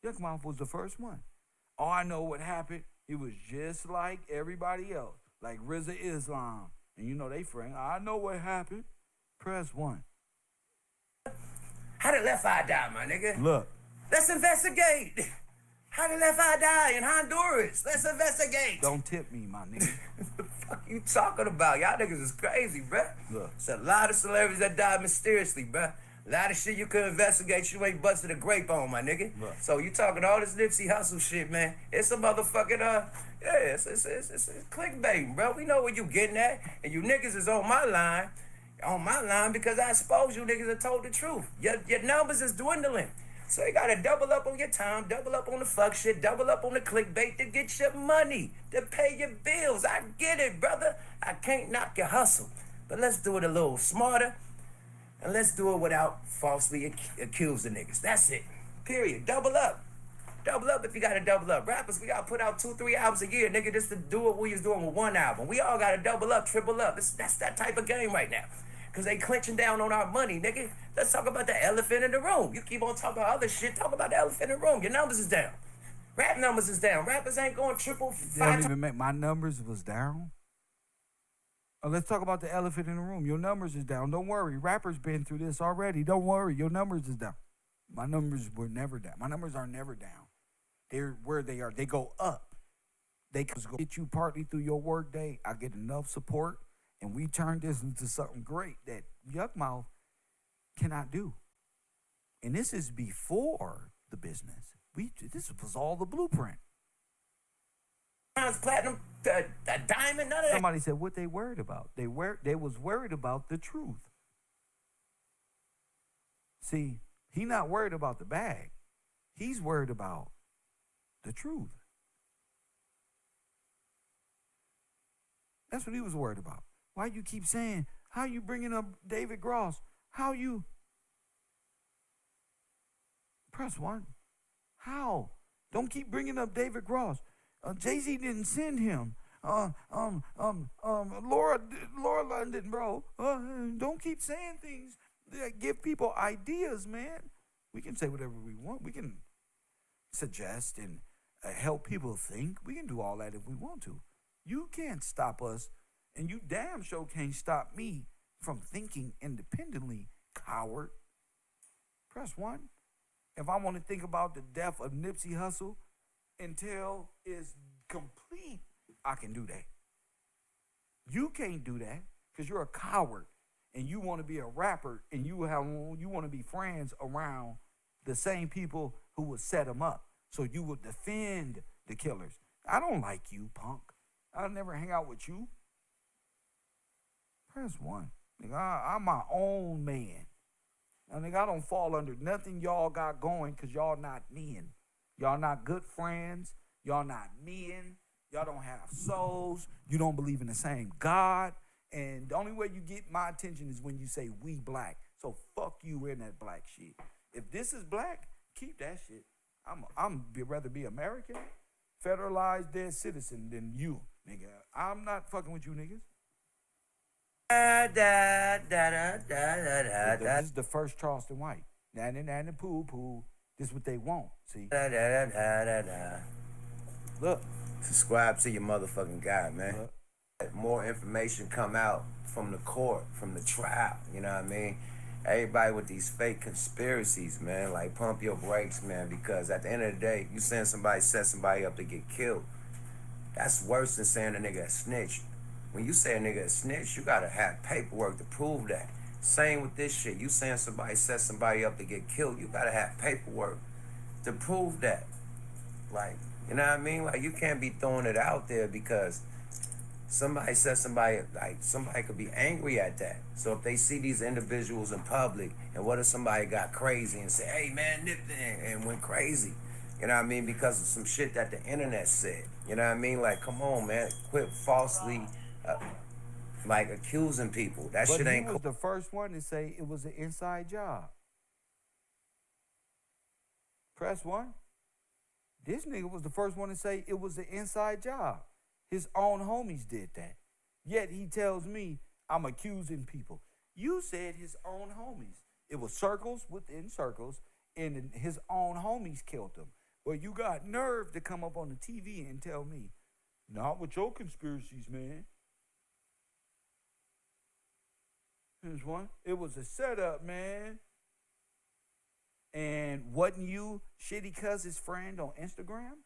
Yuckmouth was the first one. Oh, I know what happened. It was just like everybody else, like Rizza Islam. And you know they friend. I know what happened. Press one. How did Left Eye die, my nigga? Look. Let's investigate. How did Left Eye die in Honduras? Let's investigate. Don't tip me, my nigga. What the fuck you talking about? Y'all niggas is crazy, bruh. Look. It's a lot of celebrities that died mysteriously, bruh. A lot of shit you could investigate, you ain't busted a grape on, my nigga. Look. So you talking all this Nipsey Hussle shit, man. It's a motherfucking, it's clickbait, bro. We know where you getting at. And you niggas is on my line because I suppose you niggas have told the truth. Your numbers is dwindling. So you gotta double up on your time, double up on the fuck shit, double up on the clickbait to get your money, to pay your bills. I get it, brother. I can't knock your hustle. But let's do it a little smarter. And let's do it without falsely accusing niggas. That's it. Period. Double up. Double up if you gotta double up. Rappers, we gotta put out 2-3 albums a year, nigga, just to do what we was doing with one album. We all gotta double up, triple up. That's that type of game right now. Cause they clenching down on our money, nigga. Let's talk about the elephant in the room. You keep on talking about other shit, talk about the elephant in the room. Your numbers is down. Rap numbers is down. Rappers ain't going triple, They don't even make my numbers was down. Let's talk about the elephant in the room. Your numbers is down. Don't worry. Rappers been through this already. Don't worry. Your numbers is down. My numbers were never down. My numbers are never down. They're where they are. They go up. They can get you partly through your work day. I get enough support, and we turn this into something great that Yuckmouth cannot do. And this is before the business. This was all the blueprint. Platinum, the diamond, none of that. Somebody said what they worried about. They was worried about the truth. See, he not worried about the bag. He's worried about the truth. That's what he was worried about. Why you keep saying, how you bringing up David Gross? How you? Press 1. How? Don't keep bringing up David Gross. Jay-Z didn't send him. Laura London, bro. Don't keep saying things that give people ideas, man. We can say whatever we want. We can suggest and help people think. We can do all that if we want to. You can't stop us, and you damn sure can't stop me from thinking independently, coward. Press 1. If I want to think about the death of Nipsey Hussle until it's complete, I can do that. You can't do that because you're a coward and you want to be a rapper and you want to be friends around the same people who would set them up. So you would defend the killers. I don't like you, punk. I'll never hang out with you. Press 1. Nigga, I'm my own man. Now, nigga, I don't fall under nothing y'all got going because y'all not men. Y'all not good friends. Y'all not men. Y'all don't have souls. You don't believe in the same God. And the only way you get my attention is when you say we black. So fuck you in that black shit. If this is black, keep that shit. I'm rather be American, federalized dead citizen than you, nigga. I'm not fucking with you niggas. This is the first Charleston White. Nanny poo poo. This is what they want. See? Look. Subscribe to your motherfucking guy, man. Look. More information come out from the court, from the trial. You know what I mean? Everybody with these fake conspiracies, man. Like, pump your brakes, man. Because at the end of the day, you saying somebody set somebody up to get killed. That's worse than saying a nigga a snitch. When you say a nigga a snitch, you gotta have paperwork to prove that. Same with this shit. You saying somebody set somebody up to get killed, you gotta have paperwork to prove that. Like, you know what I mean? Like, you can't be throwing it out there because somebody said somebody, like, somebody could be angry at that. So if they see these individuals in public, and what if somebody got crazy and say, hey man, and went crazy? You know what I mean? Because of some shit that the internet said. You know what I mean? Like, come on, man. Quit falsely, like, accusing people. That shit ain't cool. But he was the first one to say it was an inside job. Press 1. This nigga was the first one to say it was an inside job. His own homies did that. Yet he tells me I'm accusing people. You said his own homies. It was circles within circles, and his own homies killed him. Well, you got nerve to come up on the TV and tell me, not with your conspiracies, man. Here's one. It was a setup, man. And wasn't you Shitty Cuz's friend on Instagram?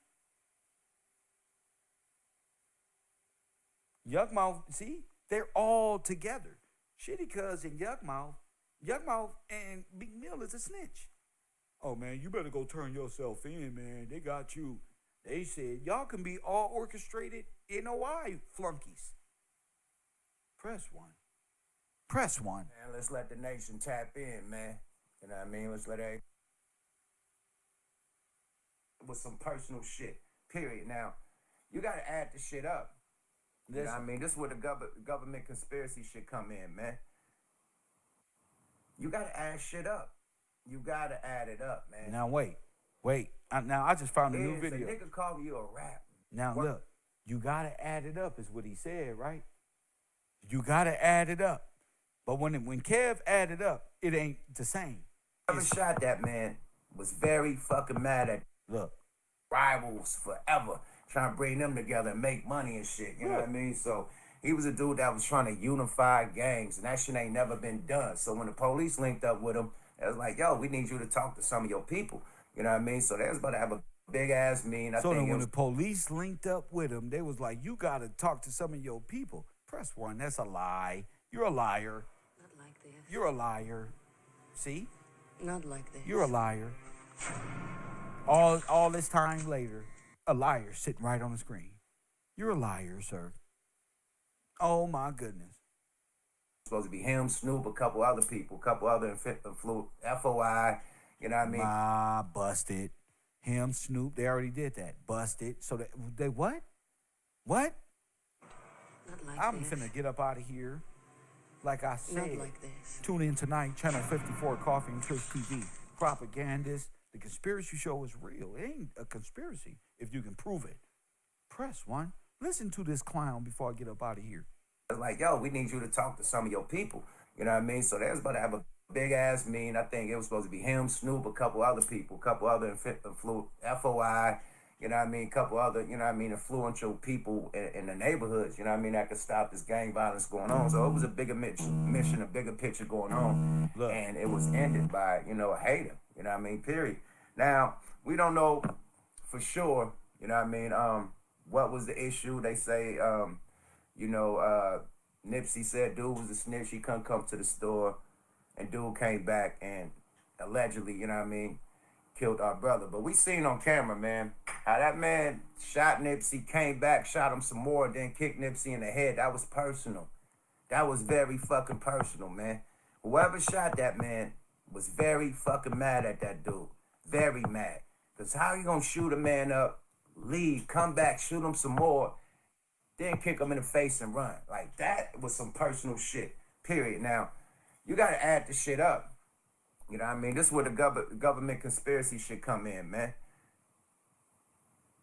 Yuckmouth, see? They're all together. Shitty Cuz and Yuckmouth. Yuckmouth and Big Mill is a snitch. Oh, man, you better go turn yourself in, man. They got you. They said, y'all can be all orchestrated NOI flunkies. Press 1. Press 1. Man, let's let the nation tap in, man. You know what I mean? Let's let it with some personal shit, period. Now, you got to add the shit up. You know what I mean? This is where the government conspiracy shit come in, man. You got to add shit up. You got to add it up, man. Now, wait. Now, I just found a new video. A nigga call you a rap. Now, look. You got to add it up is what he said, right? You got to add it up. But when Kev added up, it ain't the same. Whoever shot that man was very fucking mad at rivals forever, trying to bring them together and make money and shit. You know what I mean? So He was a dude that was trying to unify gangs, and that shit ain't never been done. So when the police linked up with him, it was like, yo, we need you to talk to some of your people. You know what I mean? So they was about to have a big ass meeting. So then when the police linked up with him, they was like, you got to talk to some of your people. Press 1. That's a lie. You're a liar. Not like this. You're a liar. See? Not like this. You're a liar. All this time later, a liar sitting right on the screen. You're a liar, sir. Oh, my goodness. Supposed to be him, Snoop, a couple other people, a couple other FOI, you know what I mean? Busted. Him, Snoop, they already did that. Busted. So they what? What? Not like I'm this. finna get up out of here. Like I said, Not like this. tune in tonight, Channel 54, Coffee and Twist TV. Propagandists. The conspiracy show is real. It ain't a conspiracy if you can prove it. Press 1. Listen to this clown before I get up out of here. Like, yo, we need you to talk to some of your people. You know what I mean? So they was about to have a big ass meeting. I think it was supposed to be him, Snoop, a couple other people, a couple other FOI, you know what I mean? A couple other, you know what I mean, influential people in the neighborhoods, you know what I mean, that could stop this gang violence going on. So it was a bigger mission, a bigger picture going on. Look. And it was ended by, you know, a hater, you know what I mean, period. Now, we don't know for sure, you know what I mean, what was the issue. They say, Nipsey said dude was a snitch. He couldn't come to the store. And dude came back and allegedly, you know what I mean, killed our brother. But we seen on camera, man, how that man shot Nipsey, came back, shot him some more, then kicked Nipsey in the head. That was personal. That was very fucking personal, man. Whoever shot that man was very fucking mad at that dude. Very mad. Because how you gonna shoot a man up, leave, come back, shoot him some more, then kick him in the face and run? Like, that was some personal shit, period. Now, you got to add the shit up. You know what I mean? This is where the government conspiracy shit come in, man.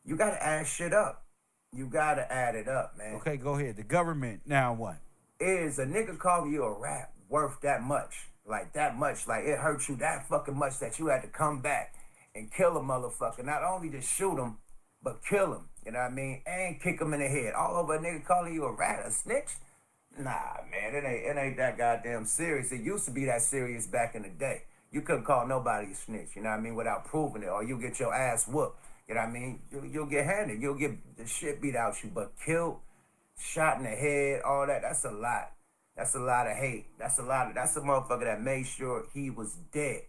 You got to add shit up. You got to add it up, man. Okay, go ahead. The government, now what? Is a nigga calling you a rat worth that much? Like, that much? Like, it hurt you that fucking much that you had to come back and kill a motherfucker. Not only just shoot him, but kill him. You know what I mean? And kick him in the head. All over a nigga calling you a rat, a snitch? Nah, man, it ain't that goddamn serious. It used to be that serious back in the day. You couldn't call nobody a snitch, you know what I mean, without proving it, or you'll get your ass whooped. You know what I mean? You'll get handed. You'll get the shit beat out you. But killed, shot in the head, all that, that's a lot. That's a lot of hate. That's a motherfucker that made sure he was dead.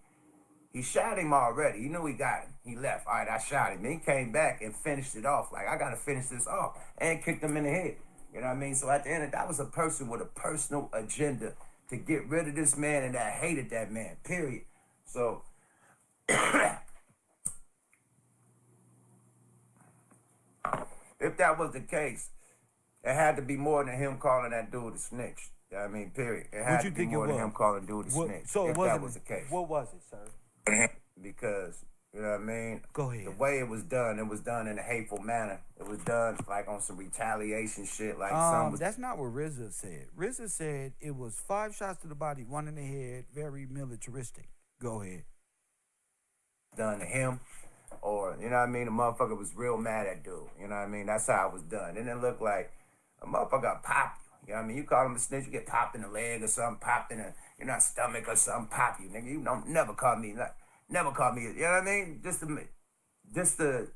He shot him already. He knew he got him. He left. All right, I shot him. Then he came back and finished it off. Like, I got to finish this off. And kicked him in the head. You know what I mean? So at the end of that was a person with a personal agenda to get rid of this man and that hated that man, period. So, if that was the case, it had to be more than him calling that dude a snitch. You know what I mean? Period. It had to be more than him calling dude a snitch. So if that was the case. What was it, sir? Because, you know what I mean? Go ahead. The way it was done in a hateful manner. It was done like on some retaliation shit. Like that's not what RZA said. RZA said it was 5 shots to the body, 1 in the head, very militaristic. Go ahead. Done to him, or, you know what I mean? The motherfucker was real mad at dude. You know what I mean? That's how it was done. And it looked like a motherfucker popped you. You know what I mean? You call him a snitch, you get popped in the leg or something, popped in the stomach or something, pop you, nigga. You don't never call me, never call me, you know what I mean? Just to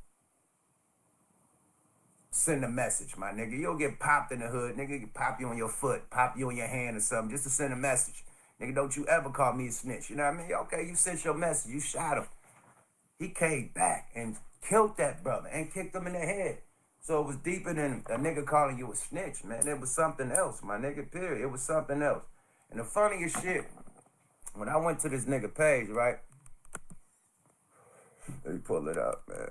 send a message, my nigga. You'll get popped in the hood, nigga. You pop you on your foot, pop you on your hand or something, just to send a message. Nigga, don't you ever call me a snitch. You know what I mean? Okay, you sent your message, you shot him. He came back and killed that brother and kicked him in the head. So it was deeper than a nigga calling you a snitch, man. It was something else, my nigga, period. It was something else. And the funniest shit, when I went to this nigga page, right? Let me pull it up, man.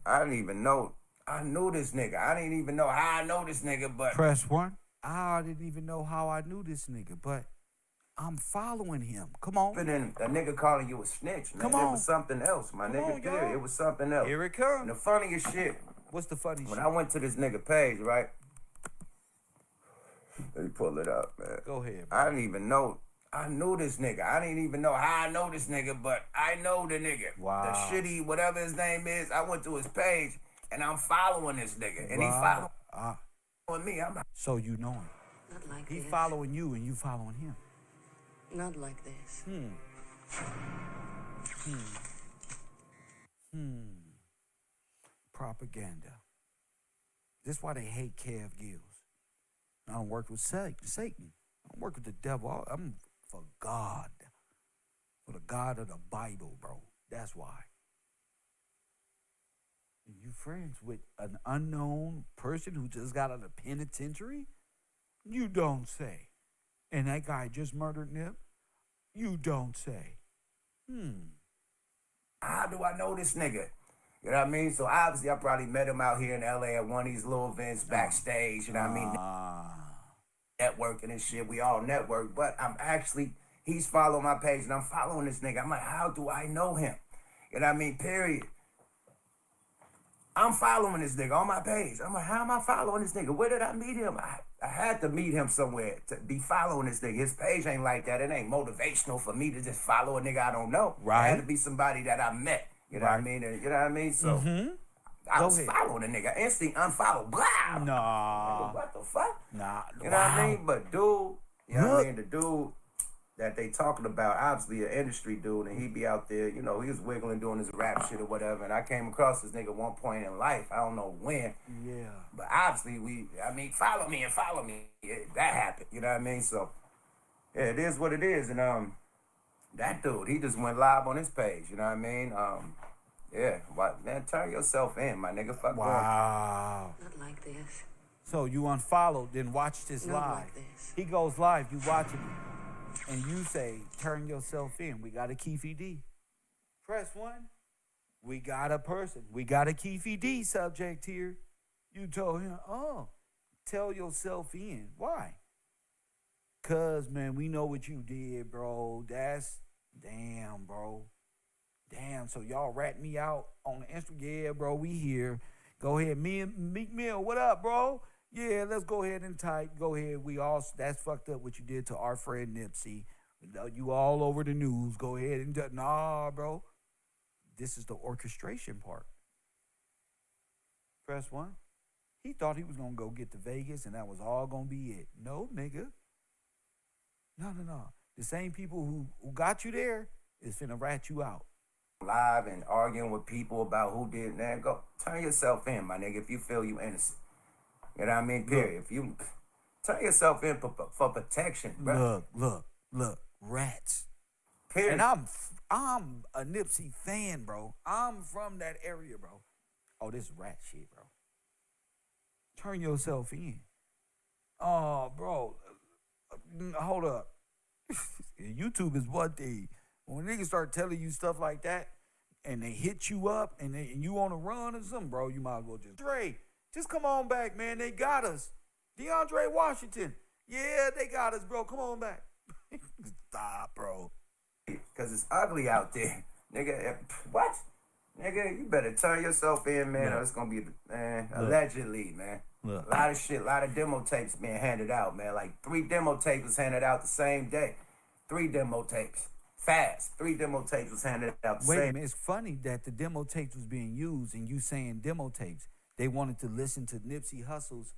I didn't even know. I knew this nigga. I didn't even know how I know this nigga, but... Press 1. I didn't even know how I knew this nigga, but I'm following him. Come on. But then a nigga calling you a snitch, man. Come on. It was something else, my nigga, period. Y'all. It was something else. Here it comes. And the funniest shit... What's the funny shit? When I went to this nigga page, right? Let me pull it up, man. Go ahead, bro. I didn't even know. I knew this nigga. I didn't even know how I know this nigga, but I know the nigga. Wow. The shitty, whatever his name is, I went to his page, and I'm following this nigga. And he following me. I'm like, so you know him. Not like He's this. following you and you following him. Not like this. Propaganda. This is why they hate Kev Gills. I don't work with Satan. I don't work with the devil. I'm for God. For the God of the Bible, bro. That's why. You friends with an unknown person who just got out of penitentiary? You don't say. And that guy just murdered Nip? You don't say. How do I know this nigga? You know what I mean? So obviously I probably met him out here in LA at one of these little events backstage, you know what I mean? Networking and shit. We all network, but he's following my page and I'm following this nigga. I'm like, how do I know him? You know what I mean? Period. I'm following this nigga on my page. I'm like, how am I following this nigga? Where did I meet him? I had to meet him somewhere to be following this nigga. His page ain't like that. It ain't motivational for me to just follow a nigga I don't know. Right. It had to be somebody that I met. You know what I mean? You know what I mean? So I was following the nigga. Instinct unfollow. Blah. Nah. What the fuck? Nah. You know what I mean? But dude, you know what I mean? The dude that they talking about, obviously an industry dude, and he be out there, you know, he was wiggling doing his rap shit or whatever, and I came across this nigga one point in life, I don't know when, but obviously follow me. That happened, you know what I mean? So, yeah, it is what it is, and that dude, he just went live on his page, you know what I mean? Man, turn yourself in, my nigga, fuck Wow. Not like this. So you unfollowed, then watched this Not live. like this. He goes live, you watching him. And you say, turn yourself in. We got a Keefe D. Press 1. We got a person. We got a Keefe D subject here. You told him, tell yourself in. Why? Because, man, we know what you did, bro. Damn, bro. Damn, so y'all rat me out on the Instagram. Yeah, bro, we here. Go ahead. Meek Mill, what up, bro? Yeah, let's go ahead and type. Go ahead. That's fucked up what you did to our friend Nipsey. You all over the news. Go ahead and nah, bro. This is the orchestration part. Press 1. He thought he was gonna go get to Vegas and that was all gonna be it. No, nigga. No. The same people who got you there is finna rat you out. Live and arguing with people about who did that. Go turn yourself in, my nigga, if you feel you innocent. You know what I mean? Period. If you turn yourself in for protection, bro. Look, rats. Period. And I'm a Nipsey fan, bro. I'm from that area, bro. Oh, this is rat shit, bro. Turn yourself in. Oh, bro. Hold up. YouTube is one thing. When niggas start telling you stuff like that, and they hit you up, and you on a run or something, bro, you might as well just come on back, man. They got us. DeAndre Washington. Yeah, they got us, bro. Come on back. Stop, bro. Because it's ugly out there. Nigga, what? Nigga, you better turn yourself in, man, or it's going to be, man, allegedly, man. Look. A lot of shit, a lot of demo tapes being handed out, man. Like 3 demo tapes was handed out the same day. 3 demo tapes. Fast. 3 demo tapes was handed out the Wait same a minute. It's funny that the demo tapes was being used and you saying demo tapes. They wanted to listen to Nipsey Hussle's,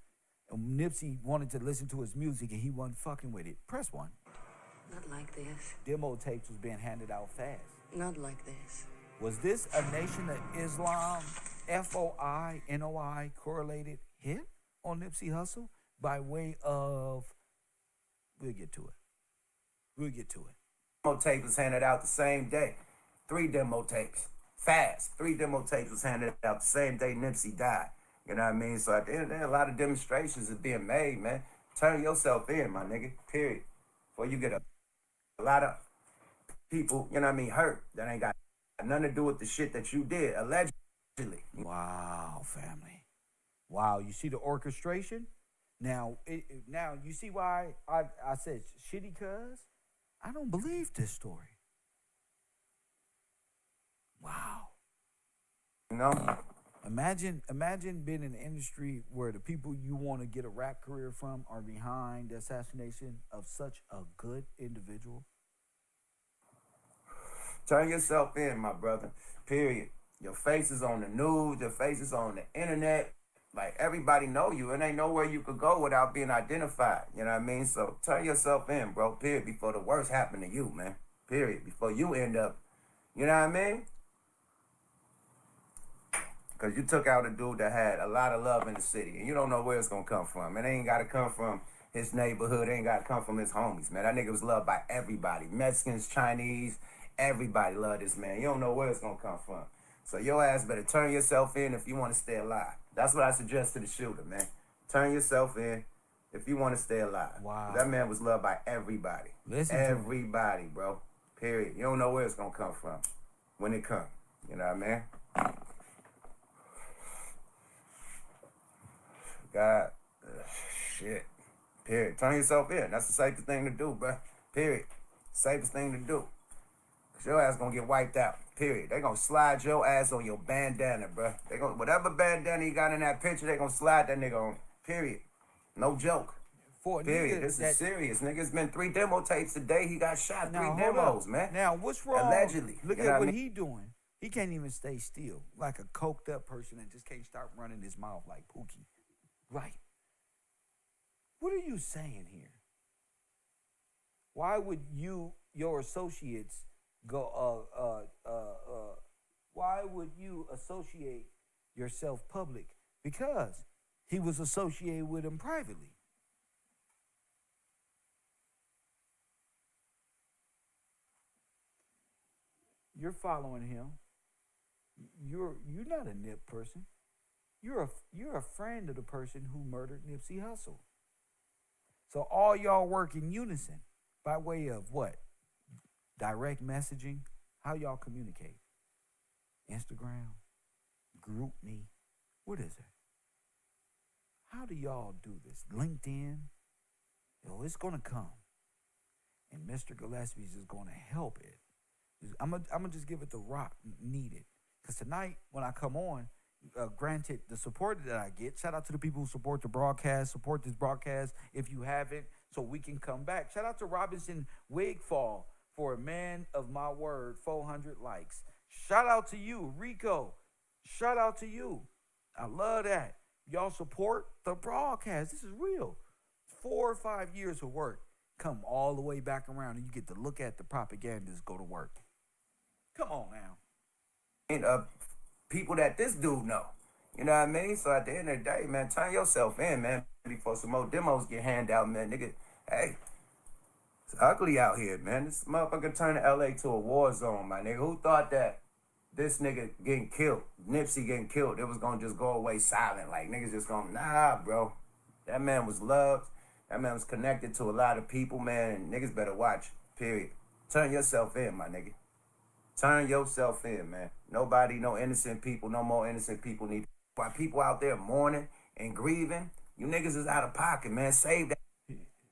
and Nipsey wanted to listen to his music, and he wasn't fucking with it. Press 1. Not like this. Demo tapes was being handed out fast. Not like this. Was this a Nation of Islam, FOI, correlated hit on Nipsey Hussle by way of? We'll get to it. Demo tape was handed out the same day. 3 demo tapes. Fast. 3 demo tapes was handed out the same day Nipsey died. You know what I mean? So at the end of the day, a lot of demonstrations is being made, man. Turn yourself in, my nigga. Period. Before you get a lot of people, you know what I mean, hurt. That ain't got nothing to do with the shit that you did, allegedly. Wow, family. Wow, you see the orchestration? Now, now you see why I said shitty cuz? I don't believe this story. Wow. You know? Imagine being in an industry where the people you want to get a rap career from are behind the assassination of such a good individual. Turn yourself in, my brother. Period. Your face is on the news. Your face is on the internet. Like, everybody know you, and ain't nowhere you could go without being identified. You know what I mean? So turn yourself in, bro. Period. Before the worst happen to you, man. Period. Before you end up, you know what I mean? Because you took out a dude that had a lot of love in the city, and you don't know where it's going to come from. It ain't got to come from his neighborhood. It ain't got to come from his homies, man. That nigga was loved by everybody. Mexicans, Chinese, everybody loved this man. You don't know where it's going to come from. So your ass better turn yourself in if you want to stay alive. That's what I suggest to the shooter, man. Turn yourself in if you want to stay alive. Wow. That man was loved by everybody. Listen everybody, bro. Period. You don't know where it's going to come from when it comes. You know what I mean? God, shit. Period. Turn yourself in. That's the safest thing to do, bro. Period. Safest thing to do. Cause your ass gonna get wiped out. Period. They gonna slide your ass on your bandana, bro. They gonna whatever bandana you got in that picture, they gonna slide that nigga on. Period. No joke. Period. This is serious. Nigga's been 3 demo tapes today. He got shot. Now, 3 demos, man. Now, what's wrong? Allegedly. Look You at know what I mean? he doing. He can't even stay still. Like a coked up person and just can't start running his mouth like Pookie. Right. What are you saying here? Why would your associates go, why would you associate yourself public? Because he was associated with him privately. You're following him. You're not a Nip person. You're a friend of the person who murdered Nipsey Hussle. So all y'all work in unison by way of what? Direct messaging. How y'all communicate? Instagram, Group Me. What is it? How do y'all do this? LinkedIn. Yo, it's gonna come, and Mr. Gillespie's is gonna help it. I'm gonna just give it the rock needed. Because tonight, when I come on, granted, the support that I get, shout out to the people who support the broadcast, support this broadcast if you haven't, so we can come back. Shout out to Robinson Wigfall for a man of my word, 400 likes. Shout out to you, Rico. Shout out to you. I love that. Y'all support the broadcast. This is real. 4 or 5 years of work come all the way back around, and you get to look at the propagandists go to work. Come on now. And people that this dude know. You know what I mean? So at the end of the day, man, turn yourself in, man, before some more demos get handed out, man. Nigga, hey, it's ugly out here, man. This motherfucker turned LA to a war zone, my nigga. Who thought that this nigga getting killed, Nipsey getting killed, it was gonna just go away silent? Like, niggas just gonna, nah, bro. That man was loved. That man was connected to a lot of people, man, and niggas better watch, period. Turn yourself in, my nigga. Turn yourself in, man. Nobody, no innocent people, no more innocent people need. While people out there mourning and grieving, you niggas is out of pocket, man. Save that.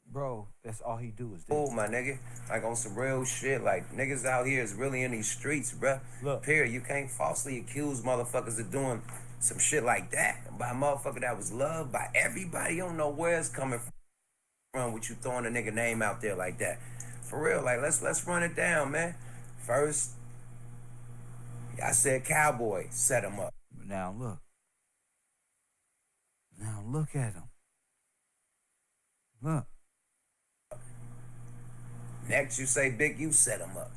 Bro, that's all he do is this. Oh, my nigga. Like, on some real shit. Like, niggas out here is really in these streets, bruh. Look. Period. You can't falsely accuse motherfuckers of doing some shit like that. By a motherfucker that was loved by everybody. You don't know where it's coming from with you throwing a nigga name out there like that. For real, like, let's run it down, man. First, I said Cowboy set him up. Now look. Now look at him. Look. Next you say Big U set him up.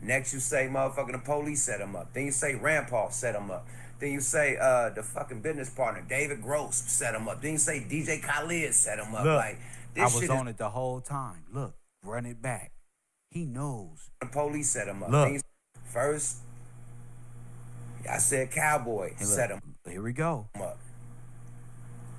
Next you say motherfucking the police set him up. Then you say Rampaul set him up. Then you say the fucking business partner David Gross set him up. Then you say DJ Khaled set him up. Look, like this I was shit on it the whole time. Look, run it back. He knows. The police set him up. Look. Then first, I said Cowboy set him Here we go. up.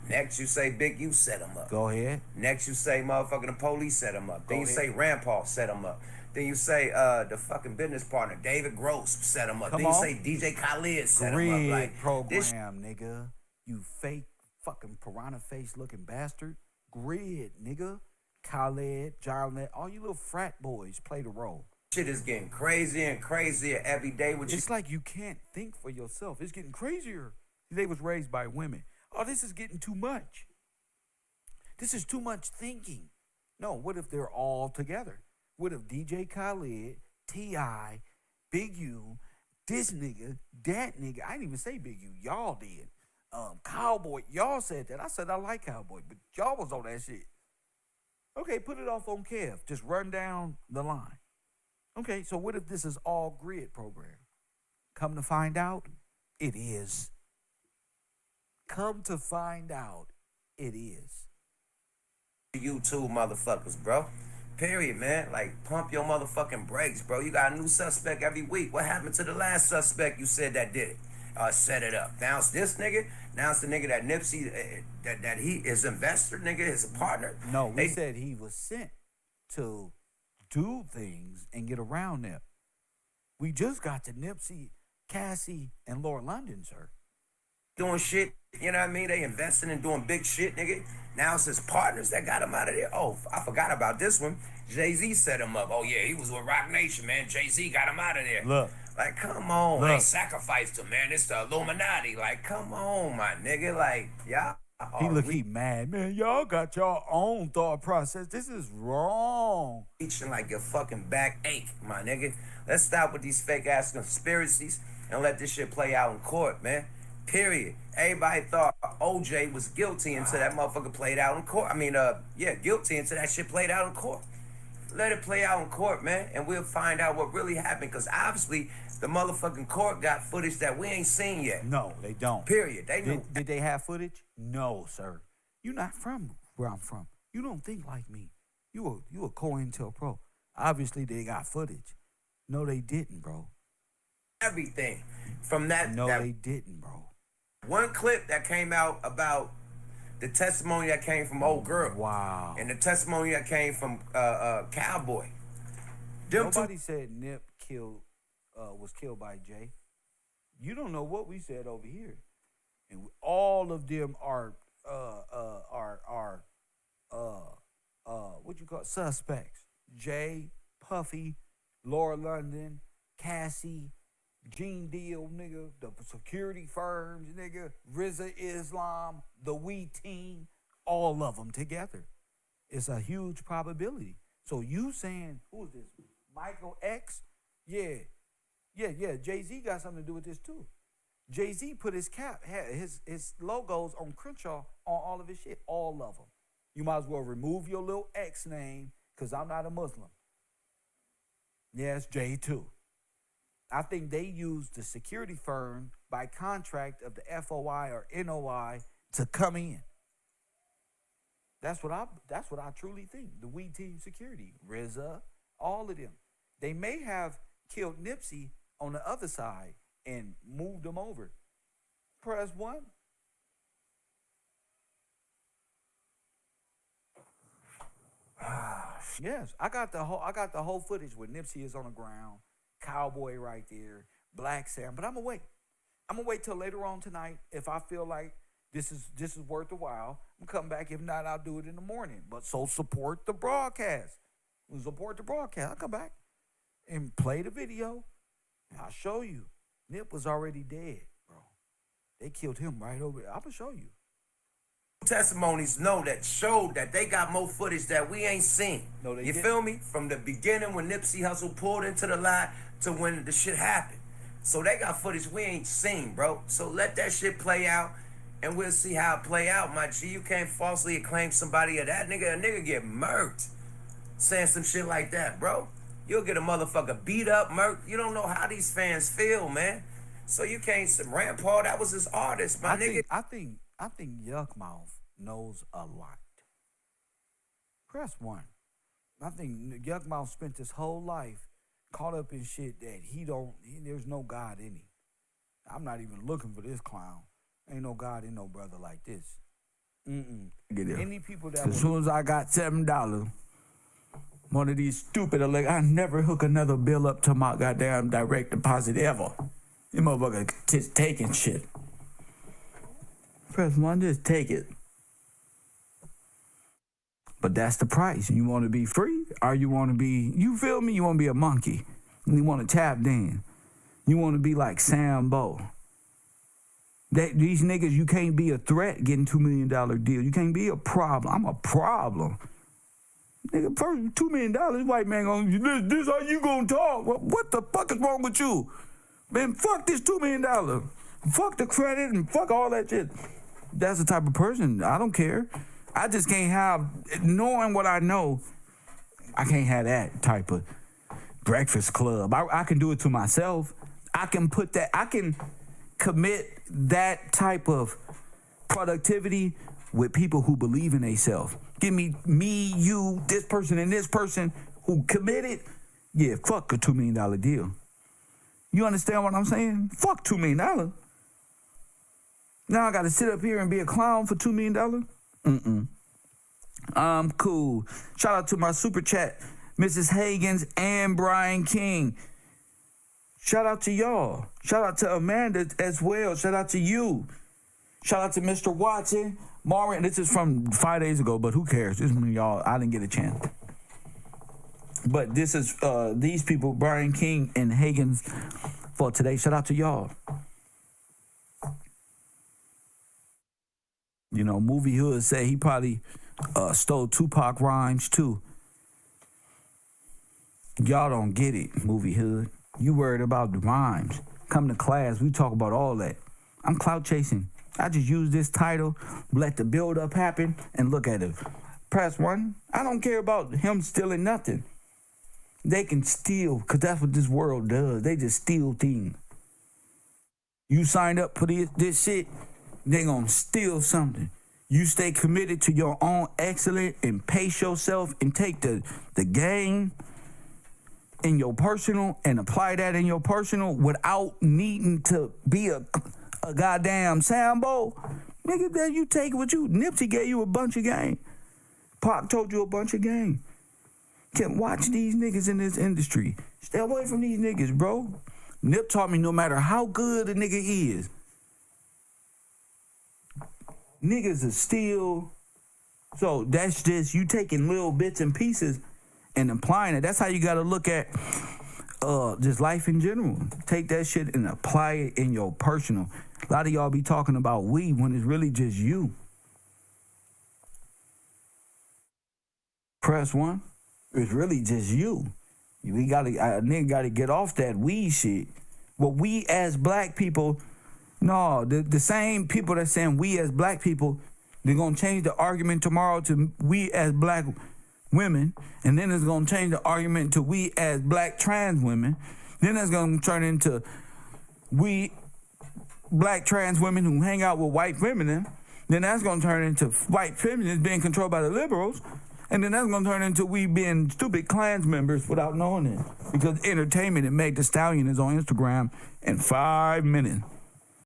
Next you say Big U set him up. Go ahead. Next you say motherfucking the police set him up. Then you say Rampaul set him up. Then you say the fucking business partner David Gross set him up. Come then you on. say DJ Khaled set him Grid up. Like program, nigga. You fake fucking piranha face looking bastard. Grid, nigga. Khaled, Jarlet, all you little frat boys play the role. Shit is getting crazier and crazier every day. It's like you can't think for yourself. It's getting crazier. They was raised by women. Oh, this is getting too much. This is too much thinking. No, what if they're all together? What if DJ Khaled, T.I., Big U, this nigga, that nigga, I didn't even say Big U, y'all did. Cowboy. Y'all said that. I said I like Cowboy, but y'all was on that shit. Okay, put it off on Kev. Just run down the line. Okay, so what if this is all grid program? Come to find out, it is. Come to find out, it is. You too, motherfuckers, bro. Period, man. Like, pump your motherfucking brakes, bro. You got a new suspect every week. What happened to the last suspect you said that did it? Set it up. Now it's this nigga. Now it's the nigga that Nipsey, that he is investor, nigga, is a partner. No, we said he was sent to do things and get around them. We just got to Nipsey, Cassie, and Lord London, sir. Doing shit, you know what I mean? They investing and doing big shit, nigga. Now it's his partners that got him out of there. Oh, I forgot about this one. Jay-Z set him up. Oh, yeah, he was with Rock Nation, man. Jay-Z got him out of there. Look. Like, come on. Look. They sacrificed him, man. It's the Illuminati. Like, come on, my nigga. Like, y'all. He mad. Man, y'all got your own thought process. This is wrong. Reaching like your fucking back ache, my nigga. Let's stop with these fake-ass conspiracies and let this shit play out in court, man. Period. Everybody thought OJ was guilty until that motherfucker played out in court. I mean, guilty until that shit played out in court. Let it play out in court, man, and we'll find out what really happened, because obviously the motherfucking court got footage that we ain't seen yet. No, they don't. Period. They knew. Did they have footage? No, sir. You're not from where I'm from. You don't think like me. You a COINTELPRO. Obviously, they got footage. No, they didn't, bro. Everything from that. No, they didn't, bro. One clip that came out about the testimony that came from old girl. Wow. And the testimony that came from Cowboy. Nobody said Nip was killed by Jay. You don't know what we said over here. And all of them are what you call suspects. Jay, Puffy, Laura London, Cassie, Gene Deal, nigga, the security firms, nigga, RZA Islam, the We Team, all of them together. It's a huge probability. So you saying, who is this? Michael X? Yeah. Jay-Z got something to do with this too. Jay-Z put his logos on Crenshaw on all of his shit, all of them. You might as well remove your little X name, because I'm not a Muslim. Yes, Jay too. I think they used the security firm by contract of the FOI or NOI to come in. That's what I truly think. The We Team Security, RZA, all of them. They may have killed Nipsey on the other side and moved them over. Press 1. Yes, I got the whole footage where Nipsey is on the ground. Cowboy right there, Black Sam. But I'm gonna wait. I'm gonna wait till later on tonight. If I feel like this is worth a while, I'm gonna come back. If not, I'll do it in the morning. But so support the broadcast. Support the broadcast. I'll come back and play the video. And I'll show you. Nip was already dead, bro. They killed him right over there. I'm gonna show you. Testimonies showed that they got more footage that we ain't seen. No, they you didn't. feel me? From the beginning when Nipsey Hussle pulled into the lot to when the shit happened. So they got footage we ain't seen, bro. So let that shit play out and we'll see how it play out, my G. You can't falsely acclaim somebody of that nigga. A nigga get murked saying some shit like that, bro. You'll get a motherfucker beat up, murked. You don't know how these fans feel, man. So you can't say Rand Paul, that was his artist, my nigga. I think Yuck Mouth knows a lot. Press 1. I think Yuck Mouth spent his whole life caught up in shit that there's no God in him. I'm not even looking for this clown. Ain't no God in no brother like this. Any people that as soon as I got $7, one of these stupid I never hook another bill up to my goddamn direct deposit ever. You motherfucker just taking shit. Press 1, just take it. But that's the price. You want to be free, or you want to be, you feel me? You want to be a monkey. You want to tap in. You want to be like Sambo. These niggas, you can't be a threat getting $2 million deal. You can't be a problem. I'm a problem. Nigga, first $2 million, white man going, this how you gonna talk? What the fuck is wrong with you? Man, fuck this $2 million. Fuck the credit and fuck all that shit. That's the type of person. I don't care. I just can't have, knowing what I know, I can't have that type of Breakfast Club. I can do it to myself. I can commit that type of productivity with people who believe in themselves. Give me, you, this person, and this person who committed. Yeah, fuck a $2 million deal. You understand what I'm saying? Fuck $2 million. Now I got to sit up here and be a clown for $2 million? I'm cool. Shout out to my super chat, Mrs. Hagens and Brian King. Shout out to y'all. Shout out to Amanda as well. Shout out to you. Shout out to Mr. Watson. Marvin, this is from 5 days ago, but who cares? This is when y'all, I didn't get a chance. But this is these people, Brian King and Hagens, for today. Shout out to y'all. You know, Movie Hood said he probably stole Tupac rhymes too. Y'all don't get it, Movie Hood. You worried about the rhymes. Come to class, we talk about all that. I'm clout chasing. I just use this title, let the build up happen, and look at it. Press 1. I don't care about him stealing nothing. They can steal, because that's what this world does. They just steal things. You signed up for this shit, they gonna steal something. You stay committed to your own excellence and pace yourself and take the game in your personal and apply that in your personal without needing to be a goddamn Sambo. Nigga, that you take what you, Nipsey gave you a bunch of game. Pac told you a bunch of game. Can't watch these niggas in this industry. Stay away from these niggas, bro. Nip taught me no matter how good a nigga is, niggas are still. So that's just you taking little bits and pieces and applying it. That's how you got to look at just life in general. Take that shit and apply it in your personal. A lot of y'all be talking about we when it's really just you. Press 1. It's really just you. We gotta, a nigga gotta get off that weed shit. But we as black people, no, the same people that saying we as black people, they're gonna change the argument tomorrow to we as black women, and then it's gonna change the argument to we as black trans women. Then it's gonna turn into we black trans women who hang out with white feminists. Then that's gonna turn into white feminists being controlled by the liberals. And then that's gonna turn into we being stupid Klans members without knowing it. Because entertainment and Meg Thee Stallion is on Instagram in 5 minutes.